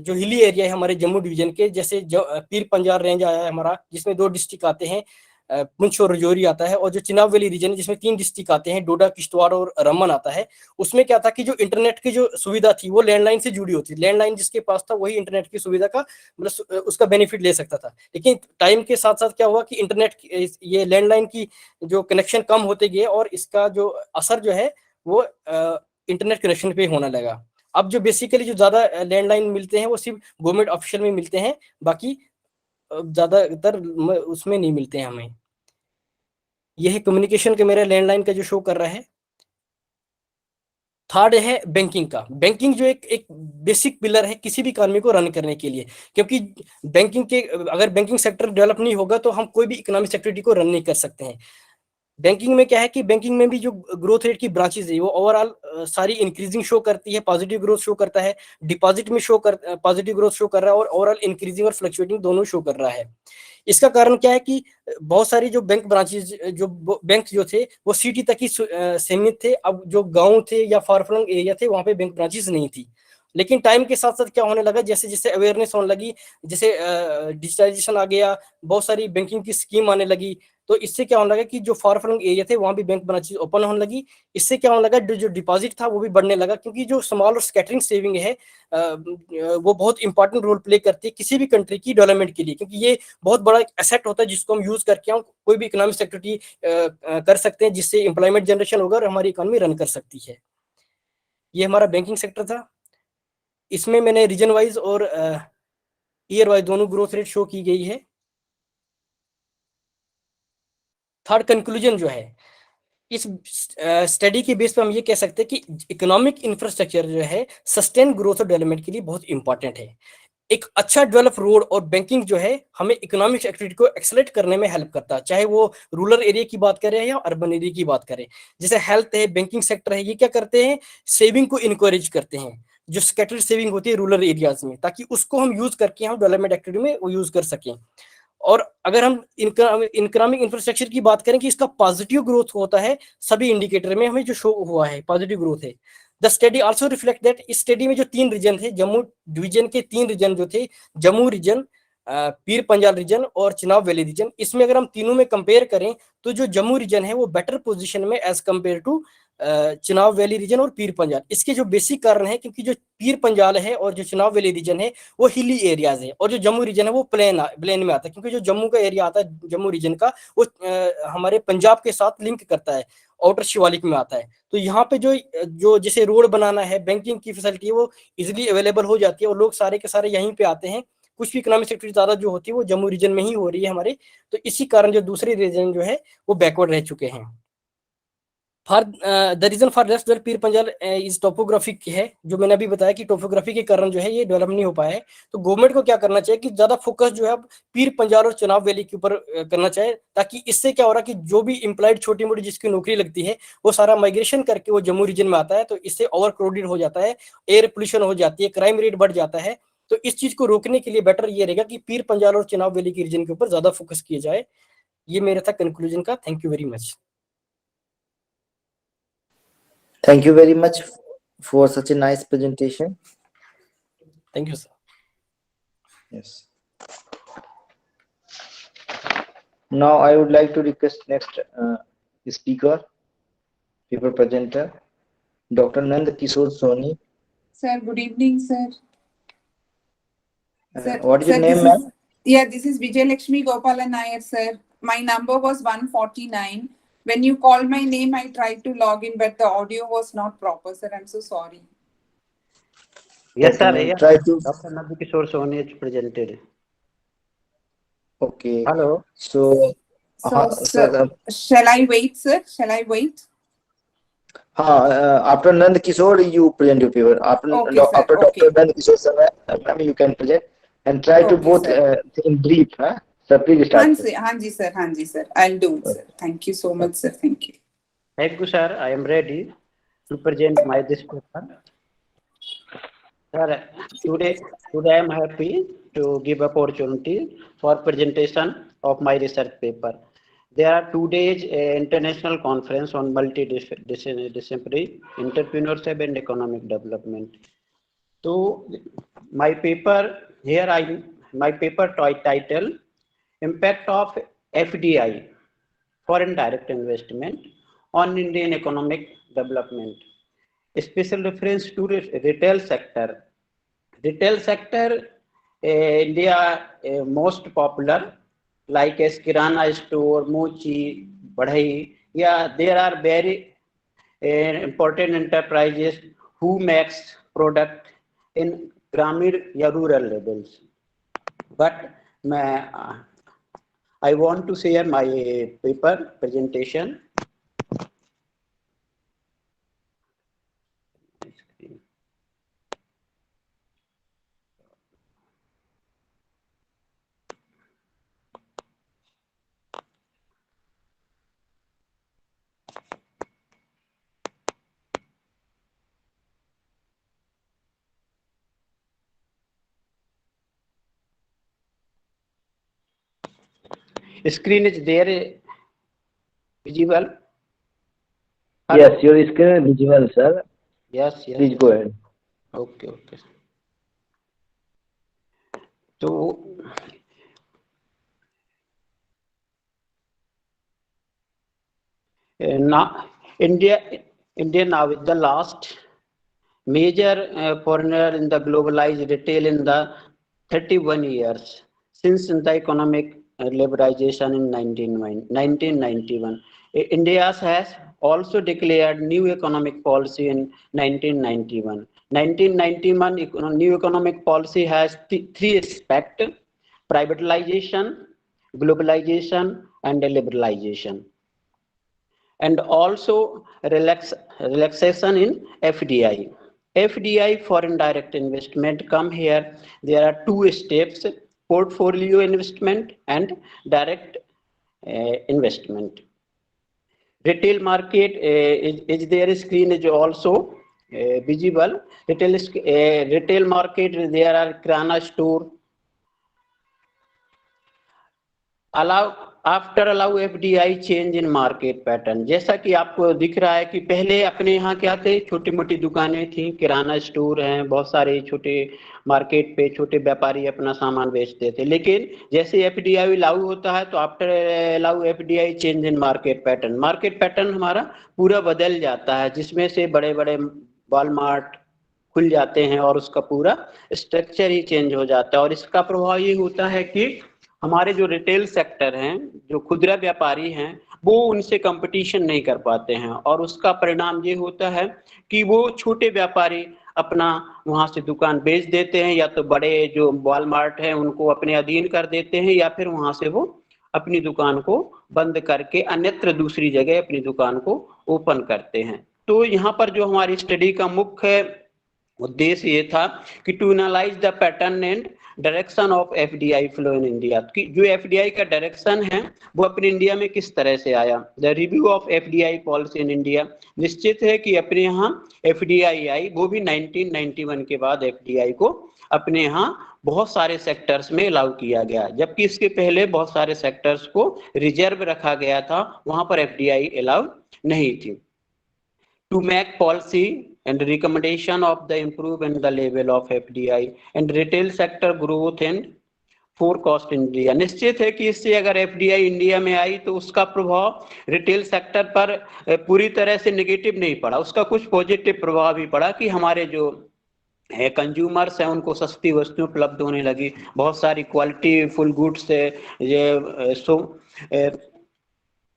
हिली एरिया है हमारे जम्मू डिवीजन के, जैसे पीर पंजाल रेंज आया है हमारा, जिसमें 2 डिस्ट्रिक्ट आते हैं, पुंछ और रजौरी आता है, और जो चिनाब वैली रीजन है जिसमें 3 डिस्ट्रिक्ट आते हैं, डोडा, किश्तवाड़ और रमन आता है। उसमें क्या था कि जो इंटरनेट की जो सुविधा थी वो लैंडलाइन से जुड़ी होती थी। लैंडलाइन जिसके पास था वही इंटरनेट की सुविधा का मतलब उसका बेनिफिट ले सकता था। लेकिन टाइम के साथ साथ क्या हुआ कि इंटरनेट, ये लैंडलाइन की जो कनेक्शन कम होते गए, और इसका जो असर जो है वो इंटरनेट कनेक्शन पे होने लगा। अब जो बेसिकली जो ज्यादा लैंडलाइन मिलते हैं वो सिर्फ गवर्नमेंट ऑफिशियल में मिलते हैं, बाकी ज्यादातर उसमें नहीं मिलते हैं हमें। यह है कम्युनिकेशन के मेरा लैंडलाइन का जो शो कर रहा है। थर्ड है बैंकिंग का। बैंकिंग जो एक बेसिक पिलर है किसी भी इकोनॉमी को रन करने के लिए, क्योंकि बैंकिंग के अगर बैंकिंग सेक्टर डेवलप नहीं होगा तो हम कोई भी इकोनॉमिक एक्टिविटी को रन नहीं कर सकते हैं। बैंकिंग में क्या है कि बैंकिंग में भी जो ग्रोथ रेट की ब्रांचेज है वो ओवरऑल सारी इंक्रीजिंग शो करती है, पॉजिटिव ग्रोथ शो करता है। डिपॉजिट में पॉजिटिव ग्रोथ शो कर रहा है, और ओवरऑल इंक्रीजिंग और फ्लक्चुएटिंग दोनों शो कर रहा है। इसका कारण क्या है कि बहुत सारी जो बैंक ब्रांचेज, जो बैंक जो थे वो सिटी तक ही सीमित थे। अब जो गांव थे या फार फ्लंग एरिया थे वहां पे बैंक ब्रांचेज नहीं थी। लेकिन टाइम के साथ साथ क्या होने लगा, जैसे जैसे अवेयरनेस होने लगी, जैसे डिजिटलाइजेशन आ गया, बहुत सारी बैंकिंग की स्कीम आने लगी, तो इससे क्या होने लगा कि जो फार फ्लंग एरिया थे वहां भी बैंक ब्रांचेज ओपन होने लगी। इससे क्या होने लगा, जो डिपॉजिट था वो भी बढ़ने लगा, क्योंकि जो स्मॉल और स्कैटरिंग सेविंग है वो बहुत इंपॉर्टेंट रोल प्ले करती है किसी भी कंट्री की डेवलपमेंट के लिए, क्योंकि ये बहुत बड़ा एसेट होता है जिसको हम यूज करके हम कोई भी इकोनॉमिक एक्टिविटी कर सकते हैं, जिससे एम्प्लॉयमेंट जनरेशन होगा और हमारी इकोनॉमी रन कर सकती है। ये हमारा बैंकिंग सेक्टर था। इसमें मैंने रीजन वाइज और ईयर वाइज दोनों ग्रोथ रेट शो की गई है। थर्ड कंक्लूजन जो है, इस स्टडी के बेस पे हम ये कह सकते हैं कि इकोनॉमिक इंफ्रास्ट्रक्चर जो है सस्टेन ग्रोथ और डेवलपमेंट के लिए बहुत इंपॉर्टेंट है। एक अच्छा डेवलप रोड और बैंकिंग जो है हमें इकोनॉमिक एक्टिविटी को एक्सेलरेट करने में हेल्प करता है, चाहे वो रूरल एरिया की बात करें या अर्बन एरिया की बात करें। जैसे हेल्थ है, बैंकिंग सेक्टर है, ये क्या करते हैं, सेविंग को इनकरेज करते हैं, जो स्कैटर्ड सेविंग होती है रूरल एरियाज में, ताकि उसको हम यूज करके हम डेवलपमेंट एक्टिविटी में वो यूज कर सकें। और अगर हम इकोनॉमिक इंफ्रास्ट्रक्चर की बात करें कि इसका पॉजिटिव ग्रोथ होता है, सभी इंडिकेटर में हमें जो शो हुआ है पॉजिटिव ग्रोथ है। The study also reflect that, इस स्टडी में जो 3 रीजन थे, जम्मू डिवीजन के 3 रीजन जो थे, जम्मू रीजन, पीर पंजाल रीजन और चिनाब वैली रीजन, इसमें अगर हम तीनों में कंपेयर करें तो जो जम्मू रीजन है वो बेटर पोजीशन में as compare to Chenab valley region और पीर पंजाल। इसके जो बेसिक कारण है, क्योंकि जो पीर पंजाल है और जो चिनाब वैली रीजन है वो हिली एरियाज है, और जो जम्मू रीजन है वो प्लेन में आता है, क्योंकि जो जम्मू का एरिया आता है जम्मू रीजन का, वो हमारे पंजाब के साथ लिंक करता है, आउटर शिवालिक में आता है। तो यहाँ पे जो जैसे रोड बनाना है, बैंकिंग की फैसिलिटी है वो इजिली अवेलेबल हो जाती है, और लोग सारे के सारे यहीं पे आते हैं। कुछ भी इकोनॉमिक एक्टिविटी ज्यादा जो होती है वो जम्मू रीजन में ही हो रही है हमारे, तो इसी कारण जो दूसरे रीजन जो है वो बैकवर्ड रह चुके हैं। For the region for left Pir Panjal इस टोपोग्राफी है, जो मैंने अभी बताया कि टोपोग्राफी के कारण जो है ये डेवलप नहीं हो पाया है। तो गवर्नमेंट को क्या करना चाहिए कि ज्यादा फोकस जो है अब पीर पंजाल और चिनाब वैली के ऊपर करना चाहिए, ताकि इससे क्या हो रहा है कि जो भी एम्प्लॉयड छोटी मोटी जिसकी नौकरी लगती है वो सारा माइग्रेशन करके वो जम्मू रीजन में आता है, तो इससे ओवर क्राउडेड हो जाता है, एयर पोल्यूशन हो जाती है, क्राइम रेट बढ़ जाता है। तो इस चीज को रोकने के लिए बेटर ये रहेगा कि पीर पंजाल और चिनाब वैली के रीजन के ऊपर ज्यादा फोकस किया जाए। ये मेरा था कंक्लूजन का। Thank you very much. Thank you very much for such a nice presentation. Thank you, sir. Yes. Now I would like to request next speaker, paper presenter, Dr. Nand Kishore Soni. Sir, good evening, sir. What is your name, ma'am? This is Vijay Lakshmi Gopalan Nair, sir. My number was 149. When you called my name, I tried to log in, but the audio was not proper, sir. I'm so sorry. Yes, Okay, sir. ma'am. Yes. Try to. Dr. Nandikishore Soni is presented. Okay. Hello. So, Sir, shall I wait, sir? Shall I wait? After Nand Kishore, you present your paper. After Dr. Nand Kishore, sir, ma'am, you can present and try to both in brief. Sir, please start. Hanji, sir. I'll do it, sir. Thank you so much, sir. Thank you. Thank you, sir. I am ready to present this paper. Sir, today I am happy to give opportunity for presentation of my research paper. There are 2 days international conference on multidisciplinary entrepreneurship and economic development. So my paper title, Impact of FDI, Foreign Direct Investment, on Indian economic development. Special reference to retail sector. Retail sector, India most popular, like as Kirana store, Mochi, Badhai. Yeah, there are very important enterprises who makes product in Grameen या rural levels. But I want to share my paper presentation. Screen is there visible? Yes, your screen is visible, sir. Yes. Please go ahead. Okay. So now India now is the last major foreigner in the globalized retail in the 31 years since the economic liberalization in 1991. India has also declared new economic policy in 1991. 1991 new economic policy has 3 aspects: privatization, globalization, and liberalization, and also relaxation in FDI. FDI, foreign direct investment, come here. There are 2 steps: portfolio investment and direct investment. Retail market is their screen is also visible. Retail market, there are Kirana store. allow FDI change in market pattern. जैसा कि आपको दिख रहा है कि पहले अपने यहाँ क्या थे, छोटी मोटी दुकानें थी, किराना स्टोर हैं, बहुत सारे छोटे मार्केट पे छोटे व्यापारी अपना सामान बेचते थे, लेकिन जैसे FDI लागू होता है तो after allow FDI change in market pattern हमारा पूरा बदल जाता है, जिसमें से बड़े बड़े वॉलमार्ट खुल जाते हैं और उसका पूरा स्ट्रक्चर ही चेंज हो जाता है। और इसका प्रभाव ये होता है कि हमारे जो रिटेल सेक्टर हैं, जो खुदरा व्यापारी हैं, वो उनसे कंपटीशन नहीं कर पाते हैं और उसका परिणाम ये होता है कि वो छोटे व्यापारी अपना वहां से दुकान बेच देते हैं, या तो बड़े जो वॉलमार्ट हैं उनको अपने अधीन कर देते हैं, या फिर वहां से वो अपनी दुकान को बंद करके अन्यत्र दूसरी जगह अपनी दुकान को ओपन करते हैं। तो यहाँ पर जो हमारी स्टडी का मुख्य उद्देश्य ये था कि to analyze the pattern and direction of FDI flow in India, कि जो FDI का डायरेक्शन है वो अपने इंडिया में किस तरह से आया। The review of FDI policy in India, निश्चित है कि अपने यहाँ FDI आई, वो भी 1991 के बाद FDI को अपने यहाँ बहुत सारे सेक्टर्स में अलाउ किया गया, जबकि इसके पहले बहुत सारे सेक्टर्स को रिजर्व रखा गया था, वहां पर FDI अलाउ नहीं थी। To make policy and recommendation of the improve and the level of FDI and retail sector growth and four cost India. निश्चित है कि इससे अगर एफडीआई इंडिया में आई तो उसका प्रभाव रिटेल सेक्टर पर पूरी तरह से नेगेटिव नहीं पड़ा, उसका कुछ पॉजिटिव प्रभाव भी पड़ा कि हमारे जो है कंज्यूमर्स हैं उनको सस्ती वस्तुएं उपलब्ध होने लगी, बहुत सारी क्वालिटी फुल गुड्स है ये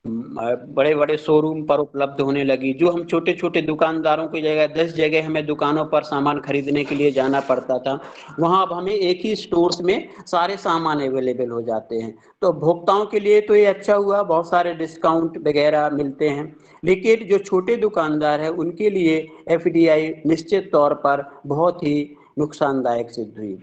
बड़े बड़े शोरूम पर उपलब्ध होने लगी। जो हम छोटे छोटे दुकानदारों की जगह 10 जगह हमें दुकानों पर सामान खरीदने के लिए जाना पड़ता था, वहां अब हमें एक ही स्टोर्स में सारे सामान अवेलेबल हो जाते हैं। तो उपभोक्ताओं के लिए तो ये अच्छा हुआ, बहुत सारे डिस्काउंट वगैरह मिलते हैं, लेकिन जो छोटे दुकानदार है उनके लिए एफडीआई निश्चित तौर पर बहुत ही नुकसानदायक सिद्ध हुई।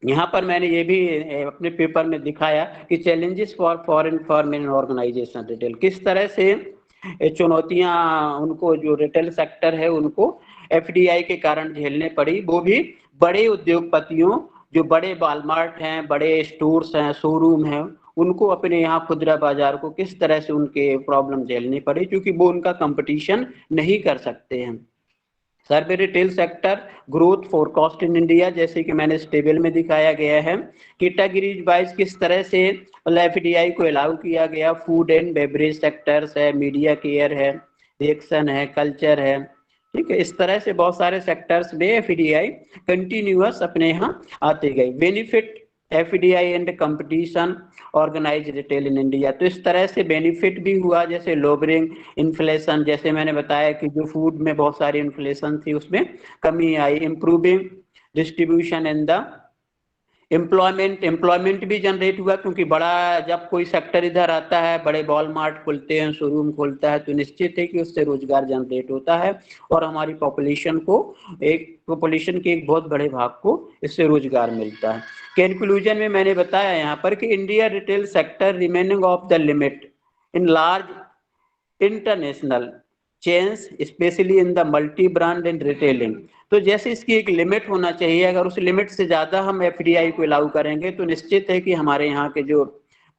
यहाँ पर मैंने ये भी अपने पेपर में दिखाया कि challenges for foreign form organization retail, किस तरह से चुनौतियां उनको जो रिटेल सेक्टर है उनको एफडीआई के कारण झेलने पड़ी, वो भी बड़े उद्योगपतियों जो बड़े वॉलमार्ट हैं, बड़े स्टोर्स हैं, शोरूम हैं, उनको अपने यहाँ खुदरा बाजार को किस तरह से उनके प्रॉब्लम झेलनी पड़ी, क्योंकि वो उनका कंपटीशन नहीं कर सकते हैं। Survey retail sector growth forecast in India, जैसे कि मैंने इस टेबल में दिखाया गया है, कैटेगरीज वाइज किस तरह से एफडीआई को अलाउ किया गया। फूड एंड बेवरेज सेक्टर्स है, मीडिया केयर है, रिएक्शन है, कल्चर है, ठीक है। इस तरह से बहुत सारे सेक्टर्स में एफडीआई कंटिन्यूअस अपने यहाँ आते गए। Benefit FDI and competition organize retail in India, तो इस तरह से बेनिफिट भी हुआ, जैसे लोबरिंग इन्फ्लेशन, जैसे मैंने बताया कि जो फूड में बहुत सारी इन्फ्लेशन थी उसमें कमी आई। Improving distribution in the employment भी जनरेट हुआ, क्योंकि बड़ा जब कोई सेक्टर इधर आता है, बड़े वॉलमार्ट खुलते हैं, शोरूम खुलता है, तो निश्चित है कि उससे रोजगार जनरेट होता है और हमारी पॉपुलेशन के एक बहुत बड़े भाग को इससे रोजगार मिलता है। कंक्लूजन में मैंने बताया यहाँ पर कि India retail sector remaining of the limit in large international chains specially in the multi brand and retailing, तो जैसे इसकी एक लिमिट होना चाहिए, अगर उस लिमिट से ज्यादा हम एफडीआई को अलाउ करेंगे तो निश्चित है कि हमारे यहाँ के जो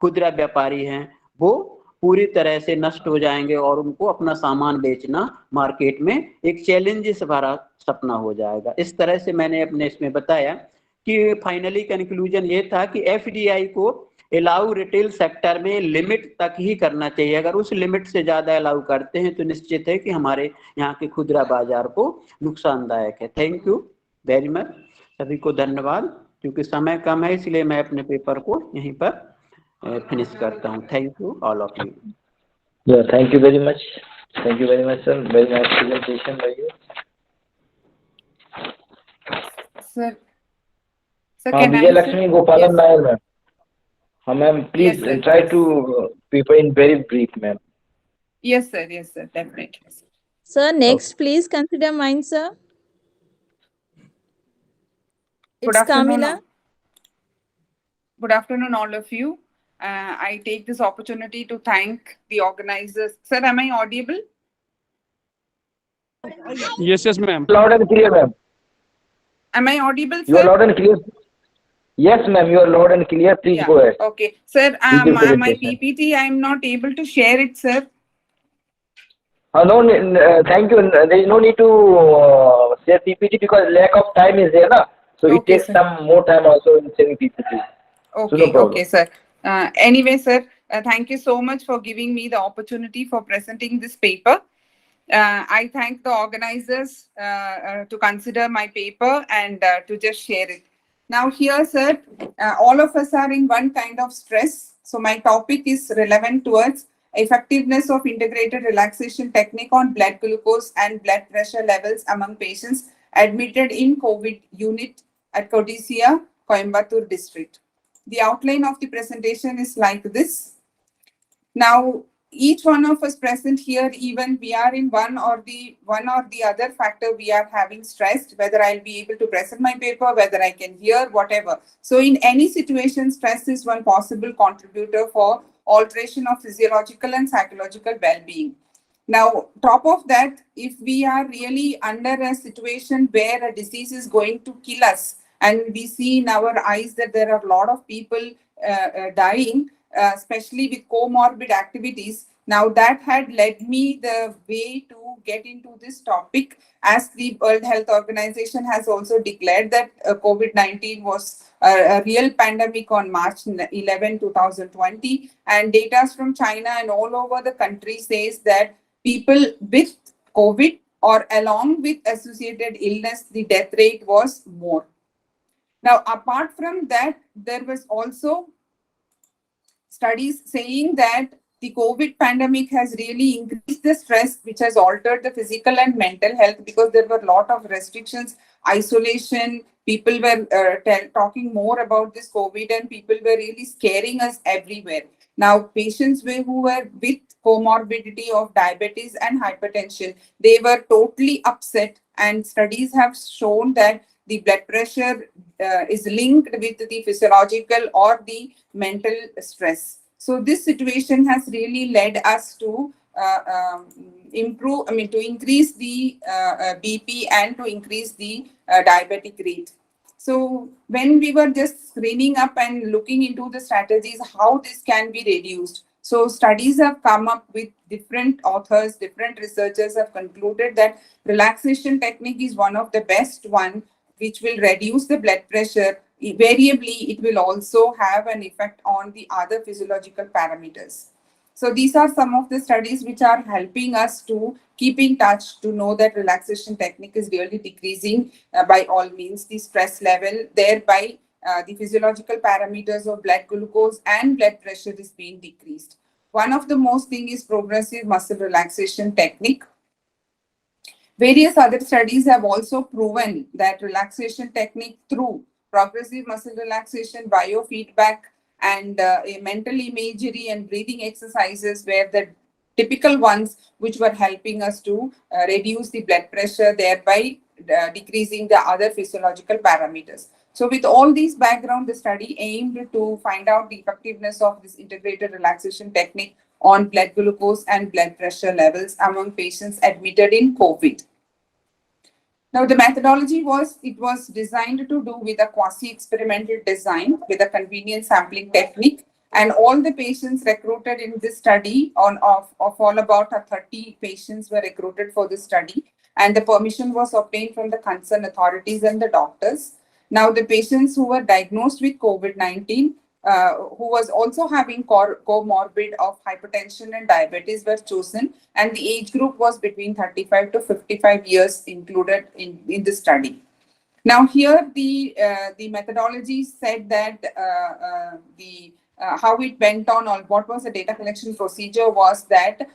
खुदरा व्यापारी हैं वो पूरी तरह से नष्ट हो जाएंगे और उनको अपना सामान बेचना मार्केट में एक चैलेंज से भरा सपना हो जाएगा। इस तरह से मैंने अपने इसमें बताया कि फाइनली कंक्लूजन ये था कि एफडीआई को अलाउ रिटेल सेक्टर में लिमिट तक ही करना चाहिए। अगर उस लिमिट से ज्यादा अलाउ करते हैं तो निश्चित है कि हमारे यहाँ के खुदरा बाजार को नुकसानदायक है। थैंक यू वेरी मच, सभी को धन्यवाद। क्योंकि समय कम है इसलिए मैं अपने पेपर को यहीं पर फिनिश करता हूँ। Thank you all of you. Thank you very much, thank you very much sir, very nice presentation by you sir. Can I Vijayalakshmi Gopalan Nair ma'am. Ma'am, please try to people in very brief, ma'am. Yes, sir. Yes, sir. Definitely. Sir, next, please consider mine, sir. Good afternoon. Kamila. Good afternoon, all of you. I take this opportunity to thank the organizers. Sir, am I audible? Yes, ma'am. Loud and clear, ma'am. Am I audible, sir? You are loud and clear. Yes, ma'am, you are loud and clear. Please go ahead. Okay, sir. My PPT, I am not able to share it, sir. No, thank you. There is no need to share PPT because lack of time is there, na? So it takes some more time also in sharing PPT. Okay, so no problem. Okay, sir. Anyway, sir, thank you so much for giving me the opportunity for presenting this paper. I thank the organizers to consider my paper and to just share it. Now here, sir, all of us are in one kind of stress. So my topic is relevant towards effectiveness of integrated relaxation technique on blood glucose and blood pressure levels among patients admitted in COVID unit at Codicea, Coimbatore district. The outline of the presentation is like this. Now, each one of us present here, even we are in one or the other factor, we are having stress, whether I'll be able to present my paper, whether I can hear, whatever. So in any situation, stress is one possible contributor for alteration of physiological and psychological well-being. Now, top of that, if we are really under a situation where a disease is going to kill us, and we see in our eyes that there are a lot of people dying, especially with comorbid activities. Now that had led me the way to get into this topic, as the World Health Organization has also declared that COVID-19 was a real pandemic on March 11, 2020. And data from China and all over the country says that people with COVID or along with associated illness, the death rate was more. Now, apart from that, there was also studies saying that the COVID pandemic has really increased the stress, which has altered the physical and mental health, because there were a lot of restrictions, isolation. People were talking more about this COVID, and people were really scaring us everywhere. Now, patients who were with comorbidity of diabetes and hypertension, they were totally upset, and studies have shown that the blood pressure is linked with the physiological or the mental stress. So this situation has really led us to to increase the BP and to increase the diabetic rate. So when we were just screening up and looking into the strategies, how this can be reduced. So studies have come up with different authors, different researchers have concluded that relaxation technique is one of the best one, which will reduce the blood pressure. Variably, it will also have an effect on the other physiological parameters. So these are some of the studies which are helping us to keep in touch, to know that relaxation technique is really decreasing by all means the stress level, thereby the physiological parameters of blood glucose and blood pressure is being decreased. One of the most thing is progressive muscle relaxation technique. Various other studies have also proven that relaxation technique through progressive muscle relaxation, biofeedback, and mental imagery and breathing exercises were the typical ones which were helping us to reduce the blood pressure, thereby decreasing the other physiological parameters. So with all these background, the study aimed to find out the effectiveness of this integrated relaxation technique on blood glucose and blood pressure levels among patients admitted in COVID. Now, the methodology was designed to do with a quasi-experimental design with a convenient sampling technique, and all the patients recruited in this study of all about 30 patients were recruited for this study, and the permission was obtained from the concerned authorities and the doctors. Now, the patients who were diagnosed with COVID-19, who was also having comorbid of hypertension and diabetes were chosen, and the age group was between 35 to 55 years included in the study. Now here the methodology said that how it went on, or what was the data collection procedure was that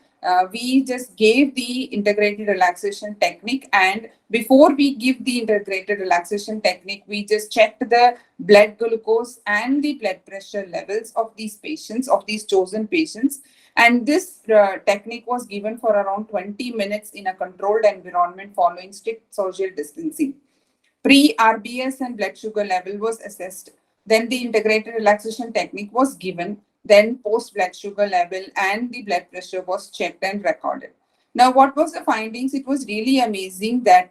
we just gave the integrated relaxation technique, and before we give the integrated relaxation technique, we just checked the blood glucose and the blood pressure levels of these patients, of these chosen patients. And this technique was given for around 20 minutes in a controlled environment following strict social distancing. Pre-RBS and blood sugar level was assessed. Then the integrated relaxation technique was given. Then post-blood sugar level and the blood pressure was checked and recorded. Now, what was the findings? It was really amazing that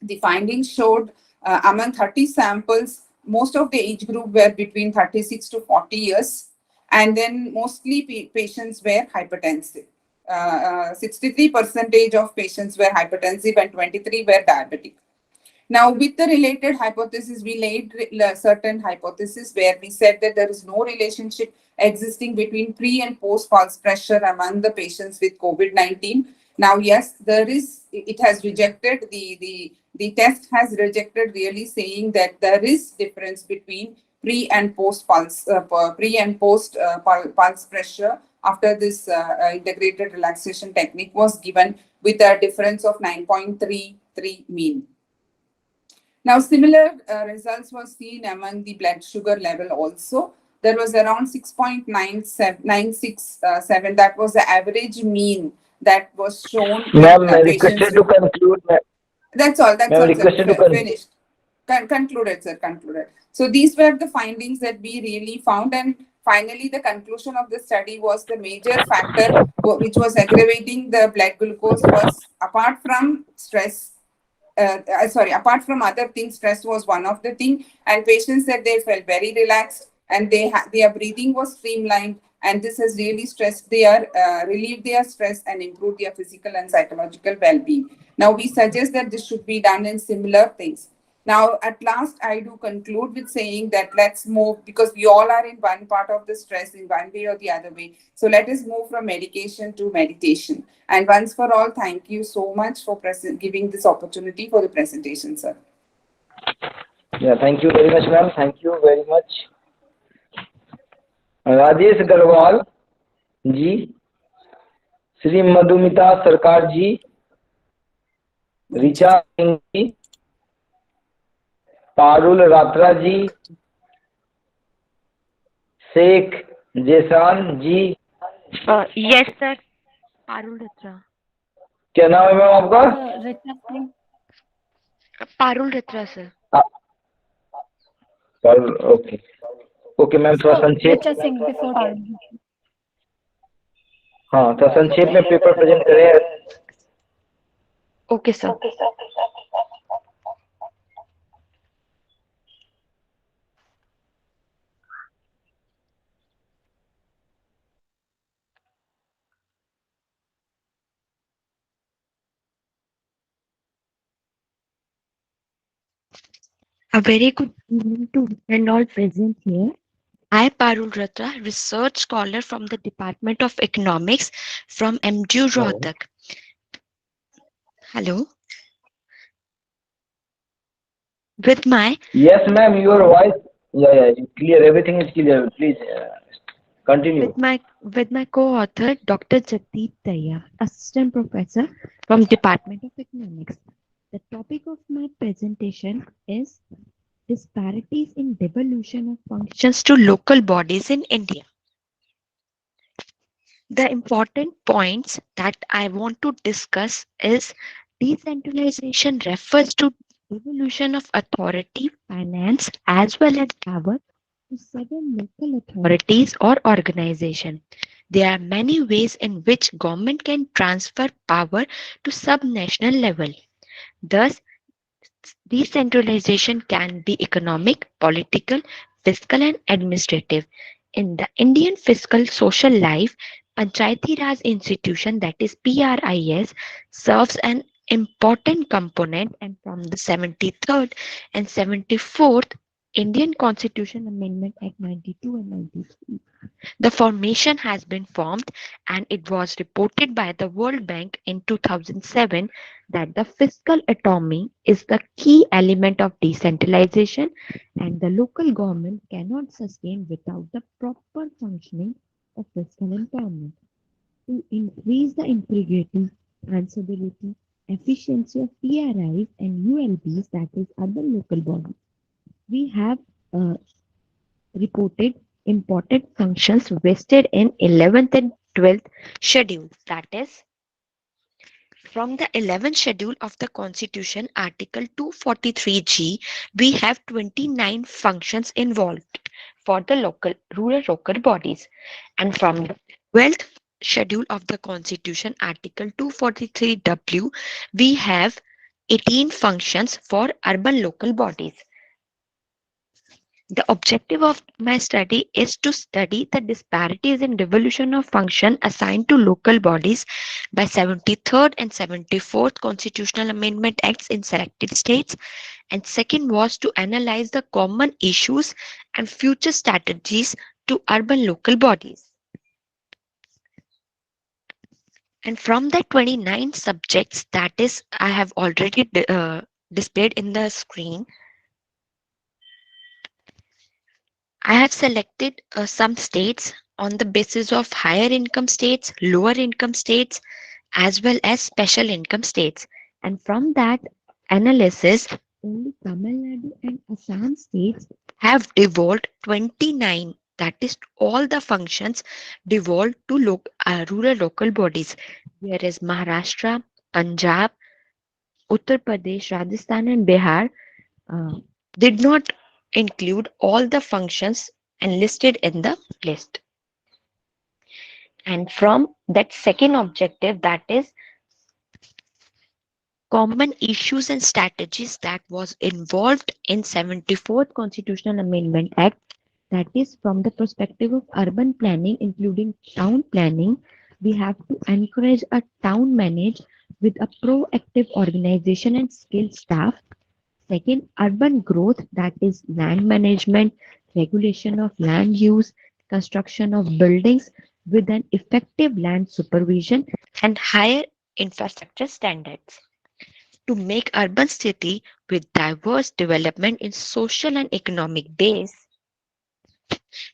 the findings showed among 30 samples, most of the age group were between 36 to 40 years. And then mostly patients were hypertensive. 63% of patients were hypertensive and 23 were diabetic. Now, with the related hypothesis, we laid certain hypotheses where we said that there is no relationship existing between pre and post pulse pressure among the patients with COVID-19. Now, yes, there is, it has rejected, the test has rejected really saying that there is difference between pre and post pulse, pulse pressure after this integrated relaxation technique was given with a difference of 9.33 mean. Now, similar results were seen among the blood sugar level also. There was around 6.967. That was the average mean that was shown. Ma'am, requested to conclude. That's all. That's all, sir. Finished. Concluded, sir. Concluded. So these were the findings that we really found. And finally, the conclusion of the study was the major factor which was aggravating the blood glucose was, apart from stress, apart from other things, stress was one of the things, and patients said they felt very relaxed and their breathing was streamlined, and this has really relieved their stress and improved their physical and psychological well-being. Now we suggest that this should be done in similar things. Now, at last, I do conclude with saying that let's move, because we all are in one part of the stress in one way or the other way. So let us move from medication to meditation. And once for all, thank you so much for giving this opportunity for the presentation, sir. Yeah, thank you very much, ma'am. Thank you very much. Rajesh Agrawal ji, Shri Madhumita Sarkar ji, Richa Singh ji, Parul Ratra ji, Sheikh Jeesan ji. Yes sir, Parul Ratra. क्या नाम है ma'am आपका? Ratna Singh. Parul Ratra sir. Parul, okay okay ma'am, थोड़ा संक्षेप। हाँ, थोड़ा संक्षेप में पेपर प्रेजेंट करें। Okay sir. A very good evening to and all present here. I, Parul Ratra, research scholar from the Department of Economics from MDU Rohtak. Hello. With my Yes, ma'am, your voice. Yeah, clear. Everything is clear. Please continue. with my co-author, Dr. Jagdeep Daya, Assistant Professor from Department of Economics. The topic of my presentation is disparities in devolution of functions to local bodies in India. The important points that I want to discuss is decentralization refers to devolution of authority, finance, as well as power to certain local authorities or organization. There are many ways in which government can transfer power to subnational level. Thus, decentralization can be economic, political, fiscal, and administrative. In the Indian fiscal social life, Panchayati Raj institution, that is PRIS, serves an important component, and from the 73rd and 74th Indian Constitution Amendment Act 92 and 93, the formation has been formed, and it was reported by the World Bank in 2007 that the fiscal autonomy is the key element of decentralization, and the local government cannot sustain without the proper functioning of fiscal empowerment. To increase the integrity, transferability, efficiency of PRIs and ULBs, that is urban local bodies, we have reported important functions vested in 11th and 12th schedule. That is, from the 11th schedule of the Constitution, Article 243G, we have 29 functions involved for the rural local bodies. And from the 12th schedule of the Constitution, Article 243W, we have 18 functions for urban local bodies. The objective of my study is to study the disparities in devolution of function assigned to local bodies by 73rd and 74th Constitutional Amendment Acts in selected states. And second was to analyze the common issues and future strategies to urban local bodies. And from the 29 subjects, that is, I have already displayed in the screen, I have selected some states on the basis of higher income states, lower income states, as well as special income states. And from that analysis, only Tamil Nadu and Assam states have devolved 29, that is all the functions devolved to rural local bodies, whereas Maharashtra, Punjab, Uttar Pradesh, Rajasthan and Bihar did not include all the functions enlisted in the list. And from that second objective, that is common issues and strategies that was involved in 74th Constitutional Amendment Act, That is, from the perspective of urban planning, including town planning, we have to encourage a town manage with a proactive organization and skilled staff. Second, urban growth, that is land management, regulation of land use, construction of buildings with an effective land supervision and higher infrastructure standards. To make urban city with diverse development in social and economic base,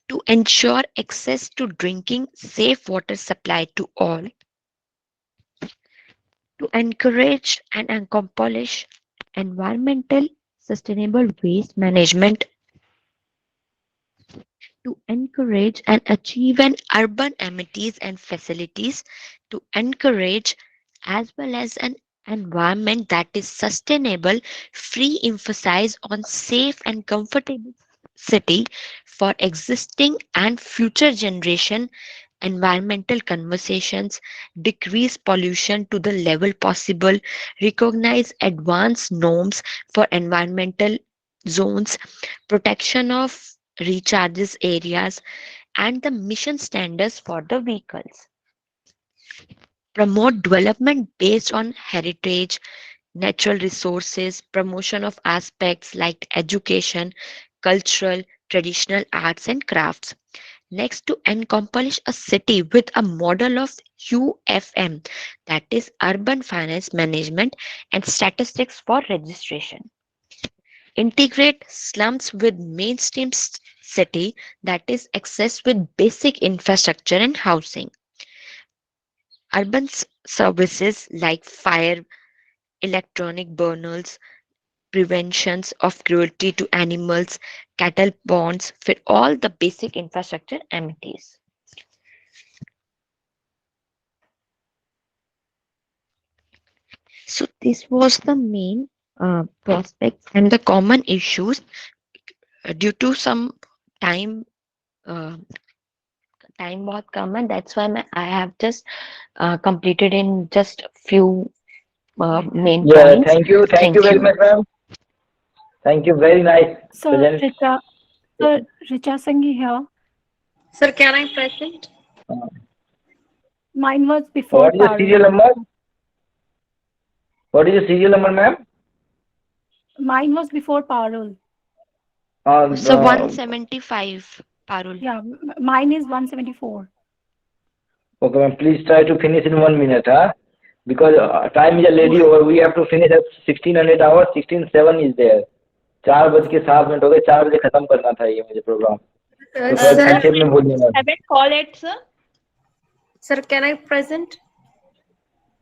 to ensure access to drinking safe water supply to all, to encourage and accomplish environmental sustainable waste management, to encourage and achieve an urban amenities and facilities, to encourage as well as an environment that is sustainable, free emphasis on safe and comfortable city for existing and future generation, environmental conversations, decrease pollution to the level possible, recognize advanced norms for environmental zones, protection of recharges areas, and the mission standards for the vehicles. Promote development based on heritage, natural resources, promotion of aspects like education, cultural, traditional arts and crafts. Next, to accomplish a city with a model of UFM, that is urban finance management and statistics for registration. Integrate slums with mainstream city, that is access with basic infrastructure and housing. Urban services like fire, electronic burners, preventions of cruelty to animals, cattle ponds, fit all the basic infrastructure amenities. So this was the main prospects and the common issues. Due to some time time was common, that's why I have just completed in just few main points. Thank you very much, ma'am. Thank you, very nice. Sir, Richa Singhi here. Sir, can I present? Mine was before. What is the serial number? What is the serial number, ma'am? Mine was before Parul. So 175, Parul. Yeah, mine is 174. Okay, ma'am. Please try to finish in 1 minute, huh? Because time is already over. We have to finish at 1600 hours. 16:07 is there. 4:07 हो गए. 4 बजे खत्म करना था ये मुझे programme. संक्षेप में बोलिए ma'am. Haven't call it, sir. Sir, can I present?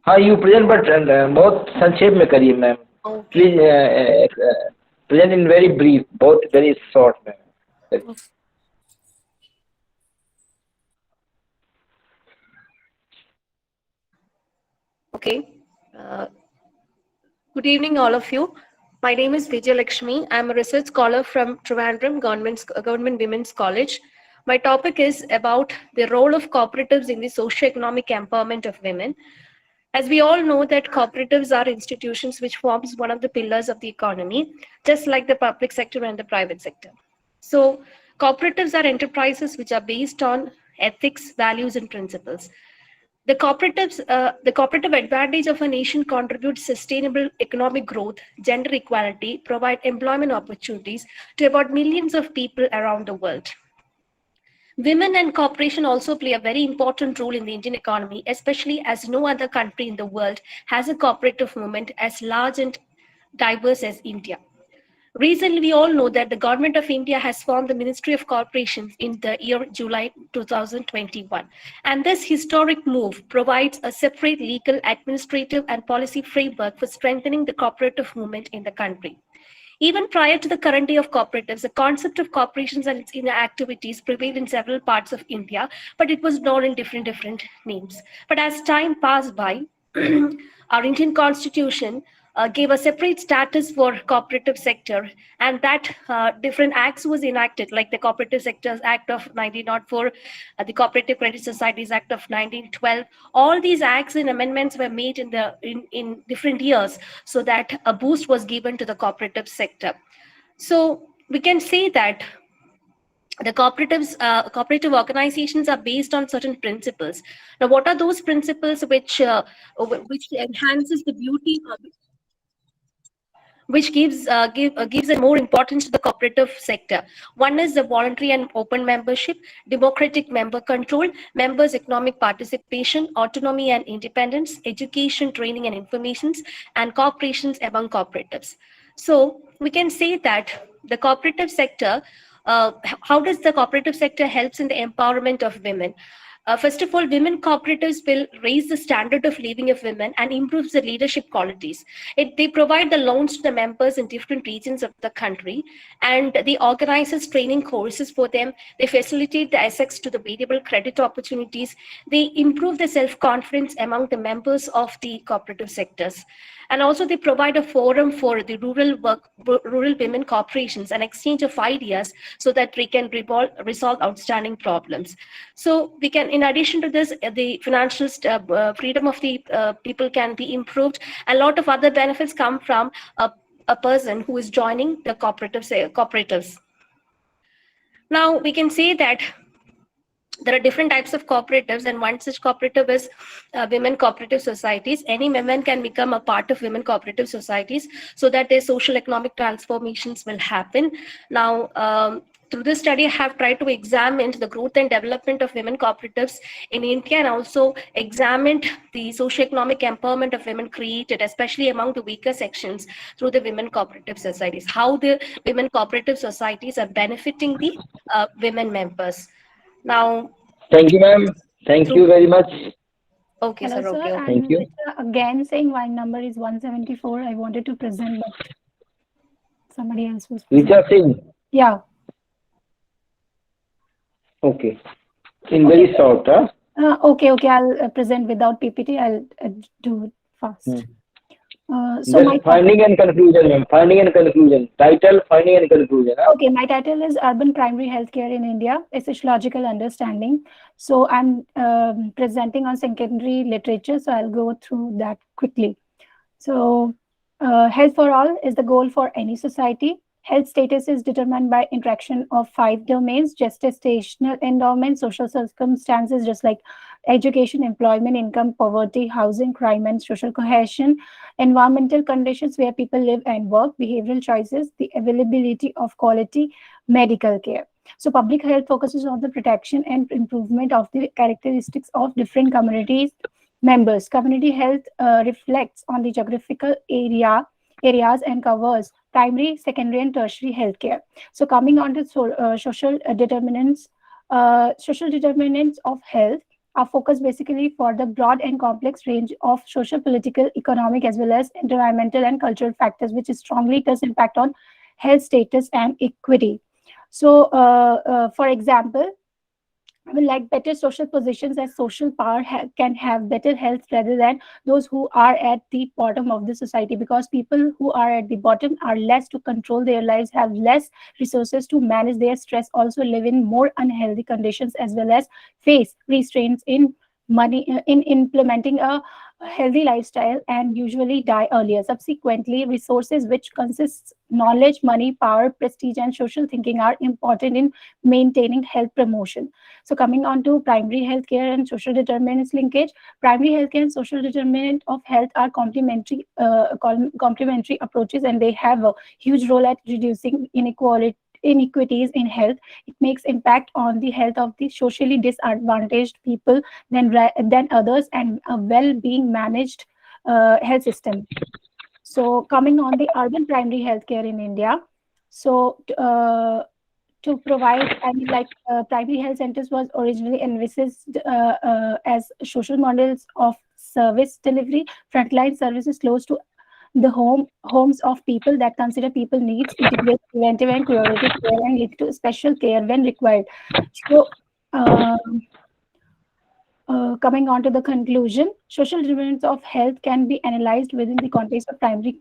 हाँ, you present, but बहुत संक्षेप में करिए ma'am. Please present in very brief, बहुत very short ma'am. Okay. Good evening, all of you. My name is Vijay Lakshmi. I'm a research scholar from Trivandrum Government Women's College. My topic is about the role of cooperatives in the socio-economic empowerment of women. As we all know that cooperatives are institutions which forms one of the pillars of the economy, just like the public sector and the private sector. So cooperatives are enterprises which are based on ethics, values, and principles. The cooperative advantage of a nation contributes sustainable economic growth, gender equality, provide employment opportunities to about millions of people around the world. Women and cooperation also play a very important role in the Indian economy, especially as no other country in the world has a cooperative movement as large and diverse as India. Recently, we all know that the government of India has formed the Ministry of Corporations in the year July 2021. And this historic move provides a separate legal, administrative, and policy framework for strengthening the cooperative movement in the country. Even prior to the current day of cooperatives, the concept of corporations and its inner activities prevailed in several parts of India, but it was known in different names. But as time passed by, our Indian Constitution gave a separate status for cooperative sector, and that different acts was enacted, like the Cooperative Sectors Act of 1904, the Cooperative Credit Societies Act of 1912. All these acts and amendments were made in different years, so that a boost was given to the cooperative sector. So we can say that The cooperative organizations are based on certain principles. Now, what are those principles which enhances the beauty of which gives a more importance to the cooperative sector? One is the voluntary and open membership, democratic member control, members' economic participation, autonomy and independence, education, training and informations, and cooperations among cooperatives. So we can say that the cooperative sector, how does the cooperative sector helps in the empowerment of women? First of all, women cooperatives will raise the standard of living of women and improves the leadership qualities. They provide the loans to the members in different regions of the country, and they organize training courses for them. They facilitate the access to the variable credit opportunities. They improve the self-confidence among the members of the cooperative sectors. And also they provide a forum for the rural women corporations and exchange of ideas so that we can resolve outstanding problems. So we can, in addition to this, the financial freedom of the people can be improved. A lot of other benefits come from a person who is joining the cooperatives. Now we can say that there are different types of cooperatives, and one such cooperative is women cooperative societies. Any women can become a part of women cooperative societies so that their social economic transformations will happen. Now, through this study, I have tried to examine the growth and development of women cooperatives in India, and also examined the socio-economic empowerment of women created, especially among the weaker sections, through the women cooperative societies, how the women cooperative societies are benefiting the women members. Now, thank you, ma'am. Thank you very much. Okay, Hello, sir. sir. Okay. Thank you. Again, saying my number is 174. I wanted to present, but somebody else was Richa Singh. Yeah. Okay. In very short, huh? Okay. I'll present without PPT. I'll do it fast. So Just finding and conclusion, ma'am. Finding and conclusion. Title, finding and conclusion. Huh? Okay, my title is Urban Primary Healthcare in India, a Sociological Understanding. So I'm presenting on secondary literature, so I'll go through that quickly. So health for all is the goal for any society. Health status is determined by interaction of 5 domains: gestational endowment, social circumstances, just like education, employment, income, poverty, housing, crime, and social cohesion; environmental conditions where people live and work; behavioral choices; the availability of quality medical care. So public health focuses on the protection and improvement of the characteristics of different communities members. Community health reflects on the geographical areas and covers primary, secondary, and tertiary healthcare. So coming on to social determinants of health are focused basically for the broad and complex range of social, political, economic, as well as environmental and cultural factors, which strongly does impact on health status and equity. So, for example, I would like better social positions, as social power can have better health rather than those who are at the bottom of the society, because people who are at the bottom are less to control their lives, have less resources to manage their stress, also live in more unhealthy conditions, as well as face restraints in implementing a healthy lifestyle, and usually die earlier. Subsequently, resources which consists knowledge, money, power, prestige, and social thinking are important in maintaining health promotion. So coming on to primary healthcare and social determinants linkage, primary healthcare and social determinant of health are complementary approaches, and they have a huge role at reducing inequities in health. It makes impact on the health of the socially disadvantaged people than others, and a well-being managed health system. So coming on the urban primary healthcare in India, so to provide, primary health centers was originally envisaged as social models of service delivery, frontline services close to the homes of people that consider people needs, integrate preventive and curative care, and lead to special care when required. So Coming on to the conclusion, social determinants of health can be analyzed within the context of primary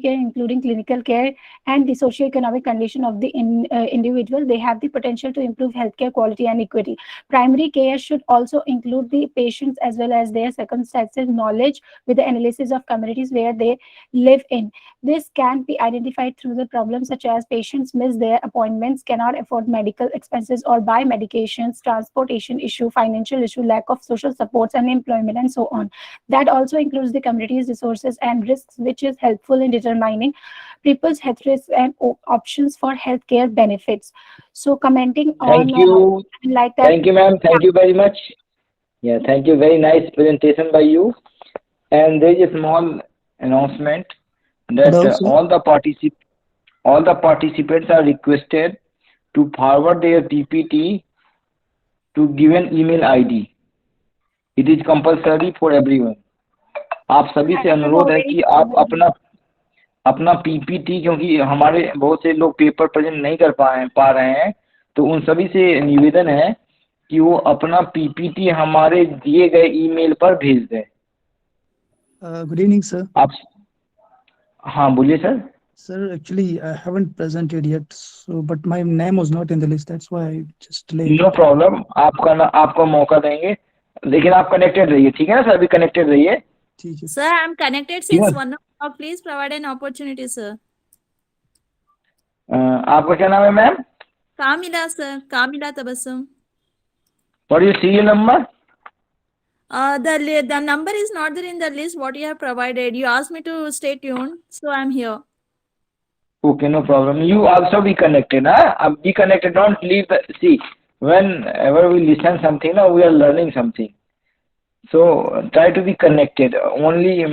care, including clinical care and the socioeconomic condition of the individual. They have the potential to improve healthcare quality and equity. Primary care should also include the patients as well as their circumstances, knowledge with the analysis of communities where they live in. This can be identified through the problems such as patients miss their appointments, cannot afford medical expenses or buy medications, transportation issue, financial issue, lack of social supports and employment, and so on. That also includes the community's resources and risks, which is helpful in determining people's health risks and options for healthcare benefits. So commenting on Thank you. like that. Thank you, ma'am. Thank you very much. Yeah, thank you. Very nice presentation by you. And there is a small announcement that all the participants are requested to forward their PPT to given email ID. It is compulsory for everyone. आप सभी से अनुरोध है कि आप अपना PPT, क्योंकि हमारे बहुत से लोग पेपर प्रेजेंट नहीं कर पा रहे हैं, तो उन सभी से निवेदन है कि वो अपना पीपीटी हमारे दिए गए ईमेल पर भेज दें. Good evening, sir. आप हाँ बोलिए sir. Sir, actually, I haven't presented yet, so but my name was not in the list. That's why I just delayed. No problem. आपको मौका देंगे, लेकिन आप कनेक्टेड रहिए, ठीक है ना सर? अभी कनेक्टेड रहिए. ठीक है. Sir, I'm connected since 1 o'clock. Please provide an opportunity, sir. आपका क्या नाम है ma'am? Kamila, sir. Kamila Tabassum. What is your serial number? The number is not there in the list what you have provided. You asked me to stay tuned, so I'm here. Okay, no problem. You also be connected, huh? Be connected. Don't leave the. See, whenever we listen something, now we are learning something. So try to be connected. Only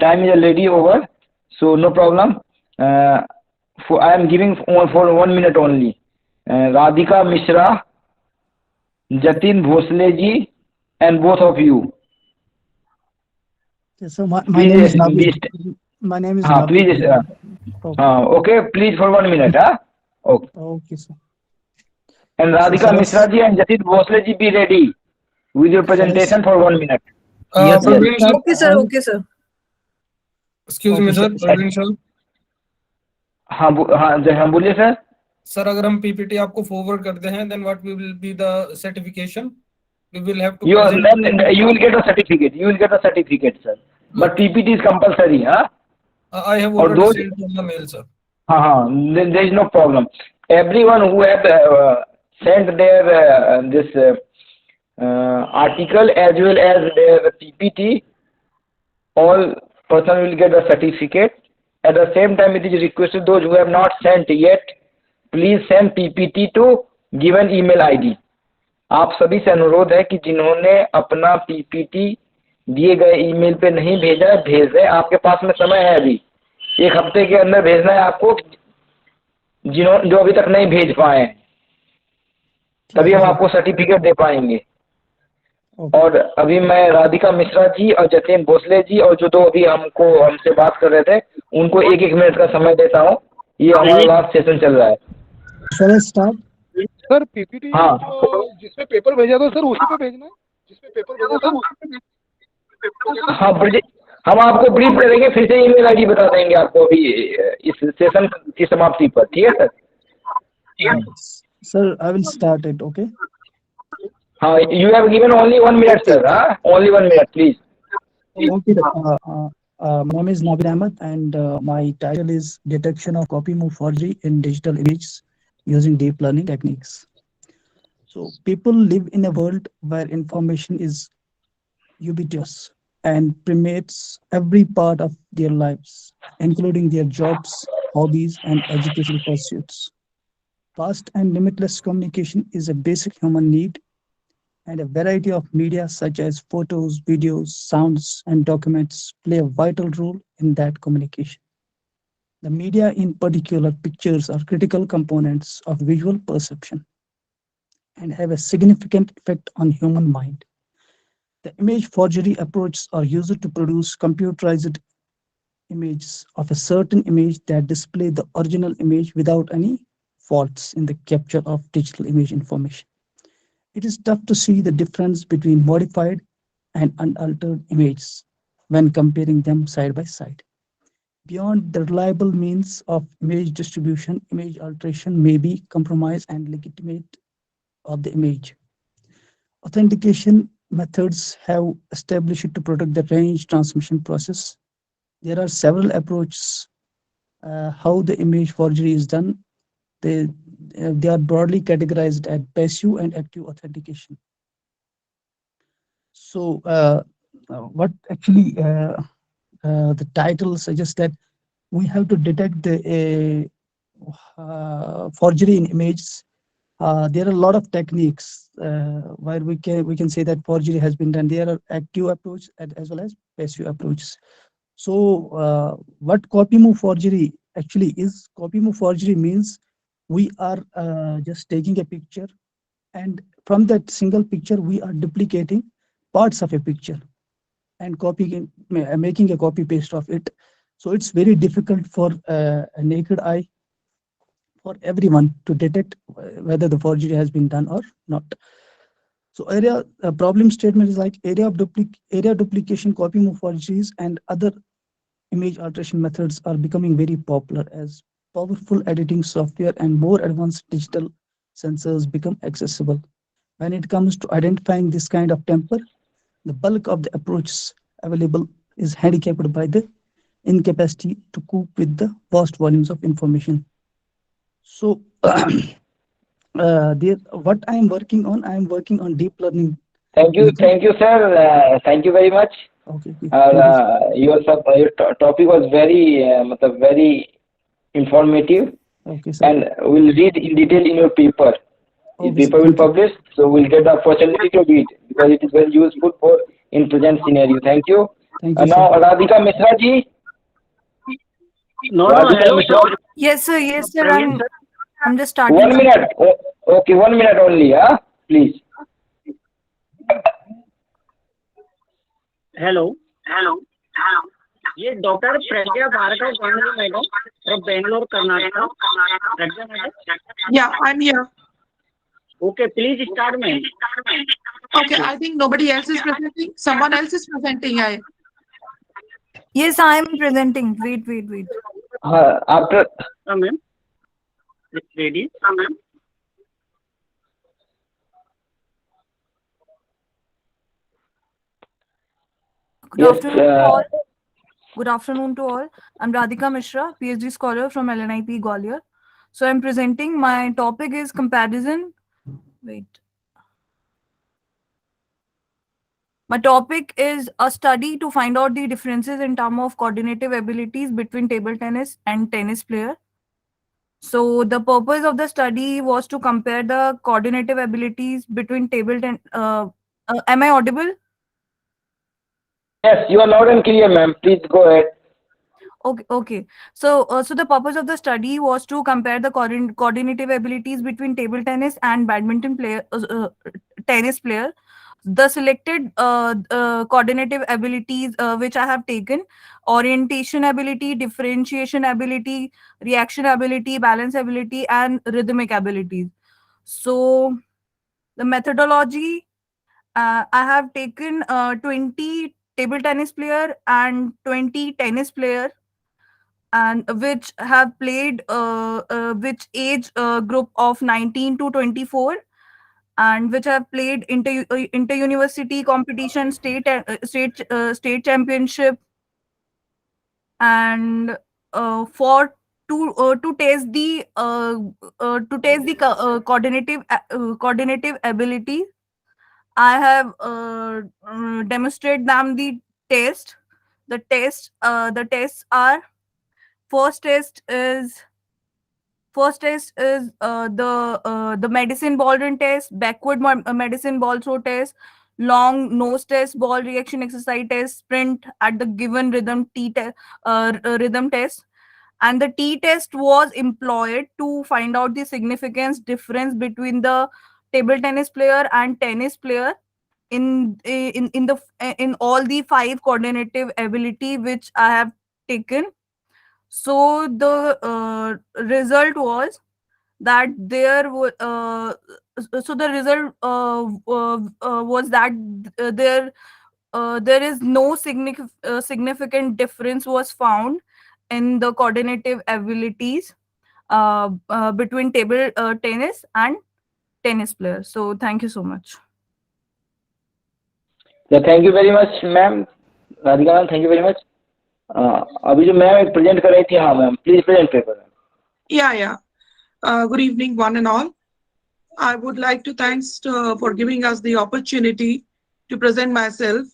time is already over, so no problem. I am giving for 1 minute only. Radhika Mishra, Jatin Bhosle ji, and both of you. Yes, so my name is Navid. My name is Navid. Please. Okay, please for 1 minute, huh? Okay. Okay, sir. And Radhika Mishra ji and Jatin Bhosle ji, be ready with your presentation for 1 minute. Yes, sir. Okay, sir. Okay, sir. Excuse me, sir. Praveen sir. हाँ बोलिए sir. Sir अगर हम PPT आपको forward करते हैं, then what will be the certification? We will have to. You will get a certificate. You will get a certificate, sir. But PPT is compulsory, huh? I have already sent on the mail, sir. Then there is no problem. Everyone who have sent their this article as well as their PPT, all person will get a certificate. At the same time, it is requested those who have not sent yet, please send PPT to given email ID. आप सभी से अनुरोध है कि जिन्होंने अपना PPT दिए गए ईमेल पे नहीं भेजा है, भेज दें. आपके पास में समय है, अभी 1 हफ्ते के अंदर भेजना है आपको, जो अभी तक नहीं भेज पाए हैं, तभी हम आपको सर्टिफिकेट दे पाएंगे. और अभी मैं राधिका मिश्रा जी और जतिन भोसले जी और जो 2 अभी हमसे बात कर रहे थे, उनको 1-1 मिनट का समय देता हूँ. ये हमारा लास्ट सेशन चल रहा है. सर पीपीटी जिसमें पेपर भेजा था सर उसी पे भेजना है, जिसमें पेपर भेजा था उसी पे. हाँ, हम आपको ब्रीफ करेंगे, फिर से ईमेल आईडी बता देंगे आपको अभी इस सेशन की समाप्ति पर. ठीक है sir? Sir I will start it. Okay. हाँ, you have given only 1 minute, sir. Only 1 minute, please. Okay. My name is Nabil Ahmed, and my title is Detection of Copy Move Forgery in Digital Images Using Deep Learning Techniques. So people live in a world where information is ubiquitous and permeates every part of their lives, including their jobs, hobbies, and educational pursuits. Fast and limitless communication is a basic human need, and a variety of media such as photos, videos, sounds, and documents play a vital role in that communication. The media, in particular pictures, are critical components of visual perception and have a significant effect on human mind. The image forgery approaches are used to produce computerized images of a certain image that display the original image without any faults in the capture of digital image information. it is tough to see the difference between modified and unaltered images when comparing them side by side. Beyond the reliable means of image distribution, image alteration may be compromise and legitimate of the image. Authentication methods have established to protect the range transmission process. There are several approaches how the image forgery is done. They, they are broadly categorized as passive and active authentication. So, what actually the title suggests that we have to detect the forgery in images. There are a lot of techniques where we can say that forgery has been done. There are active approach as well as passive approaches. So, what copy move forgery actually is? Copy move forgery means we are just taking a picture, and from that single picture we are duplicating parts of a picture and copying, making a copy paste of it. So it's very difficult for a naked eye, for everyone to detect whether the forgery has been done or not. So area problem statement is like area duplication, copy move forgeries, and other image alteration methods are becoming very popular as powerful editing software and more advanced digital sensors become accessible. When it comes to identifying this kind of temper, the bulk of the approaches available is handicapped by the incapacity to cope with the vast volumes of information. So, what I am working on deep learning. Thank you, sir. Thank you very much. Okay. Your topic was very informative, Okay, sir. and we'll read in detail in your paper. Okay, Paper will publish, so we'll get the opportunity to read because it is very useful for in present scenario. Thank you. Thank you, Now, sir. Radhika Mishra ji. No, Radhika hello, Mishra. Yes, sir. Yes, sir. Praveen, sir. I'm just starting. 1 minute. Okay, 1 minute only. Please. Hello. ये doctor Pragya Bhargava Gandhi madam from Bangalore Karnataka. Pragya madam. Yeah, I'm here. Okay, please start, ma'am. Okay, I think nobody else is presenting. Someone else is presenting. Yes, I am presenting. Wait. After. Ma'am. Ready? Ma'am. Good afternoon to all. I'm Radhika Mishra, PhD scholar from LNIP Gwalior. So I'm presenting. My topic is comparison. My topic is a study to find out the differences in terms of coordinative abilities between table tennis and tennis player. So the purpose of the study was to compare the coordinative abilities between table tennis. Am I audible? Yes, you are loud and clear, ma'am. Please go ahead. Okay. So the purpose of the study was to compare the coordinative abilities between table tennis and badminton tennis player. The selected coordinative abilities which I have taken: orientation ability, differentiation ability, reaction ability, balance ability, and rhythmic abilities. So the methodology, I have taken 20 table tennis player and 20 tennis player, and which have played which age group of 19 to 24, and which have played inter-university competition, state championship, and for to test the coordinative ability, I have demonstrated them the test. The tests are: first test is the medicine ball run test, backward medicine ball throw test, long nose test, ball reaction exercise test, sprint at the given rhythm rhythm test. And the T test was employed to find out the significance difference between the table tennis player and tennis player in all the 5 coordinative ability which I have taken. So the result was that so the result was that there is no significant difference was found in the coordinative abilities between table tennis and tennis players. So thank you so much. Thank you very much ma'am Radhika ma'am, thank you very much. अभी जो ma'am present कर रही थी, हाँ ma'am please present paper. Yeah. Good evening, one and all. I would like to thanks for giving us the opportunity to present myself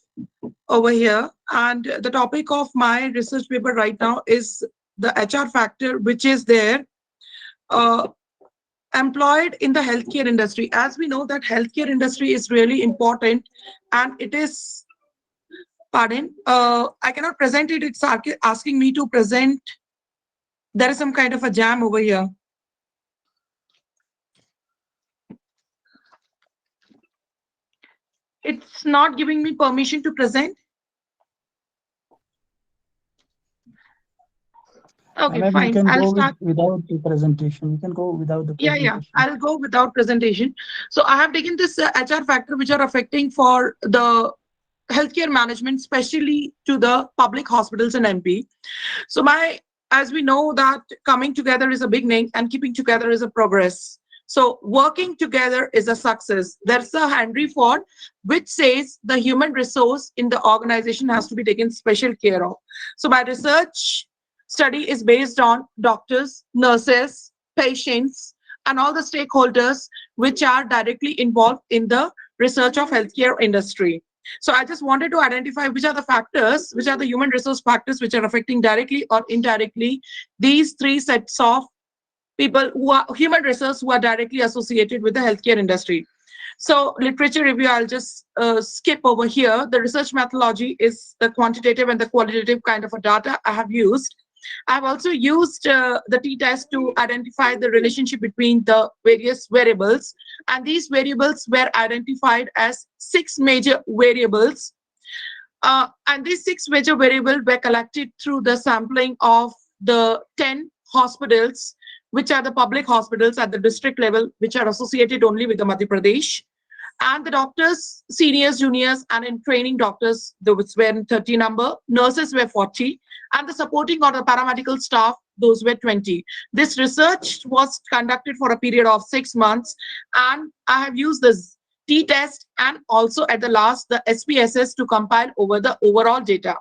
over here. And the topic of my research paper right now is the HR factor, which is there employed in the healthcare industry. As we know that healthcare industry is really important, and it is, pardon, I cannot present it. It's asking me to present. There is some kind of a jam over here. It's not giving me permission to present. Okay, Maybe fine. you can I'll go start. without the presentation. You can go without the presentation. Yeah. I'll go without presentation. So I have taken this HR factor which are affecting for the healthcare management, especially to the public hospitals and MP. So as we know that coming together is a beginning and keeping together is a progress. So working together is a success. There's a Henry Ford which says the human resource in the organization has to be taken special care of. So my research study is based on doctors, nurses, patients, and all the stakeholders which are directly involved in the research of healthcare industry. So I just wanted to identify which are the factors, which are the human resource factors which are affecting directly or indirectly these three sets of people who are human resource who are directly associated with the healthcare industry. So literature review, I'll just skip over here. The research methodology is the quantitative and the qualitative kind of a data I have used. I've also used the t-test to identify the relationship between the various variables, and these variables were identified as 6 major variables, and these 6 major variables were collected through the sampling of the 10 hospitals which are the public hospitals at the district level which are associated only with the Madhya Pradesh, and the doctors, seniors, juniors, and in training doctors, those were in 30 number, nurses were 40, and the supporting or the paramedical staff, those were 20. This research was conducted for a period of 6 months, and I have used this t-test and also at the last the SPSS to compile over the overall data.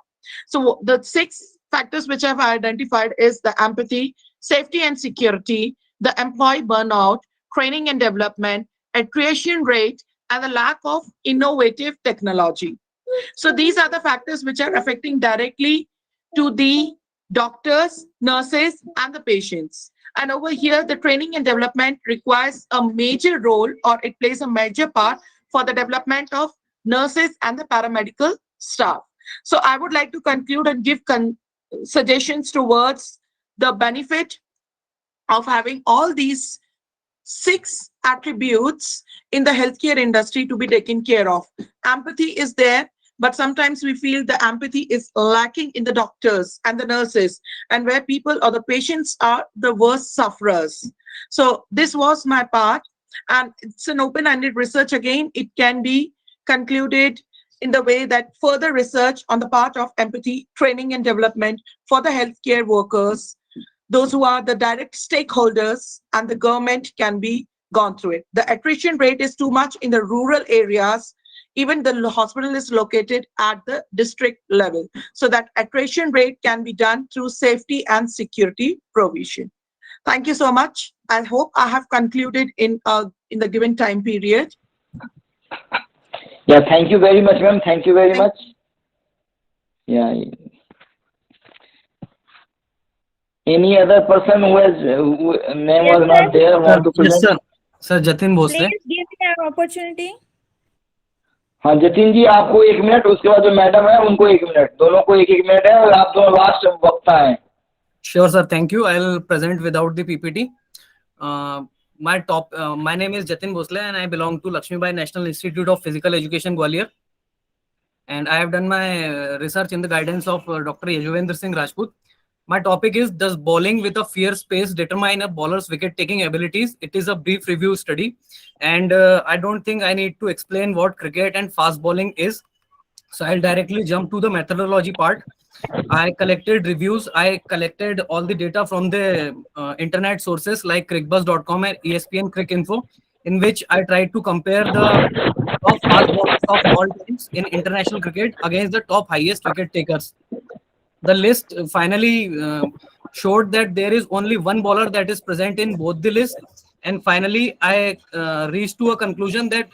So the 6 factors which I've identified is the empathy, safety and security, the employee burnout, training and development, attrition rate, and the lack of innovative technology. So these are the factors which are affecting directly to the doctors, nurses, and the patients. And over here, the training and development requires a major role, or it plays a major part for the development of nurses and the paramedical staff. So I would like to conclude and give suggestions towards the benefit of having all these 6 attributes in the healthcare industry to be taken care of. Empathy is there, but sometimes we feel the empathy is lacking in the doctors and the nurses, and where people or the patients are the worst sufferers. So this was my part, and it's an open-ended research. Again, it can be concluded in the way that further research on the part of empathy, training and development for the healthcare workers, those who are the direct stakeholders, and the government can be gone through it. The attrition rate is too much in the rural areas. Even the hospital is located at the district level. So that attrition rate can be done through safety and security provision. Thank you so much. I hope I have concluded in the given time period. Yeah, thank you very much, ma'am. Thank you very much. Yeah. Any other person who name was not there want to present? Yes, sir. Jatin Bhosle. Please give me an opportunity. हाँ जतिन जी, आपको 1 minute, उसके बाद जो madam है उनको 1 minute, दोनों को 1-1 minute है, और आप दोनों लास्ट वक्ता हैं. Sure, sir. Thank you. I'll present without the PPT. My name is Jatin Bhosle, and I belong to Lakshmibai National Institute of Physical Education, Gwalior. And I have done my research in the guidance of Dr. Yajuvendra Singh Rajput. My topic is, does bowling with a fierce pace determine a bowler's wicket-taking abilities? It is a brief review study, and I don't think I need to explain what cricket and fast bowling is. So I'll directly jump to the methodology part. I collected reviews. I collected all the data from the internet sources like crickbuzz.com and ESPN Cricinfo, in which I tried to compare the top fast bowlers of all times in international cricket against the top highest wicket takers. The list finally showed that there is only one bowler that is present in both the list. And finally, I reached to a conclusion that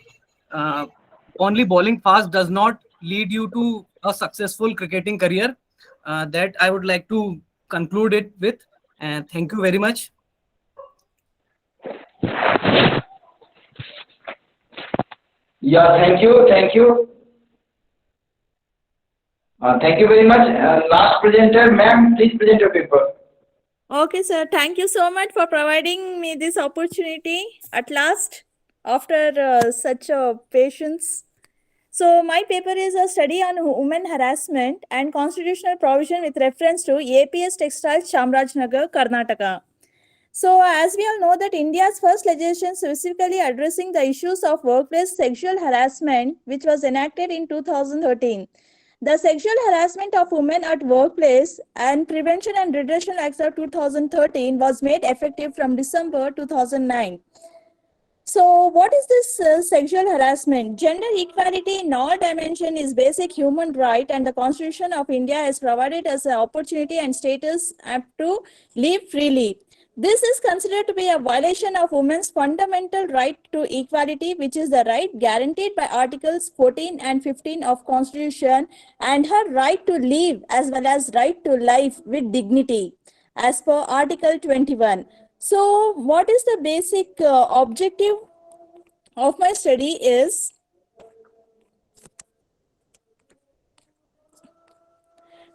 only bowling fast does not lead you to a successful cricketing career. That I would like to conclude it with. And thank you very much. Yeah, thank you. Thank you very much. Last presenter, ma'am, please present your paper. Okay, sir. Thank you so much for providing me this opportunity at last after such a patience. So my paper is a study on women harassment and constitutional provision with reference to APS Textiles, Chamrajnagar, Karnataka. So as we all know that India's first legislation specifically addressing the issues of workplace sexual harassment, which was enacted in 2013. The Sexual Harassment of Women at Workplace and Prevention and Redressal Act of 2013 was made effective from December 2009. So what is this sexual harassment? Gender equality in all dimensions is basic human right, and the Constitution of India has provided us an opportunity and status to live freely. This is considered to be a violation of women's fundamental right to equality, which is the right guaranteed by Articles 14 and 15 of Constitution, and her right to live as well as right to life with dignity as per Article 21. So what is the basic objective of my study is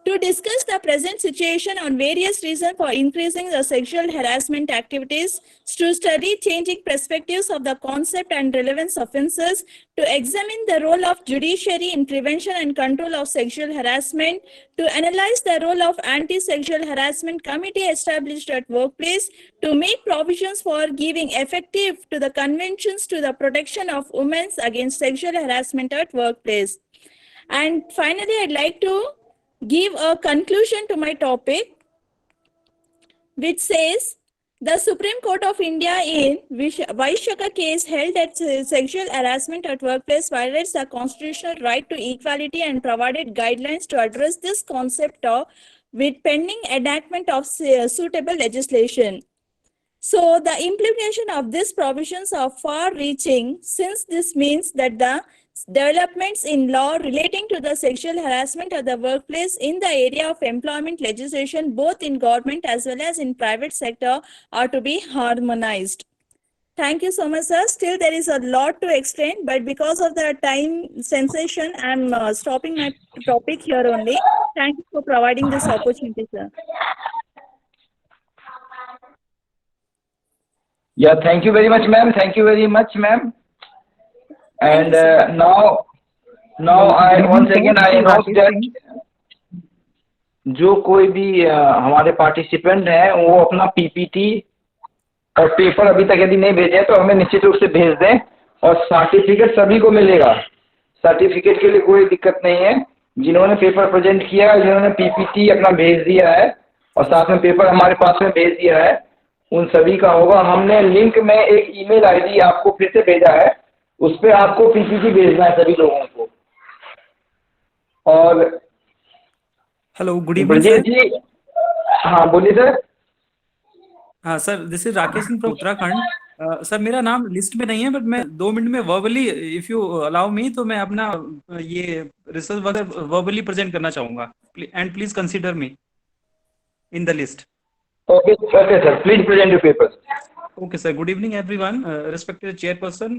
to discuss the present situation on various reasons for increasing the sexual harassment activities, to study changing perspectives of the concept and relevance offences, to examine the role of judiciary in prevention and control of sexual harassment, to analyze the role of anti-sexual harassment committee established at workplace, to make provisions for giving effective to the conventions to the protection of women against sexual harassment at workplace. And finally, I'd like to give a conclusion to my topic, which says the Supreme Court of India in Vaishaka case held that sexual harassment at workplace violates the constitutional right to equality and provided guidelines to address this concept with pending enactment of suitable legislation. So the implication of these provisions are far-reaching, since this means that the developments in law relating to the sexual harassment at the workplace in the area of employment legislation, both in government as well as in private sector, are to be harmonized. Thank you so much, sir. Still, there is a lot to explain, but because of the time sensation, I'm stopping my topic here only. Thank you for providing this opportunity, sir. Yeah, thank you very much, ma'am. Thank you very much, ma'am. And now I once again I announce that जो कोई भी हमारे participant हैं वो अपना PPT और paper अभी तक यदि नहीं भेजे तो हमें निश्चित रूप से भेज दें, और सर्टिफिकेट सभी को मिलेगा। सर्टिफिकेट के लिए कोई दिक्कत नहीं है। जिन्होंने पेपर प्रेजेंट किया, जिन्होंने पीपीटी अपना भेज दिया है और साथ में पेपर हमारे पास में भेज दिया है, उन सभी का होगा। हमने लिंक में एक ईमेल आईडी आपको फिर से भेजा है, उस पर आपको पीपीटी भेजना है सभी लोगों को। और हेलो, गुड इवनिंग ब्रजेश जी। हाँ बोलिए सर। हाँ sir, this is Rakesh Singh from Uttarakhand. Sir मेरा नाम लिस्ट में नहीं है, बट मैं 2 मिनट में verbally, if you allow me, तो मैं अपना ये रिसर्च वगैरह वर्बली प्रेजेंट करना चाहूंगा, and please consider me in the list. Okay, sir. Please present your papers. Okay, sir. Good evening, everyone. Respected chairperson,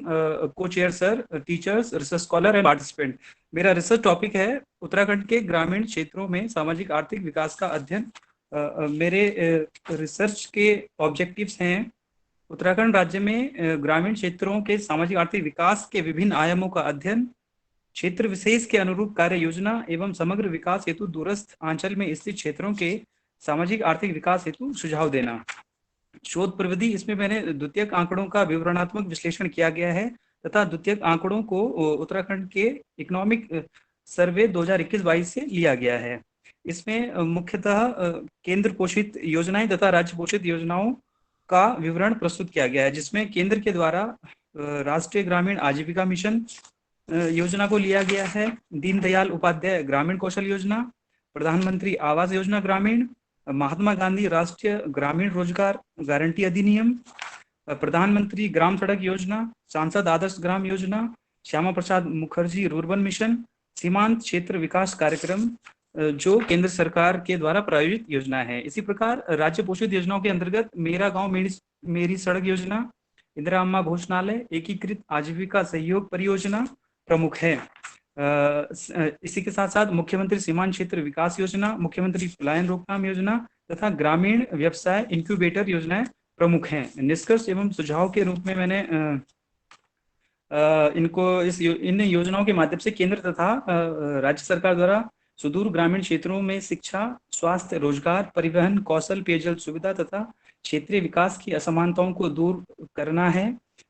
co-chair sir, teachers, research scholar and participant. मेरा research topic है उत्तराखंड के ग्रामीण क्षेत्रों में सामाजिक आर्थिक विकास का अध्ययन। मेरे रिसर्च के ऑब्जेक्टिव्स हैं उत्तराखंड राज्य में ग्रामीण क्षेत्रों के सामाजिक आर्थिक विकास के विभिन्न आयामों का अध्ययन, क्षेत्र विशेष के अनुरूप कार्य योजना एवं समग्र विकास हेतु दूरस्थ आंचल में स्थित क्षेत्रों के सामाजिक आर्थिक विकास हेतु सुझाव देना। शोध प्रविधि, इसमें मैंने द्वितीयक आंकड़ों का विवरणात्मक विश्लेषण किया गया है तथा द्वितीयक आंकड़ों को उत्तराखंड के इकोनॉमिक सर्वे 2021-22 से लिया गया है। इसमें मुख्यतः केंद्र पोषित योजनाएं तथा राज्य पोषित योजनाओं का विवरण प्रस्तुत किया गया है, जिसमें केंद्र के द्वारा राष्ट्रीय ग्रामीण आजीविका मिशन योजना को लिया गया है, दीनदयाल उपाध्याय ग्रामीण कौशल योजना, प्रधानमंत्री आवास योजना ग्रामीण, महात्मा गांधी राष्ट्रीय ग्रामीण रोजगार गारंटी अधिनियम, प्रधानमंत्री ग्राम सड़क योजना, सांसद आदर्श ग्राम योजना, श्यामा प्रसाद मुखर्जी रूर्बन मिशन, सीमांत क्षेत्र विकास कार्यक्रम जो केंद्र सरकार के द्वारा प्रायोजित योजना है। इसी प्रकार राज्य पोषित योजनाओं के अंतर्गत मेरा गांव मेरी सड़क योजना, इंदिरा अम्मा भोजनालय, एकीकृत आजीविका सहयोग परियोजना प्रमुख है। इसी के साथ साथ मुख्यमंत्री सीमांत क्षेत्र विकास योजना, मुख्यमंत्री पलायन रोकथाम योजना तथा ग्रामीण व्यवसाय इंक्यूबेटर योजनाएं प्रमुख हैं। निष्कर्ष एवं सुझाव के रूप में मैंने इन योजनाओं के माध्यम से केंद्र तथा राज्य सरकार द्वारा सुदूर ग्रामीण क्षेत्रों में शिक्षा, स्वास्थ्य, रोजगार, परिवहन, कौशल, पेयजल सुविधा तथा क्षेत्रीय विकास की असमानताओं को दूर करना है।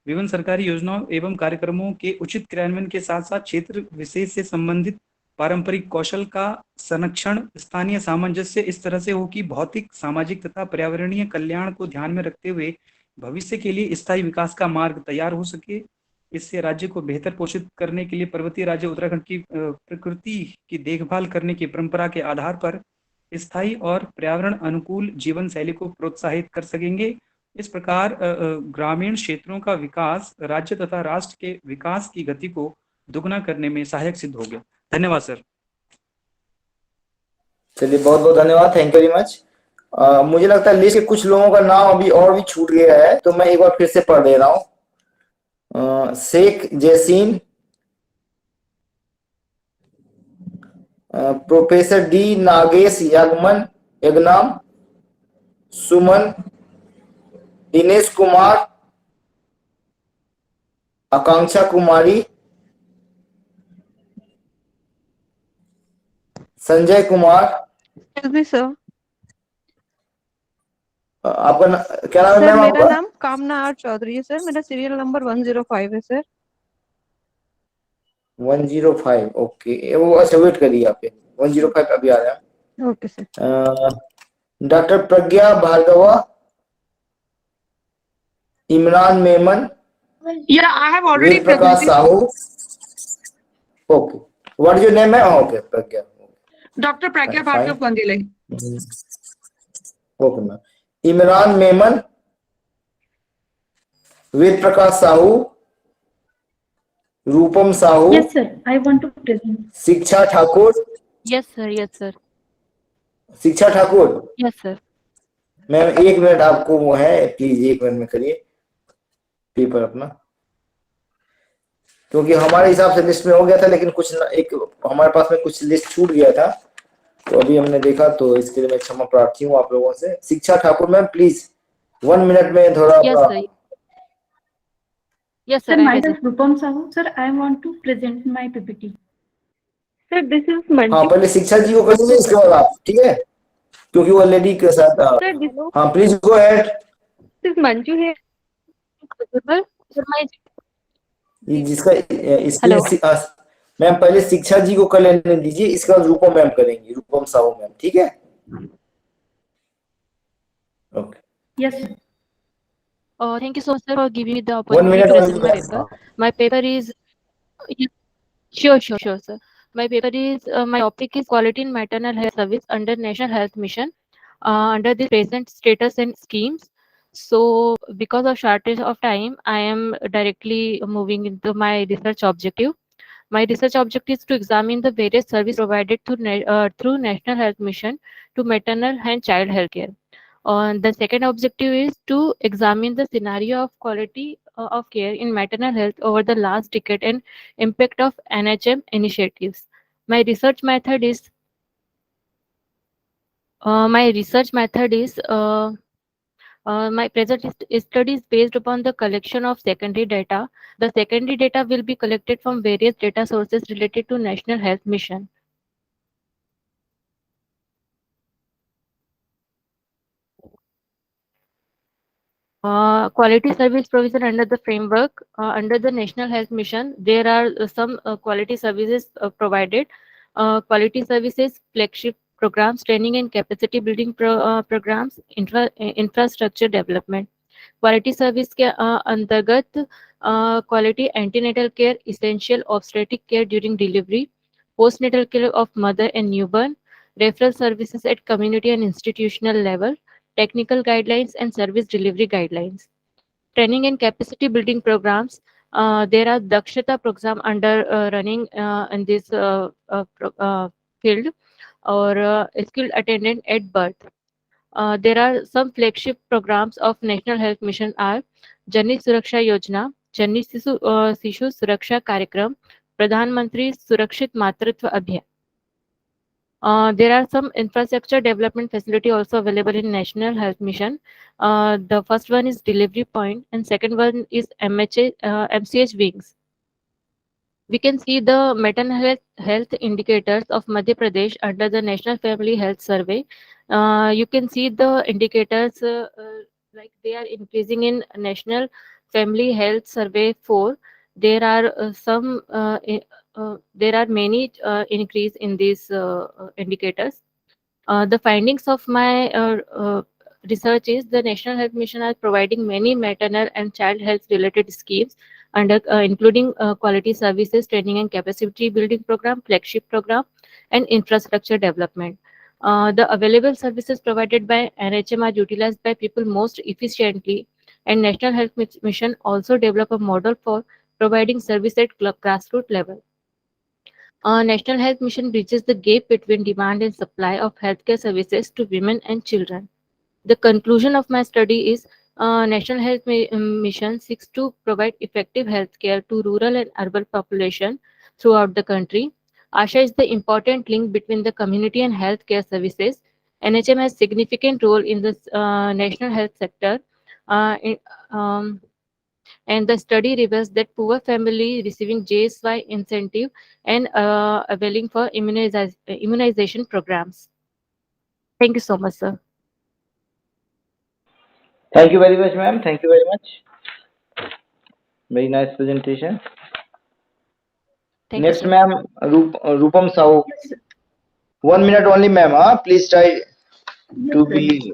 विभिन्न सरकारी योजनाओं एवं कार्यक्रमों के उचित क्रियान्वयन के साथ साथ क्षेत्र विशेष से संबंधित पारंपरिक कौशल का संरक्षण, स्थानीय सामंजस्य इस तरह से हो कि भौतिक, सामाजिक तथा पर्यावरणीय कल्याण को ध्यान में रखते हुए भविष्य के लिए स्थायी विकास का मार्ग तैयार हो सके। इससे राज्य को बेहतर पोषित करने के लिए पर्वतीय राज्य उत्तराखंड की प्रकृति की देखभाल करने की परंपरा के आधार पर स्थायी और पर्यावरण अनुकूल जीवन शैली को प्रोत्साहित कर सकेंगे। इस प्रकार ग्रामीण क्षेत्रों का विकास राज्य तथा राष्ट्र के विकास की गति को दुगना करने में सहायक सिद्ध हो गया। धन्यवाद सर। चलिए, बहुत बहुत धन्यवाद, थैंक यू वेरी मच। मुझे लगता है लिस्ट के कुछ लोगों का नाम अभी और भी छूट गया है, तो मैं एक बार फिर से पढ़ दे रहा हूँ। शेख जैसीन, प्रोफेसर डी नागेश यगनाम, सुमन, दिनेश कुमार, आकांक्षा कुमारी, संजय कुमार। सर, आपका क्या नाम है सर मैम? मेरा आपका नाम कामना आर चौधरी है सर, मेरा सीरियल नंबर 105 है सर। 105, ओके, वो अच्छा वेट करिए, आप 105 अभी आ रहा है। Okay sir. Doctor Pragya Bhargava, Imran Memon, Yeah, I have already Ved Prakash presented. Sahu. Okay, what is your name है? Okay, Pragya. Dr. Pragya Bhargav Gandhile. Okay ma'am. Imran Memon, Ved Prakash Sahu, Rupam Sahu. Yes, sir. I want to present. शिक्षा Thakur. Yes, sir. Yes, sir. शिक्षा Thakur. Yes, sir. Ma'am 1 minute आपको वो है, please 1 minute में करिए paper अपना, क्योंकि हमारे हिसाब से लिस्ट में हो गया था, लेकिन कुछ एक हमारे पास में कुछ लिस्ट छूट गया था, तो अभी हमने देखा, तो इसके लिए मैं क्षमा प्रार्थी हूँ आप लोगों से। शिक्षा ठाकुर मैम, प्लीज 1 मिनट में थोड़ा। Yes, sir. Yes, sir. Myself Rupam Sahu. Sir, I want to present my PPT. Sir, this is Manju. हाँ, पहले शिक्षा जी को करिए, इसके बाद आप, ठीक है, क्योंकि वो लेडी के साथ। Sir, this हाँ, please go ahead. is Manju here. Sir, my जिसका इसके मैम पहले शिक्षा जी को कर लेने दीजिए, इसके बाद रूपम मैम करेंगी, रूपम साहू मैम, ठीक है? Okay. Yes, sir. Thank you so much, sir, for giving me the 1 opportunity minute to only, present my paper. My paper is sure, sir. My paper is my topic is quality in maternal health service under National Health Mission under the present status and schemes. So, because of shortage of time, I am directly moving into my research objective. My research objective is to examine the various services provided through National Health Mission to maternal and child health care. The second objective is to examine the scenario of quality of care in maternal health over the last decade and impact of NHM initiatives. My research method is my present study is based upon the collection of secondary data. The secondary data will be collected from various data sources related to National Health Mission. Quality service provision under the framework. Under the National Health Mission, there are some quality services provided. Quality services, flagship programs, training and capacity building programs, infrastructure development. Quality service के अंतर्गत quality antenatal care, essential obstetric care during delivery, postnatal care of mother and newborn, referral services at community and institutional level, technical guidelines and service delivery guidelines. Training and capacity building programs. There are Dakshata program under running in this field, or skilled attendant at birth. There are some flagship programs of National Health Mission are Janni Suraksha Yojana, Janni Sishu Suraksha Karyakram, Pradhan Mantri Surakshit Matritva Abhiyan. There are some infrastructure development facility also available in National Health Mission. The first one is delivery point and second one is MCH wings. We can see the maternal health indicators of Madhya Pradesh under the National Family Health Survey. You can see the indicators like they are increasing in National Family Health Survey 4. There are there are many increase in these indicators. The findings of my research is the National Health Mission are providing many maternal and child health related schemes under including quality services, training and capacity building program, flagship program, and infrastructure development. The available services provided by NHM are utilized by people most efficiently, and National Health Mission also develop a model for providing service at grassroots level. National Health Mission bridges the gap between demand and supply of healthcare services to women and children. The conclusion of my study is National Health Mission seeks to provide effective healthcare to rural and urban population throughout the country. ASHA is the important link between the community and healthcare services. NHM has significant role in the national health sector. And the study reveals that poor family receiving JSY incentive and availing for immunization programs. Thank you so much, sir. Thank you very much, ma'am. Thank you very much. Very nice presentation. Thank Next, you, ma'am, Rupam Sahu. 1 minute only, ma'am. Please try to be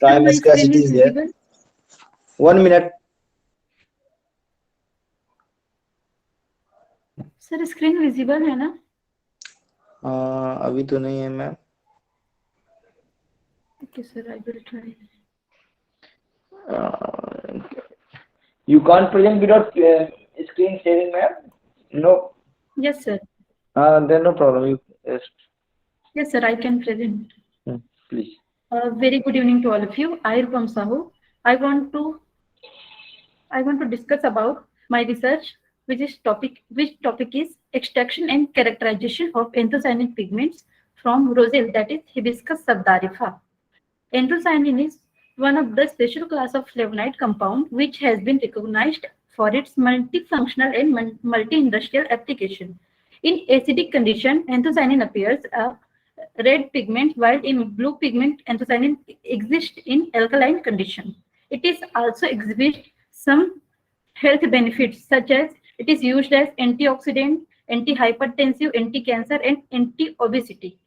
time scarcity is there. 1 minute. Sir screen visible है ना? अभी तो नहीं है ma'am. Okay, sir, I will try. You can't present without screen sharing, ma'am? No. Yes, sir. Then no problem. Yes, sir, I can present. Please. Very good evening to all of you. I, Rupam Sahu. I want to discuss about my research, which topic is extraction and characterization of anthocyanin pigments from roselle, that is Hibiscus subdarifa. Anthocyanin is one of the special class of flavonoid compound which has been recognized for its multifunctional and multi-industrial application. In acidic condition, anthocyanin appears a red pigment, while in blue pigment, anthocyanin exists in alkaline condition. It is also exhibits some health benefits, such as it is used as antioxidant, anti-hypertensive, anti-cancer, and anti-obesity.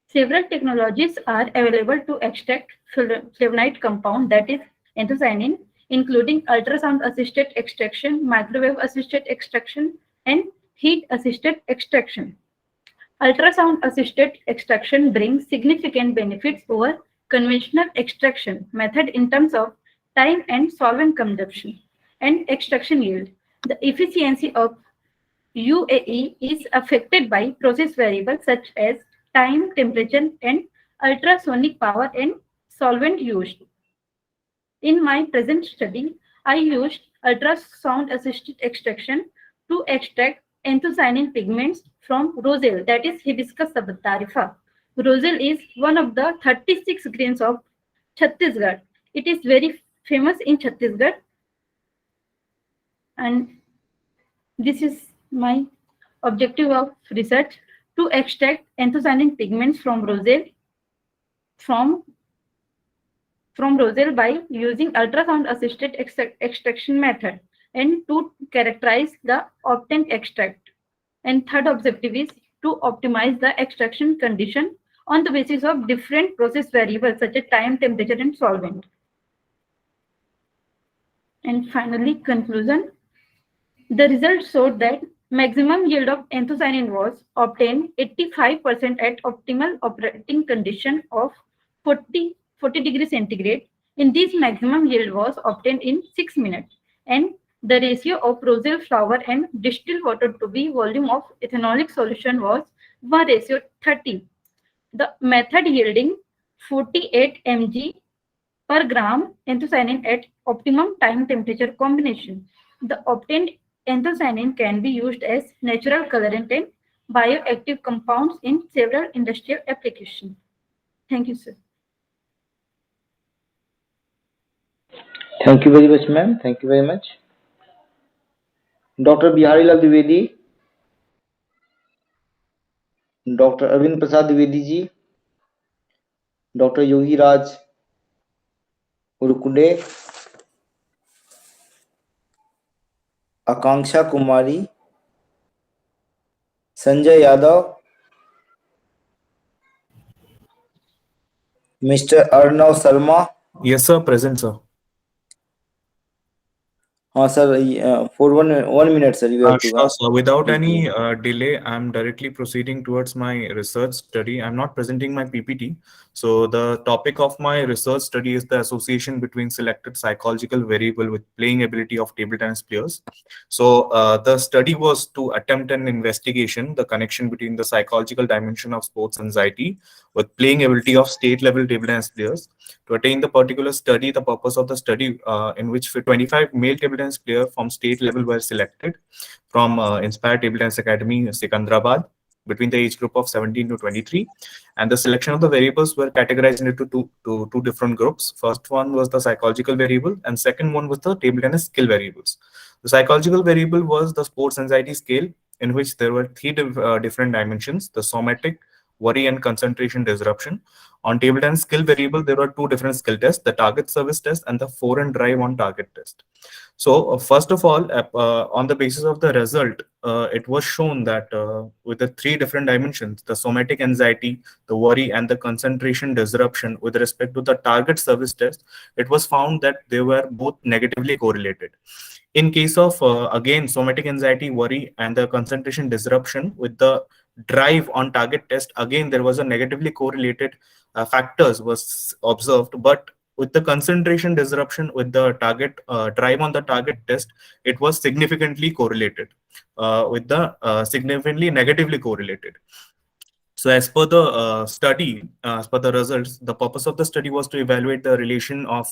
Several technologies are available to extract flavonoid compound, that is anthocyanin, including ultrasound-assisted extraction, microwave-assisted extraction, and heat-assisted extraction. Ultrasound-assisted extraction brings significant benefits over conventional extraction method in terms of time and solvent consumption and extraction yield. The efficiency of UAE is affected by process variables such as time, temperature, and ultrasonic power and solvent used. In my present study, I used ultrasound-assisted extraction to extract anthocyanin pigments from roselle, that is Hibiscus subdarifa. Roselle is one of the 36 grains of Chhattisgarh. It is very famous in Chhattisgarh, and this is my objective of research, to extract anthocyanin pigments from roselle from from roselle by using ultrasound assisted extraction method and to characterize the obtained extract. And third objective is to optimize the extraction condition on the basis of different process variables such as time, temperature, and solvent. And finally, conclusion. The results showed that maximum yield of anthocyanin was obtained 85% at optimal operating condition of 40 degrees centigrade. In this, maximum yield was obtained in 6 minutes, and the ratio of roselle flour and distilled water to be volume of ethanolic solution was 1:30. The method yielding 48 mg per gram anthocyanin at optimum time temperature combination. The obtained anthocyanin can be used as natural colorant and bioactive compounds in several industrial applications. Thank you, sir. Thank you very much, ma'am. Thank you very much. Dr. Biharilal Dwivedi, Dr. Arvind Prasad Dwivedi ji, Dr. Yogi Raj Urukude, Akanksha Kumari, Sanjay Yadav, Mr. Arnav Sharma. Yes, sir. Present, sir. Sir, for one minute, sir, you have to. Sure, sir. Without any delay, I'm directly proceeding towards my research study. I'm not presenting my PPT. So the topic of my research study is the association between selected psychological variable with playing ability of table tennis players. So the study was to attempt an investigation, the connection between the psychological dimension of sports anxiety with playing ability of state-level table tennis players. To attain the particular study, the purpose of the study in which 25 male table tennis players from state level were selected from Inspired Table Tennis Academy, Sikandrabad, between the age group of 17 to 23. And the selection of the variables were categorized into two different groups. First one was the psychological variable, and second one was the table tennis skill variables. The psychological variable was the sports anxiety scale, in which there were three different dimensions: the somatic, worry, and concentration disruption. On table tennis skill variable, there were two different skill tests: the target service test and the forehand drive on target test. So first of all, on the basis of the result, it was shown that with the three different dimensions, the somatic anxiety, the worry, and the concentration disruption with respect to the target service test, it was found that they were both negatively correlated. In case of, again, somatic anxiety, worry, and the concentration disruption with the drive on target test, again, there was a negatively correlated factors was observed, but with the concentration disruption with the target drive on the target test, it was significantly correlated with the significantly negatively correlated. So as per the study, as per the results, the purpose of the study was to evaluate the relation of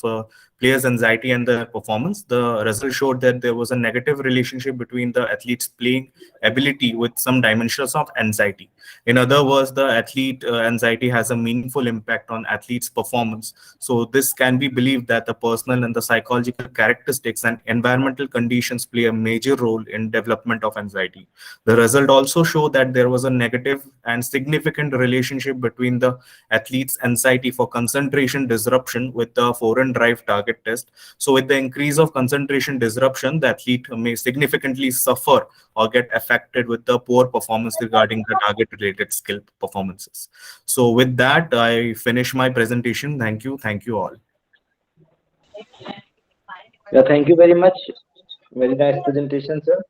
players' anxiety and their performance. The results showed that there was a negative relationship between the athlete's playing ability with some dimensions of anxiety. In other words, the athlete anxiety has a meaningful impact on athlete's performance. So this can be believed that the personal and the psychological characteristics and environmental conditions play a major role in development of anxiety. The result also showed that there was a negative and significant relationship between the athlete's anxiety for concentration disruption with the forehand drive target test. So with the increase of concentration disruption, the athlete may significantly suffer or get affected with the poor performance regarding the target related skill performances. So with that, I finish my presentation. Thank you. Thank you all. Yeah, thank you very much. Very nice presentation, sir.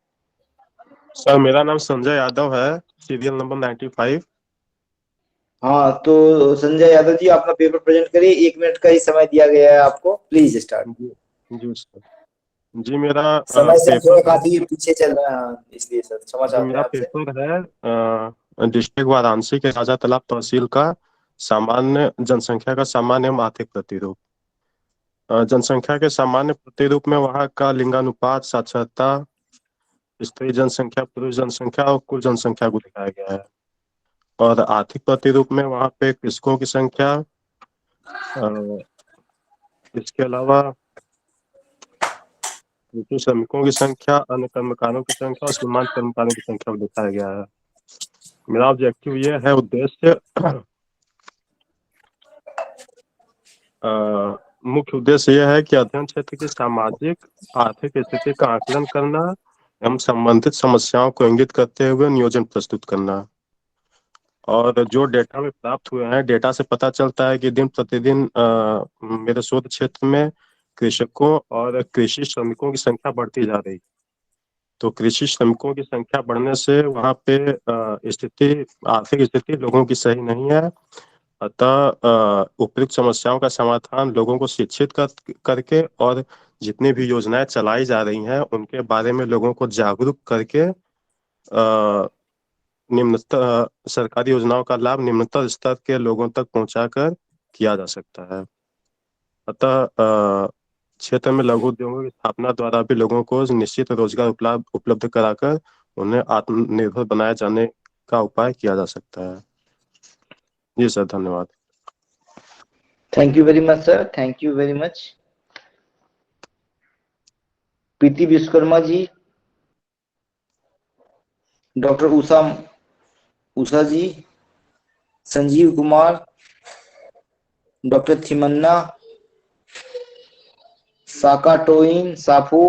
Sir मेरा नाम संजय यादव है, serial number 95। हाँ, तो संजय यादव जी अपना paper present करिए। 1 minute का ही समय दिया गया है आपको, प्लीज स्टार्ट। जी सर। जी मेरा समय से पेपर काफी पीछे चल रहा है, इसलिए सर क्षमा चाहते हैं मेरा आपसे। पेपर है डिस्ट्रिक्ट वाराणसी के राजा तालाब तहसील का सामान्य जनसंख्या का सामान्य एवं आर्थिक प्रतिरूप। जनसंख्या के सामान्य प्रतिरूप में वहाँ का लिंगानुपात, साक्षरता, स्त्री जनसंख्या, पुरुष जनसंख्या और कुल जनसंख्या को दिखाया गया है। और आर्थिक प्रतिरूप में वहाँ पे कृषकों की संख्या, इसके अलावा श्रमिकों की संख्या, अन्य कर्मकारों की संख्या और सीमांत कर्मकारों की संख्या को दिखाया गया है। मेरा ऑब्जेक्टिव ये है, उद्देश्य मुख्य उद्देश्य यह है कि अध्ययन क्षेत्र की सामाजिक आर्थिक स्थिति का आकलन करना एवं संबंधित समस्याओं को इंगित करते हुए नियोजन प्रस्तुत करना। और जो डेटा में प्राप्त हुए हैं, डेटा से पता चलता है कि दिन प्रतिदिन मेरे शोध क्षेत्र में कृषकों और कृषि श्रमिकों की संख्या बढ़ती जा रही। तो कृषि श्रमिकों की संख्या बढ़ने से वहाँ पे आर्थिक स्थिति लोगों की सही नहीं है। अतः उपयुक्त समस्याओं का समाधान लोगों को शिक्षित करके और जितनी भी योजनाएं चलाई जा रही हैं उनके बारे में लोगों को जागरूक करके निम्नतर सरकारी योजनाओं का लाभ निम्नतर स्तर के लोगों तक पहुंचाकर किया जा सकता है। अतः क्षेत्र में लघु उद्योगों की स्थापना द्वारा भी लोगों को निश्चित रोजगार उपलब्ध कराकर उन्हें आत्मनिर्भर बनाए जाने का उपाय किया जा सकता है। जी सर, धन्यवाद। Thank you very much, sir. Thank you very much. Preeti Vishwakarma ji, doctor Usha ji, Sanjeev Kumar, doctor Thimmanna, Saka Toyin Safu,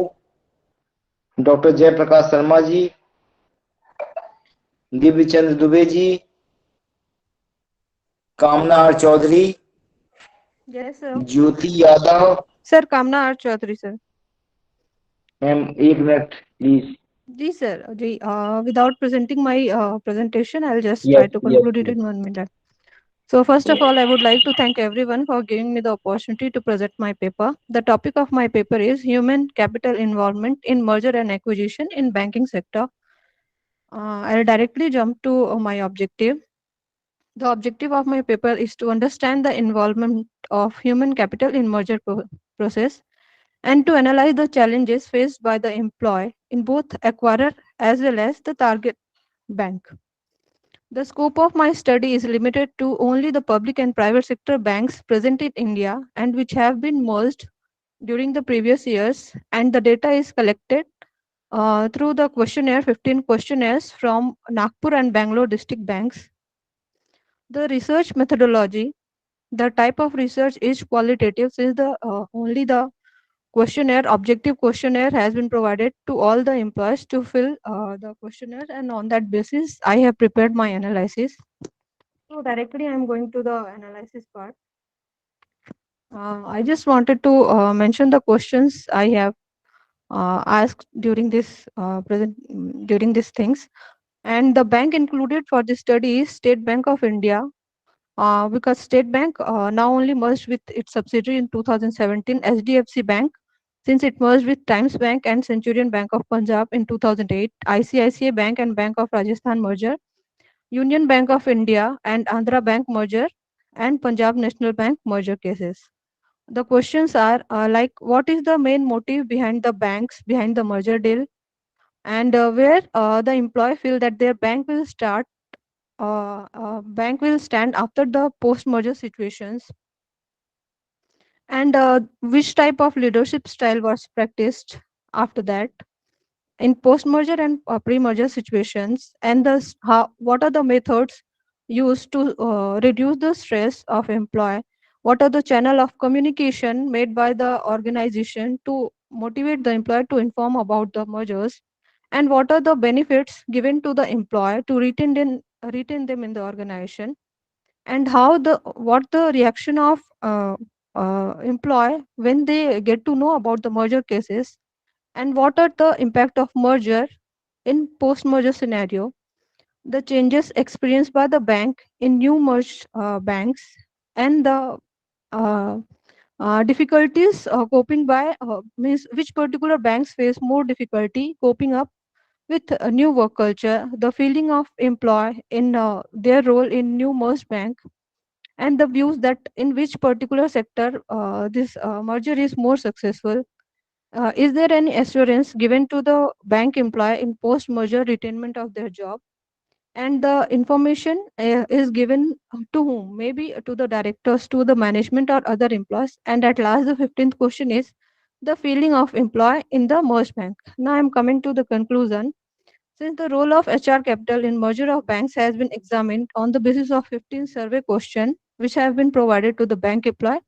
doctor Jayprakash Sharma ji, Divyachandra Dubey ji, Kamna R Chaudhary, Yes, sir. Jyoti Yadav. Sir, Kamna R. Chaudhary, sir. Ma'am 1 minute please. Ji, sir. Ji, without presenting my presentation, I'll just Yes, try to yes, conclude it in 1 minute. So first of all, I would like to thank everyone for giving me the opportunity to present my paper. The topic of my paper is human capital involvement in merger and acquisition in banking sector. I'll directly jump to my objective. The objective of my paper is to understand the involvement of human capital in merger process and to analyze the challenges faced by the employee in both acquirer as well as the target bank. The scope of my study is limited to only the public and private sector banks present in India and which have been merged during the previous years, and the data is collected through the questionnaire, 15 questionnaires from Nagpur and Bangalore district banks. The research methodology, the type of research is qualitative since only the questionnaire, objective questionnaire has been provided to all the employees to fill the questionnaire, and on that basis, I have prepared my analysis. So directly I'm going to the analysis part. I just wanted to mention the questions I have asked during this during these things. And the bank included for this study is State Bank of India, because State Bank now only merged with its subsidiary in 2017, SDFC Bank, since it merged with Times Bank and Centurion Bank of Punjab in 2008, ICICI Bank and Bank of Rajasthan merger, Union Bank of India and Andhra Bank merger, and Punjab National Bank merger cases. The questions are like, what is the main motive behind the banks behind the merger deal, and where the employee feel that their bank will stand after the post-merger situations, and which type of leadership style was practiced after that in post-merger and pre-merger situations, and what are the methods used to reduce the stress of employee, what are the channel of communication made by the organization to motivate the employee to inform about the mergers, and what are the benefits given to the employee to retain them in the organization, and what the reaction of employee when they get to know about the merger cases, and what are the impact of merger in post-merger scenario, the changes experienced by the bank in new merged banks, and the difficulties coping by means which particular banks face more difficulty coping up with a new work culture, the feeling of employee in their role in new merged bank, and the views that in which particular sector this merger is more successful. Is there any assurance given to the bank employee in post-merger retainment of their job? And the information is given to whom? Maybe to the directors, to the management, or other employees. And at last, the 15th question is the feeling of employee in the merged bank. Now I'm coming to the conclusion. Since the role of HR capital in merger of banks has been examined on the basis of 15 survey questions which have been provided to the bank employee,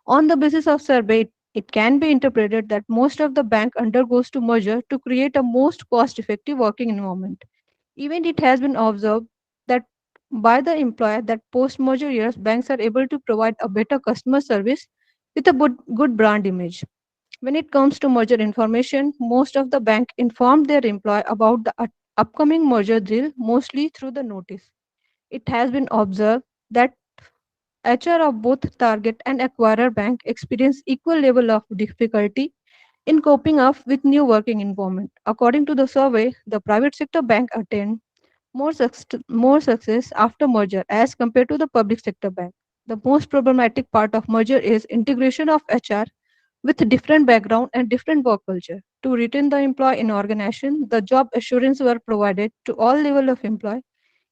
On the basis of survey, it can be interpreted that most of the bank undergoes to merger to create a most cost-effective working environment. Even it has been observed that by the employer that post-merger years, banks are able to provide a better customer service with a good brand image. When it comes to merger information, most of the bank informed their employee about the upcoming merger drill mostly through the notice. It has been observed that HR of both target and acquirer bank experience equal level of difficulty in coping up with new working environment. According to the survey, the private sector bank attained more success after merger as compared to the public sector bank. The most problematic part of merger is integration of HR with different background and different work culture. To retain the employee in organization, the job assurance were provided to all level of employee.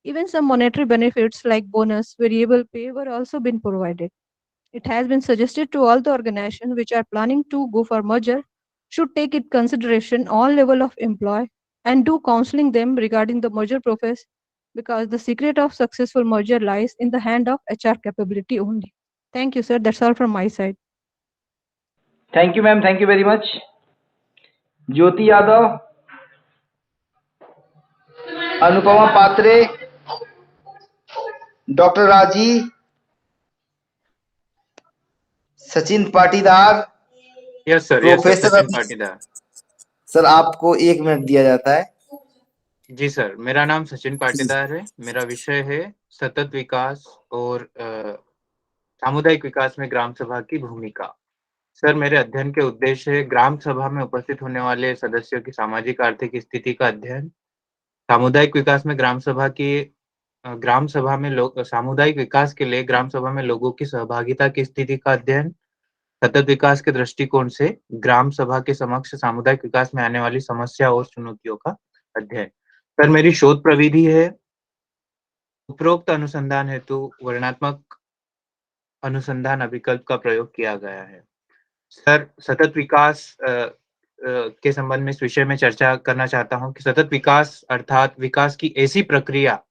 Even some monetary benefits like bonus, variable pay were also been provided. It has been suggested to all the organizations which are planning to go for merger should take in consideration all level of employee and do counseling them regarding the merger process because the secret of successful merger lies in the hand of HR capability only. Thank you, sir. That's all from my side. Thank you, ma'am. Thank you very much. Jyoti Yadav, Anupama Patre, Dr. Raji, Sachin Patidar, yes sir, professor Sachin Patidar. Sir आपको 1 minute दिया जाता है। जी sir, मेरा नाम सचिन पाटीदार है। मेरा विषय है सतत विकास और सामुदायिक विकास में ग्राम सभा की भूमिका। सर, मेरे अध्ययन के उद्देश्य है ग्राम सभा में उपस्थित होने वाले सदस्यों की सामाजिक आर्थिक स्थिति का अध्ययन, सामुदायिक विकास में ग्राम सभा में सामुदायिक विकास के लिए ग्राम सभा में लोगों की सहभागिता की स्थिति का अध्ययन, सतत विकास के दृष्टिकोण से ग्राम सभा के समक्ष सामुदायिक विकास में आने वाली समस्या और चुनौतियों का अध्ययन। सर, मेरी शोध प्रविधि है उपरोक्त अनुसंधान हेतु वर्णनात्मक अनुसंधान अभिकल्प का प्रयोग किया गया है। सर, सतत विकास के संबंध में इस विषय में चर्चा करना चाहता हूं कि सतत विकास अर्थात विकास की ऐसी प्रक्रिया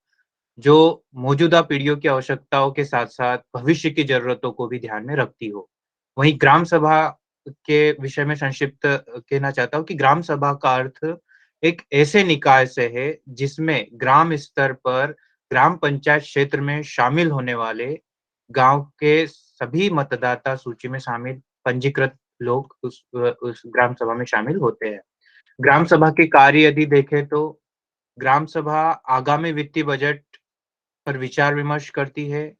जो मौजूदा पीढ़ियों की आवश्यकताओं के साथ-साथ भविष्य की जरूरतों को भी ध्यान में रखती हो। वहीं ग्राम सभा के विषय में संक्षिप्त कहना चाहता हूं कि ग्राम सभा का अर्थ एक ऐसे निकाय से है जिसमें ग्राम स्तर पर ग्राम पंचायत क्षेत्र में शामिल होने वाले गांव के सभी मतदाता सूची में शामिल पंजीकृत लोग उस ग्राम सभा में शामिल होते हैं। ग्राम सभा के कार्य यदि देखें तो ग्राम सभा आगामी वित्तीय बजट पर विचार विमर्श करती है।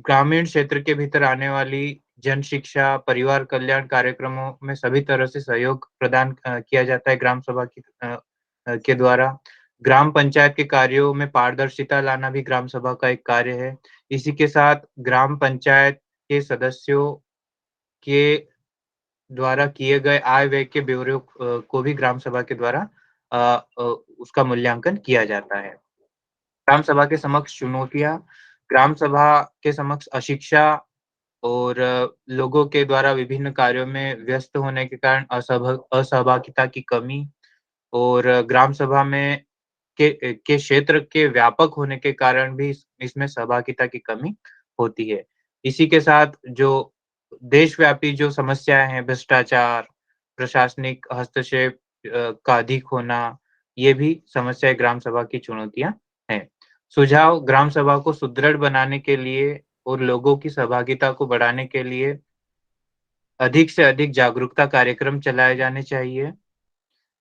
ग्रामीण क्षेत्र के भीतर आने वाली जन शिक्षा, परिवार कल्याण कार्यक्रमों में सभी तरह से सहयोग प्रदान किया जाता है ग्राम सभा के द्वारा। ग्राम पंचायत के कार्यों में पारदर्शिता लाना भी ग्राम सभा का एक कार्य है। इसी के साथ ग्राम पंचायत के सदस्यों के द्वारा किए गए आय व्यय के ब्यौरे को भी ग्राम सभा के द्वारा उसका मूल्यांकन किया जाता है। ग्राम सभा के समक्ष चुनौतियां, ग्राम सभा के समक्ष अशिक्षा और लोगों के द्वारा विभिन्न कार्यों में व्यस्त होने के कारण असहभागिता की कमी और ग्राम सभा में के क्षेत्र के व्यापक होने के कारण भी इसमें सहभागिता की कमी होती है। इसी के साथ जो देशव्यापी जो समस्याएं हैं, भ्रष्टाचार, प्रशासनिक हस्तक्षेप का अधिक होना, ये भी समस्याएं ग्राम सभा की चुनौतियां हैं। सुझाव, ग्राम सभा को सुदृढ़ बनाने के लिए और लोगों की सहभागिता को बढ़ाने के लिए अधिक से अधिक जागरूकता कार्यक्रम चलाए जाने चाहिए।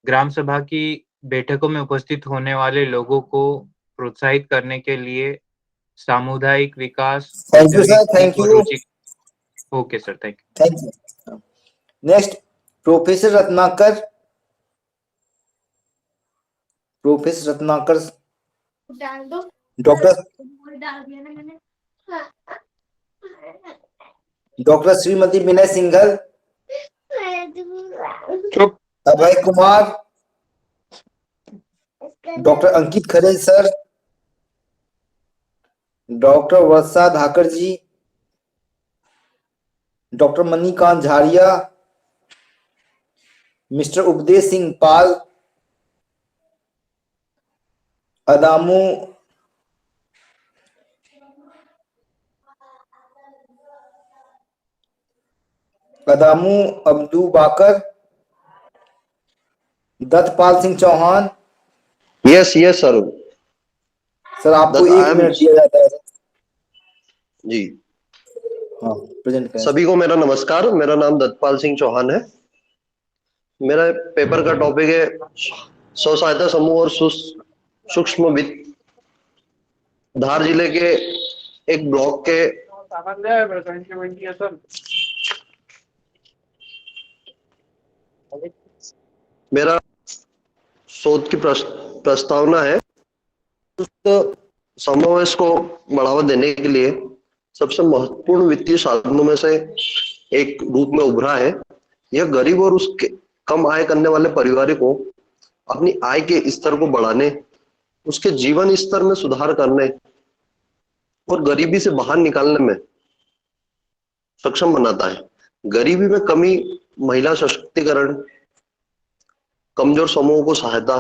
ग्राम सभा की बैठकों में उपस्थित होने वाले लोगों को प्रोत्साहित करने के लिए सामुदायिक विकास thank you sir, thank you. Okay sir, thank you. Thank you. Next professor Ratnakar, doctor Shrimati Vinay Singhal, Abhay Kumar, doctor Ankit Khare sir, doctor Varsha Dhakar ji, doctor Manikant Jhariya, mister Updesh Singh Pal, Adamu Kadamu Abdu Bakar, Dattpal Singh Chauhan. Yes sir. Sir आपको That I 1 am- मिनट दिया जाता है सर। जी हाँ present करें। सभी को मेरा नमस्कार। मेरा नाम दत्तपाल सिंह चौहान है। मेरा पेपर का टॉपिक है स्व सहायता समूह और सूक्ष्म वित्त। धार जिले के एक ब्लॉक के मेरा शोध की प्रस्तावना है। समावेश को बढ़ावा देने के लिए सबसे महत्वपूर्ण वित्तीय साधनों में से एक रूप में उभरा है। यह गरीब और उसके कम आय करने वाले परिवार को अपनी आय के स्तर को बढ़ाने, उसके जीवन स्तर में सुधार करने और गरीबी से बाहर निकालने में सक्षम बनाता है। गरीबी में कमी, महिला सशक्तिकरण, कमजोर समूहों को सहायता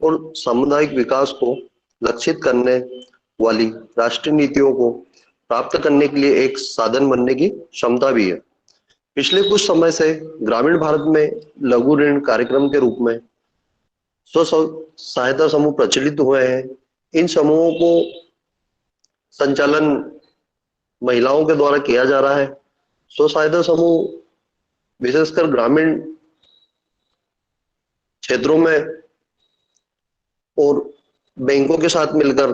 और सामुदायिक विकास को लक्षित करने वाली राष्ट्रीय नीतियों को प्राप्त करने के लिए एक साधन बनने की क्षमता भी है। पिछले कुछ समय से ग्रामीण भारत में लघु ऋण कार्यक्रम के रूप में स्व सहायता समूह प्रचलित हुए हैं। इन समूहों को संचालन महिलाओं के द्वारा किया जा रहा है। स्व सहायता समूह विशेषकर ग्रामीण क्षेत्रों में और बैंकों के साथ मिलकर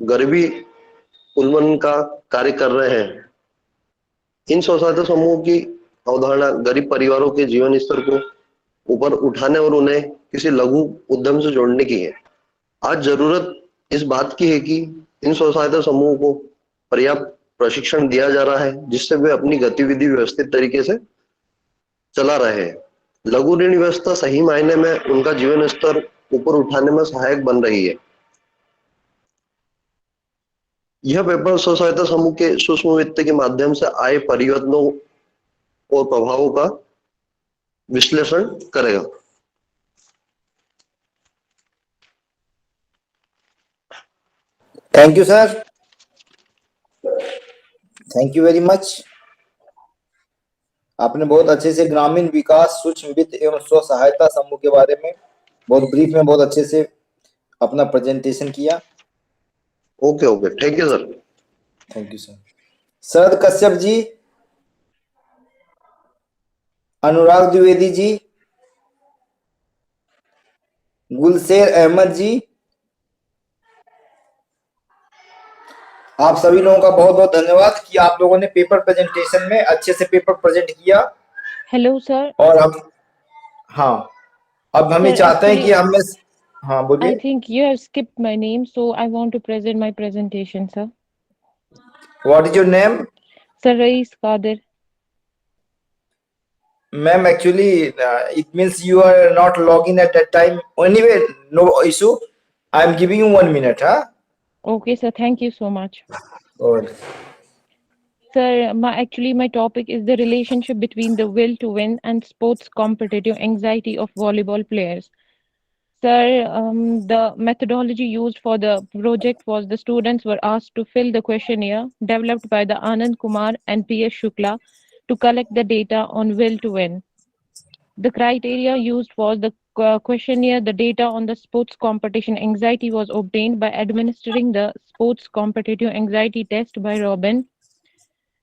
गरीबी उन्मूलन का कार्य कर रहे हैं। इन स्व सहायता समूहों की अवधारणा गरीब परिवारों के जीवन स्तर को ऊपर उठाने और उन्हें किसी लघु उद्यम से जोड़ने की है। आज जरूरत इस बात की है कि इन स्व सहायता समूहों को पर्याप्त प्रशिक्षण दिया जा रहा है जिससे वे अपनी गतिविधि व्यवस्थित तरीके से चला रहे हैं। लघु ऋण व्यवस्था सही मायने में उनका जीवन स्तर ऊपर उठाने में सहायक बन रही है। यह पेपर स्व सहायता समूह के सूक्ष्म वित्त के माध्यम से आए परिवर्तनों और प्रभावों का विश्लेषण करेगा। Thank you sir, thank you very much. आपने बहुत अच्छे से ग्रामीण विकास, सूक्ष्म वित्त एवं स्व सहायता समूह के बारे में बहुत ब्रीफ में बहुत अच्छे से अपना प्रेजेंटेशन किया। Okay thank you sir. Thank you sir. Sharad Kashyap ji, Anurag Dwivedi ji, Gulsher Ahmad ji, आप सभी लोगों का बहुत बहुत धन्यवाद कि आप लोगों ने पेपर प्रेजेंटेशन में अच्छे से पेपर प्रेजेंट किया। Hello sir. और अब हमें चाहते हैं कि हमें हाँ बोलिए। I think you have skipped my name, so I want to present my presentation, sir. What is your name? Sir Rais Qadir. Ma'am, actually, it means you are not logging at that time. Anyway, no issue. I am giving you 1 minute, huh? Okay, sir. Thank you so much. Good. Sir, my topic is the relationship between the will to win and sports competitive anxiety of volleyball players. Sir, the methodology used for the project was the students were asked to fill the questionnaire developed by the Anand Kumar and P.S. Shukla to collect the data on will to win. The criteria used was the questionnaire. The data on the sports competition anxiety was obtained by administering the sports competitive anxiety test by Robin.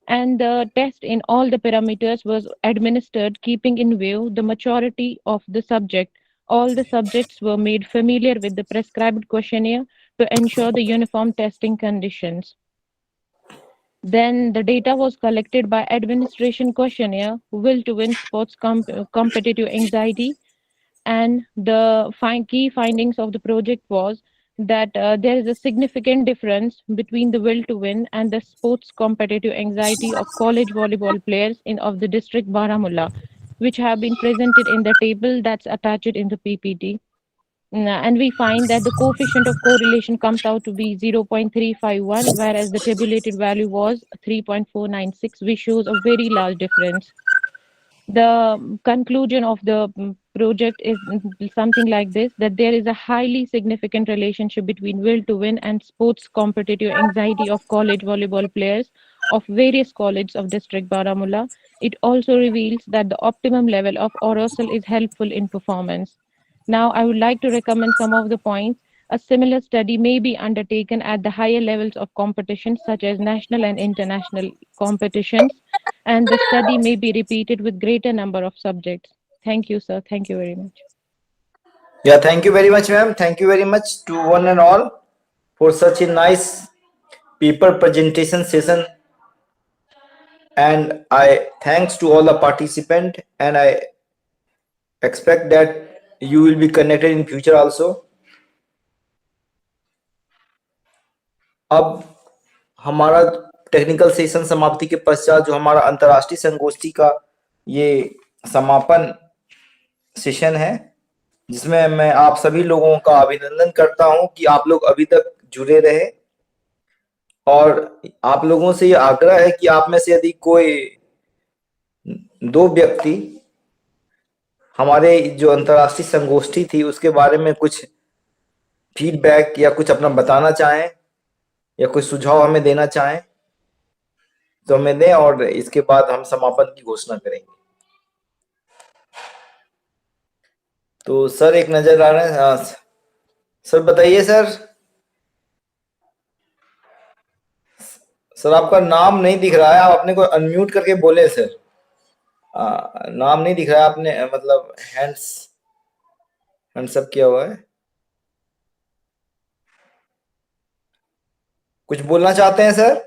And the test in all the parameters was administered keeping in view the maturity of the subject. All the subjects were made familiar with the prescribed questionnaire to ensure the uniform testing conditions. Then the data was collected by administration questionnaire, will to win sports competitive anxiety. And the key findings of the project was that there is a significant difference between the will to win and the sports competitive anxiety of college volleyball players of the district Baramulla, which have been presented in the table that's attached in the PPT. And we find that the coefficient of correlation comes out to be 0.351, whereas the tabulated value was 3.496, which shows a very large difference. The conclusion of the project is something like this, that there is a highly significant relationship between will to win and sports competitive anxiety of college volleyball players of various colleges of district Baramulla. It also reveals that the optimum level of aerosol is helpful in performance. Now, I would like to recommend some of the points. A similar study may be undertaken at the higher levels of competition, such as national and international competitions, and the study may be repeated with greater number of subjects. Thank you, sir. Thank you very much. Yeah, thank you very much, ma'am. Thank you very much to one and all for such a nice paper presentation session. And I thanks to all the participants, and I expect that you will be connected in future also. अब हमारा technical session समाप्ति के पश्चात जो हमारा अंतर्राष्ट्रीय संगोष्ठी का ये समापन सेशन है, जिसमें मैं आप सभी लोगों का अभिनंदन करता हूं कि आप लोग अभी तक जुड़े रहे, और आप लोगों से ये आग्रह है कि आप में से यदि कोई 2 व्यक्ति हमारे जो अंतर्राष्ट्रीय संगोष्ठी थी उसके बारे में कुछ फीडबैक या कुछ अपना बताना चाहें या कोई सुझाव हमें देना चाहें तो हमें दें, और इसके बाद हम समापन की घोषणा करेंगे। तो सर एक नजर आ रहे हैं। हाँ, सर बताइए सर। सर आपका नाम नहीं दिख रहा है, आप अपने को अनम्यूट करके बोले सर। नाम नहीं दिख रहा है, आपने मतलब हैंड्स अप किया हुआ है। कुछ बोलना चाहते हैं सर?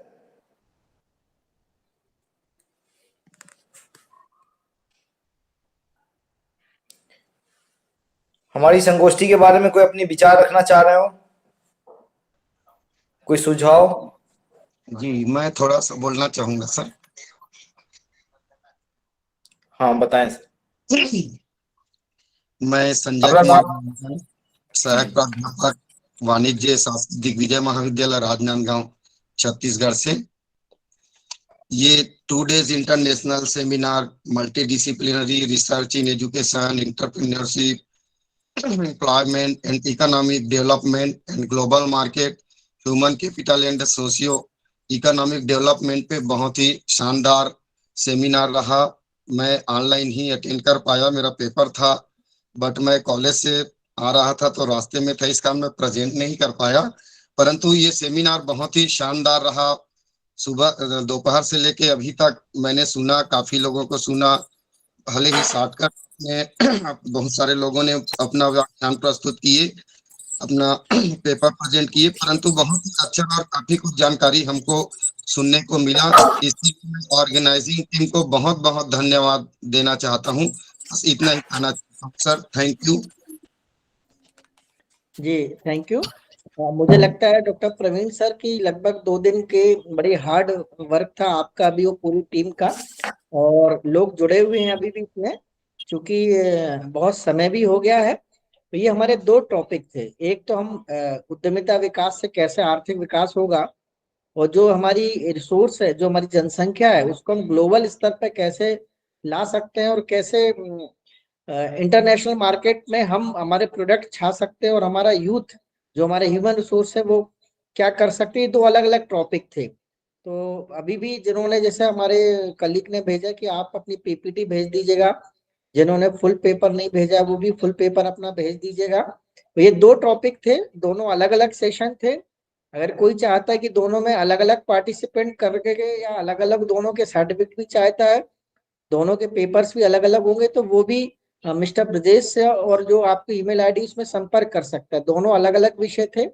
हमारी संगोष्ठी के बारे में कोई अपनी विचार रखना चाह रहे हो, कोई सुझाव? जी मैं थोड़ा सा बोलना चाहूंगा सर। हाँ बताएं सर। मैं संजय कुमार, सहायक प्राध्यापक वाणिज्य शास्त्र दिग्विजय महाविद्यालय राजनांदगांव छत्तीसगढ़ से। ये 2 days international seminar multidisciplinary research in education, entrepreneurship, employment and economic development and global market, human capital and socio economic development पे बहुत ही शानदार सेमिनार रहा। मैं ऑनलाइन ही अटेंड कर पाया, मेरा पेपर था, बट मैं कॉलेज से आ रहा था तो रास्ते में था, इस कारण मैं प्रेजेंट नहीं कर पाया। परंतु ये सेमिनार बहुत ही शानदार रहा। सुबह दोपहर से लेके अभी तक मैंने सुना, काफी लोगों को सुना, भले ही शॉर्टकट में बहुत सारे लोगों ने अपना व्याख्यान प्रस्तुत किए, अपना पेपर प्रेजेंट किए, परंतु बहुत ही अच्छा और काफी कुछ जानकारी हमको सुनने को मिला। इसलिए ऑर्गेनाइजिंग टीम को बहुत बहुत धन्यवाद देना चाहता हूँ। बस इतना ही कहना चाहता हूँ सर। थैंक यू जी, थैंक यू। मुझे लगता है डॉक्टर प्रवीण सर की लगभग 2 दिन के बड़ी हार्ड वर्क था आपका भी, वो पूरी टीम का, और लोग जुड़े हुए हैं अभी भी इसमें, क्योंकि बहुत समय भी हो गया है। तो ये हमारे 2 टॉपिक थे। एक तो हम उद्यमिता विकास से कैसे आर्थिक विकास होगा, और जो हमारी रिसोर्स है, जो हमारी जनसंख्या है, उसको हम ग्लोबल स्तर पर कैसे ला सकते हैं, और कैसे इंटरनेशनल मार्केट में हम हमारे प्रोडक्ट छा सकते हैं, और हमारा यूथ जो हमारे ह्यूमन रिसोर्स है वो क्या कर सकते हैं। 2 अलग अलग टॉपिक थे। तो अभी भी जिन्होंने, जैसे हमारे कलीग ने भेजा कि आप अपनी पीपीटी भेज दीजिएगा, जिन्होंने फुल पेपर नहीं भेजा वो भी फुल पेपर अपना भेज दीजिएगा। तो ये 2 टॉपिक थे, दोनों अलग अलग सेशन थे। अगर कोई चाहता है कि दोनों में अलग अलग पार्टिसिपेंट करके या अलग अलग दोनों के सर्टिफिकेट भी चाहता है, दोनों के पेपर्स भी अलग अलग होंगे, तो वो भी मिस्टर ब्रजेश से और जो आपकी ईमेल आईडी उसमें संपर्क कर सकता है। दोनों अलग अलग विषय थे,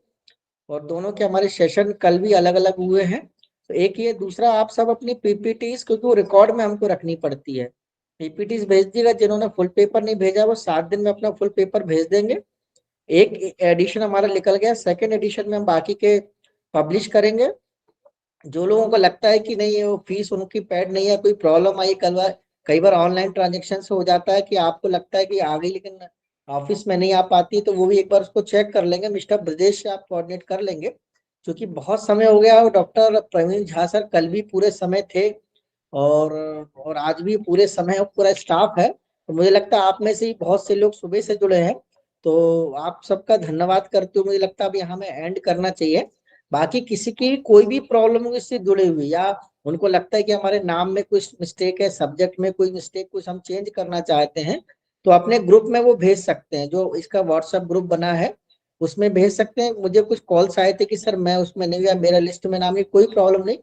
और दोनों के हमारे सेशन कल भी अलग अलग हुए हैं। तो एक ये, दूसरा आप सब अपनी पीपीटीज, क्योंकि वो रिकॉर्ड में हमको रखनी पड़ती है, पीपीटीज भेज दीजिएगा। जिन्होंने फुल पेपर नहीं भेजा वो 7 दिन में अपना फुल पेपर भेज देंगे। एक एडिशन हमारा निकल गया, 2nd एडिशन में हम बाकी के पब्लिश करेंगे। जो लोगों को लगता है कि नहीं वो फीस उनकी पेड नहीं है, कोई प्रॉब्लम आई, कई बार ऑनलाइन ट्रांजेक्शन से हो जाता है कि आपको लगता है कि आ गई लेकिन ऑफिस में नहीं आ पाती, तो वो भी एक बार उसको चेक कर लेंगे। मिस्टर ब्रजेश से आप कोऑर्डिनेट कर लेंगे, क्योंकि बहुत समय हो गया। और डॉक्टर प्रवीण झा सर कल भी पूरे समय थे, और आज भी पूरे समय पूरा स्टाफ है। तो मुझे लगता है आप में से ही बहुत से लोग सुबह से जुड़े हैं, तो आप सबका धन्यवाद करते हुए मुझे लगता है अब यहाँ में एंड करना चाहिए। बाकी किसी की कोई भी प्रॉब्लम हो इससे जुड़े हुए, या उनको लगता है कि हमारे नाम में कुछ मिस्टेक है, सब्जेक्ट में कोई मिस्टेक, कुछ हम चेंज करना चाहते हैं, तो अपने ग्रुप में वो भेज सकते हैं। जो इसका व्हाट्सएप ग्रुप बना है उसमें भेज सकते हैं। मुझे कुछ कॉल्स आए थे कि सर मैं उसमें नहीं हुआ, मेरा लिस्ट में नाम है। कोई प्रॉब्लम नहीं,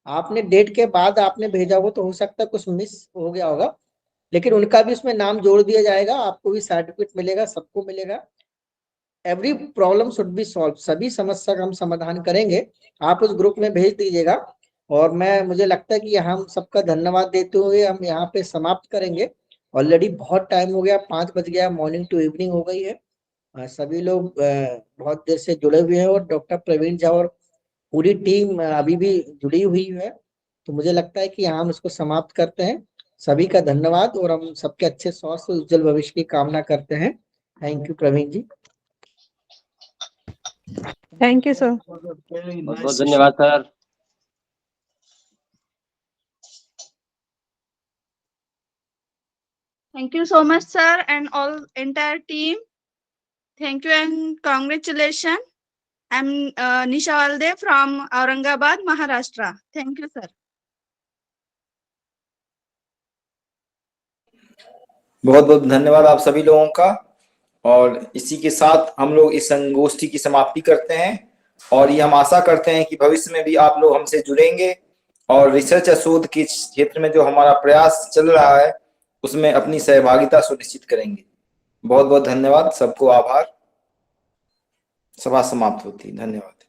आपने डेट के बाद आपने भेजा हो तो हो सकता है कुछ मिस हो गया होगा, लेकिन उनका भी उसमें नाम जोड़ दिया जाएगा, आपको भी सर्टिफिकेट मिलेगा, सबको मिलेगा। Every problem should be solve, सभी समस्या का हम समाधान करेंगे। आप उस ग्रुप में भेज दीजिएगा। और मुझे लगता है कि हम सबका धन्यवाद देते हुए हम यहाँ पे समाप्त करेंगे। ऑलरेडी बहुत टाइम हो गया, 5 बज गया, मॉर्निंग टू इवनिंग हो गई है। सभी लोग बहुत देर से जुड़े हुए हैं और डॉक्टर प्रवीण झा और पूरी टीम अभी भी जुड़ी हुई है। तो मुझे लगता है कि हम इसको समाप्त करते हैं। सभी का धन्यवाद और हम सबके अच्छे स्वास्थ्य उज्जवल भविष्य की कामना करते हैं। Thank you Praveen ji. Thank you, sir. बहुत बहुत धन्यवाद sir. Thank you so much, sir, and all entire team. Thank you and congratulations. I'm Nisha Walde from Aurangabad, Maharashtra. Thank you, sir. बहुत बहुत धन्यवाद आप सभी लोगों का। और इसी के साथ हम लोग इस संगोष्ठी की समाप्ति करते हैं और ये हम आशा करते हैं कि भविष्य में भी आप लोग हमसे जुड़ेंगे और रिसर्च या शोध के क्षेत्र में जो हमारा प्रयास चल रहा है उसमें अपनी सहभागिता सुनिश्चित करेंगे। बहुत बहुत धन्यवाद, सबको आभार। सभा समाप्त होती है। धन्यवाद।